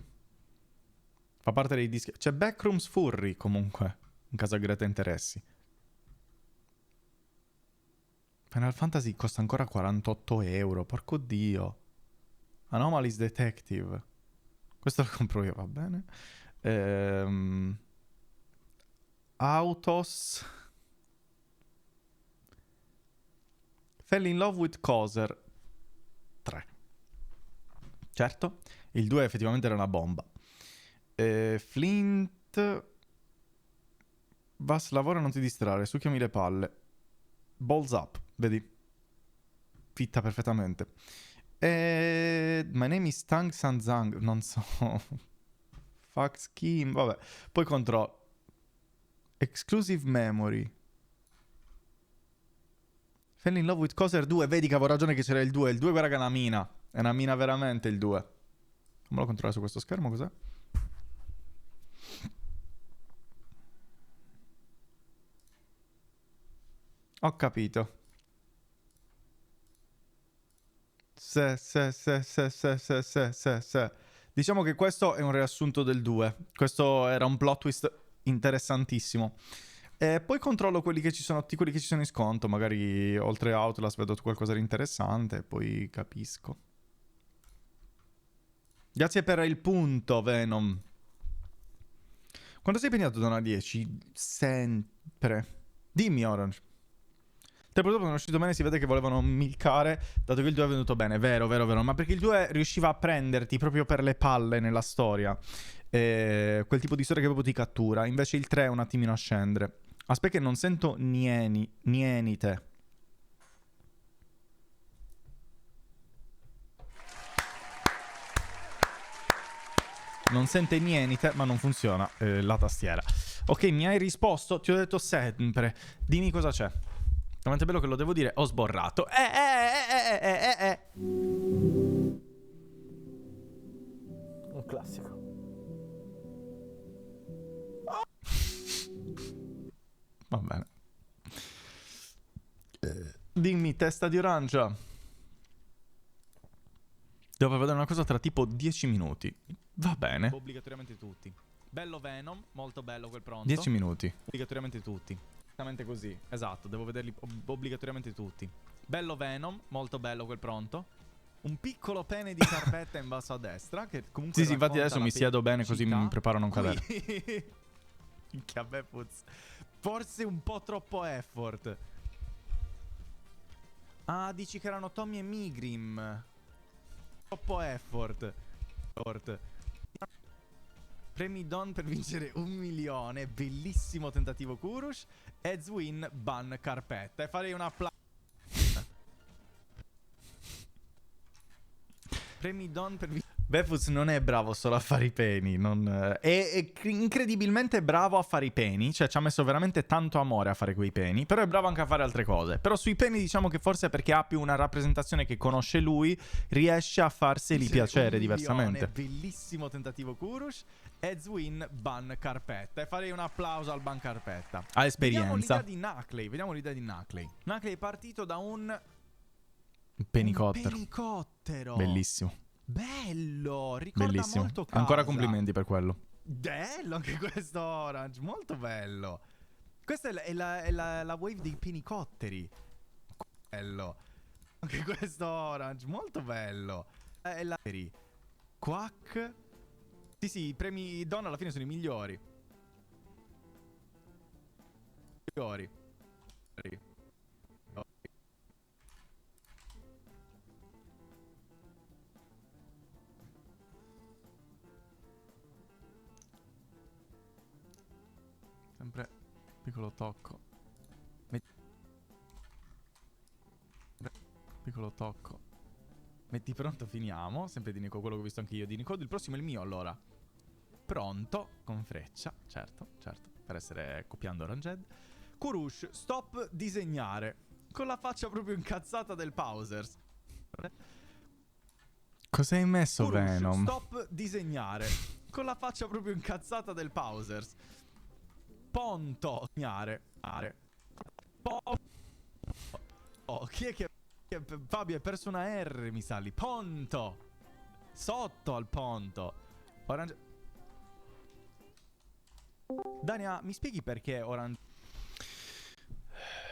Fa parte dei dischi. C'è Backrooms Furry comunque, in caso Greta interessi. Final Fantasy costa ancora 48 euro, porco dio. Anomalies Detective. Questo lo compro io, va bene. Autos. Fell in Love with Koser 3. Certo, il 2 effettivamente era una bomba. Flint... Vas, lavora, non ti distrarre, succhiami le palle. Balls up, vedi? Fitta perfettamente. My name is Tang Sanzang, non so. Fuck scheme, vabbè. Poi control. Exclusive memory. Fell in Love with Koser 2, vedi che avevo ragione che c'era il 2. Il 2 guarda che è una mina. È una mina veramente il 2. Fammelo controllare su questo schermo, cos'è? Ho capito. Se. Diciamo che questo è un riassunto del 2. Questo era un plot twist interessantissimo. Poi controllo quelli che ci sono, tutti quelli che ci sono in sconto. Magari oltre a Outlast vedo qualcosa di interessante. Poi capisco. Grazie per il punto, Venom. Quando sei impegnato da una 10? Sempre. Dimmi, Orange. Te purtroppo non è uscito bene, si vede che volevano milcare, dato che il 2 è venuto bene. Vero. Ma perché il 2 riusciva a prenderti proprio per le palle nella storia. Quel tipo di storia che proprio ti cattura. Invece il 3 è un attimino a scendere. Aspetta che non sento niente. Non sente niente, ma non funziona la tastiera. Ok, mi hai risposto, ti ho detto sempre. Dimmi cosa c'è. Veramente bello che lo devo dire, ho sborrato. Un classico. Va bene. Dimmi, testa di orancia. Devo vedere una cosa tra tipo 10 minuti. Va bene. Obbligatoriamente tutti. Bello Venom, molto bello quel pronto. 10 minuti. Obbligatoriamente tutti. Esattamente così. Esatto, devo vederli obbligatoriamente tutti. Bello Venom, molto bello quel pronto. Un piccolo pene di carpetta in basso a destra che comunque Sì, infatti adesso mi siedo bene così mi preparo a non cadere. Minchia, beh, puzz. Forse un po' troppo effort. Ah, dici che erano Tommy e Migrim. Troppo effort. Premi Don per vincere 1 milione. Bellissimo tentativo Kurush. Edwin ban carpetta. E farei un applauso. Premi Don per vincere. Befuz non è bravo solo a fare i peni, è incredibilmente bravo a fare i peni, cioè ci ha messo veramente tanto amore a fare quei peni, però è bravo anche a fare altre cose. Però sui peni diciamo che forse perché ha più una rappresentazione che conosce lui, riesce a farseli piacere diversamente. Bellissimo tentativo Kurush. Edwin ban carpetta. E farei un applauso al ban carpetta. Ha esperienza. Vediamo l'idea di Nuckley. Nuckley è partito da un penicottero. Bellissimo. Bello, ricorda bellissimo. molto casa. Ancora complimenti per quello. Bello anche questo Orange, molto bello. Questa è la wave dei penicotteri. Bello. Anche questo Orange, molto bello. È la Quack. Sì, i premi Don alla fine sono i migliori. Sempre piccolo tocco. Piccolo tocco. Metti pronto, finiamo. Sempre di Nico, quello che ho visto anche io di Nico. Il prossimo è il mio, allora. Pronto, con freccia. Certo, per essere copiando Oranged. Kurush, stop disegnare. Con la faccia proprio incazzata del Pausers. Cosa hai messo, Kurush, Venom? stop disegnare. Con la faccia proprio incazzata del Pausers. Ponto. Chi è che... Fabio, hai perso una R, mi sa lì. Ponto. Sotto al ponto. Orange... Dania, mi spieghi perché Orange...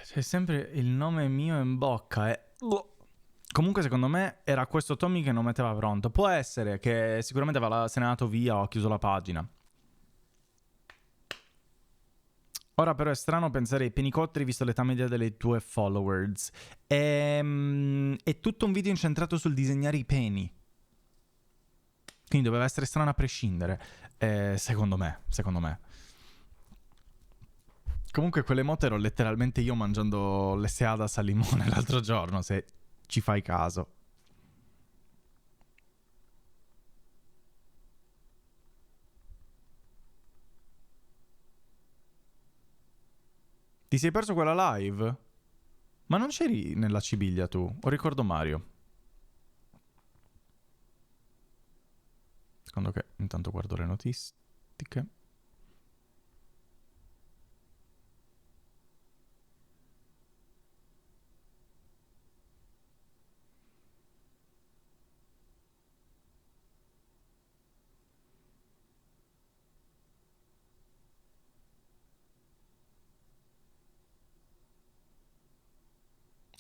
C'è sempre il nome mio in bocca, Comunque secondo me era questo Tommy che non metteva pronto. Può essere che sicuramente se n'è andato via o ha chiuso la pagina. Ora però è strano pensare ai penicotteri visto l'età media delle tue followers. È tutto un video incentrato sul disegnare i peni. Quindi doveva essere strano a prescindere. Secondo me. Comunque quell'emote ero letteralmente io mangiando le seadas al limone l'altro giorno, se ci fai caso. Ti sei perso quella live? Ma non c'eri nella Sibiglia tu? O ricordo Mario? Secondo che intanto guardo le notifiche.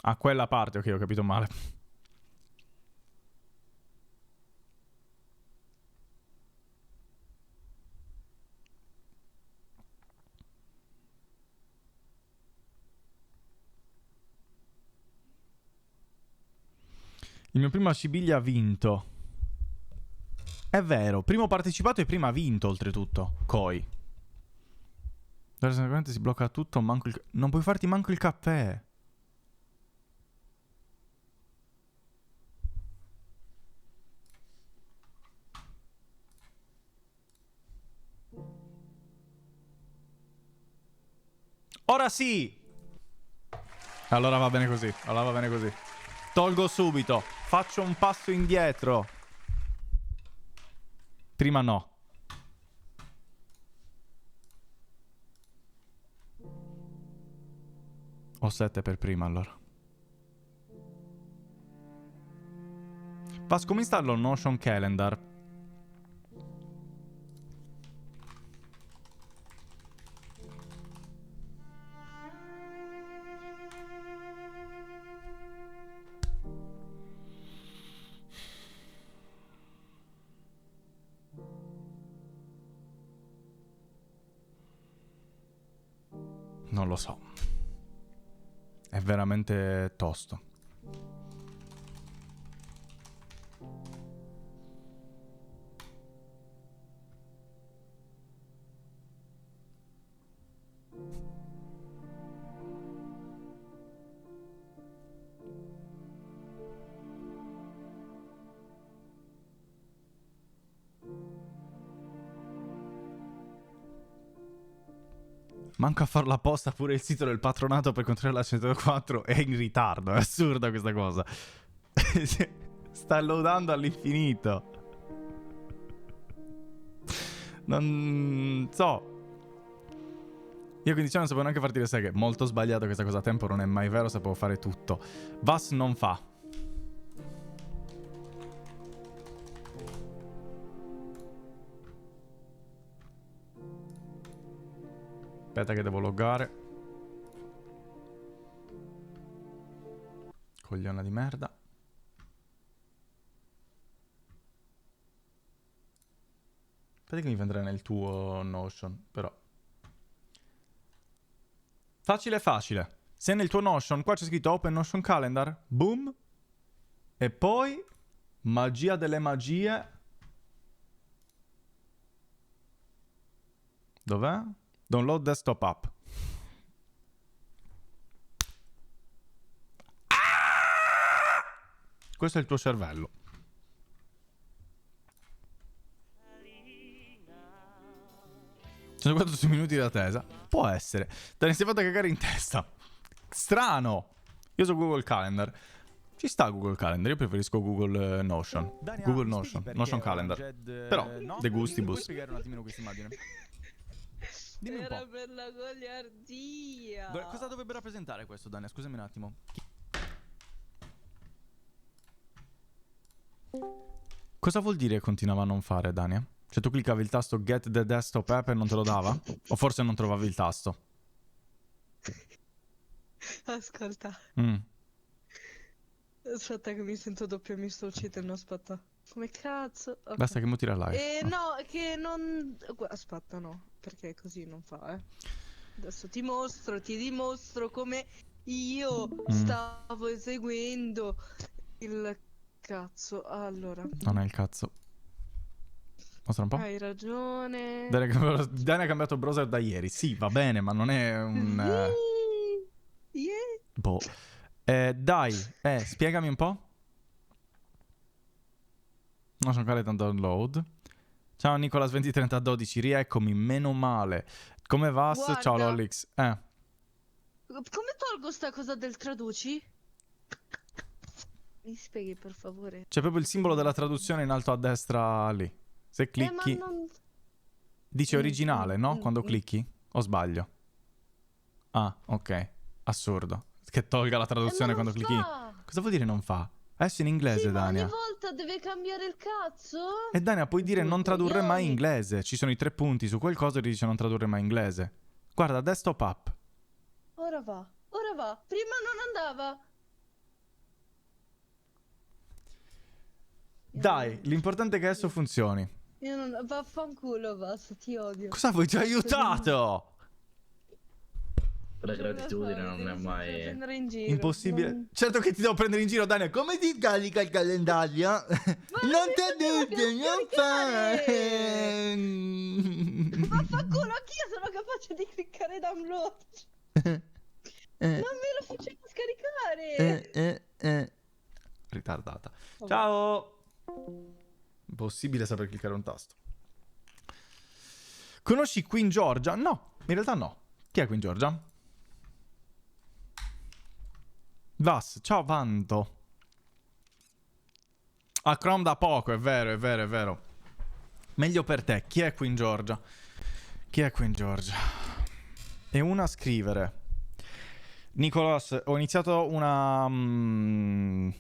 A quella parte, ok, ho capito male. Il mio primo Sibiglia ha vinto. È vero, primo partecipato e prima ha vinto oltretutto. Koi. Semplicemente si blocca tutto, manco il... Non puoi farti manco il caffè. Ora sì! Allora va bene così, Tolgo subito, faccio un passo indietro. Prima no. Ho 7 per prima allora. Vas, come installo Notion Calendar? Non lo so. È veramente tosto. Manco a farla apposta, pure il sito del patronato per controllare la 104 è in ritardo. È assurda questa cosa. Sta loadando all'infinito. Non so. Io 15 anni non sapevo neanche farti le seghe. Molto sbagliato questa cosa a tempo, non è mai vero, sapevo fare tutto. Vas non fa. Aspetta che devo loggare. Cogliona di merda. Aspetta che mi vendrà nel tuo Notion, però. Facile facile. Se nel tuo Notion, qua c'è scritto Open Notion Calendar, boom. E poi, magia delle magie. Dov'è? Download desktop app. Questo è il tuo cervello. Sono 4 minuti di attesa. Può essere. Te ne sei fatto cagare in testa. Strano. Io so Google Calendar. Ci sta Google Calendar. Io preferisco Google Notion. Google Notion. Notion Calendar. Però, no? de gustibus. Puoi spiegare un attimino questa immagine? Dimmi un Era po'. per la goliardia. Cosa dovrebbe rappresentare questo, Dania? Scusami un attimo. Cosa vuol dire continuava a non fare, Dania? Cioè tu cliccavi il tasto Get the Desktop App e non te lo dava? O forse non trovavi il tasto? Ascolta. Aspetta che mi sento doppio, mi sto uccidendo, aspetta. Come cazzo? Okay. Basta che muti la live. No, che non... Aspetta, no, perché così non fa, Adesso ti dimostro come io stavo eseguendo il cazzo. Allora. Non è il cazzo. Mostra un po'. Hai ragione. Dani ha cambiato browser da ieri. Sì, va bene, ma non è un... Boh. Dai, spiegami un po'. Non sono ancora tanto download. Ciao Nicolas 203012, rieccomi, meno male. Come vas? Guarda. Ciao Lollix. Come tolgo sta cosa del traduci? Mi spieghi per favore. C'è proprio il simbolo della traduzione in alto a destra lì. Se clicchi... Ma non... Dice originale, no? Quando clicchi? O sbaglio? Ah, ok. Assurdo. Che tolga la traduzione quando clicchi. Cosa vuol dire non fa? Adesso in inglese, Sì, ma Dania. ogni volta deve cambiare il cazzo? E Dania, puoi dire non tradurre mai inglese. Ci sono i 3 punti su quel coso e dice non tradurre mai inglese. Guarda, desktop up. Ora va. Prima non andava. Dai, l'importante è che adesso funzioni. Io non... Vaffanculo, basta, ti odio. Cosa vuoi? Ti ho aiutato! La gratitudine non è mai... Prendere in giro. Impossibile. Certo che ti devo prendere in giro, Dania. Come ti carica il calendario? Non ti ho detto, non fare. Vaffanculo, anch'io sono capace di cliccare download. Non me lo facciamo scaricare. Ritardata. Ciao. Impossibile saper cliccare un tasto. Conosci Queen Georgia? No, in realtà no. Chi è Queen Georgia? Vas, ciao Vanto. A Chrome da poco, è vero. Meglio per te, chi è Queen Georgia? Chi è Queen Georgia? E una a scrivere. Nicolas, ho iniziato una... Niente.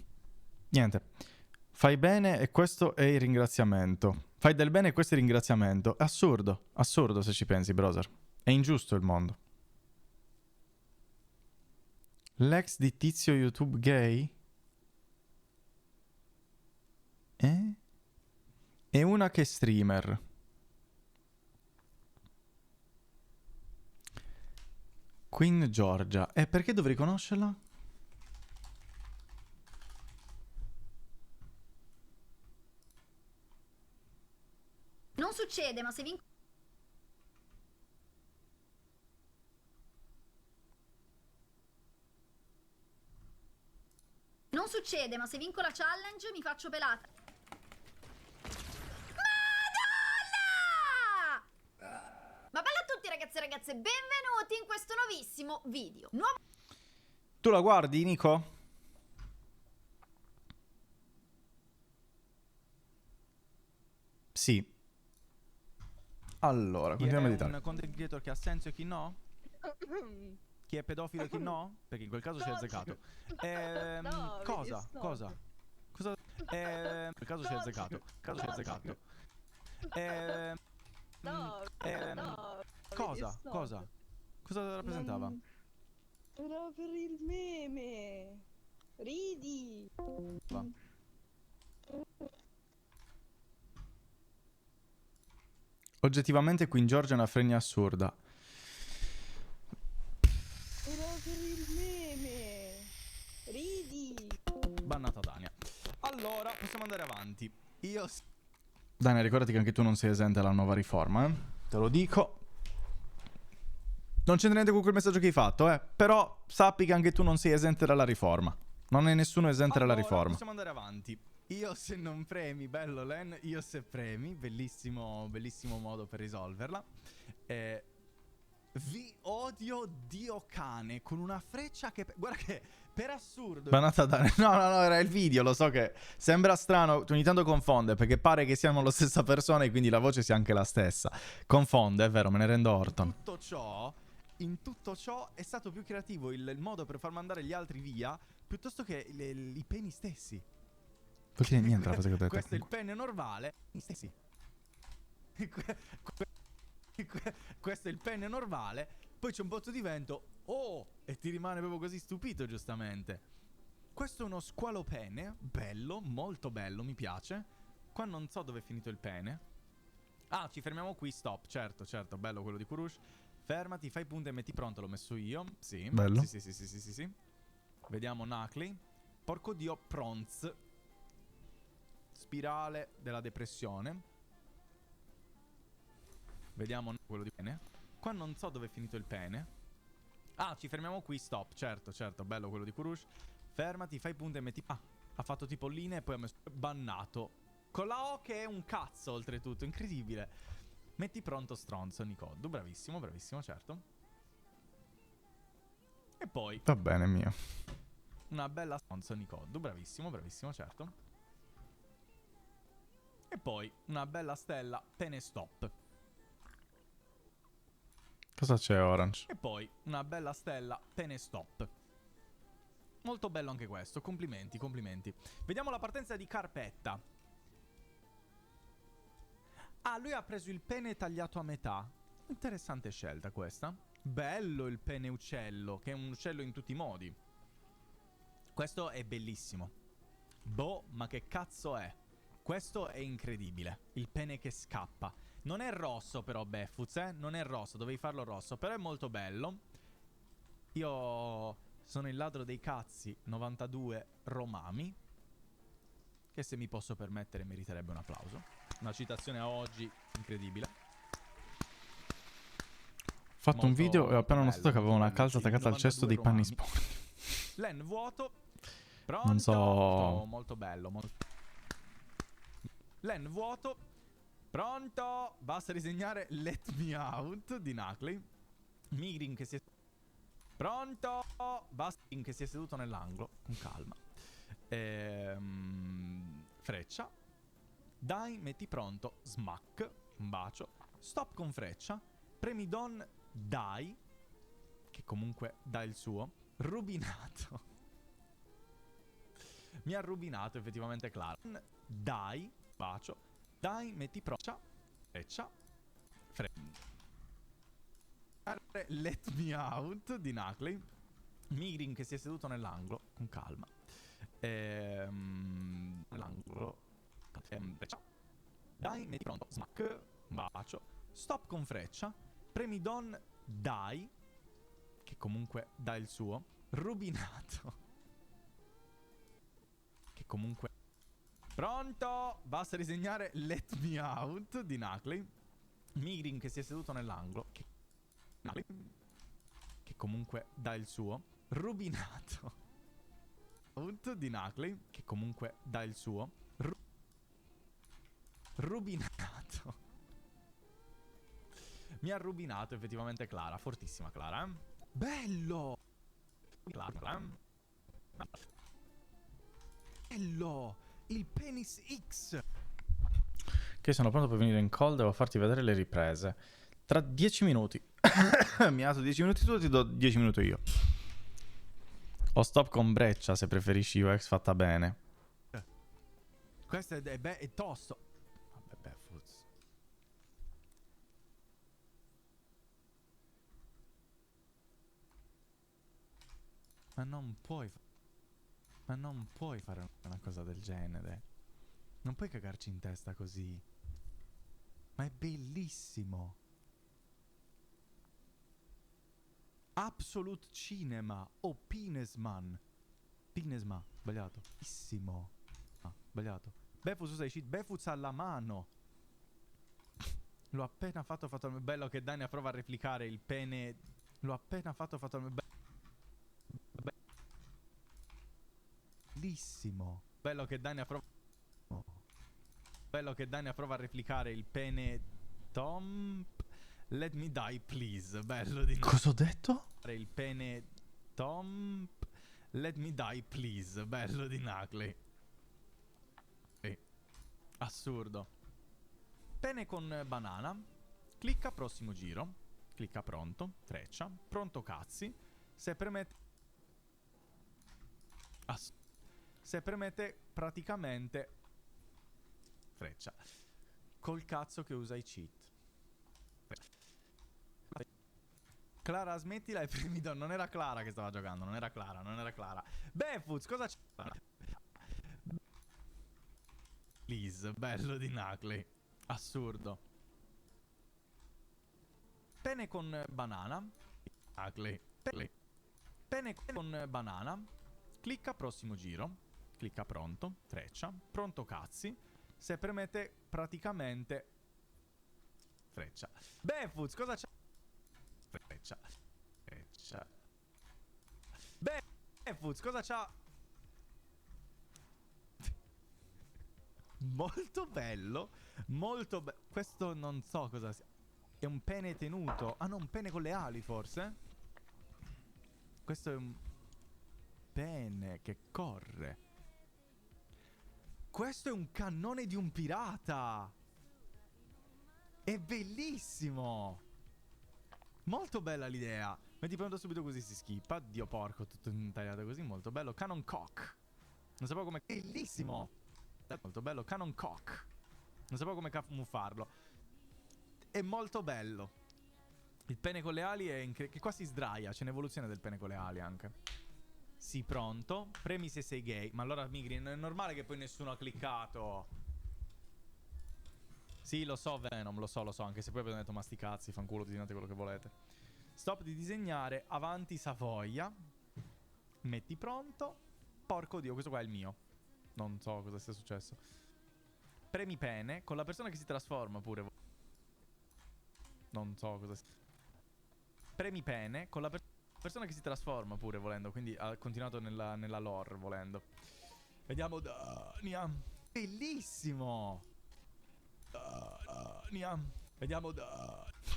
Fai bene e questo è il ringraziamento. Fai del bene e questo è il ringraziamento. È assurdo. Assurdo se ci pensi, brother. È ingiusto il mondo. L'ex di tizio YouTube gay? E una che è streamer. Queen Georgia. E perché dovrei conoscerla? Non succede, ma se vinco... Non succede, ma se vinco la challenge mi faccio pelata. Madonna! Ma bella a tutti ragazzi e ragazze, benvenuti in questo nuovissimo video. Tu la guardi, Nico? Sì. Allora, continuiamo a editare. Un content creator che ha senso e chi no? Chi è pedofilo e chi no? Perché in quel caso ci è azzeccato. Cosa? Cosa? Cosa? In quel caso ci è azzeccato. Cosa? Cosa? Cosa rappresentava? Era per il meme. Ridi. Va. Oggettivamente Queen Georgia è una fregna assurda. Era per il meme. Ridi. Bannata Dania. Allora, possiamo andare avanti. Dania, ricordati che anche tu non sei esente dalla nuova riforma, eh? Te lo dico. Non c'entra niente con quel messaggio che hai fatto, eh? Però sappi che anche tu non sei esente dalla riforma. Non è nessuno esente dalla riforma. Possiamo andare avanti. Io se non premi, bello Len, io se premi, bellissimo modo per risolverla. Vi odio Dio cane, con una freccia che... Guarda che, per assurdo... Banata Dania. No, era il video, lo so che sembra strano, ogni tanto confonde, perché pare che siamo la stessa persona e quindi la voce sia anche la stessa. Confonde, è vero, me ne rendo orto. In tutto ciò è stato più creativo il modo per far mandare gli altri via, piuttosto che i peni stessi. Vuol dire niente la cosa che ho detto. Questo è il pene normale. Sì. Questo è il pene normale. Poi c'è un botto di vento. Oh! E ti rimane proprio così stupito, giustamente. Questo è uno squalopene. Bello, molto bello, mi piace. Qua non so dove è finito il pene. Ah, ci fermiamo qui, stop. Certo, bello quello di Kurush. Fermati, fai punto e metti pronto, l'ho messo io. Sì. Bello. Sì. Vediamo Knuckly. Porco dio, Pronz. Spirale della depressione. Vediamo quello di pene. Qua non so dove è finito il pene. Ah, ci fermiamo qui, stop. Certo, bello quello di Kurush. Fermati, fai punto e metti... Ah, ha fatto tipo linea e poi ha messo bannato. Con la O che è un cazzo, oltretutto, incredibile. Metti pronto stronzo, Nicoddu. Bravissimo, certo. E poi... Va bene, mio. Una bella stronzo, Nicoddu. Bravissimo, certo. E poi una bella stella, pene stop. Cosa c'è, Orange? E poi una bella stella, pene stop. Molto bello anche questo, complimenti. Vediamo la partenza di Carpetta. Ah, lui ha preso il pene tagliato a metà. Interessante scelta questa. Bello il pene uccello, che è un uccello in tutti i modi. Questo è bellissimo. Boh, ma che cazzo è? Questo è incredibile. Il pene che scappa. Non è rosso però, Beffuz, non è rosso, dovevi farlo rosso, però è molto bello. Io sono il ladro dei cazzi 92 Romami, che se mi posso permettere meriterebbe un applauso. Una citazione a oggi incredibile. Ho fatto un video e ho appena notato che avevo una calza attaccata al cesto dei panni sporchi. Len vuoto. Pronto. Non so. Molto bello. Len vuoto. Pronto. Basta disegnare Let Me Out di Knuckly. Migrin che si è... Pronto. Basta che si è seduto nell'angolo. Con calma. Freccia. Dai, metti pronto. Smack. Un bacio. Stop con freccia. Premi Don. Dai. Che comunque dà il suo. Rubinato. Mi ha rubinato effettivamente Clara. Dai. Bacio. Dai, metti pronto. Freccia. Let Me Out di Knuckly. Migrin che si è seduto nell'angolo. Con calma. L'angolo. Freccia. Dai, metti pronto. Smack. Bacio. Stop con freccia. Premi Don. Dai. Che comunque dà il suo. Rubinato. Che comunque... Pronto. Basta disegnare Let Me Out di Knuckly. Migrin che si è seduto nell'angolo. Che comunque dà il suo. Rubinato. Out di Knuckly. Che comunque dà il suo. Rubinato. Mi ha rubinato effettivamente Clara. Fortissima Clara. Bello. Clara. Bello. Il penis X. Che sono pronto per venire in call. Devo farti vedere le riprese. Tra 10 minuti. Mi ha dato 10 minuti tu, ti do 10 minuti io. O stop con breccia se preferisci UX fatta bene. Questo è tosto. Vabbè, Beffuz. Ma non puoi fare una cosa del genere. Non puoi cagarci in testa così. Ma è bellissimo. Absolute Cinema o Pinesman. Pinesma, sbagliato. Bellissimo. Ah, sbagliato. Beffuz usa i cheat. Beffuz ha la mano. L'ho appena fatto bello che Dania prova a replicare il pene. L'ho appena fatto bellissimo. Bello che Dania prova a replicare il pene Tom. Let me die please. Bello di Cosa ho detto? Il pene Tom. Let me die please. Bello di Knuckly. Assurdo. Pene con banana. Clicca prossimo giro. Clicca pronto. Freccia. Pronto cazzi. Se premete praticamente freccia. Col cazzo che usa i cheat. Clara, smettila e premi Don. Non era Clara che stava giocando. Non era Clara. Beffuz, cosa c'è? Please, bello di Knuckly. Assurdo. Pene con banana. Ugly. Pene con banana. Clicca prossimo giro. Clicca pronto. Freccia. Pronto cazzi. Se premete praticamente... Freccia. Befuz, cosa c'è? Freccia. Befuz, cosa c'ha? Molto bello. Molto bello. Questo non so cosa sia. È un pene tenuto. Ah no, un pene con le ali forse? Questo è un pene che corre. Questo è un cannone di un pirata. È bellissimo. Molto bella l'idea. Metti pronto subito così si skippa. Dio porco, tutto intagliato così. Molto bello. Cannon cock. Non sapevo come... Bellissimo. Molto bello. Cannon cock. Non sapevo come camuffarlo. È molto bello. Il pene con le ali è incredibile. Che qua si sdraia. C'è un'evoluzione del pene con le ali anche. Sì, pronto. Premi se sei gay. Ma allora Migri, non è normale che poi nessuno ha cliccato. Sì, lo so Venom, lo so. Anche se poi avete detto ma sti cazzi, fanculo, disegnate quello che volete. Stop di disegnare. Avanti Savoia. Metti pronto. Porco dio, questo qua è il mio. Non so cosa sia successo. Premi pene. Con la persona che si trasforma pure. Non so cosa sia. Premi pene. Con la persona che si trasforma pure volendo. Quindi ha continuato nella lore volendo. Vediamo Dania. Bellissimo. Dania. Vediamo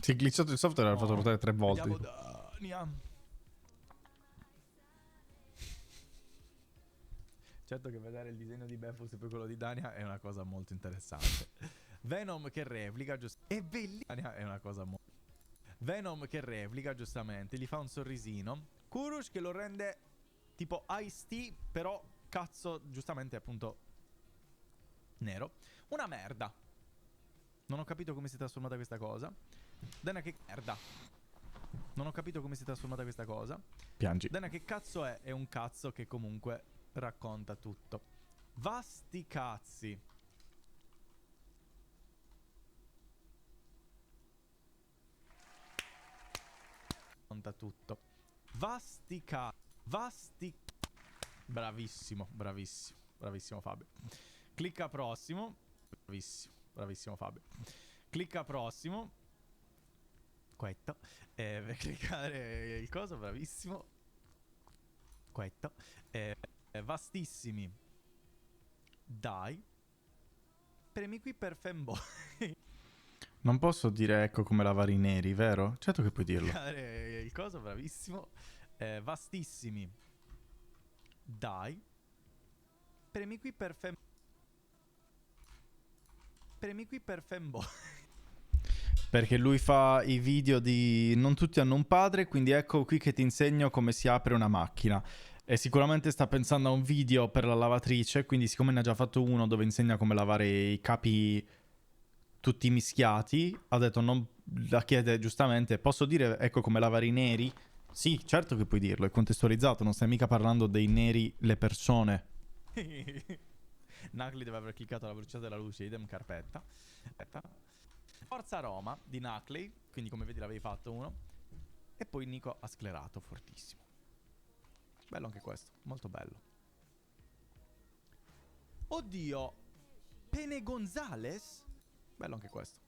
Si è glitchato il software e l'ha fatto ruotare 3 volte. Vediamo Dania. Certo che vedere il disegno di Befus e poi quello di Dania è una cosa molto interessante. Venom che replica è bellissimo. È una cosa molto... Venom che replica giustamente, gli fa un sorrisino. Kurush che lo rende tipo Ice-T, però cazzo giustamente appunto nero. Una merda. Non ho capito come si è trasformata questa cosa. Dana che merda. Non ho capito come si è trasformata questa cosa. Piangi. Dana che cazzo è? È un cazzo che comunque racconta tutto. Vasti cazzi. Racconta tutto. Vasti Bravissimo, bravissimo. Bravissimo Fabio. Clicca prossimo. Bravissimo, bravissimo Fabio. Clicca prossimo. Questo. Per cliccare il coso, bravissimo. Questo. Vastissimi. Dai. Premi qui per fanboy. Non posso dire ecco come lavare i neri, vero? Certo che puoi dirlo. Il coso, bravissimo. Vastissimi. Dai. Premi qui per fanboy. Perché lui fa i video di non tutti hanno un padre, quindi ecco qui che ti insegno come si apre una macchina. E sicuramente sta pensando a un video per la lavatrice, quindi siccome ne ha già fatto uno dove insegna come lavare i capi tutti mischiati, ha detto, non la chiede giustamente, posso dire ecco come lavare i neri? Sì, certo che puoi dirlo, è contestualizzato, non stai mica parlando dei neri le persone. Knuckly deve aver cliccato alla velocità della luce, idem carpetta. Aspetta. Forza Roma di Knuckly, quindi come vedi l'avevi fatto uno. E poi Nico ha sclerato fortissimo. Bello anche questo, molto bello. Oddio, Pene Gonzales? Bello anche questo.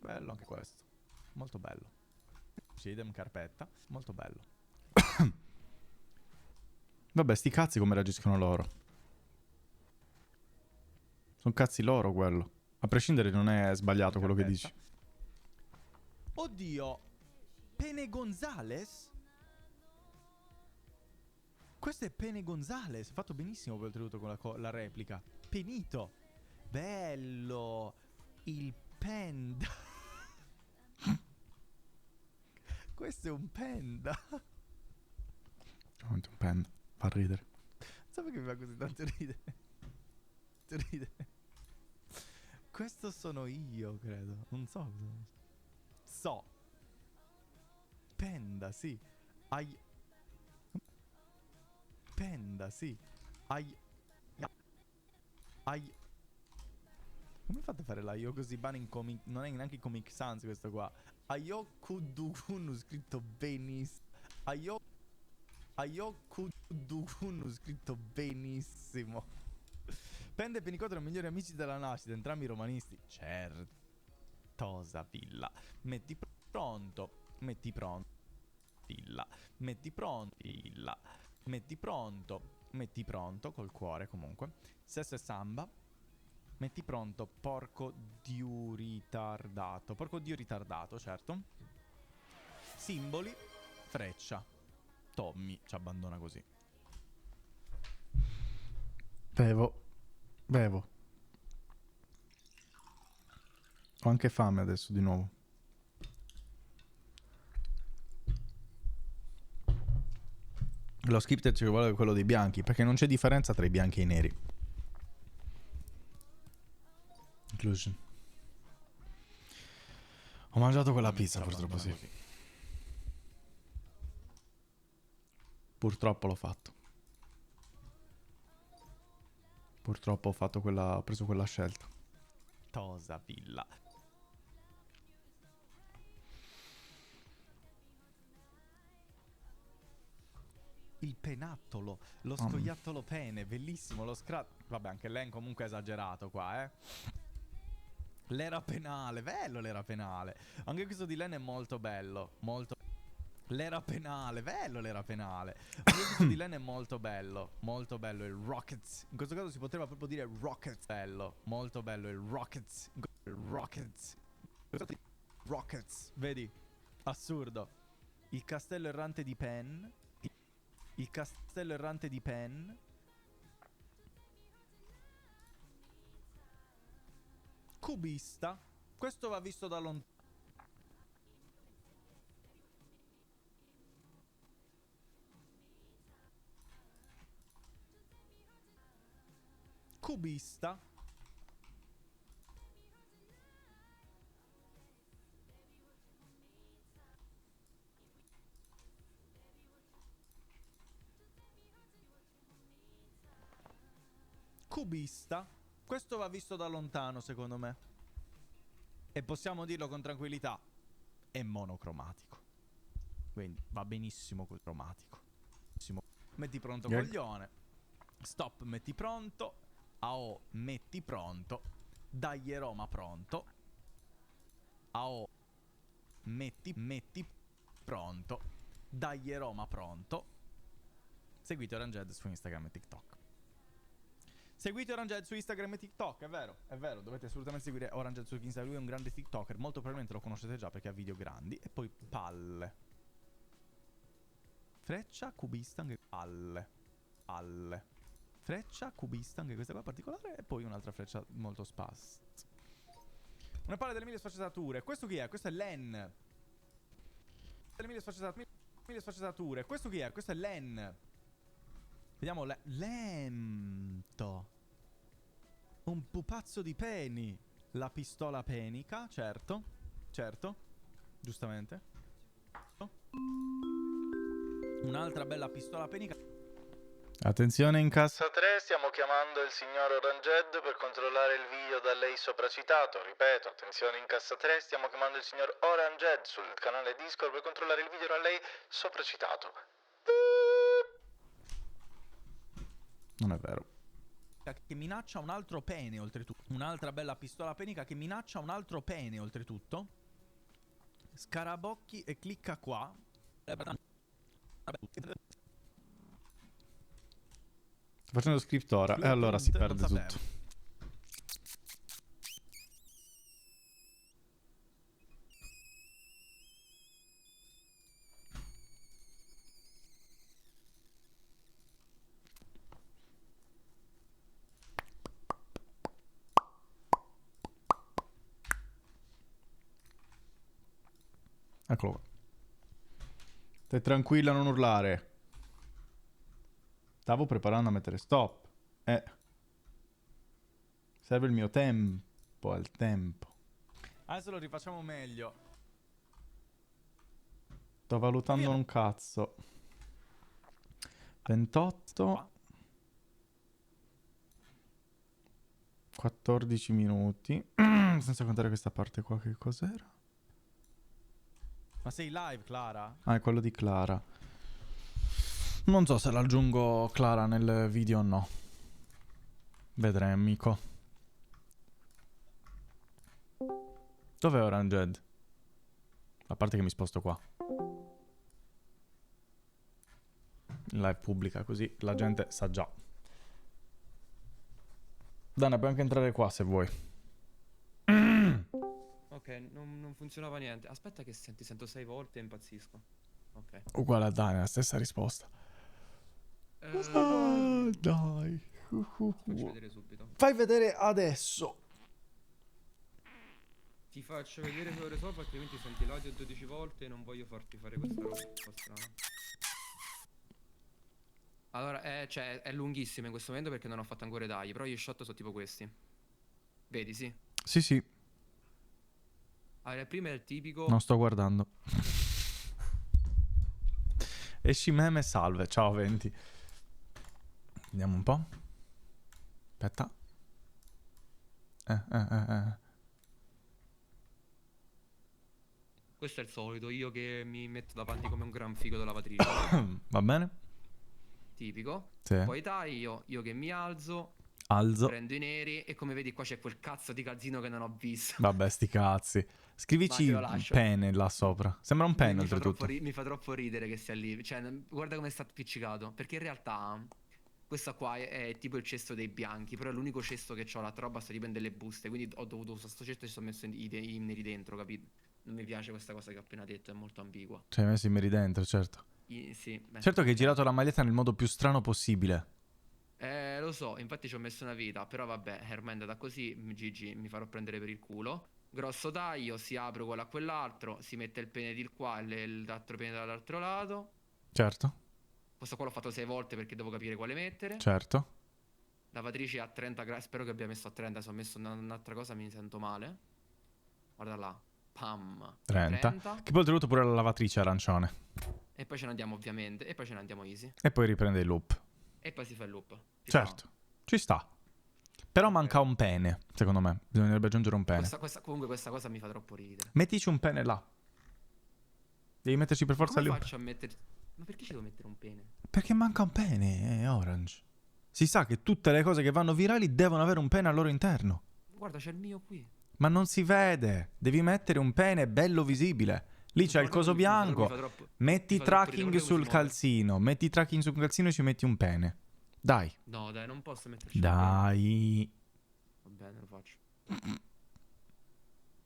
Bello anche questo. Molto bello. Idem carpetta, molto bello. Vabbè, sti cazzi come reagiscono loro. Sono cazzi loro quello. A prescindere non è sbagliato quello che dici. Oddio, Pene Gonzales? Questo è Pene Gonzales. Fatto benissimo poi oltretutto con la replica. Penito. Bello. Il panda. Questo è un panda. Un panda. Fa ridere. Sai perché mi fa così tanto ridere? Ridere. Questo sono io, credo. Non so. So. Panda, sì. Panda, sì. Come fate a fare la Yokosibana in comic? Non è neanche Comic Sans questo qua. Ayokudukunu scritto benissimo. Ayokudukunu scritto benissimo. Pende e Penicotta erano migliori amici della nascita, entrambi romanisti. Certo. Tosa Villa. Metti pronto. Metti pronto. Villa. Metti pronto. Villa. Metti pronto. Metti pronto col cuore comunque. Sesso e samba. Metti pronto. Porco Dio ritardato. Porco Dio ritardato, certo. Simboli. Freccia. Tommy ci abbandona così. Bevo. Ho anche fame adesso di nuovo. Lo scripted ci vuole quello dei bianchi, perché non c'è differenza tra i bianchi e i neri. Inclusion. Ho mangiato quella pizza, purtroppo sì. Purtroppo l'ho fatto. Purtroppo ho fatto quella. Ho preso quella scelta. Tosa Villa. Il penattolo, lo scoiattolo pene, bellissimo, lo vabbè, anche Len comunque è esagerato qua, L'era penale, bello l'era penale. Anche questo di Len è molto bello, molto. L'era penale, bello l'era penale. Anche questo di Len è molto bello il Rockets. In questo caso si poteva proprio dire Rockets, bello, molto bello il Rockets. Rockets, vedi? Assurdo. Il castello errante di Penn. Il castello errante di Penn. Cubista. Questo va visto da lontano. Cubista. Cubista. Questo va visto da lontano, secondo me. E possiamo dirlo con tranquillità. È monocromatico. Quindi va benissimo col cromatico. Metti pronto, coglione. Stop, metti pronto. AO, metti pronto. Dai Roma, pronto. AO, metti pronto. Dai Roma, pronto. Seguite Oranged su Instagram e TikTok. Seguite Oranged su Instagram e TikTok, è vero, dovete assolutamente seguire Oranged su Instagram, lui è un grande TikToker, molto probabilmente lo conoscete già perché ha video grandi. E poi palle. Freccia, cubista, anche palle. Freccia, cubista, anche questa qua particolare, e poi un'altra freccia molto spas. Una palla delle 1000 sfaccettature. Questo chi è? Questo è Len. Delle 1000 sfaccettature. Questo chi è? Questo è Len. Vediamo lento. Un pupazzo di peni. La pistola penica, certo. Giustamente. Un'altra bella pistola penica. Attenzione, in cassa 3 stiamo chiamando il signor Oranged per controllare il video da lei sopracitato. Ripeto, attenzione, in cassa 3 stiamo chiamando il signor Oranged sul canale Discord per controllare il video da lei sopracitato. Non è vero. Che minaccia un altro pene oltretutto. Un'altra bella pistola penica che minaccia un altro pene oltretutto. Scarabocchi e clicca qua. Sto facendo script ora e allora si perde tutto. Eccolo qua. Stai tranquilla, non urlare. Stavo preparando a mettere stop. Serve il mio tempo, al tempo. Adesso lo rifacciamo meglio. Sto valutando un cazzo. 28. 14 minuti. Senza contare questa parte qua, che cos'era? Ma sei live, Clara? Ah, è quello di Clara. Non so se l'aggiungo Clara nel video o no. Vedremo, amico. Dov'è Oranged? A parte che mi sposto qua. In live pubblica, così la gente sa già. Dana, puoi anche entrare qua se vuoi. Ok, non funzionava niente. Aspetta che ti sento 6 volte e impazzisco. Ok. Uguale a Dana, la stessa risposta. Dai. Faccio vedere subito. Fai vedere adesso. Ti faccio vedere se lo risolvo, altrimenti senti l'audio 12 volte e non voglio farti fare questa roba un po' strana. Allora, cioè, è lunghissimo in questo momento perché non ho fatto ancora i tagli, però gli shot sono tipo questi. Vedi, sì? Sì, sì. Allora, prima è il tipico... Non sto guardando. Esci meme, salve. Ciao, 20. Vediamo un po'. Aspetta. Questo è il solito, io che mi metto davanti come un gran figo da lavatrice. Va bene? Tipico. Sì. Poi taglio, io che mi alzo. Alzo. Prendo i neri e come vedi qua c'è quel cazzo di calzino che non ho visto. Vabbè, sti cazzi. Scrivici Ma te lo lascio. pene là sopra. Sembra un pene, oltretutto. Mi fa troppo ridere che sia lì. Cioè, guarda come sta appiccicato. Perché in realtà questa qua è tipo il cesto dei bianchi. Però è l'unico cesto che ho l'altra roba sta tipo in delle buste. Quindi ho dovuto usare sto cesto e ci sono messo i neri dentro, capito? Non mi piace questa cosa che ho appena detto, è molto ambigua. Ci hai messo i meri dentro, certo. Sì, beh. Certo che hai girato la maglietta nel modo più strano possibile. Lo so, infatti ci ho messo una vita. Però vabbè, ormai è andata così. Gigi, mi farò prendere per il culo. Grosso taglio, si apre quello a quell'altro. Si mette il pene di qua e l'altro pene dall'altro lato. Certo. Questo qua l'ho fatto 6 volte perché devo capire quale mettere. Certo. Lavatrice a 30 gradi. Spero che abbia messo a 30. Se ho messo un'altra cosa mi sento male. Guarda là. Pam. 30. Che poi oltretutto pure la lavatrice arancione. E poi ce ne andiamo ovviamente. E poi ce ne andiamo easy. E poi riprende il loop. E poi si fa il loop. Certo. Ci sta. Però manca un pene, secondo me. Bisognerebbe aggiungere un pene. Comunque questa cosa mi fa troppo ridere. Mettici un pene là. Devi metterci per forza Come lì. faccio a mettere... Ma perché ci devo mettere un pene? Perché manca un pene, Orange. Si sa che tutte le cose che vanno virali devono avere un pene al loro interno. Guarda, c'è il mio qui. Ma non si vede. Devi mettere un pene bello visibile. Lì c'è il coso bianco. Metti tracking sul calzino. Metti tracking sul calzino e ci metti un pene. Dai. No, dai, non posso metterci Dai. Va bene, lo faccio.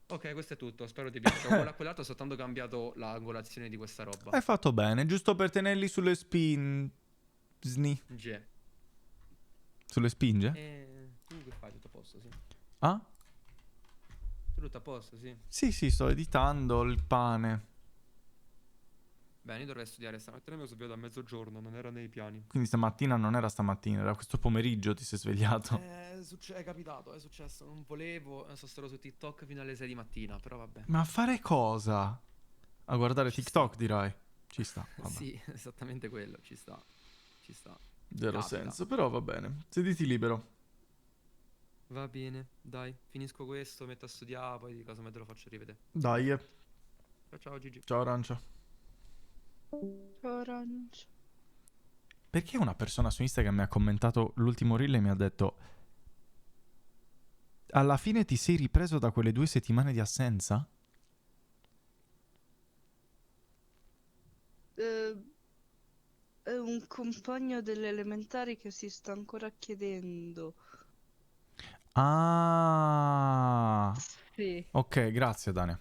Ok, questo è tutto. Spero ti piaccia. Quell'altro ho soltanto cambiato l'angolazione di questa roba. Hai fatto bene. Giusto per tenerli sulle spingi. Sulle spinge? Tu che fai? Tutto a posto, sì. Ah? Tutto a posto, sì. Sì, sto editando il pane. Bene, io dovrei studiare stamattina, mi ho svegliato a mezzogiorno, non era nei piani. Quindi stamattina non era stamattina, era questo pomeriggio ti sei svegliato. È capitato, è successo, non volevo, sono stato su TikTok fino alle 6 di mattina, però vabbè. Ma a fare cosa? A guardare TikTok dirai? Ci sta, vabbè. Sì, esattamente quello, ci sta. Zero senso, però va bene. Sediti libero. Va bene, dai, finisco questo, metto a studiare, poi di cosa me te lo faccio rivedere. Dai. Ciao Gigi. Ciao Arancia. Orange. Perché una persona su Instagram mi ha commentato l'ultimo reel e mi ha detto: alla fine ti sei ripreso da quelle 2 settimane di assenza? È un compagno delle elementari che si sta ancora chiedendo. Ah. Sì. Ok, grazie Dania.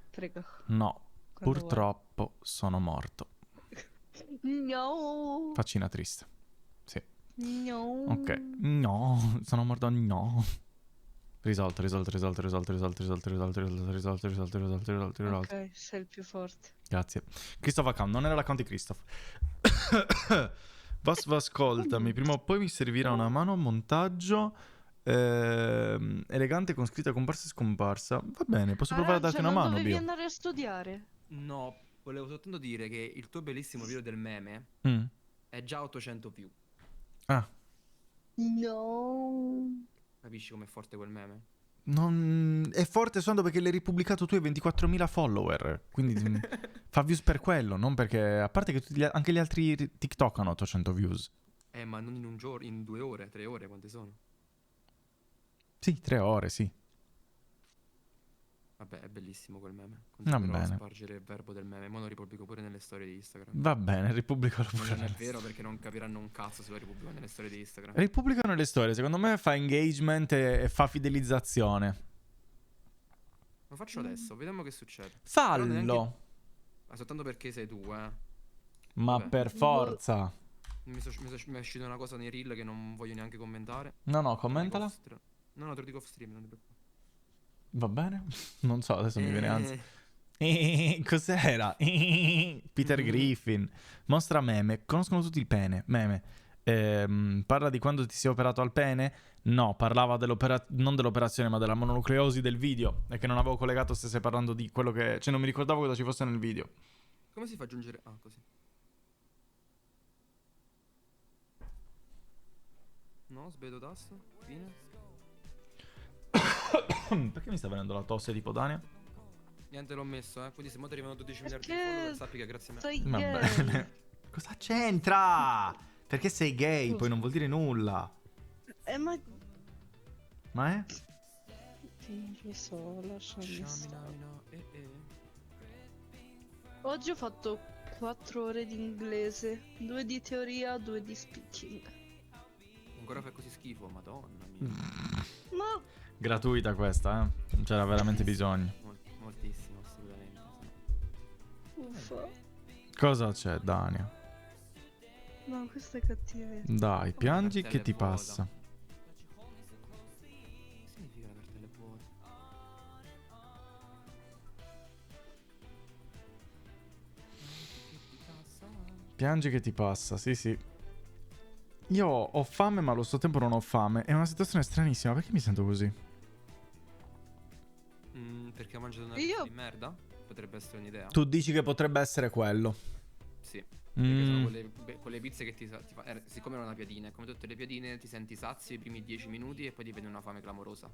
Prego. No, Quando purtroppo sono morto. No. Faccina triste. Sì. No. Ok. No, sono morto. No. Risolto. Ok, sei il più forte. Grazie. Christoph account, non era l'account di Christoph. Ascoltami, prima o poi mi servirà una mano a montaggio elegante con scritta comparsa e scomparsa. Va bene, posso provare a darti una mano, Dovevi Bio? andare a studiare? No, volevo soltanto dire che il tuo bellissimo video del meme è già 800 view. Ah. No. Capisci com'è forte quel meme? Non... È forte soltanto perché l'hai ripubblicato tu e 24.000 follower. Quindi fa views per quello, non perché... A parte che anche gli altri TikTok hanno 800 views. Ma non in un giorno, in 2 ore, 3 ore, quante sono? Sì, 3 ore, sì. Vabbè, è bellissimo quel meme. Va Continuerò a bene. spargere il verbo del meme. Ma lo ripubblico pure nelle storie di Instagram. Va bene, ripubblicalo Non pure. è vero perché non capiranno un cazzo se lo ripubblico nelle storie di Instagram. Ripubblicano le storie, secondo me fa engagement e fa fidelizzazione. Lo faccio adesso, vediamo che succede. Fallo! Però neanche- Ma soltanto perché sei tu, Ma Vabbè. per forza. Mi è uscita una cosa nei reel che non voglio neanche commentare. No, commentala. No, te lo dico off stream, non ti preoccupare. Va bene? Non so, adesso mi viene ansia. Cos'era? Peter Griffin. Mostra meme. Conoscono tutti il pene. Meme. Parla di quando ti sei operato al pene? No, parlava non dell'operazione, ma della mononucleosi del video. E che non avevo collegato stesse parlando di quello che... Cioè, non mi ricordavo cosa ci fosse nel video. Come si fa a aggiungere? Ah, così. No, sbaglio tasto. Fine. Perché mi sta venendo la tosse tipo Dania? Niente, l'ho messo, quindi se mo ti arrivano 12 miliardi di Perché follower, sappi che grazie a me. sei Va gay. bene. Cosa c'entra? Perché sei gay, poi non vuol dire nulla. Ma... Ma è? Non lo so, lasciami stare. No. Oggi ho fatto 4 ore di inglese, 2 di teoria, 2 di speaking. Ancora fai così schifo, madonna mia. Ma Gratuita questa, Non c'era veramente bisogno. Moltissimo, assolutamente. uffa. Cosa c'è, Dania? No, questa è cattiveria. Dai, piangi cartella che è ti vuota. passa. Che significa la cartella è vuota? Piangi che ti passa, sì sì. Io ho fame ma allo stesso tempo non ho fame. È una situazione stranissima, perché mi sento così? Perché ho mangiato una Io- pizza di merda? Potrebbe essere un'idea. Tu dici che potrebbe essere quello. Sì. Perché sono Mm. quelle pizze che ti fa... siccome era una piadina, come tutte le piadine, ti senti sazio i primi 10 minuti e poi ti viene una fame clamorosa.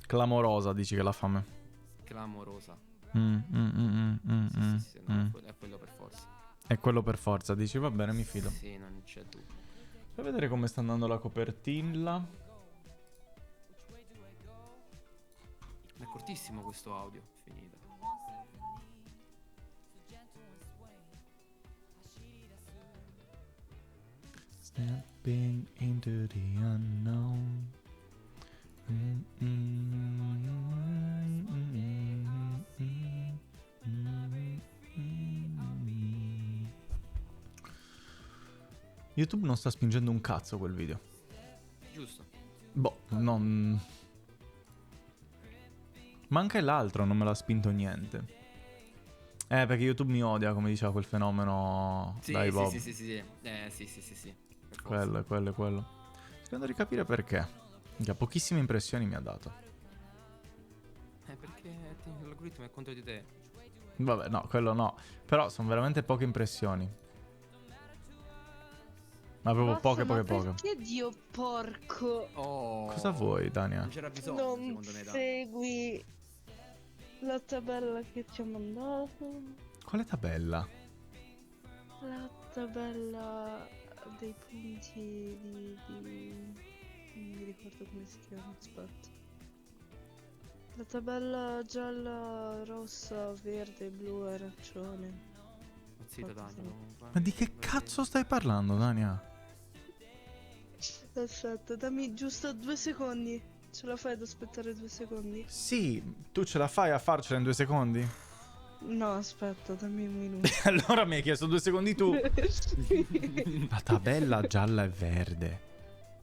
Clamorosa, dici che la fame. Clamorosa. Sì, No, è quello per forza. È quello per forza, dici va bene, mi fido. Sì, non c'è dubbio. Fai vedere come sta andando la copertina. È cortissimo questo audio. Finita. Stepping into the unknown. YouTube non sta spingendo un cazzo quel video. Giusto. Boh, non... Ma anche l'altro non me l'ha spinto niente. Perché YouTube mi odia, come diceva quel fenomeno. Sì, Dai, Bob. sì. Sì. Per forza. Quello. Cercando di capire perché. Che pochissime impressioni mi ha dato. Perché l'algoritmo è contro di te. Vabbè, no, quello no. Però sono veramente poche impressioni. Ma proprio Basta, poche. Perché Dio porco? Oh. Cosa vuoi, Dania? Non c'era bisogno, Non secondo me, Dani. segui la tabella che ti ho mandato. Quale tabella? La tabella dei punti di... non mi ricordo come si chiama, aspetta. La tabella gialla, rossa, verde, blu, arancione. Zitto, Dani. Ma di che cazzo stai parlando, Dania? Aspetta, dammi giusto 2 secondi. Ce la fai ad aspettare 2 secondi? Sì, tu ce la fai a farcela in 2 secondi? No, aspetta, dammi un minuto. Allora mi hai chiesto 2 secondi tu. La tabella gialla e verde.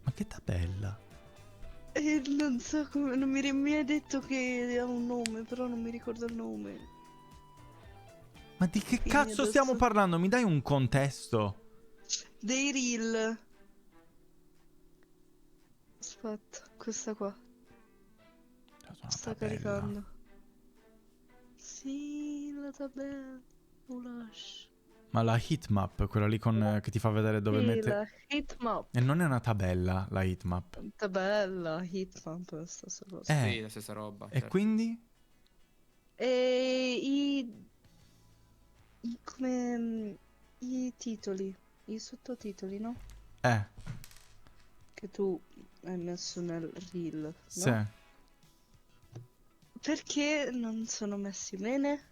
Ma che tabella? E non so come, non mi hai detto che ha un nome, però non mi ricordo il nome. Ma di che Quindi cazzo adesso- stiamo parlando? Mi dai un contesto? Dei reel. Aspetta, questa qua. Sta caricando. Sì, la tabella. Ulash. Ma la heatmap, quella lì con che ti fa vedere dove Sì, mettere... la heatmap. E non è una tabella, la heatmap. Tabella, heatmap, la stessa cosa. Sì, la stessa roba. E quindi? E come i titoli, i sottotitoli, no? Che tu hai messo nel reel, no? Sì. Perché non sono messi bene?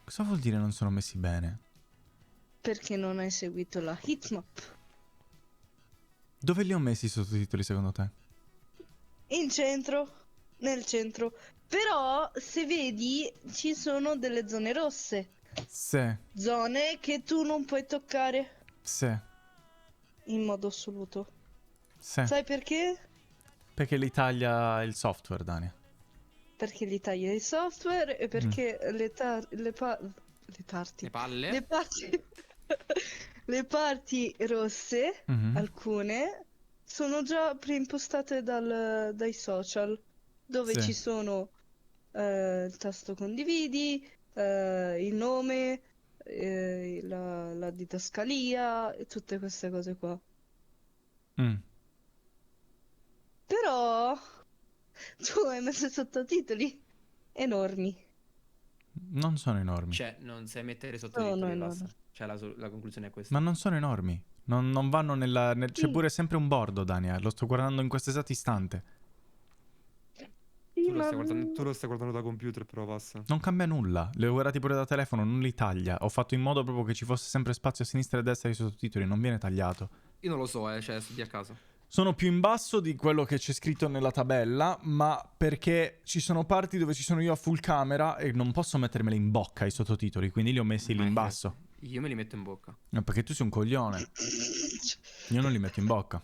Cosa vuol dire non sono messi bene? Perché non hai seguito la heatmap. Dove li ho messi i sottotitoli secondo te? In centro, nel centro. Però, se vedi, ci sono delle zone rosse. Sì. Zone che tu non puoi toccare Sì. in modo assoluto. Sì. Sai perché? Perché li taglia il software, Dani. Perché li taglia il software e perché le parti rosse, alcune, sono già preimpostate dai social, dove Sì. ci sono il tasto condividi, il nome, la didascalia e tutte queste cose qua. Però tu hai messo i sottotitoli enormi. Non sono enormi. Cioè, non sai mettere sottotitoli, no, basta. no. Cioè, la conclusione è questa. Ma non sono enormi. Non vanno nella... C'è Sì. pure sempre un bordo, Dania. Lo sto guardando in questo esatto istante. Sì, Tu lo stai guardando da computer, però passa. Non cambia nulla. Li ho guardati pure da telefono, non li taglia. Ho fatto in modo proprio che ci fosse sempre spazio a sinistra e a destra dei sottotitoli. Non viene tagliato. Io non lo so, cioè, studi a caso. Sono più in basso di quello che c'è scritto nella tabella, ma perché ci sono parti dove ci sono io a full camera e non posso mettermeli in bocca i sottotitoli, quindi li ho messi lì in basso. Io me li metto in bocca. No, perché tu sei un coglione. Io non li metto in bocca.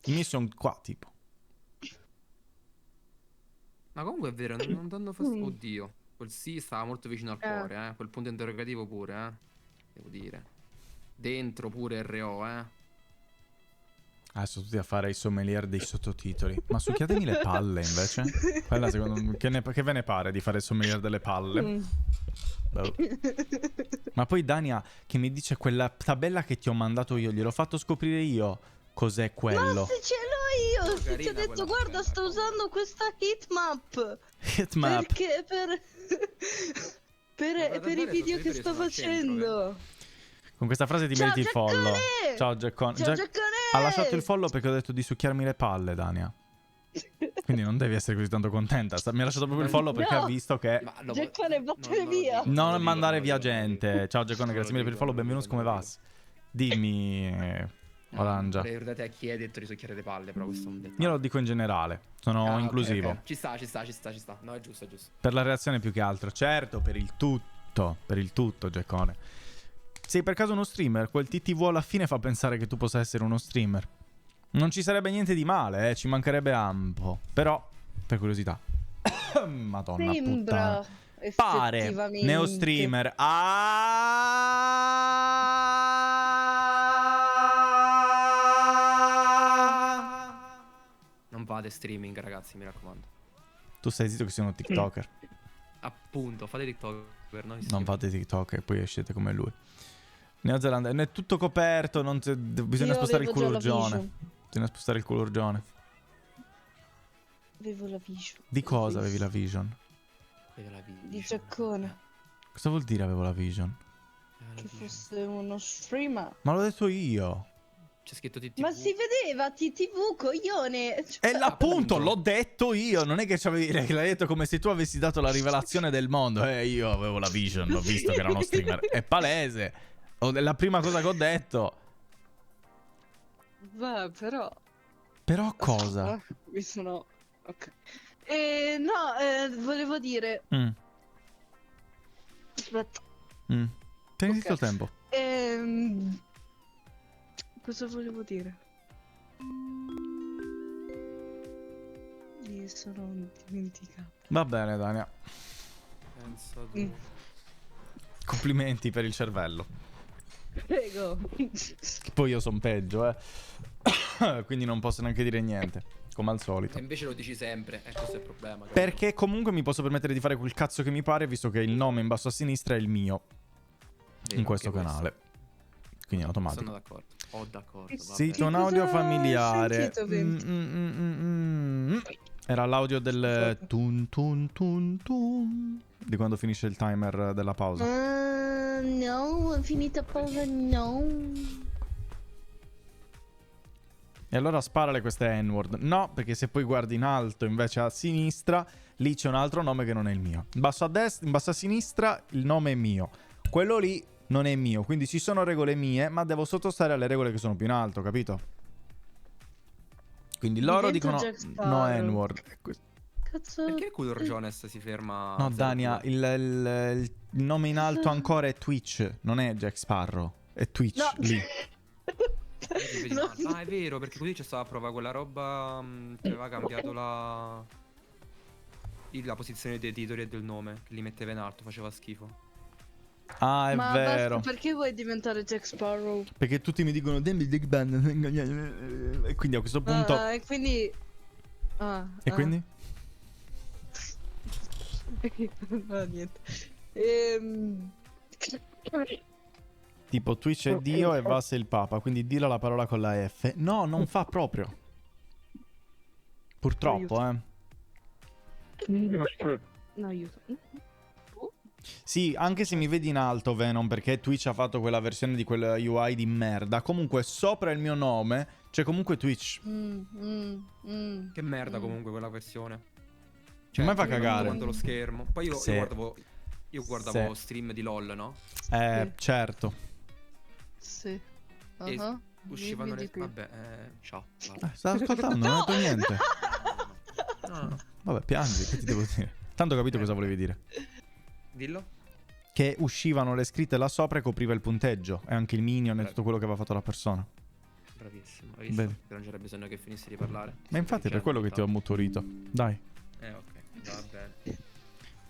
I miei sono qua, tipo. Ma comunque è vero, non danno fastidio. Oddio, quel sì stava molto vicino al cuore, quel punto interrogativo pure, devo dire. Dentro pure RO, Adesso tutti a fare i sommelier dei sottotitoli. Ma succhiatemi le palle invece. Quella secondo me... Che ve ne pare di fare il sommelier delle palle? Boh. Ma poi Dania che mi dice quella tabella che ti ho mandato io, gliel'ho fatto scoprire io cos'è quello. Ma se ce l'ho io, se ti ho detto guarda sto usando questa heatmap. Heatmap. Perché per i video che sto facendo. Con questa frase ti Ciao, meriti il follow. Giaccone! Ciao Giaccone. Ciao, Giaccone! Ha lasciato il follow perché ho detto di succhiarmi le palle, Dania. Quindi non devi essere così tanto contenta. Mi ha lasciato proprio il follow perché ha visto che... Giaccone, vattene via. Non mandare via gente. Ciao Giaccone, grazie mille per il follow. Benvenuto, come vas? Dimmi, Orangia. Ricordate a chi hai detto di succhiare le palle, però questo è un dettaglio. Io lo dico in generale. Sono inclusivo. Ok. Ci sta. No, è giusto. Per la reazione più che altro. Certo, per il tutto. Per il tutto, Giaccone. Sei per caso uno streamer? Quel TTV alla fine fa pensare che tu possa essere uno streamer. Non ci sarebbe niente di male, ci mancherebbe ampo. Però, per curiosità. Madonna puttana. Pare neo streamer. Non fate streaming, ragazzi, mi raccomando. Tu stai zitto che sei uno TikToker. Appunto, fate TikToker, no? Non fate TikToker e poi escete come lui. Neozelanda, è tutto coperto, bisogna spostare il culurgione. Bisogna spostare il culurgione. Avevo la vision. Di cosa avevi la vision? Di Giaccone. Cosa vuol dire avevo la vision? Che fosse uno streamer. Ma l'ho detto io. C'è scritto TTV. Ma si vedeva TTV, coglione. Cioè... E appunto, l'ho detto io. Non è che l'hai detto come se tu avessi dato la rivelazione del mondo. Io avevo la vision, l'ho visto che era uno streamer. È palese. La prima cosa che ho detto. Beh, però. Però cosa? Mi sono. Ok. Volevo dire. Aspetta. Tieni il tuo tempo. Cosa volevo dire? Mi sono dimenticato. Va bene, Dania. Complimenti per il cervello. Prego. Che poi io son peggio, quindi non posso neanche dire niente, come al solito. E invece lo dici sempre, questo è il problema. Capito? Perché comunque mi posso permettere di fare quel cazzo che mi pare, visto che il nome in basso a sinistra è il mio. In questo canale. Quindi è automatico. Sono d'accordo. Oh, d'accordo. Sito un Cosa audio hai familiare. sentito, Venti? Era l'audio del tun tun tun tun di quando finisce il timer della pausa. No, è finita pausa, no. E allora sparale queste N-word. No, perché se poi guardi in alto invece a sinistra, lì c'è un altro nome che non è il mio. In basso a destra, in basso a sinistra il nome è mio. Quello lì non è mio, quindi ci sono regole mie, ma devo sottostare alle regole che sono più in alto, capito? Quindi loro Divento dicono Jack Sparrow. no N-word. Cazzo. Perché Cooler Jones si ferma? No, a Dania, 02? il nome in alto ancora è Twitch, non è Jack Sparrow, è Twitch No. lì. Vedi, No. ah, è vero, perché così c'è stata a prova quella roba che aveva cambiato la posizione dei titoli e del nome, che li metteva in alto, faceva schifo. Ah, è Ma vero. basta, perché vuoi diventare Jack Sparrow? Perché tutti mi dicono dammi Big Band. E quindi a questo punto. E quindi... E quindi? No, niente. Tipo Twitch è Dio e Vas è il Papa. Quindi dilla la parola con la F. No, non fa proprio. Purtroppo, No, aiuto. Sì, anche se mi vedi in alto, Venom, perché Twitch ha fatto quella versione di quel UI di merda. Comunque, sopra il mio nome c'è comunque Twitch. Che merda comunque quella versione. A me fa io cagare. guardo lo schermo. Poi io, Sì. io guardavo Sì. stream di LOL, no? Certo. Sì. E uscivano Dimmi le... di più. Vabbè, ciao. Stavo ascoltando, non ho detto niente. No. Vabbè, piangi, che ti devo dire? Tanto ho capito cosa volevi dire. Dillo. Che uscivano le scritte là sopra e copriva il punteggio. E anche il minion e tutto quello che aveva fatto la persona. Bravissimo, hai visto? Vedi. Che non c'era bisogno che finissi di parlare. Ma infatti è per quello che ti ho mutorito. Dai. Ok, va bene.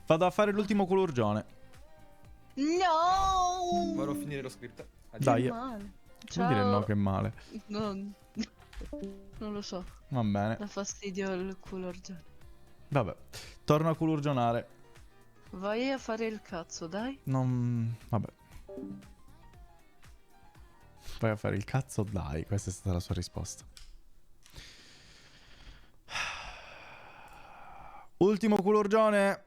Vado a fare l'ultimo culurgione. No! Vado a finire lo script. Dai. Che male. Non dire no Ciao. che è male. No, non lo so. Va bene. Dà fastidio il culo orgiano. Vabbè. Torno a culurgionare. Vai a fare il cazzo, dai. Non... Vabbè. Vai a fare il cazzo, dai. Questa è stata la sua risposta. Ultimo culurgione.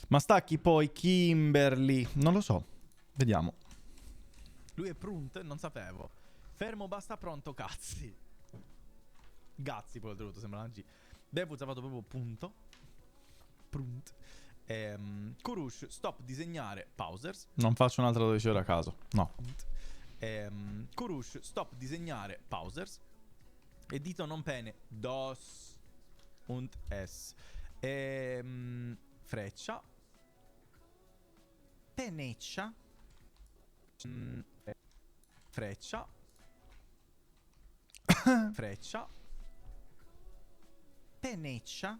Ma stacchi poi Kimberly. Non lo so. Vediamo. Lui è prunt? Non sapevo. Fermo, basta, pronto, cazzi. Gazzi poi oltretutto, sembra una G. Devuz ha fatto proprio punto. Prunt. Kurush, stop disegnare pausers. Non faccio un'altra 12 ore a caso. No. Kurush, stop disegnare pausers. Edito non pene. Dos. Und es. Freccia. Peneccia. Freccia. Freccia. Peneccia.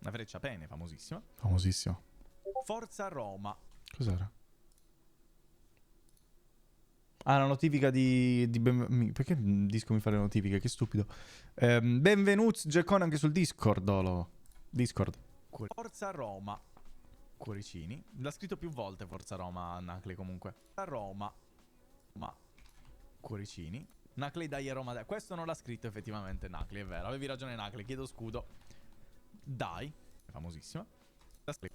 Una freccia pene, famosissima. Famosissima. Forza Roma. Cos'era? Ah, la notifica di perché il disco mi fa le notifiche? Che stupido. Benvenuti, Geccon, anche sul Discord. Discord. Forza Roma. Cuoricini. L'ha scritto più volte Forza Roma, Nacle comunque. Roma. Ma. Cuoricini. Nacle dai Roma dai. Questo non l'ha scritto effettivamente Nacle, è vero. Avevi ragione Nacle, chiedo scudo. Dai. Famosissima.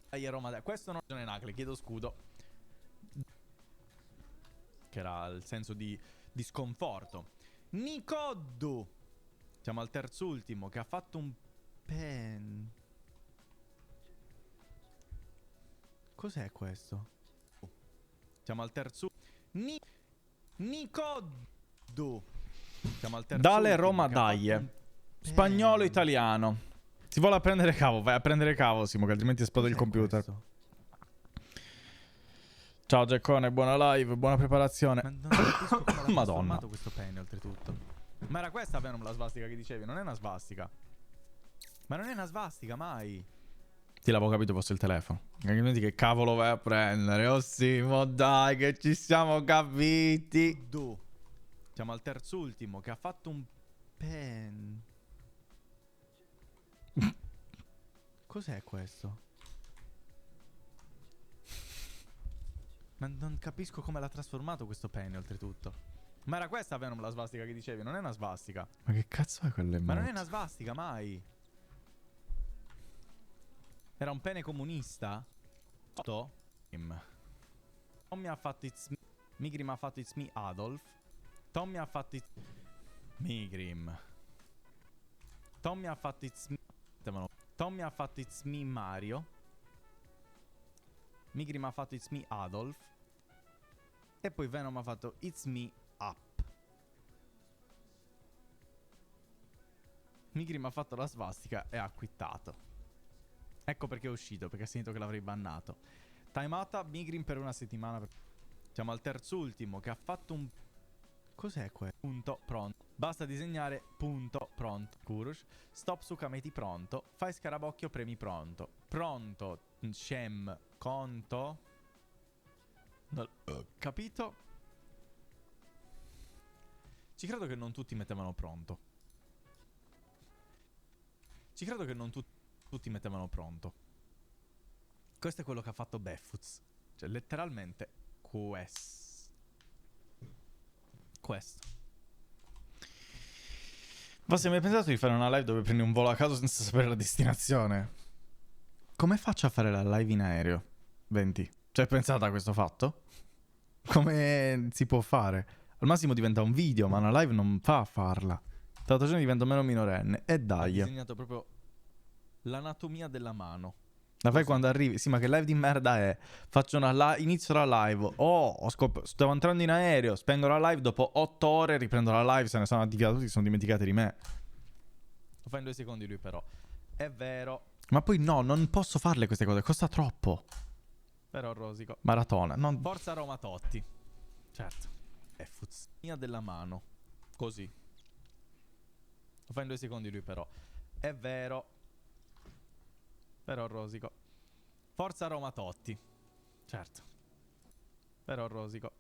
Dai Roma dai. Questo non ha ragione Nacle, chiedo scudo. Che era il senso di sconforto. Nicoddu. Siamo al terzultimo che ha fatto un pen. Cos'è questo? Siamo al terzo. Nicoddu. Siamo al terzo. Dalle Roma dai. Spagnolo italiano. Si vuole a prendere cavo, vai a prendere cavo, Simo, che altrimenti esplode il computer. Questo? Ciao Geccone, buona live, buona preparazione. Ma non capisco come l'ha trasformato questo penne oltretutto. Ma era questa Venom la svastica che dicevi? Non è una svastica. Ma non è una svastica, mai. Sì, l'avevo capito fosse il telefono. Che cavolo vai a prendere? Oh Simo, dai, che ci siamo capiti. Siamo al terzultimo che ha fatto un pen. Cos'è questo? Ma non capisco come l'ha trasformato questo pene, oltretutto. Ma era questa Venom la svastica che dicevi? Non è una svastica. Ma che cazzo è quelle Ma non è una svastica, mai. Era un pene comunista? Tommy ha fatto It's Me. Migrim ha fatto It's Me Adolf. Tommy ha fatto It's Migrim. Tommy ha fatto It's Me. Tommy ha fatto It's Me Mario. Migrim ha fatto It's Me Adolf. E poi Venom ha fatto It's Me Up. Migrim ha fatto la svastica e ha quittato. Ecco perché è uscito, perché ha sentito che l'avrei bannato. Timeouta Migrim per una settimana. Siamo al terzultimo che ha fatto un... Cos'è questo? Punto, pronto. Basta disegnare, punto, pronto. Kurush. Stop su Kameti, pronto. Fai scarabocchio, premi, pronto. Pronto, Shem, conto. Capito? Ci credo che non tutti mettevano pronto. Ci credo che non tutti mettevano pronto. Questo è quello che ha fatto Beffuz. Cioè, letteralmente, questo. Ma se mi hai pensato di fare una live dove prendi un volo a caso senza sapere la destinazione? Come faccio a fare la live in aereo? 20. Cioè, pensate a questo fatto? Come si può fare? Al massimo diventa un video, ma una live non fa a farla. Tra l'altro divento meno minorenne. E dai. Ho disegnato proprio l'anatomia della mano. La fai quando arrivi? Sì, ma che live di merda è? Faccio una inizio la live. Stavo entrando in aereo. Spengo la live. Dopo 8 ore riprendo la live. Se ne sono attivati tutti. Si sono dimenticati di me. Lo fa in 2 secondi lui, però. È vero. Ma poi no, non posso farle queste cose. Costa troppo. Però rosico. Maratona. Forza Roma Totti. Certo. È fuzzina della mano. Così. Lo fa in 2 secondi lui, però. È vero. Però rosico. Forza Roma Totti. Certo. Però rosico.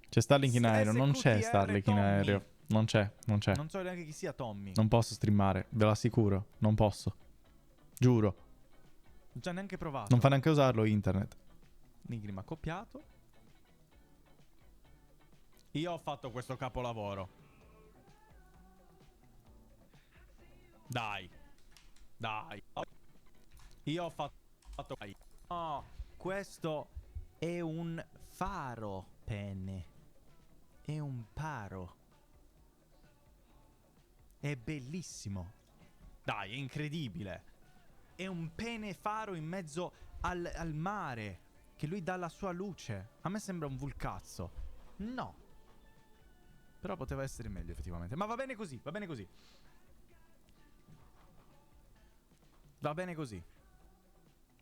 C'è Starlink in aereo. Non c'è Starlink in aereo. Non c'è. Non so neanche chi sia Tommy. Non posso streamare. Ve lo assicuro. Non posso. Giuro. Non ci ha neanche provato. Non fa neanche usarlo internet. Migrim ha copiato. Io ho fatto questo capolavoro. Dai. Io ho fatto... No, questo è un faro, penne. È un paro. È bellissimo. Dai, è incredibile. È un pene faro in mezzo al mare, che lui dà la sua luce. A me sembra un vulcazzo. No. Però poteva essere meglio, effettivamente. Ma va bene così, va bene così. Va bene così.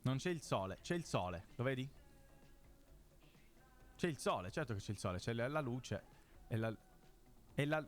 Non c'è il sole. C'è il sole. Lo vedi? C'è il sole. Certo che c'è il sole. C'è la luce. E la...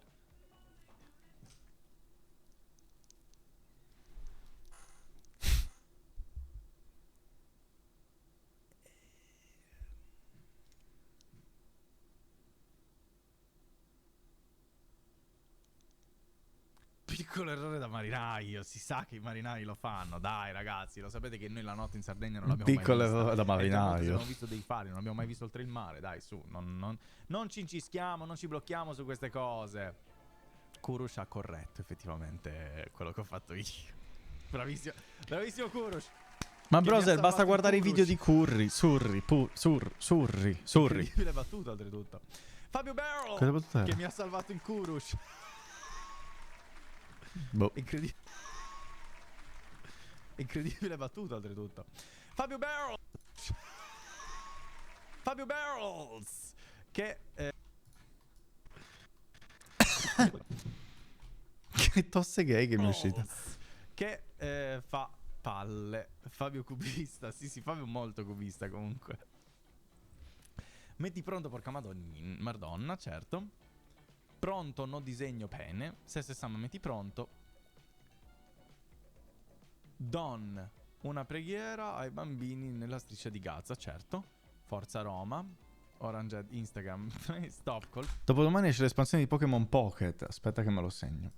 Piccolo errore da marinaio. Si sa che i marinai lo fanno. Dai ragazzi, lo sapete che noi la notte in Sardegna non l'abbiamo mai vista. Piccolo errore da marinaio. Abbiamo visto dei fari, non abbiamo mai visto oltre il mare. Dai, su, non ci incischiamo, non ci blocchiamo su queste cose. Kurush ha corretto effettivamente quello che ho fatto io. Bravissimo, bravissimo Kurush. Ma Browser, basta guardare i video di Surri. Incredibile battuta oltretutto. Fabio Barrel, che mi ha salvato in Kurush. Boh. Incredibile battuta oltretutto. Fabio Barrels, che che tosse gay che mi è uscita. Che fa palle. Fabio cubista. Sì, Fabio è molto cubista comunque. Metti pronto, porca madonna, certo. Pronto, no disegno pene. Se Sam metti pronto. Don, una preghiera ai bambini nella striscia di Gaza, certo. Forza Roma. Orange Instagram. Stop call. Dopodomani esce l'espansione di Pokémon Pocket. Aspetta che me lo segno.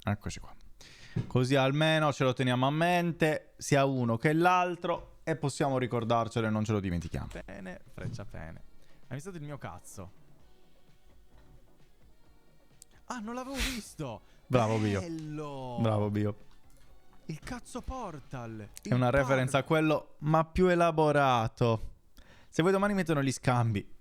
Eccoci qua. Così almeno ce lo teniamo a mente, sia uno che l'altro, e possiamo ricordarcelo e non ce lo dimentichiamo. Bene, freccia bene. Hai visto il mio cazzo? Ah, non l'avevo visto! Bravo Bio. Bello! Bravo Bio. Il cazzo Portal. È una reference a quello, ma più elaborato. Se vuoi domani mettono gli scambi.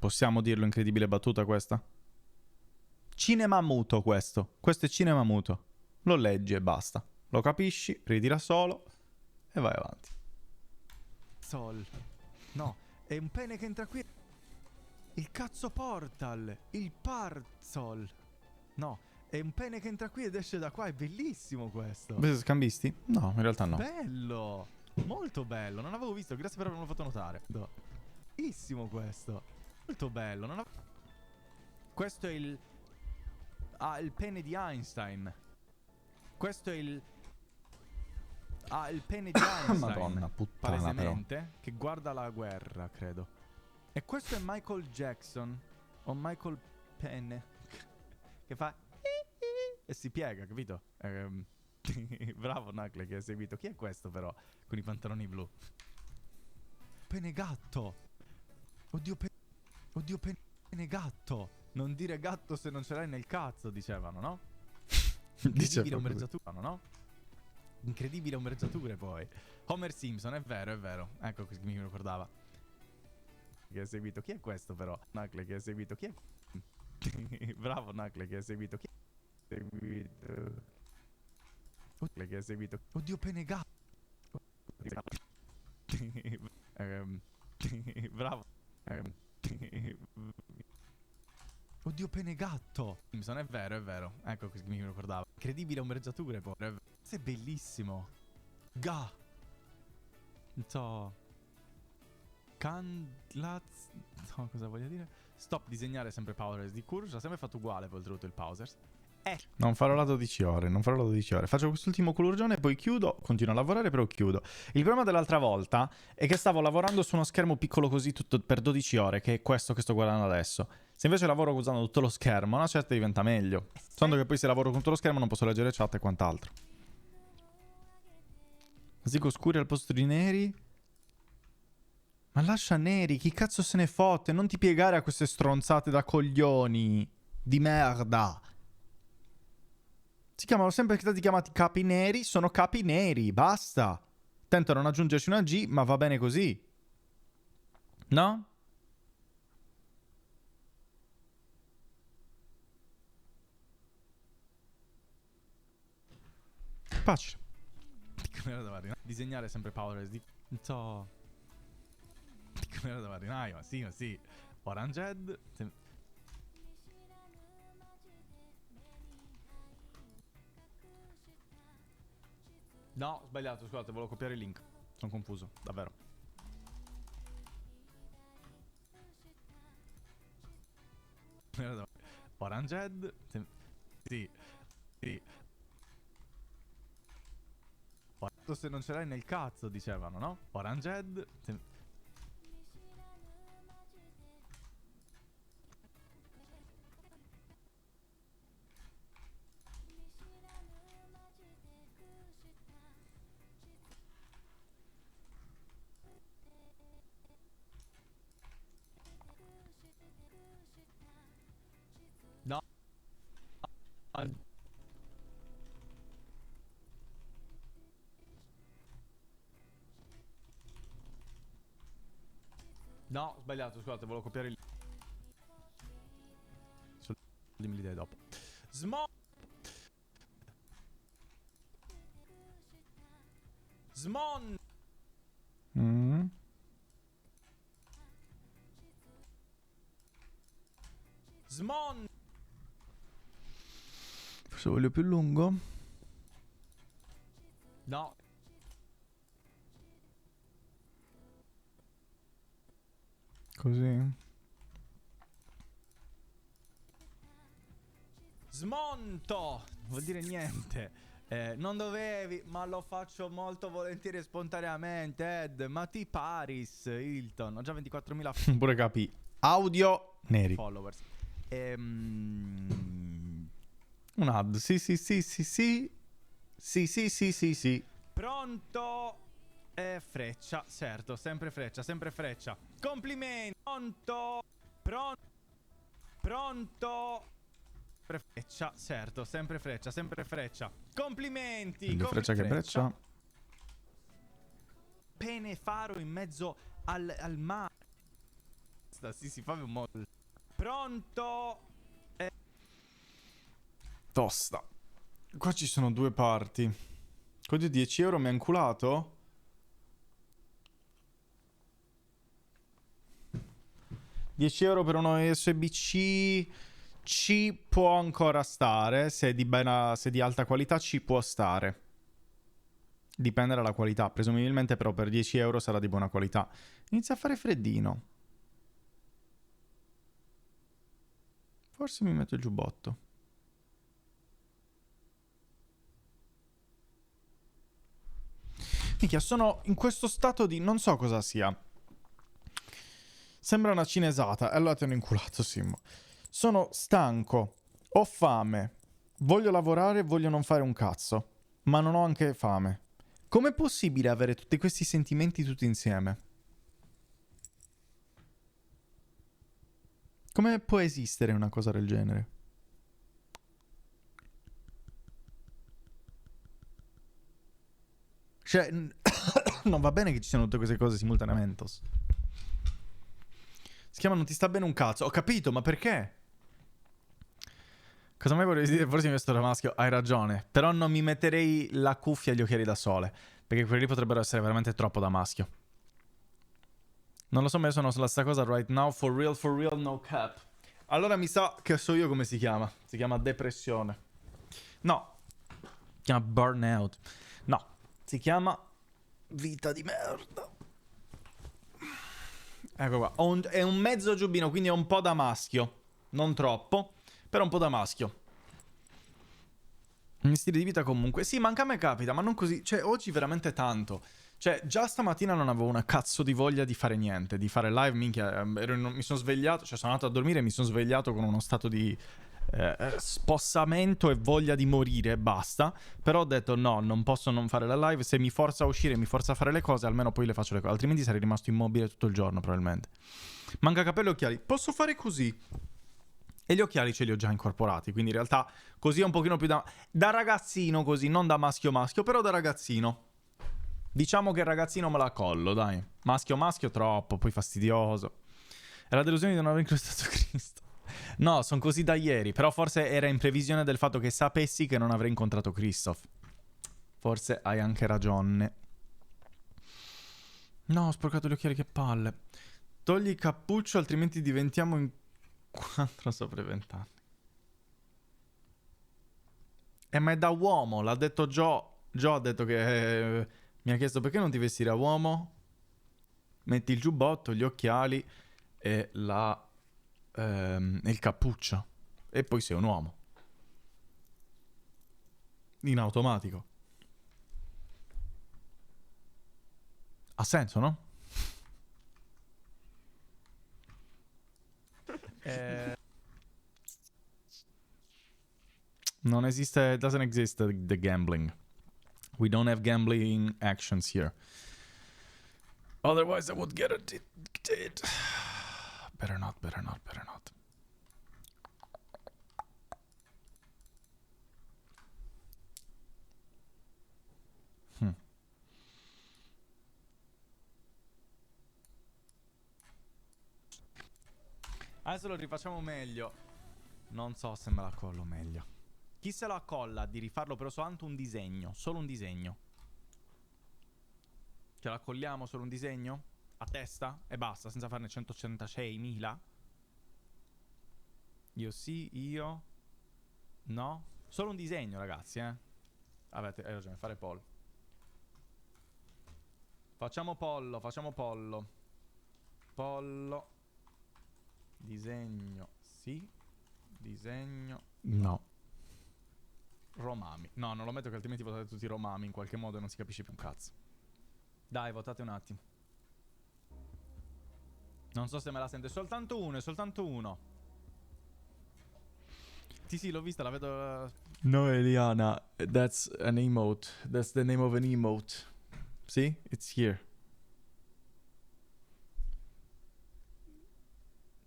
Possiamo dirlo, incredibile battuta questa? Cinema muto questo. Questo è cinema muto. Lo leggi e basta. Lo capisci, ritira solo e vai avanti. Sol. No, è un pene che entra qui. Il cazzo Portal. Il Parzol. No, è un pene che entra qui ed esce da qua. È bellissimo questo. Beh, scambisti? No, in realtà no. Bello. Molto bello. Non avevo visto. Grazie per avermelo fatto notare. No. Bellissimo questo. Molto bello. Non Questo è il... Ah, il pene di Einstein. Questo è il... Ah, il pene di Einstein. Madonna puttana, palesemente, però. che guarda la guerra, credo. E questo è Michael Jackson. O Michael Penne. Che fa... E si piega, capito? Bravo Nacle che hai seguito. Chi è questo però? Con i pantaloni blu. Pene gatto. Oddio, Oddio, pene gatto. Non dire gatto se non ce l'hai nel cazzo, dicevano, no? Incredibile ombreggiatura, no? Incredibile ombreggiature poi. Homer Simpson, è vero, è vero. Ecco così mi ricordava. Che hai seguito. Chi è questo però? Nacle che hai seguito. Chi è? Bravo Nacle che hai seguito. Chi è? Seguito. Nacle che hai seguito. Oddio, pene gatto. Bravo. Oddio, pene gatto. Simpson, è vero, è vero. Ecco così mi ricordava. Incredibile ombreggiature poi. Questo è bellissimo. Ga. Non so. Canlaz. No, cosa voglio dire? Stop disegnare sempre Pausers di Courge. Ha sempre fatto uguale poi oltretutto il Pausers. Non farò la 12 ore, non farò la 12 ore. Faccio quest'ultimo culurgione e poi chiudo. Continuo a lavorare, però chiudo. Il problema dell'altra volta è che stavo lavorando su uno schermo piccolo così tutto per 12 ore, che è questo che sto guardando adesso. Se invece lavoro usando tutto lo schermo, una certa diventa meglio. Soltanto che poi se lavoro con tutto lo schermo non posso leggere chat e quant'altro. Dico scuri al posto di neri. Ma lascia neri, chi cazzo se ne fotte? Non ti piegare a queste stronzate da coglioni. Di merda. Si chiamano sempre stati chiamati capi neri, sono capi neri, basta. Tentano di non aggiungerci una G, ma va bene così. No? Facile. Disegnare sempre Pausers di... Non so... Come era da marinaio, ma sì, ma sì. Orangehead. No, ho sbagliato, scusate, volevo copiare il link. Sono confuso, davvero. Orangehead. Sì. Sì. Se non ce l'hai nel cazzo, dicevano, no? Orangehead. No. No, ho sbagliato, scusate, volevo copiare il... Dimmi l'idea dopo. Smon. Smon. Forse voglio più lungo. No. Così. Smonto! Vuol dire niente. Non dovevi, ma lo faccio molto volentieri e spontaneamente, Ed. Ma ti Paris, Hilton. Ho già 24.000 pure capi. Audio neri. Followers. Un ad. Sì. Sì. Pronto? Freccia, certo, sempre freccia. Complimenti. Pronto? Freccia, certo, sempre freccia. Complimenti. Freccia che breccia. Pene faro in mezzo al mare. Sì, si fa un modo. Pronto? Tosta. Qua ci sono due parti. Quello di 10 euro mi ha inculato? €10 per uno USB-C ci può ancora stare. Se è di alta qualità ci può stare. Dipende dalla qualità. Presumibilmente però per 10 euro sarà di buona qualità. Inizia a fare freddino. Forse mi metto il giubbotto. Minchia, sono in questo stato di non so cosa sia. Sembra una cinesata. Allora ti hanno inculato, Simo. Sono stanco, ho fame, voglio lavorare e voglio non fare un cazzo, ma non ho anche fame. Com'è possibile avere tutti questi sentimenti tutti insieme? Come può esistere una cosa del genere? Cioè, non va bene che ci siano tutte queste cose simultaneamente. Si chiama non ti sta bene un cazzo. Ho capito, ma perché? Cosa mai vorrei dire? Forse mi vesto da maschio. Hai ragione. Però non mi metterei la cuffia e gli occhiali da sole. Perché quelli lì potrebbero essere veramente troppo da maschio. Non lo so, ma io sono sulla sta cosa right now. For real, no cap. Allora mi sa che so io come si chiama. Si chiama depressione. No. Si chiama burnout. No. Si chiama vita di merda. Ecco qua. È un mezzo giubbino, quindi è un po' da maschio. Non troppo, però un po' da maschio. Un stile di vita comunque. Sì, ma anche a me capita, ma non così. Cioè, oggi veramente tanto. Cioè, già stamattina non avevo una cazzo di voglia di fare niente, di fare live, minchia. Mi sono svegliato, cioè sono andato a dormire e mi sono svegliato con uno stato di spossamento e voglia di morire e basta. Però ho detto no, non posso non fare la live. Se mi forza a uscire, mi forza a fare le cose, almeno poi le faccio le cose. Altrimenti sarei rimasto immobile tutto il giorno probabilmente. Manca capelli e occhiali. Posso fare così. E gli occhiali ce li ho già incorporati, quindi in realtà così è un pochino più da ragazzino, così, non da maschio però da ragazzino. Diciamo che il ragazzino me la collo, dai. Maschio troppo, poi fastidioso. È la delusione di non aver incrostato Cristo. No, sono così da ieri, però forse era in previsione del fatto che sapessi che non avrei incontrato Christoph. Forse hai anche ragione. No, ho sporcato gli occhiali, che palle. Togli il cappuccio, altrimenti diventiamo in 4 sopra i 20 anni. Ma è da uomo, l'ha detto Joe. Joe ha detto che mi ha chiesto perché non ti vesti da uomo. Metti il giubbotto, gli occhiali e il cappuccio. E poi sei un uomo. In automatico. Ha senso, no? Non esiste, doesn't exist the gambling. We don't have gambling actions here. Otherwise I would get addicted. Better not. Adesso lo rifacciamo meglio. Non so se me la collo meglio. Chi se la colla di rifarlo però soltanto un disegno? Solo un disegno. Ce la colliamo solo un disegno? A testa? E basta, senza farne 186.000? Io sì, io... No? Solo un disegno, ragazzi, Vabbè, hai ragione, fare poll. Facciamo pollo. Pollo. Disegno, sì. Disegno, No. Romami. No, non lo metto che altrimenti votate tutti Romami in qualche modo e non si capisce più un cazzo. Dai, votate un attimo. Non so se me la sente. Soltanto uno, è soltanto uno. Sì, l'ho vista, la vedo. No, Eliana, that's an emote. That's the name of an emote. See? It's here.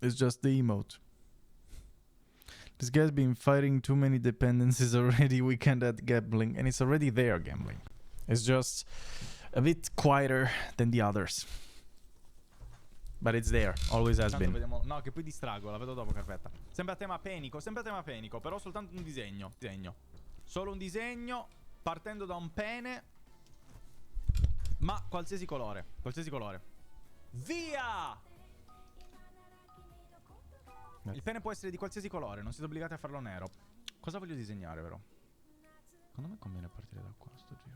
It's just the emote. This guy's been fighting too many dependencies already. Weekend at gambling. And it's already there, gambling. It's just a bit quieter than the others. But it's there. Always has been. Vediamo. No, che poi distrago, la vedo dopo, carpetta. Sembra tema penico, però soltanto un disegno. Solo un disegno, partendo da un pene. Ma qualsiasi colore. Via! Il pene può essere di qualsiasi colore, non siete obbligati a farlo nero. Cosa voglio disegnare, però? Secondo me conviene partire da qua, sto giro.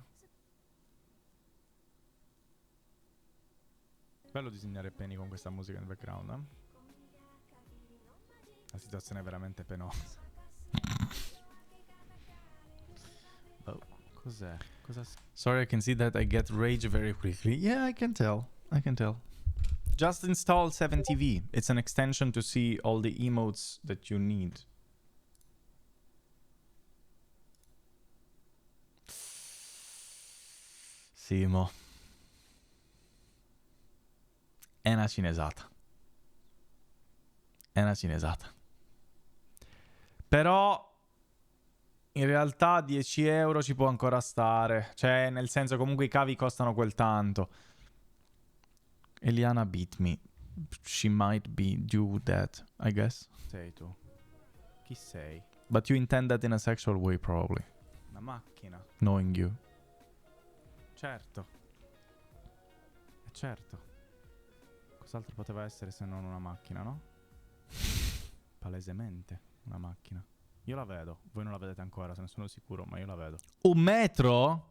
Bello disegnare peni con questa musica in background, eh? La situazione è veramente penosa. Oh, cos'è? Sorry, I can see that I get rage very quickly. Yeah, I can tell. Just install 7TV. It's an extension to see all the emotes that you need. Simo. È una cinesata. Però in realtà 10 euro ci può ancora stare. Cioè, nel senso, comunque i cavi costano quel tanto. Eliana beat me. She might be due that, I guess. Sei tu. Chi sei? But you intend that in a sexual way, probably. Una macchina. Knowing you. Certo. Cos'altro poteva essere se non una macchina, no? Palesemente una macchina. Io la vedo. Voi non la vedete ancora, se ne sono sicuro, ma io la vedo. Un metro?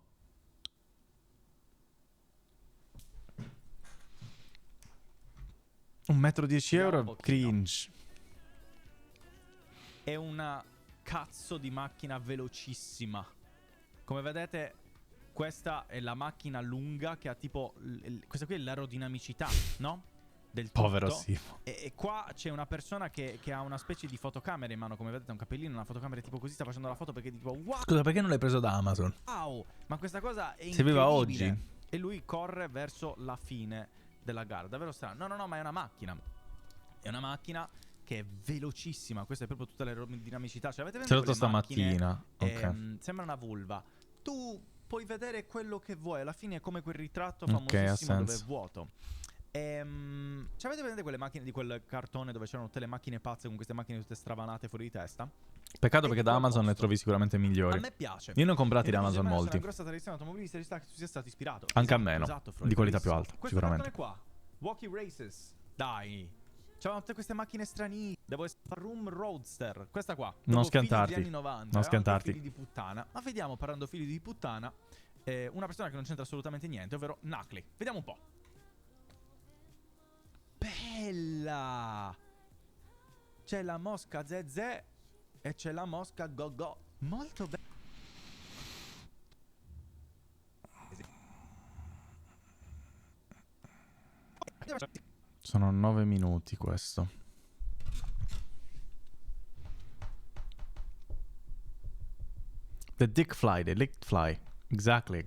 Un metro 10 euro? Cringe. È una cazzo di macchina velocissima. Come vedete, questa è la macchina lunga che ha tipo... questa qui è l'aerodinamicità, no? Del tutto. Povero Simo. E qua c'è una persona che ha una specie di fotocamera in mano. Come vedete, un capellino, una fotocamera tipo così. Sta facendo la foto perché tipo wow. Scusa, perché non l'hai preso da Amazon? Wow. Ma questa cosa è Serviva incredibile. oggi. E lui corre verso la fine della gara. Davvero strano. No, ma è una macchina. È una macchina che è velocissima. Questa è proprio tutta l'aerodinamicità. Cioè, avete visto quelle stamattina. macchine? Sembra una vulva. Tu puoi vedere quello che vuoi. Alla fine è come quel ritratto famosissimo dove è vuoto. Cioè, avete vedete quelle macchine di quel cartone dove c'erano tutte le macchine pazze con queste macchine tutte stravanate fuori di testa? Peccato perché da Amazon ne trovi sicuramente migliori. A me piace. Io ne ho comprati da Amazon molti. È una grossa tradizione automobilistica che tu sia stato ispirato. Anche a meno. Di qualità più alta, questo sicuramente. Qua. Walkie Races. Dai. C'erano tutte queste macchine stranissime. Devo essere Room Roadster. Questa qua. Non schiantarti. Figli degli anni 90, non schiantarti. Figli di puttana. Ma vediamo, parlando figli di puttana, una persona che non c'entra assolutamente niente, ovvero Knuckly. Vediamo un po'. Bella! C'è la mosca Zezé e c'è la mosca Go-Go. Molto bella. Sono 9 minuti questo. The dick fly, the lick fly. Exactly.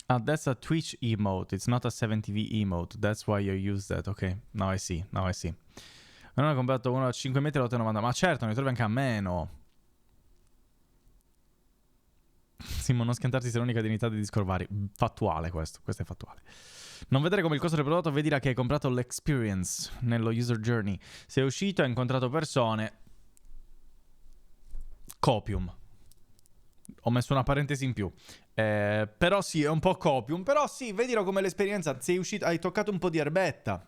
Ah, that's a Twitch emote. It's not a 7TV emote. That's why you use that. Ok, now I see. Non ho comprato uno a 5 metri e 8,90. Ma certo, ne trovi anche a meno. Simo, non schiantarti se l'unica dignità di Discord vari. Fattuale questo è fattuale. Non vedere come il costo del prodotto, vedi che hai comprato l'experience nello user journey. Sei uscito e hai incontrato persone. Copium. Ho messo una parentesi in più. Però sì, è un po' copium. Però sì, vedilo come l'esperienza. Sei uscito, hai toccato un po' di erbetta.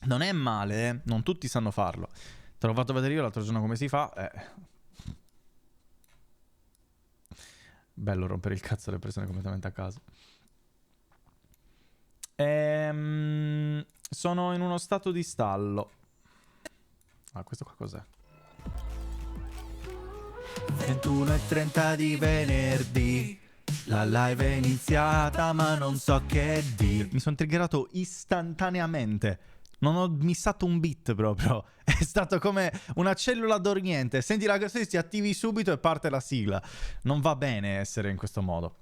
Non è male, eh. Non tutti sanno farlo. Te l'ho fatto vedere io l'altro giorno come si fa. Bello rompere il cazzo alle persone completamente a caso. Sono in uno stato di stallo. Ah, questo qua cos'è? 21:30 di venerdì. La live è iniziata ma non so che dir. Mi sono triggerato istantaneamente. Non ho missato un beat proprio. È stato come una cellula dormiente. Senti la canzone, ti attivi subito e parte la sigla. Non va bene essere in questo modo.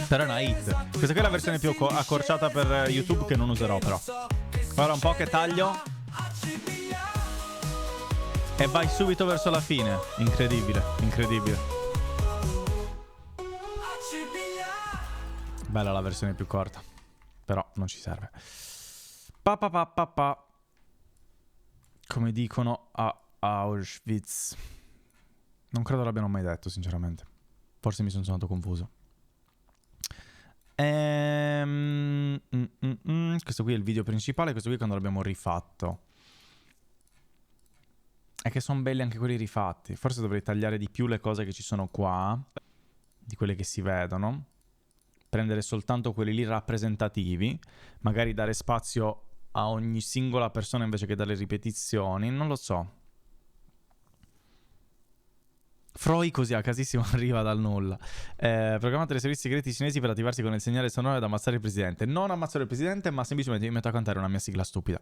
Però è una hit. Questa qui è la versione più accorciata per YouTube che non userò però. Guarda un po' che taglio. E vai subito verso la fine. Incredibile, incredibile. Bella la versione più corta. Però non ci serve. Pa. Come dicono a Auschwitz. Non credo l'abbiano mai detto, sinceramente. Forse mi sono suonato confuso. Questo qui è il video principale. Questo qui è quando l'abbiamo rifatto. È che sono belli anche quelli rifatti. Forse dovrei tagliare di più le cose che ci sono qua, di quelle che si vedono. Prendere soltanto quelli lì rappresentativi. Magari dare spazio a ogni singola persona invece che dalle ripetizioni. Non lo so. Freud così a casissimo arriva dal nulla. Programmate dei servizi segreti cinesi per attivarsi con il segnale sonoro ed ammazzare il presidente. Non ammazzare il presidente, ma semplicemente mi metto a cantare una mia sigla stupida.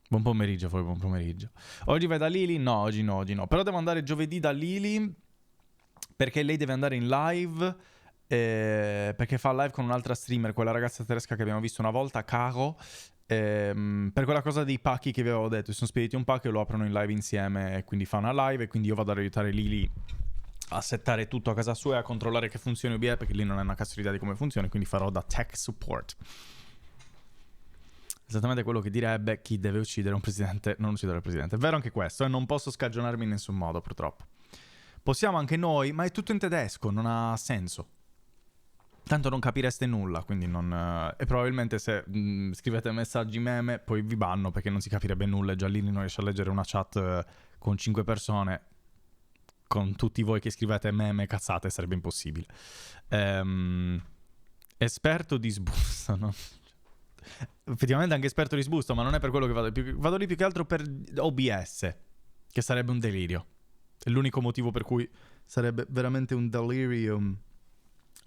Buon pomeriggio, poi buon pomeriggio. Oggi vai da Lili? No, oggi no. Però devo andare giovedì da Lili perché lei deve andare in live, perché fa live con un'altra streamer, quella ragazza tedesca che abbiamo visto una volta, Caro, per quella cosa dei pacchi che vi avevo detto. Si sono spediti un pack e lo aprono in live insieme e quindi fa una live e quindi io vado ad aiutare Lili a settare tutto a casa sua e a controllare che funzioni OBS, perché lì non è una cazzo di idea di come funziona, quindi farò da tech support. Esattamente quello che direbbe chi deve uccidere un presidente, non uccidere il presidente. È vero anche questo, e non posso scagionarmi in nessun modo, purtroppo. Possiamo anche noi, ma è tutto in tedesco, non ha senso. Tanto non capireste nulla, quindi non... e probabilmente se scrivete messaggi meme, poi vi banno perché non si capirebbe nulla e già lì non riesce a leggere una chat con 5 persone. Con tutti voi che scrivete meme cazzate sarebbe impossibile. Esperto di sbusto, no? Effettivamente anche esperto di sbusto, ma non è per quello che vado. Vado lì più che altro per OBS, che sarebbe un delirio. È l'unico motivo per cui sarebbe veramente un delirium.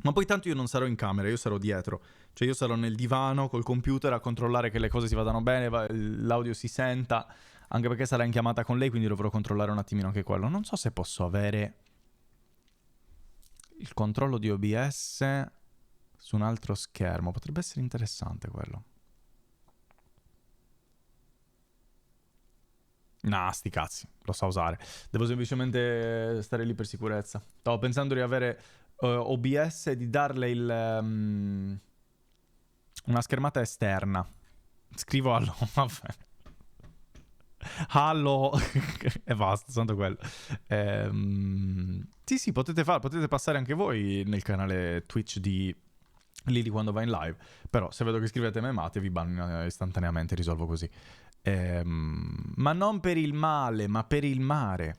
Ma poi tanto io non sarò in camera, io sarò dietro. Cioè io sarò nel divano col computer a controllare che le cose si vadano bene, l'audio si senta. Anche perché sarà in chiamata con lei, quindi dovrò controllare un attimino anche quello. Non so se posso avere il controllo di OBS su un altro schermo. Potrebbe essere interessante quello. Nah, sti cazzi, lo so usare. Devo semplicemente stare lì per sicurezza. Stavo pensando di avere OBS e di darle una schermata esterna. Scrivo allo, vabbè. Allo e basta, tanto quello. Sì, potete passare anche voi nel canale Twitch di Lili quando va in live. Però se vedo che scrivete memate vi banno istantaneamente, risolvo così. Ma non per il male, ma per il mare,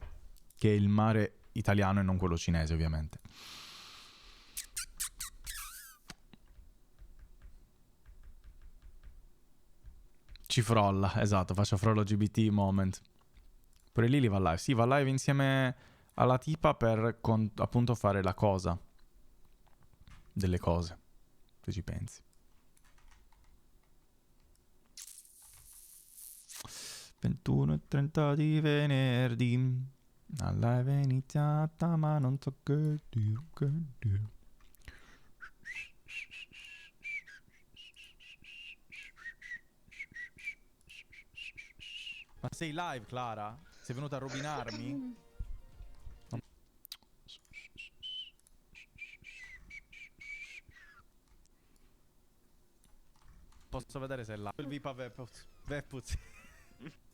che è il mare italiano e non quello cinese, ovviamente. Ci frolla, esatto, faccio frollo GBT moment. Pure Lili va live. Sì, va live insieme alla tipa per appunto fare la cosa delle cose, se ci pensi. 21:30 di venerdì. La live è iniziata ma non so che dire, che dire. Ma sei live, Clara? Sei venuta a rovinarmi? Posso vedere se è live. Il Vipa Vepuz.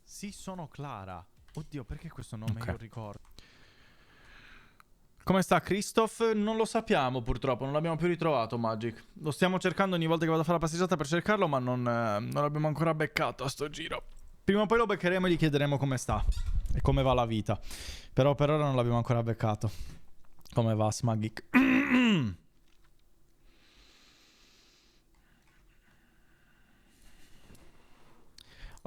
Sì, sono Clara. Oddio, perché questo nome io ricordo? Come sta Christoph? Non lo sappiamo purtroppo, non l'abbiamo più ritrovato Magic. Lo stiamo cercando ogni volta che vado a fare la passeggiata per cercarlo, ma non l'abbiamo ancora beccato a sto giro. Prima o poi lo beccheremo e gli chiederemo come sta. E come va la vita. Però per ora non l'abbiamo ancora beccato. Come va Smagik?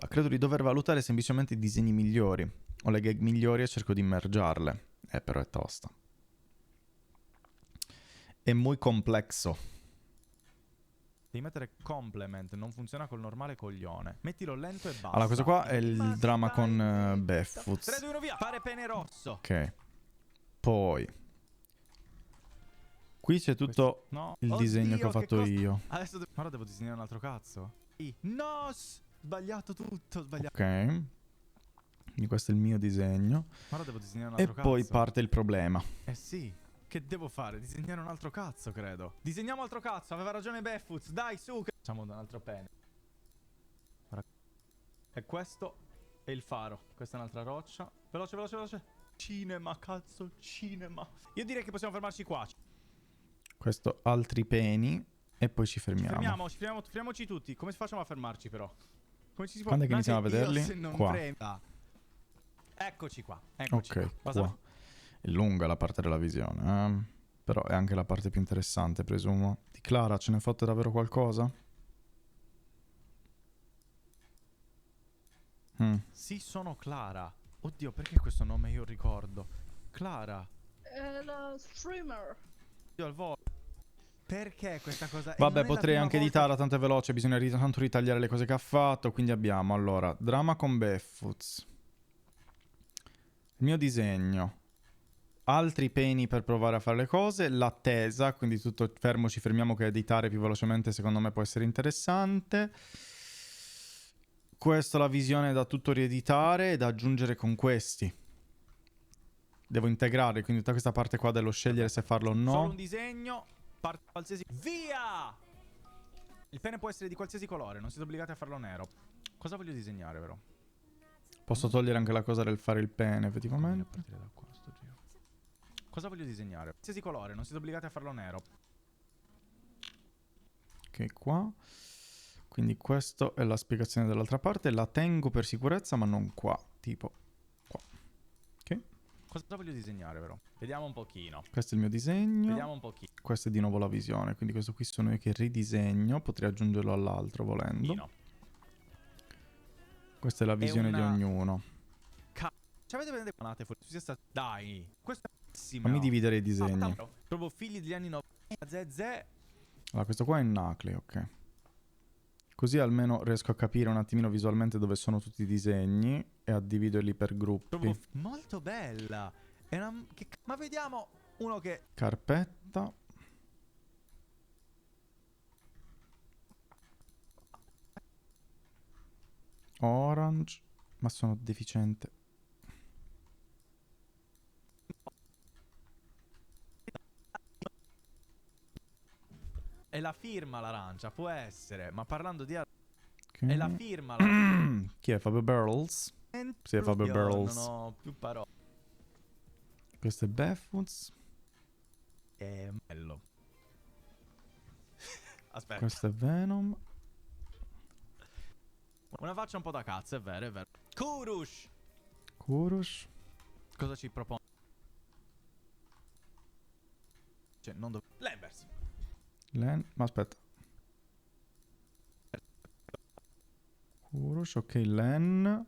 Credo di dover valutare semplicemente i disegni migliori o le gag migliori e cerco di mergarle. Però è tosta. È molto complesso. Devi mettere complement, non funziona col normale coglione. Mettilo lento e basta. Allora, questo qua è il dramma con Beffuz. 3, 2, 1, via! Fare pene rosso. Ok. Poi qui c'è tutto il disegno che ho fatto io. Adesso ora devo disegnare un altro cazzo. No, sbagliato tutto, sbagliato. Ok. Quindi questo è il mio disegno. Ora devo disegnare un E altro cazzo. poi parte il problema. Sì. Che devo fare? Disegnare un altro cazzo, credo. Disegniamo altro cazzo, aveva ragione Beffuz. Dai, su. Facciamo un altro pene. E questo è il faro. Questa è un'altra roccia. Veloce, veloce, veloce. Cinema, cazzo, cinema. Io direi che possiamo fermarci qua. Questo altri peni. E poi ci fermiamo. Fermiamoci tutti. Come facciamo a fermarci, però? Come ci si può... Quando è che iniziamo a Anche io, vederli? se non Qua. prema. Eccoci qua. Eccoci Ok, qua. qua. È lunga la parte della visione, però è anche la parte più interessante, presumo. Di Clara ce ne fotte davvero qualcosa? Sì, sono Clara. Oddio, perché questo nome io ricordo? Clara. È la streamer. Io al volo. Perché questa cosa? Vabbè, potrei anche editarla, tanto è veloce, bisogna tanto ritagliare le cose che ha fatto, quindi abbiamo, allora, Drama con Beffuz. Il mio disegno. Altri peni per provare a fare le cose, l'attesa, quindi tutto fermo, ci fermiamo che editare più velocemente secondo me può essere interessante. Questa è la visione da tutto rieditare e da aggiungere con questi. Devo integrare, quindi tutta questa parte qua dello scegliere se farlo o no. Solo un disegno, parte qualsiasi... Via! Il pene può essere di qualsiasi colore, non siete obbligati a farlo nero. Cosa voglio disegnare, però? Posso togliere anche la cosa del fare il pene, effettivamente. Cosa voglio disegnare? Qualsiasi colore, non siete obbligati a farlo nero. Ok, qua. Quindi questa è la spiegazione dell'altra parte. La tengo per sicurezza, ma non qua. Tipo qua. Ok. Cosa voglio disegnare, però? Vediamo un pochino. Questo è il mio disegno. Vediamo un pochino. Questa è di nuovo la visione. Quindi questo qui sono io che ridisegno. Potrei aggiungerlo all'altro volendo. Questa è la visione di ognuno. Ci avete vedete quando fuori? Dai, questo è bellissimo. Fammi dividere i disegni. Proprio figli degli anni 90. Zezé. Allora, questo qua è in nucleo, ok. Così almeno riesco a capire un attimino visualmente dove sono tutti i disegni e a dividerli per gruppi. Proprio molto bella. È una... Ma vediamo uno che... Carpetta. Orange. Ma sono deficiente. È la firma l'arancia, può essere. Ma parlando di... Okay. È la firma l'arancia. Chi è? Fabio Barrels? Sì, è Fabio Barrels. Non ho più parole. Questo è Beffuz. È bello. Aspetta. Questo è Venom. Una faccia un po' da cazzo, è vero, è vero. Kurush! Kurush. Cosa ci propone? Cioè, non dove... Lambers. Ma aspetta. Kurush, ok, Len.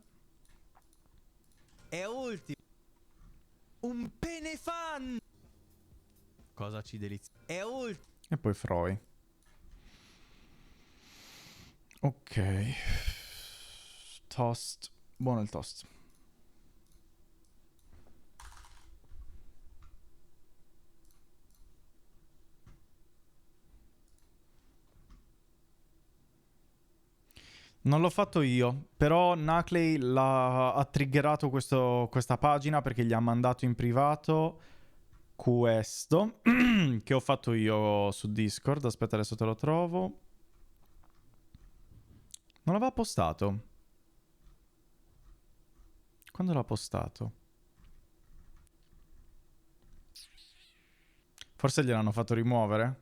E ultimo. Un penefan! Cosa ci delizia? E ultimo. E poi Freud. Ok. Toast. Buono il toast. Non l'ho fatto io, però Nucley ha triggerato questa pagina perché gli ha mandato in privato questo che ho fatto io su Discord. Aspetta, adesso te lo trovo. Non l'aveva postato. Quando l'ha postato? Forse gliel'hanno fatto rimuovere?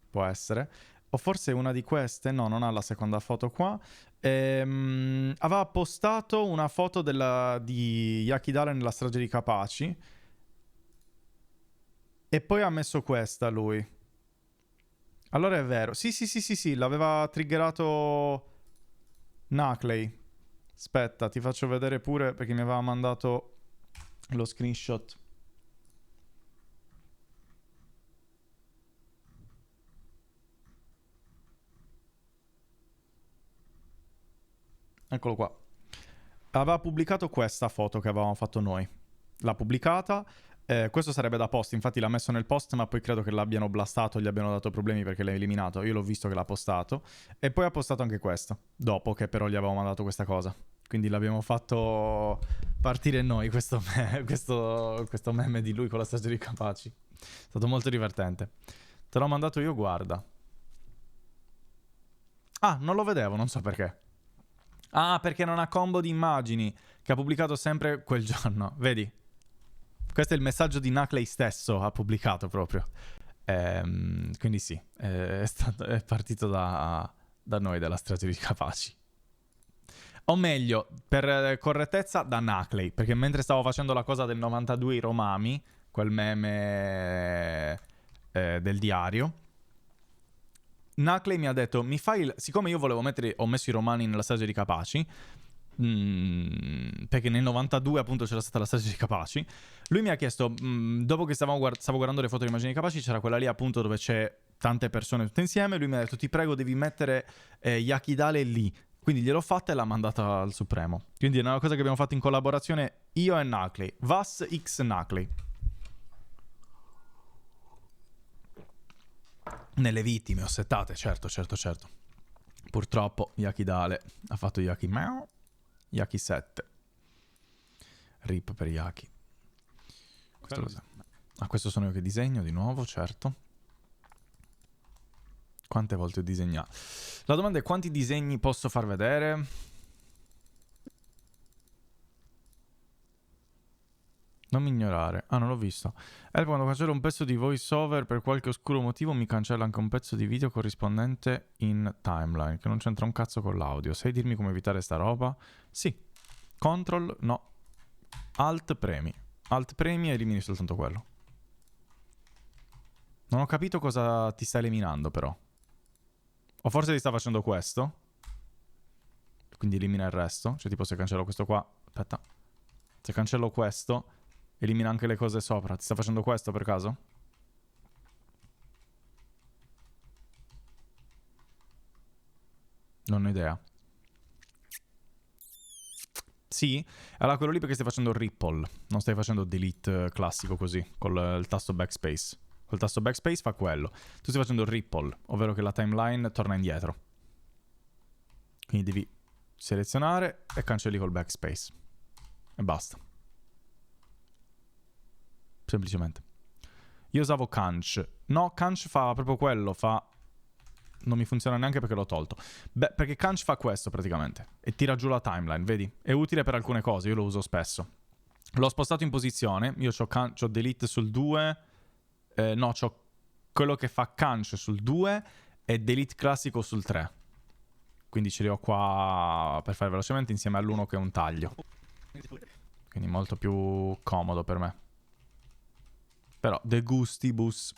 Può essere. O forse una di queste? No, non ha la seconda foto qua. Aveva postato una foto di Yakidale nella strage di Capaci. E poi ha messo questa lui. Allora è vero. Sì, l'aveva triggerato Nucley. Aspetta, ti faccio vedere pure perché mi aveva mandato lo screenshot. Eccolo qua. Aveva pubblicato questa foto che avevamo fatto noi. L'ha pubblicata. Questo sarebbe da post, infatti l'ha messo nel post, ma poi credo che l'abbiano blastato, gli abbiano dato problemi perché l'ha eliminato. Io l'ho visto che l'ha postato. E poi ha postato anche questo, dopo che però gli avevo mandato questa cosa. Quindi l'abbiamo fatto partire noi, questo meme di lui con la strage di Capaci. È stato molto divertente. Te l'ho mandato io, guarda. Ah, non lo vedevo, non so perché. Ah, perché non ha combo di immagini, che ha pubblicato sempre quel giorno. Vedi? Questo è il messaggio di Nucley stesso, ha pubblicato proprio. Quindi sì, è partito da noi, dalla strage di Capaci. O meglio, per correttezza, da Nucley, perché mentre stavo facendo la cosa del 92 i Romami, quel meme del diario, Nucley mi ha detto, siccome io ho messo i Romani nella strage di Capaci, perché nel 92 appunto c'era stata la strage di Capaci, lui mi ha chiesto, dopo che stavo guardando le foto di immagini di Capaci, c'era quella lì appunto dove c'è tante persone tutte insieme, lui mi ha detto, ti prego devi mettere Yakidale lì. Quindi gliel'ho fatta e l'ha mandata al Supremo. Quindi è una cosa che abbiamo fatto in collaborazione io e Nucley. Vas X Nucley. Nelle vittime ho settate, certo. Purtroppo Yakidale ha fatto Yaki 7. Rip per Yaki. Questo sono io che disegno di nuovo, certo. Quante volte ho disegnato? La domanda è quanti disegni posso far vedere? Non mi ignorare. Ah, non l'ho visto. Quando cancello un pezzo di voice over per qualche oscuro motivo mi cancella anche un pezzo di video corrispondente in timeline, che non c'entra un cazzo con l'audio. Sai dirmi come evitare sta roba? Sì. Control, no. Alt premi. Alt premi e elimini soltanto quello. Non ho capito cosa ti sta eliminando però. O forse ti sta facendo questo. Quindi elimina il resto. Cioè tipo se cancello questo qua. Aspetta. Se cancello questo, elimina anche le cose sopra. Ti sta facendo questo per caso? Non ho idea. Sì? Allora quello lì perché stai facendo ripple. Non stai facendo delete classico così. Con il tasto backspace. Col tasto backspace fa quello. Tu stai facendo ripple, ovvero che la timeline torna indietro. Quindi devi selezionare e cancelli col backspace. E basta. Semplicemente. Io usavo Canch. No, Canch fa proprio quello, non mi funziona neanche perché l'ho tolto. Beh, perché Canch fa questo praticamente. E tira giù la timeline, vedi? È utile per alcune cose, io lo uso spesso. L'ho spostato in posizione. Io c'ho delete sul 2... no, c'ho quello che fa Canch sul 2 e delete classico sul 3. Quindi ce li ho qua per fare velocemente insieme all'1 che è un taglio. Quindi molto più comodo per me. Però de gustibus.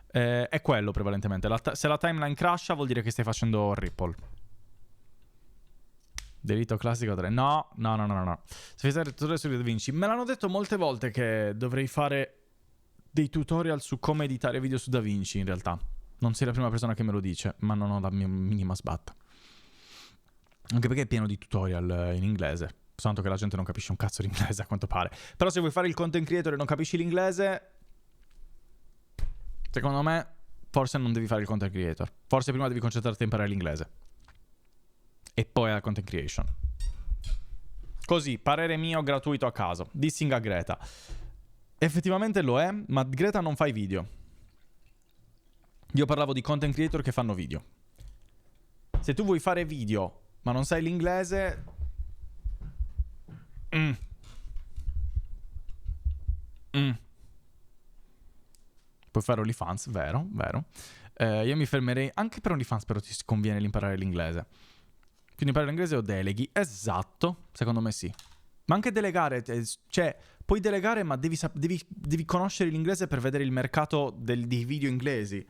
È quello prevalentemente. Se la timeline crasha vuol dire che stai facendo ripple. Delito classico 3. No. Se fai tutorial su DaVinci. Me l'hanno detto molte volte che dovrei fare dei tutorial su come editare video su DaVinci in realtà. Non sei la prima persona che me lo dice, ma non ho la mia minima sbatta. Anche perché è pieno di tutorial in inglese. Soltanto che la gente non capisce un cazzo di inglese a quanto pare. Però se vuoi fare il content creator e non capisci l'inglese, secondo me forse non devi fare il content creator. Forse prima devi concentrarti a imparare l'inglese. E poi alla content creation. Così, parere mio gratuito a caso. Dissing a Greta. Effettivamente lo è, ma Greta non fa i video. Io parlavo di content creator che fanno video. Se tu vuoi fare video ma non sai l'inglese, puoi fare OnlyFans, vero. Io mi fermerei anche per OnlyFans, però ti conviene l'imparare l'inglese. Quindi imparare l'inglese o deleghi? Esatto, secondo me sì. Ma anche delegare, cioè puoi delegare ma devi conoscere l'inglese per vedere il mercato di video inglesi,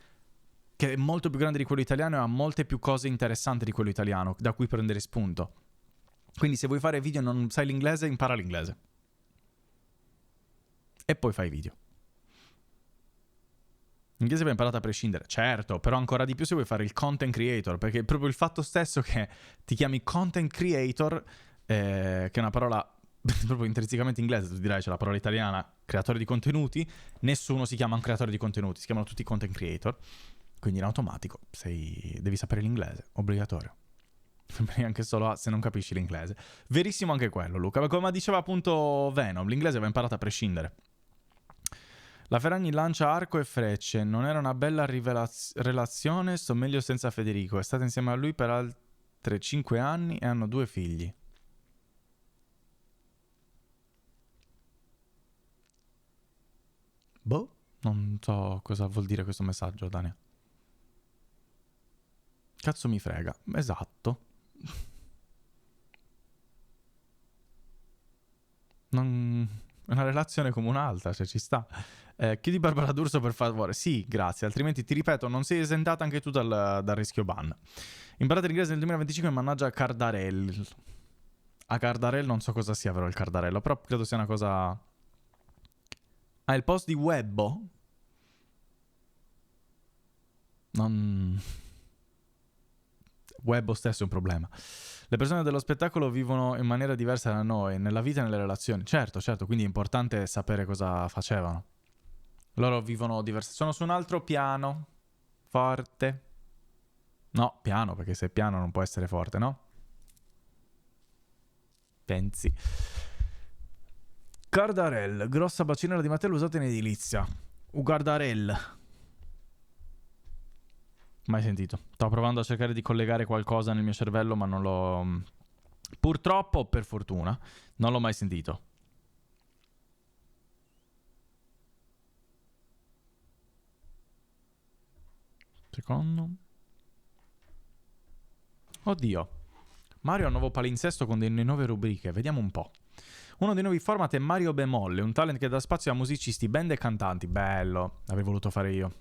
che è molto più grande di quello italiano e ha molte più cose interessanti di quello italiano da cui prendere spunto. Quindi se vuoi fare video e non sai l'inglese, impara l'inglese. E poi fai video. L'inglese va imparato a prescindere, certo, però ancora di più se vuoi fare il content creator, perché proprio il fatto stesso che ti chiami content creator, che è una parola proprio intrinsecamente inglese, tu dirai c'è la parola italiana, creatore di contenuti, nessuno si chiama un creatore di contenuti, si chiamano tutti content creator, quindi in automatico devi sapere l'inglese, obbligatorio. Anche solo se non capisci l'inglese. Verissimo anche quello, Luca, come diceva appunto Venom, l'inglese va imparato a prescindere. La Ferragni lancia arco e frecce, non era una bella relazione, sto meglio senza Federico, è stata insieme a lui per altri 5 anni e hanno 2 figli. Boh, non so cosa vuol dire questo messaggio, Dania. Cazzo mi frega, esatto. È una relazione come un'altra, cioè ci sta. Chiedi Barbara D'Urso per favore. Sì, grazie, altrimenti ti ripeto, non sei esentata anche tu dal rischio ban. Imparate l'inglese nel 2025, mannaggia Cardarell. A Cardarell non so cosa sia però il Cardarello, però credo sia una cosa... Ah, il post di Webbo? Webbo stesso è un problema. Le persone dello spettacolo vivono in maniera diversa da noi, nella vita e nelle relazioni. Certo, quindi è importante sapere cosa facevano. Loro vivono diverse... Sono su un altro piano. Forte. No, piano, perché se è piano non può essere forte, no? Pensi. Cardarell, grossa bacinella di Mattel usata in edilizia. Ugardarell. Mai sentito. Stavo provando a cercare di collegare qualcosa nel mio cervello, ma non l'ho... Purtroppo o per fortuna, non l'ho mai sentito. Secondo. Oddio. Mario ha un nuovo palinsesto con delle nuove rubriche. Vediamo un po'. Uno dei nuovi format è Mario Bemolle, un talent che dà spazio a musicisti, band e cantanti. Bello, l'avrei voluto fare io.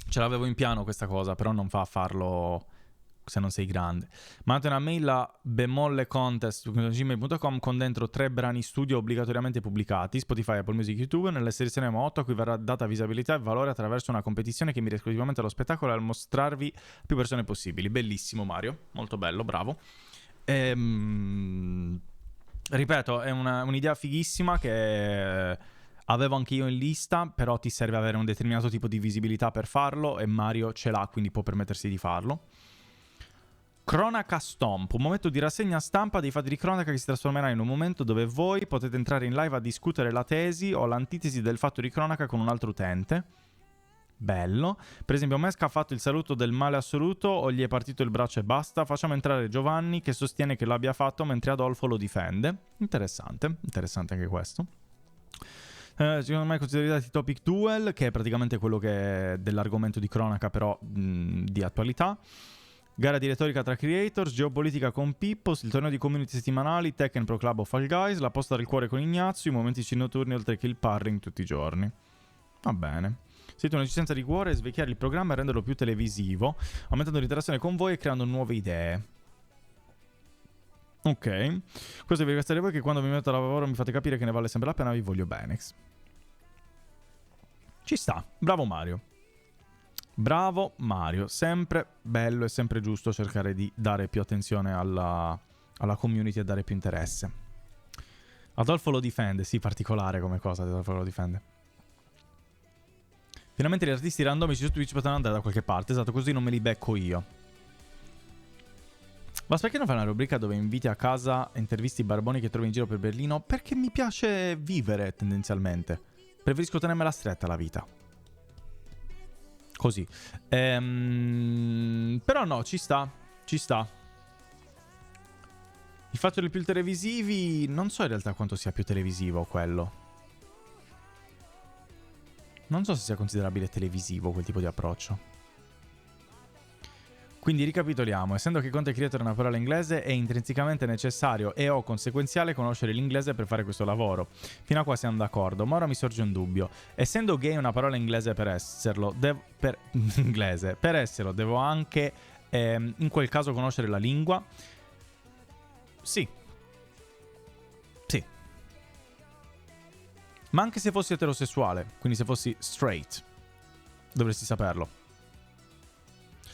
Ce l'avevo in piano questa cosa, però non fa a farlo se non sei grande. Mandate una mail a bemollecontest@gmail.com con dentro 3 brani studio obbligatoriamente pubblicati, Spotify, Apple Music, YouTube. Nelle selezioneremo 8 a cui verrà data visibilità e valore attraverso una competizione che mira esclusivamente allo spettacolo e al mostrarvi più persone possibili. Bellissimo Mario, molto bello, bravo. Ripeto, è un'idea fighissima che avevo anche io in lista, però ti serve avere un determinato tipo di visibilità per farlo e Mario ce l'ha, quindi può permettersi di farlo. Cronaca Stomp, un momento di rassegna stampa dei fatti di cronaca che si trasformerà in un momento dove voi potete entrare in live a discutere la tesi o l'antitesi del fatto di cronaca con un altro utente. Bello. Per esempio Mesca ha fatto il saluto del male assoluto o gli è partito il braccio e basta. Facciamo entrare Giovanni che sostiene che l'abbia fatto mentre Adolfo lo difende. Interessante anche questo. Secondo me considerati Topic Duel, che è praticamente quello che è dell'argomento di cronaca però di attualità. Gara di retorica tra creators, geopolitica con Pippos, il torneo di community settimanali, Tekken Pro Club o Fall Guys, la posta del cuore con Ignazio, i momenti notturni oltre che il parring tutti i giorni. Va bene. Siete un'esistenza di cuore, svecchiare il programma e renderlo più televisivo, aumentando l'interazione con voi e creando nuove idee. Ok. Questo vi ringrazio voi che quando mi metto a lavoro mi fate capire che ne vale sempre la pena, vi voglio bene. Ci sta. Bravo Mario. Bravo Mario. Sempre bello e sempre giusto cercare di dare più attenzione alla community e dare più interesse. Adolfo lo difende, sì, particolare come cosa, Adolfo lo difende. Finalmente gli artisti randomici su Twitch potranno andare da qualche parte, esatto, così non me li becco io. Ma perché non fai una rubrica dove inviti a casa e intervisti i barboni che trovi in giro per Berlino? Perché mi piace vivere tendenzialmente. Preferisco tenermela stretta la vita. Così. Però no, ci sta. Ci sta. Il fatto dei più televisivi... Non so in realtà quanto sia più televisivo quello. Non so se sia considerabile televisivo quel tipo di approccio. Quindi ricapitoliamo, essendo che content creator è una parola inglese, è intrinsecamente necessario e o conseguenziale conoscere l'inglese per fare questo lavoro. Fino a qua siamo d'accordo, ma ora mi sorge un dubbio. Essendo gay una parola inglese per esserlo, per esserlo devo anche in quel caso conoscere la lingua? Sì. Sì. Ma anche se fossi eterosessuale, quindi se fossi straight, dovresti saperlo.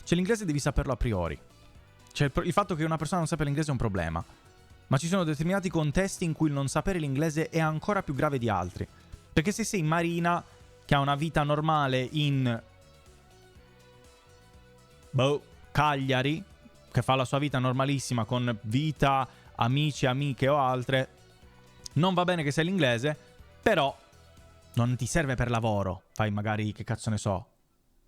Cioè l'inglese devi saperlo a priori. Cioè il fatto che una persona non sappia l'inglese è un problema. Ma ci sono determinati contesti in cui il non sapere l'inglese è ancora più grave di altri. Perché se sei Marina, che ha una vita normale in Cagliari, che fa la sua vita normalissima con vita, amici, amiche o altre, non va bene che sai l'inglese, però non ti serve per lavoro. Fai magari, che cazzo ne so,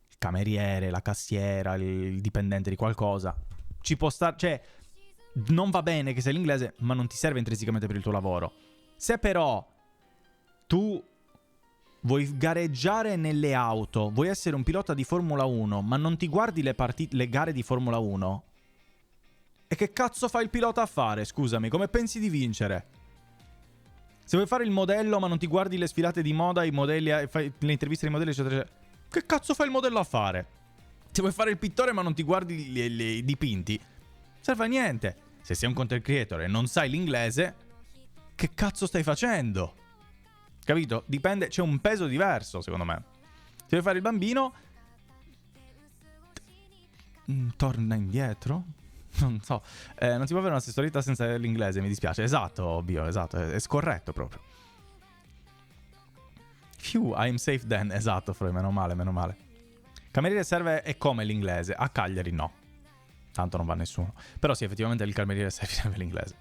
il cameriere, la cassiera, il dipendente di qualcosa. Ci può stare, cioè non va bene che sai l'inglese, ma non ti serve intrinsecamente per il tuo lavoro. Se però tu vuoi gareggiare nelle auto, vuoi essere un pilota di Formula 1, ma non ti guardi le gare di Formula 1, e che cazzo fa il pilota a fare? Scusami, come pensi di vincere? Se vuoi fare il modello ma non ti guardi le sfilate di moda, i modelli, fai le interviste ai modelli, eccetera, eccetera, che cazzo fa il modello a fare? Se vuoi fare il pittore ma non ti guardi i dipinti, serve a niente. Se sei un content creator e non sai l'inglese, che cazzo stai facendo? Capito? Dipende, c'è un peso diverso, secondo me. Se vuoi fare il bambino, torna indietro? Non so. Non si può avere una sessualità senza l'inglese, mi dispiace. Esatto, Bio, esatto. È scorretto proprio. Phew, I'm safe then. Esatto, Freud, meno male, meno male. Cameriere serve è come l'inglese. A Cagliari no. Tanto non va nessuno. Però sì, effettivamente il cameriere serve l'inglese.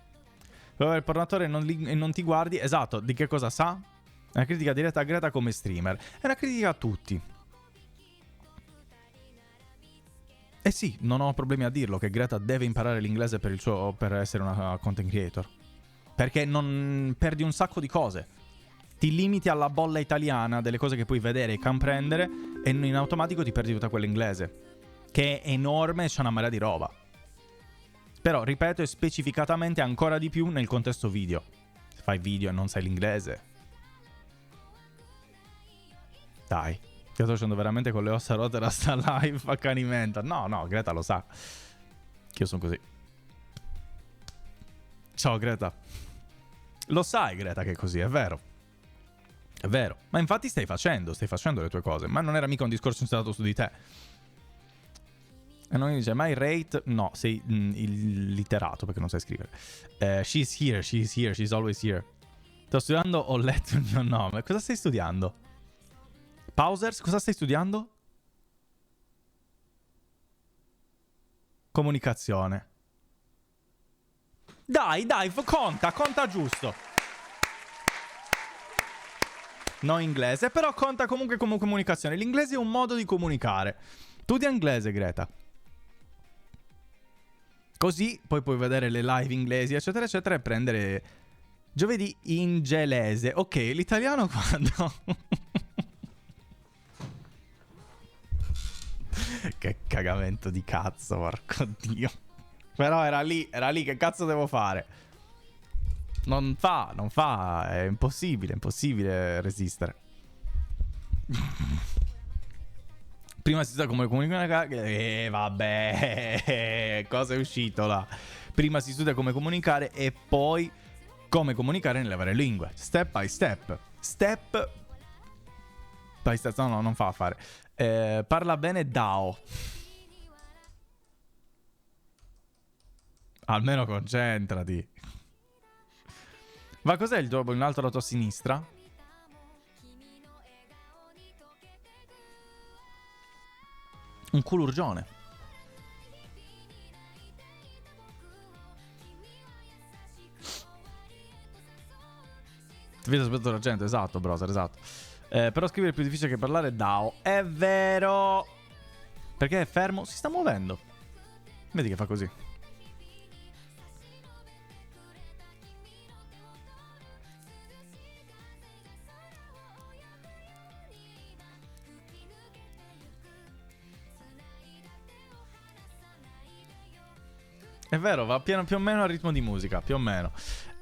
Vuoi avere il pornatore e non ti guardi? Esatto, di che cosa sa? È una critica diretta a Greta come streamer. È una critica a tutti. Eh sì, non ho problemi a dirlo che Greta deve imparare l'inglese per essere una content creator. Perché non perdi un sacco di cose. Ti limiti alla bolla italiana delle cose che puoi vedere e comprendere e in automatico ti perdi tutta quella inglese, che è enorme e c'è una marea di roba. Però, ripeto, è specificatamente ancora di più nel contesto video. Se fai video e non sai l'inglese, dai, io sto facendo veramente con le ossa rotte da sta live accanimento. No, Greta lo sa che io sono così. Ciao Greta. Lo sai Greta che è così, è vero. È vero. Ma infatti stai facendo le tue cose. Ma non era mica un discorso installato su di te. E non mi dice mai rate. No, sei illitterato perché non sai scrivere. She's here, she's always here. Sto studiando, ho letto il mio nome. Cosa stai studiando? Pausers, cosa stai studiando? Comunicazione. Dai, conta giusto. No inglese, però conta comunque come comunicazione. L'inglese è un modo di comunicare. Studia inglese, Greta. Così poi puoi vedere le live inglesi, eccetera, eccetera, e prendere giovedì ingelese. Ok, l'italiano quando... Che cagamento di cazzo, porco Dio. Però era lì, che cazzo devo fare? Non fa, è impossibile resistere. Prima si studia come comunicare, vabbè, cosa è uscito là? Prima si studia come comunicare e poi come comunicare nelle varie lingue. Step by step. Step by step, no, non fa a fare. Parla bene Dao. Almeno concentrati. Ma cos'è il tuo in alto alla tua sinistra? Un culurgione. Ti vedo aspetto l'argento, esatto, browser, esatto. Però scrivere è più difficile che parlare Dao. È vero. Perché è fermo, si sta muovendo. Vedi che fa così. È vero, va più o meno al ritmo di musica, più o meno.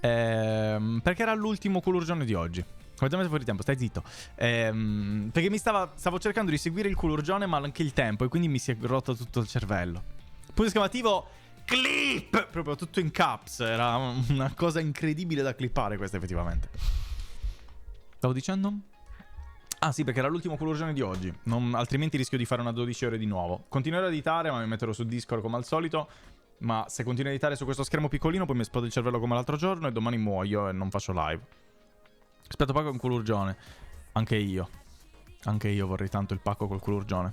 Perché era l'ultimo culurgione di oggi. Completamente fuori tempo, stai zitto. Perché stavo cercando di seguire il culurgione, ma anche il tempo, e quindi mi si è rotto tutto il cervello. Punto esclamativo, clip! Proprio tutto in caps. Era una cosa incredibile da clippare questa, effettivamente. Stavo dicendo? Ah sì, perché era l'ultimo culurgione di oggi. Altrimenti rischio di fare una 12 ore di nuovo. Continuerò a editare, ma mi metterò su Discord come al solito. Ma se continuo a editare su questo schermo piccolino, poi mi esplode il cervello come l'altro giorno e domani muoio e non faccio live. Aspetta, pacco un culurgione. Anche io vorrei tanto il pacco col culurgione.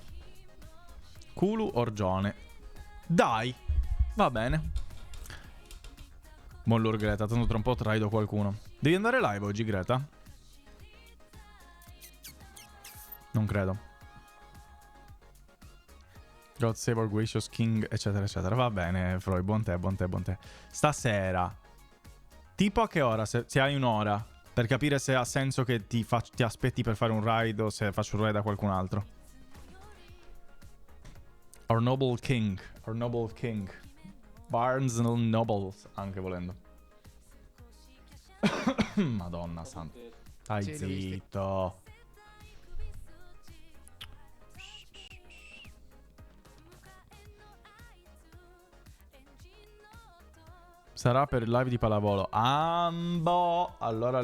Culu-orgione. Dai, va bene. Buon lord Greta, tanto tra un po' traido qualcuno. Devi andare live oggi, Greta? Non credo. God save our gracious king, eccetera, eccetera. Va bene, Freud, buon te. Stasera, tipo a che ora? Se hai un'ora, per capire se ha senso che ti aspetti per fare un ride o se faccio un ride a qualcun altro. Our noble king. Barnes Nobles, anche volendo. Madonna santa. Stai Sì, zitto. Sarà per il live di pallavolo. Ambo. Allora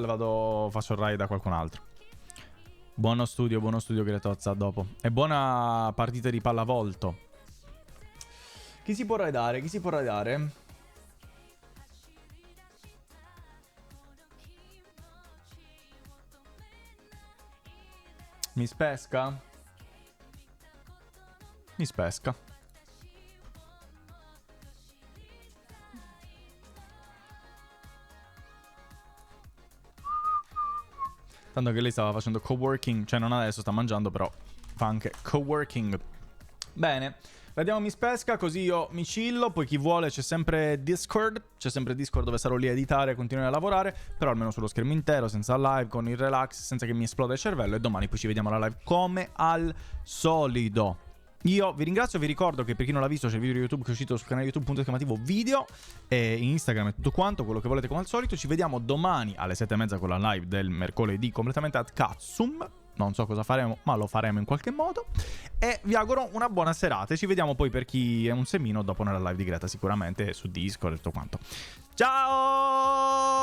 faccio il ride a qualcun altro. Buono studio Gretozza, a dopo. E buona partita di pallavolto. Chi si può raidare? Mi spesca? Tanto che lei stava facendo coworking, cioè non adesso, sta mangiando, però fa anche coworking. Bene, vediamo mi spesca, così io mi chillo. Poi chi vuole c'è sempre Discord dove sarò lì a editare e continuare a lavorare, però almeno sullo schermo intero, senza live, con il relax, senza che mi esploda il cervello. E domani poi ci vediamo alla live come al solito. Io vi ringrazio, vi ricordo che per chi non l'ha visto c'è il video di YouTube che è uscito sul canale YouTube /video e in Instagram e tutto quanto, quello che volete come al solito. Ci vediamo domani alle 7:30 con la live del mercoledì completamente ad cazzum. Non so cosa faremo, ma lo faremo in qualche modo. E vi auguro una buona serata. Ci vediamo poi per chi è un semino dopo nella live di Greta, sicuramente su Discord e tutto quanto. Ciao!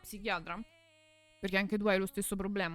Psichiatra? Perché anche tu hai lo stesso problema.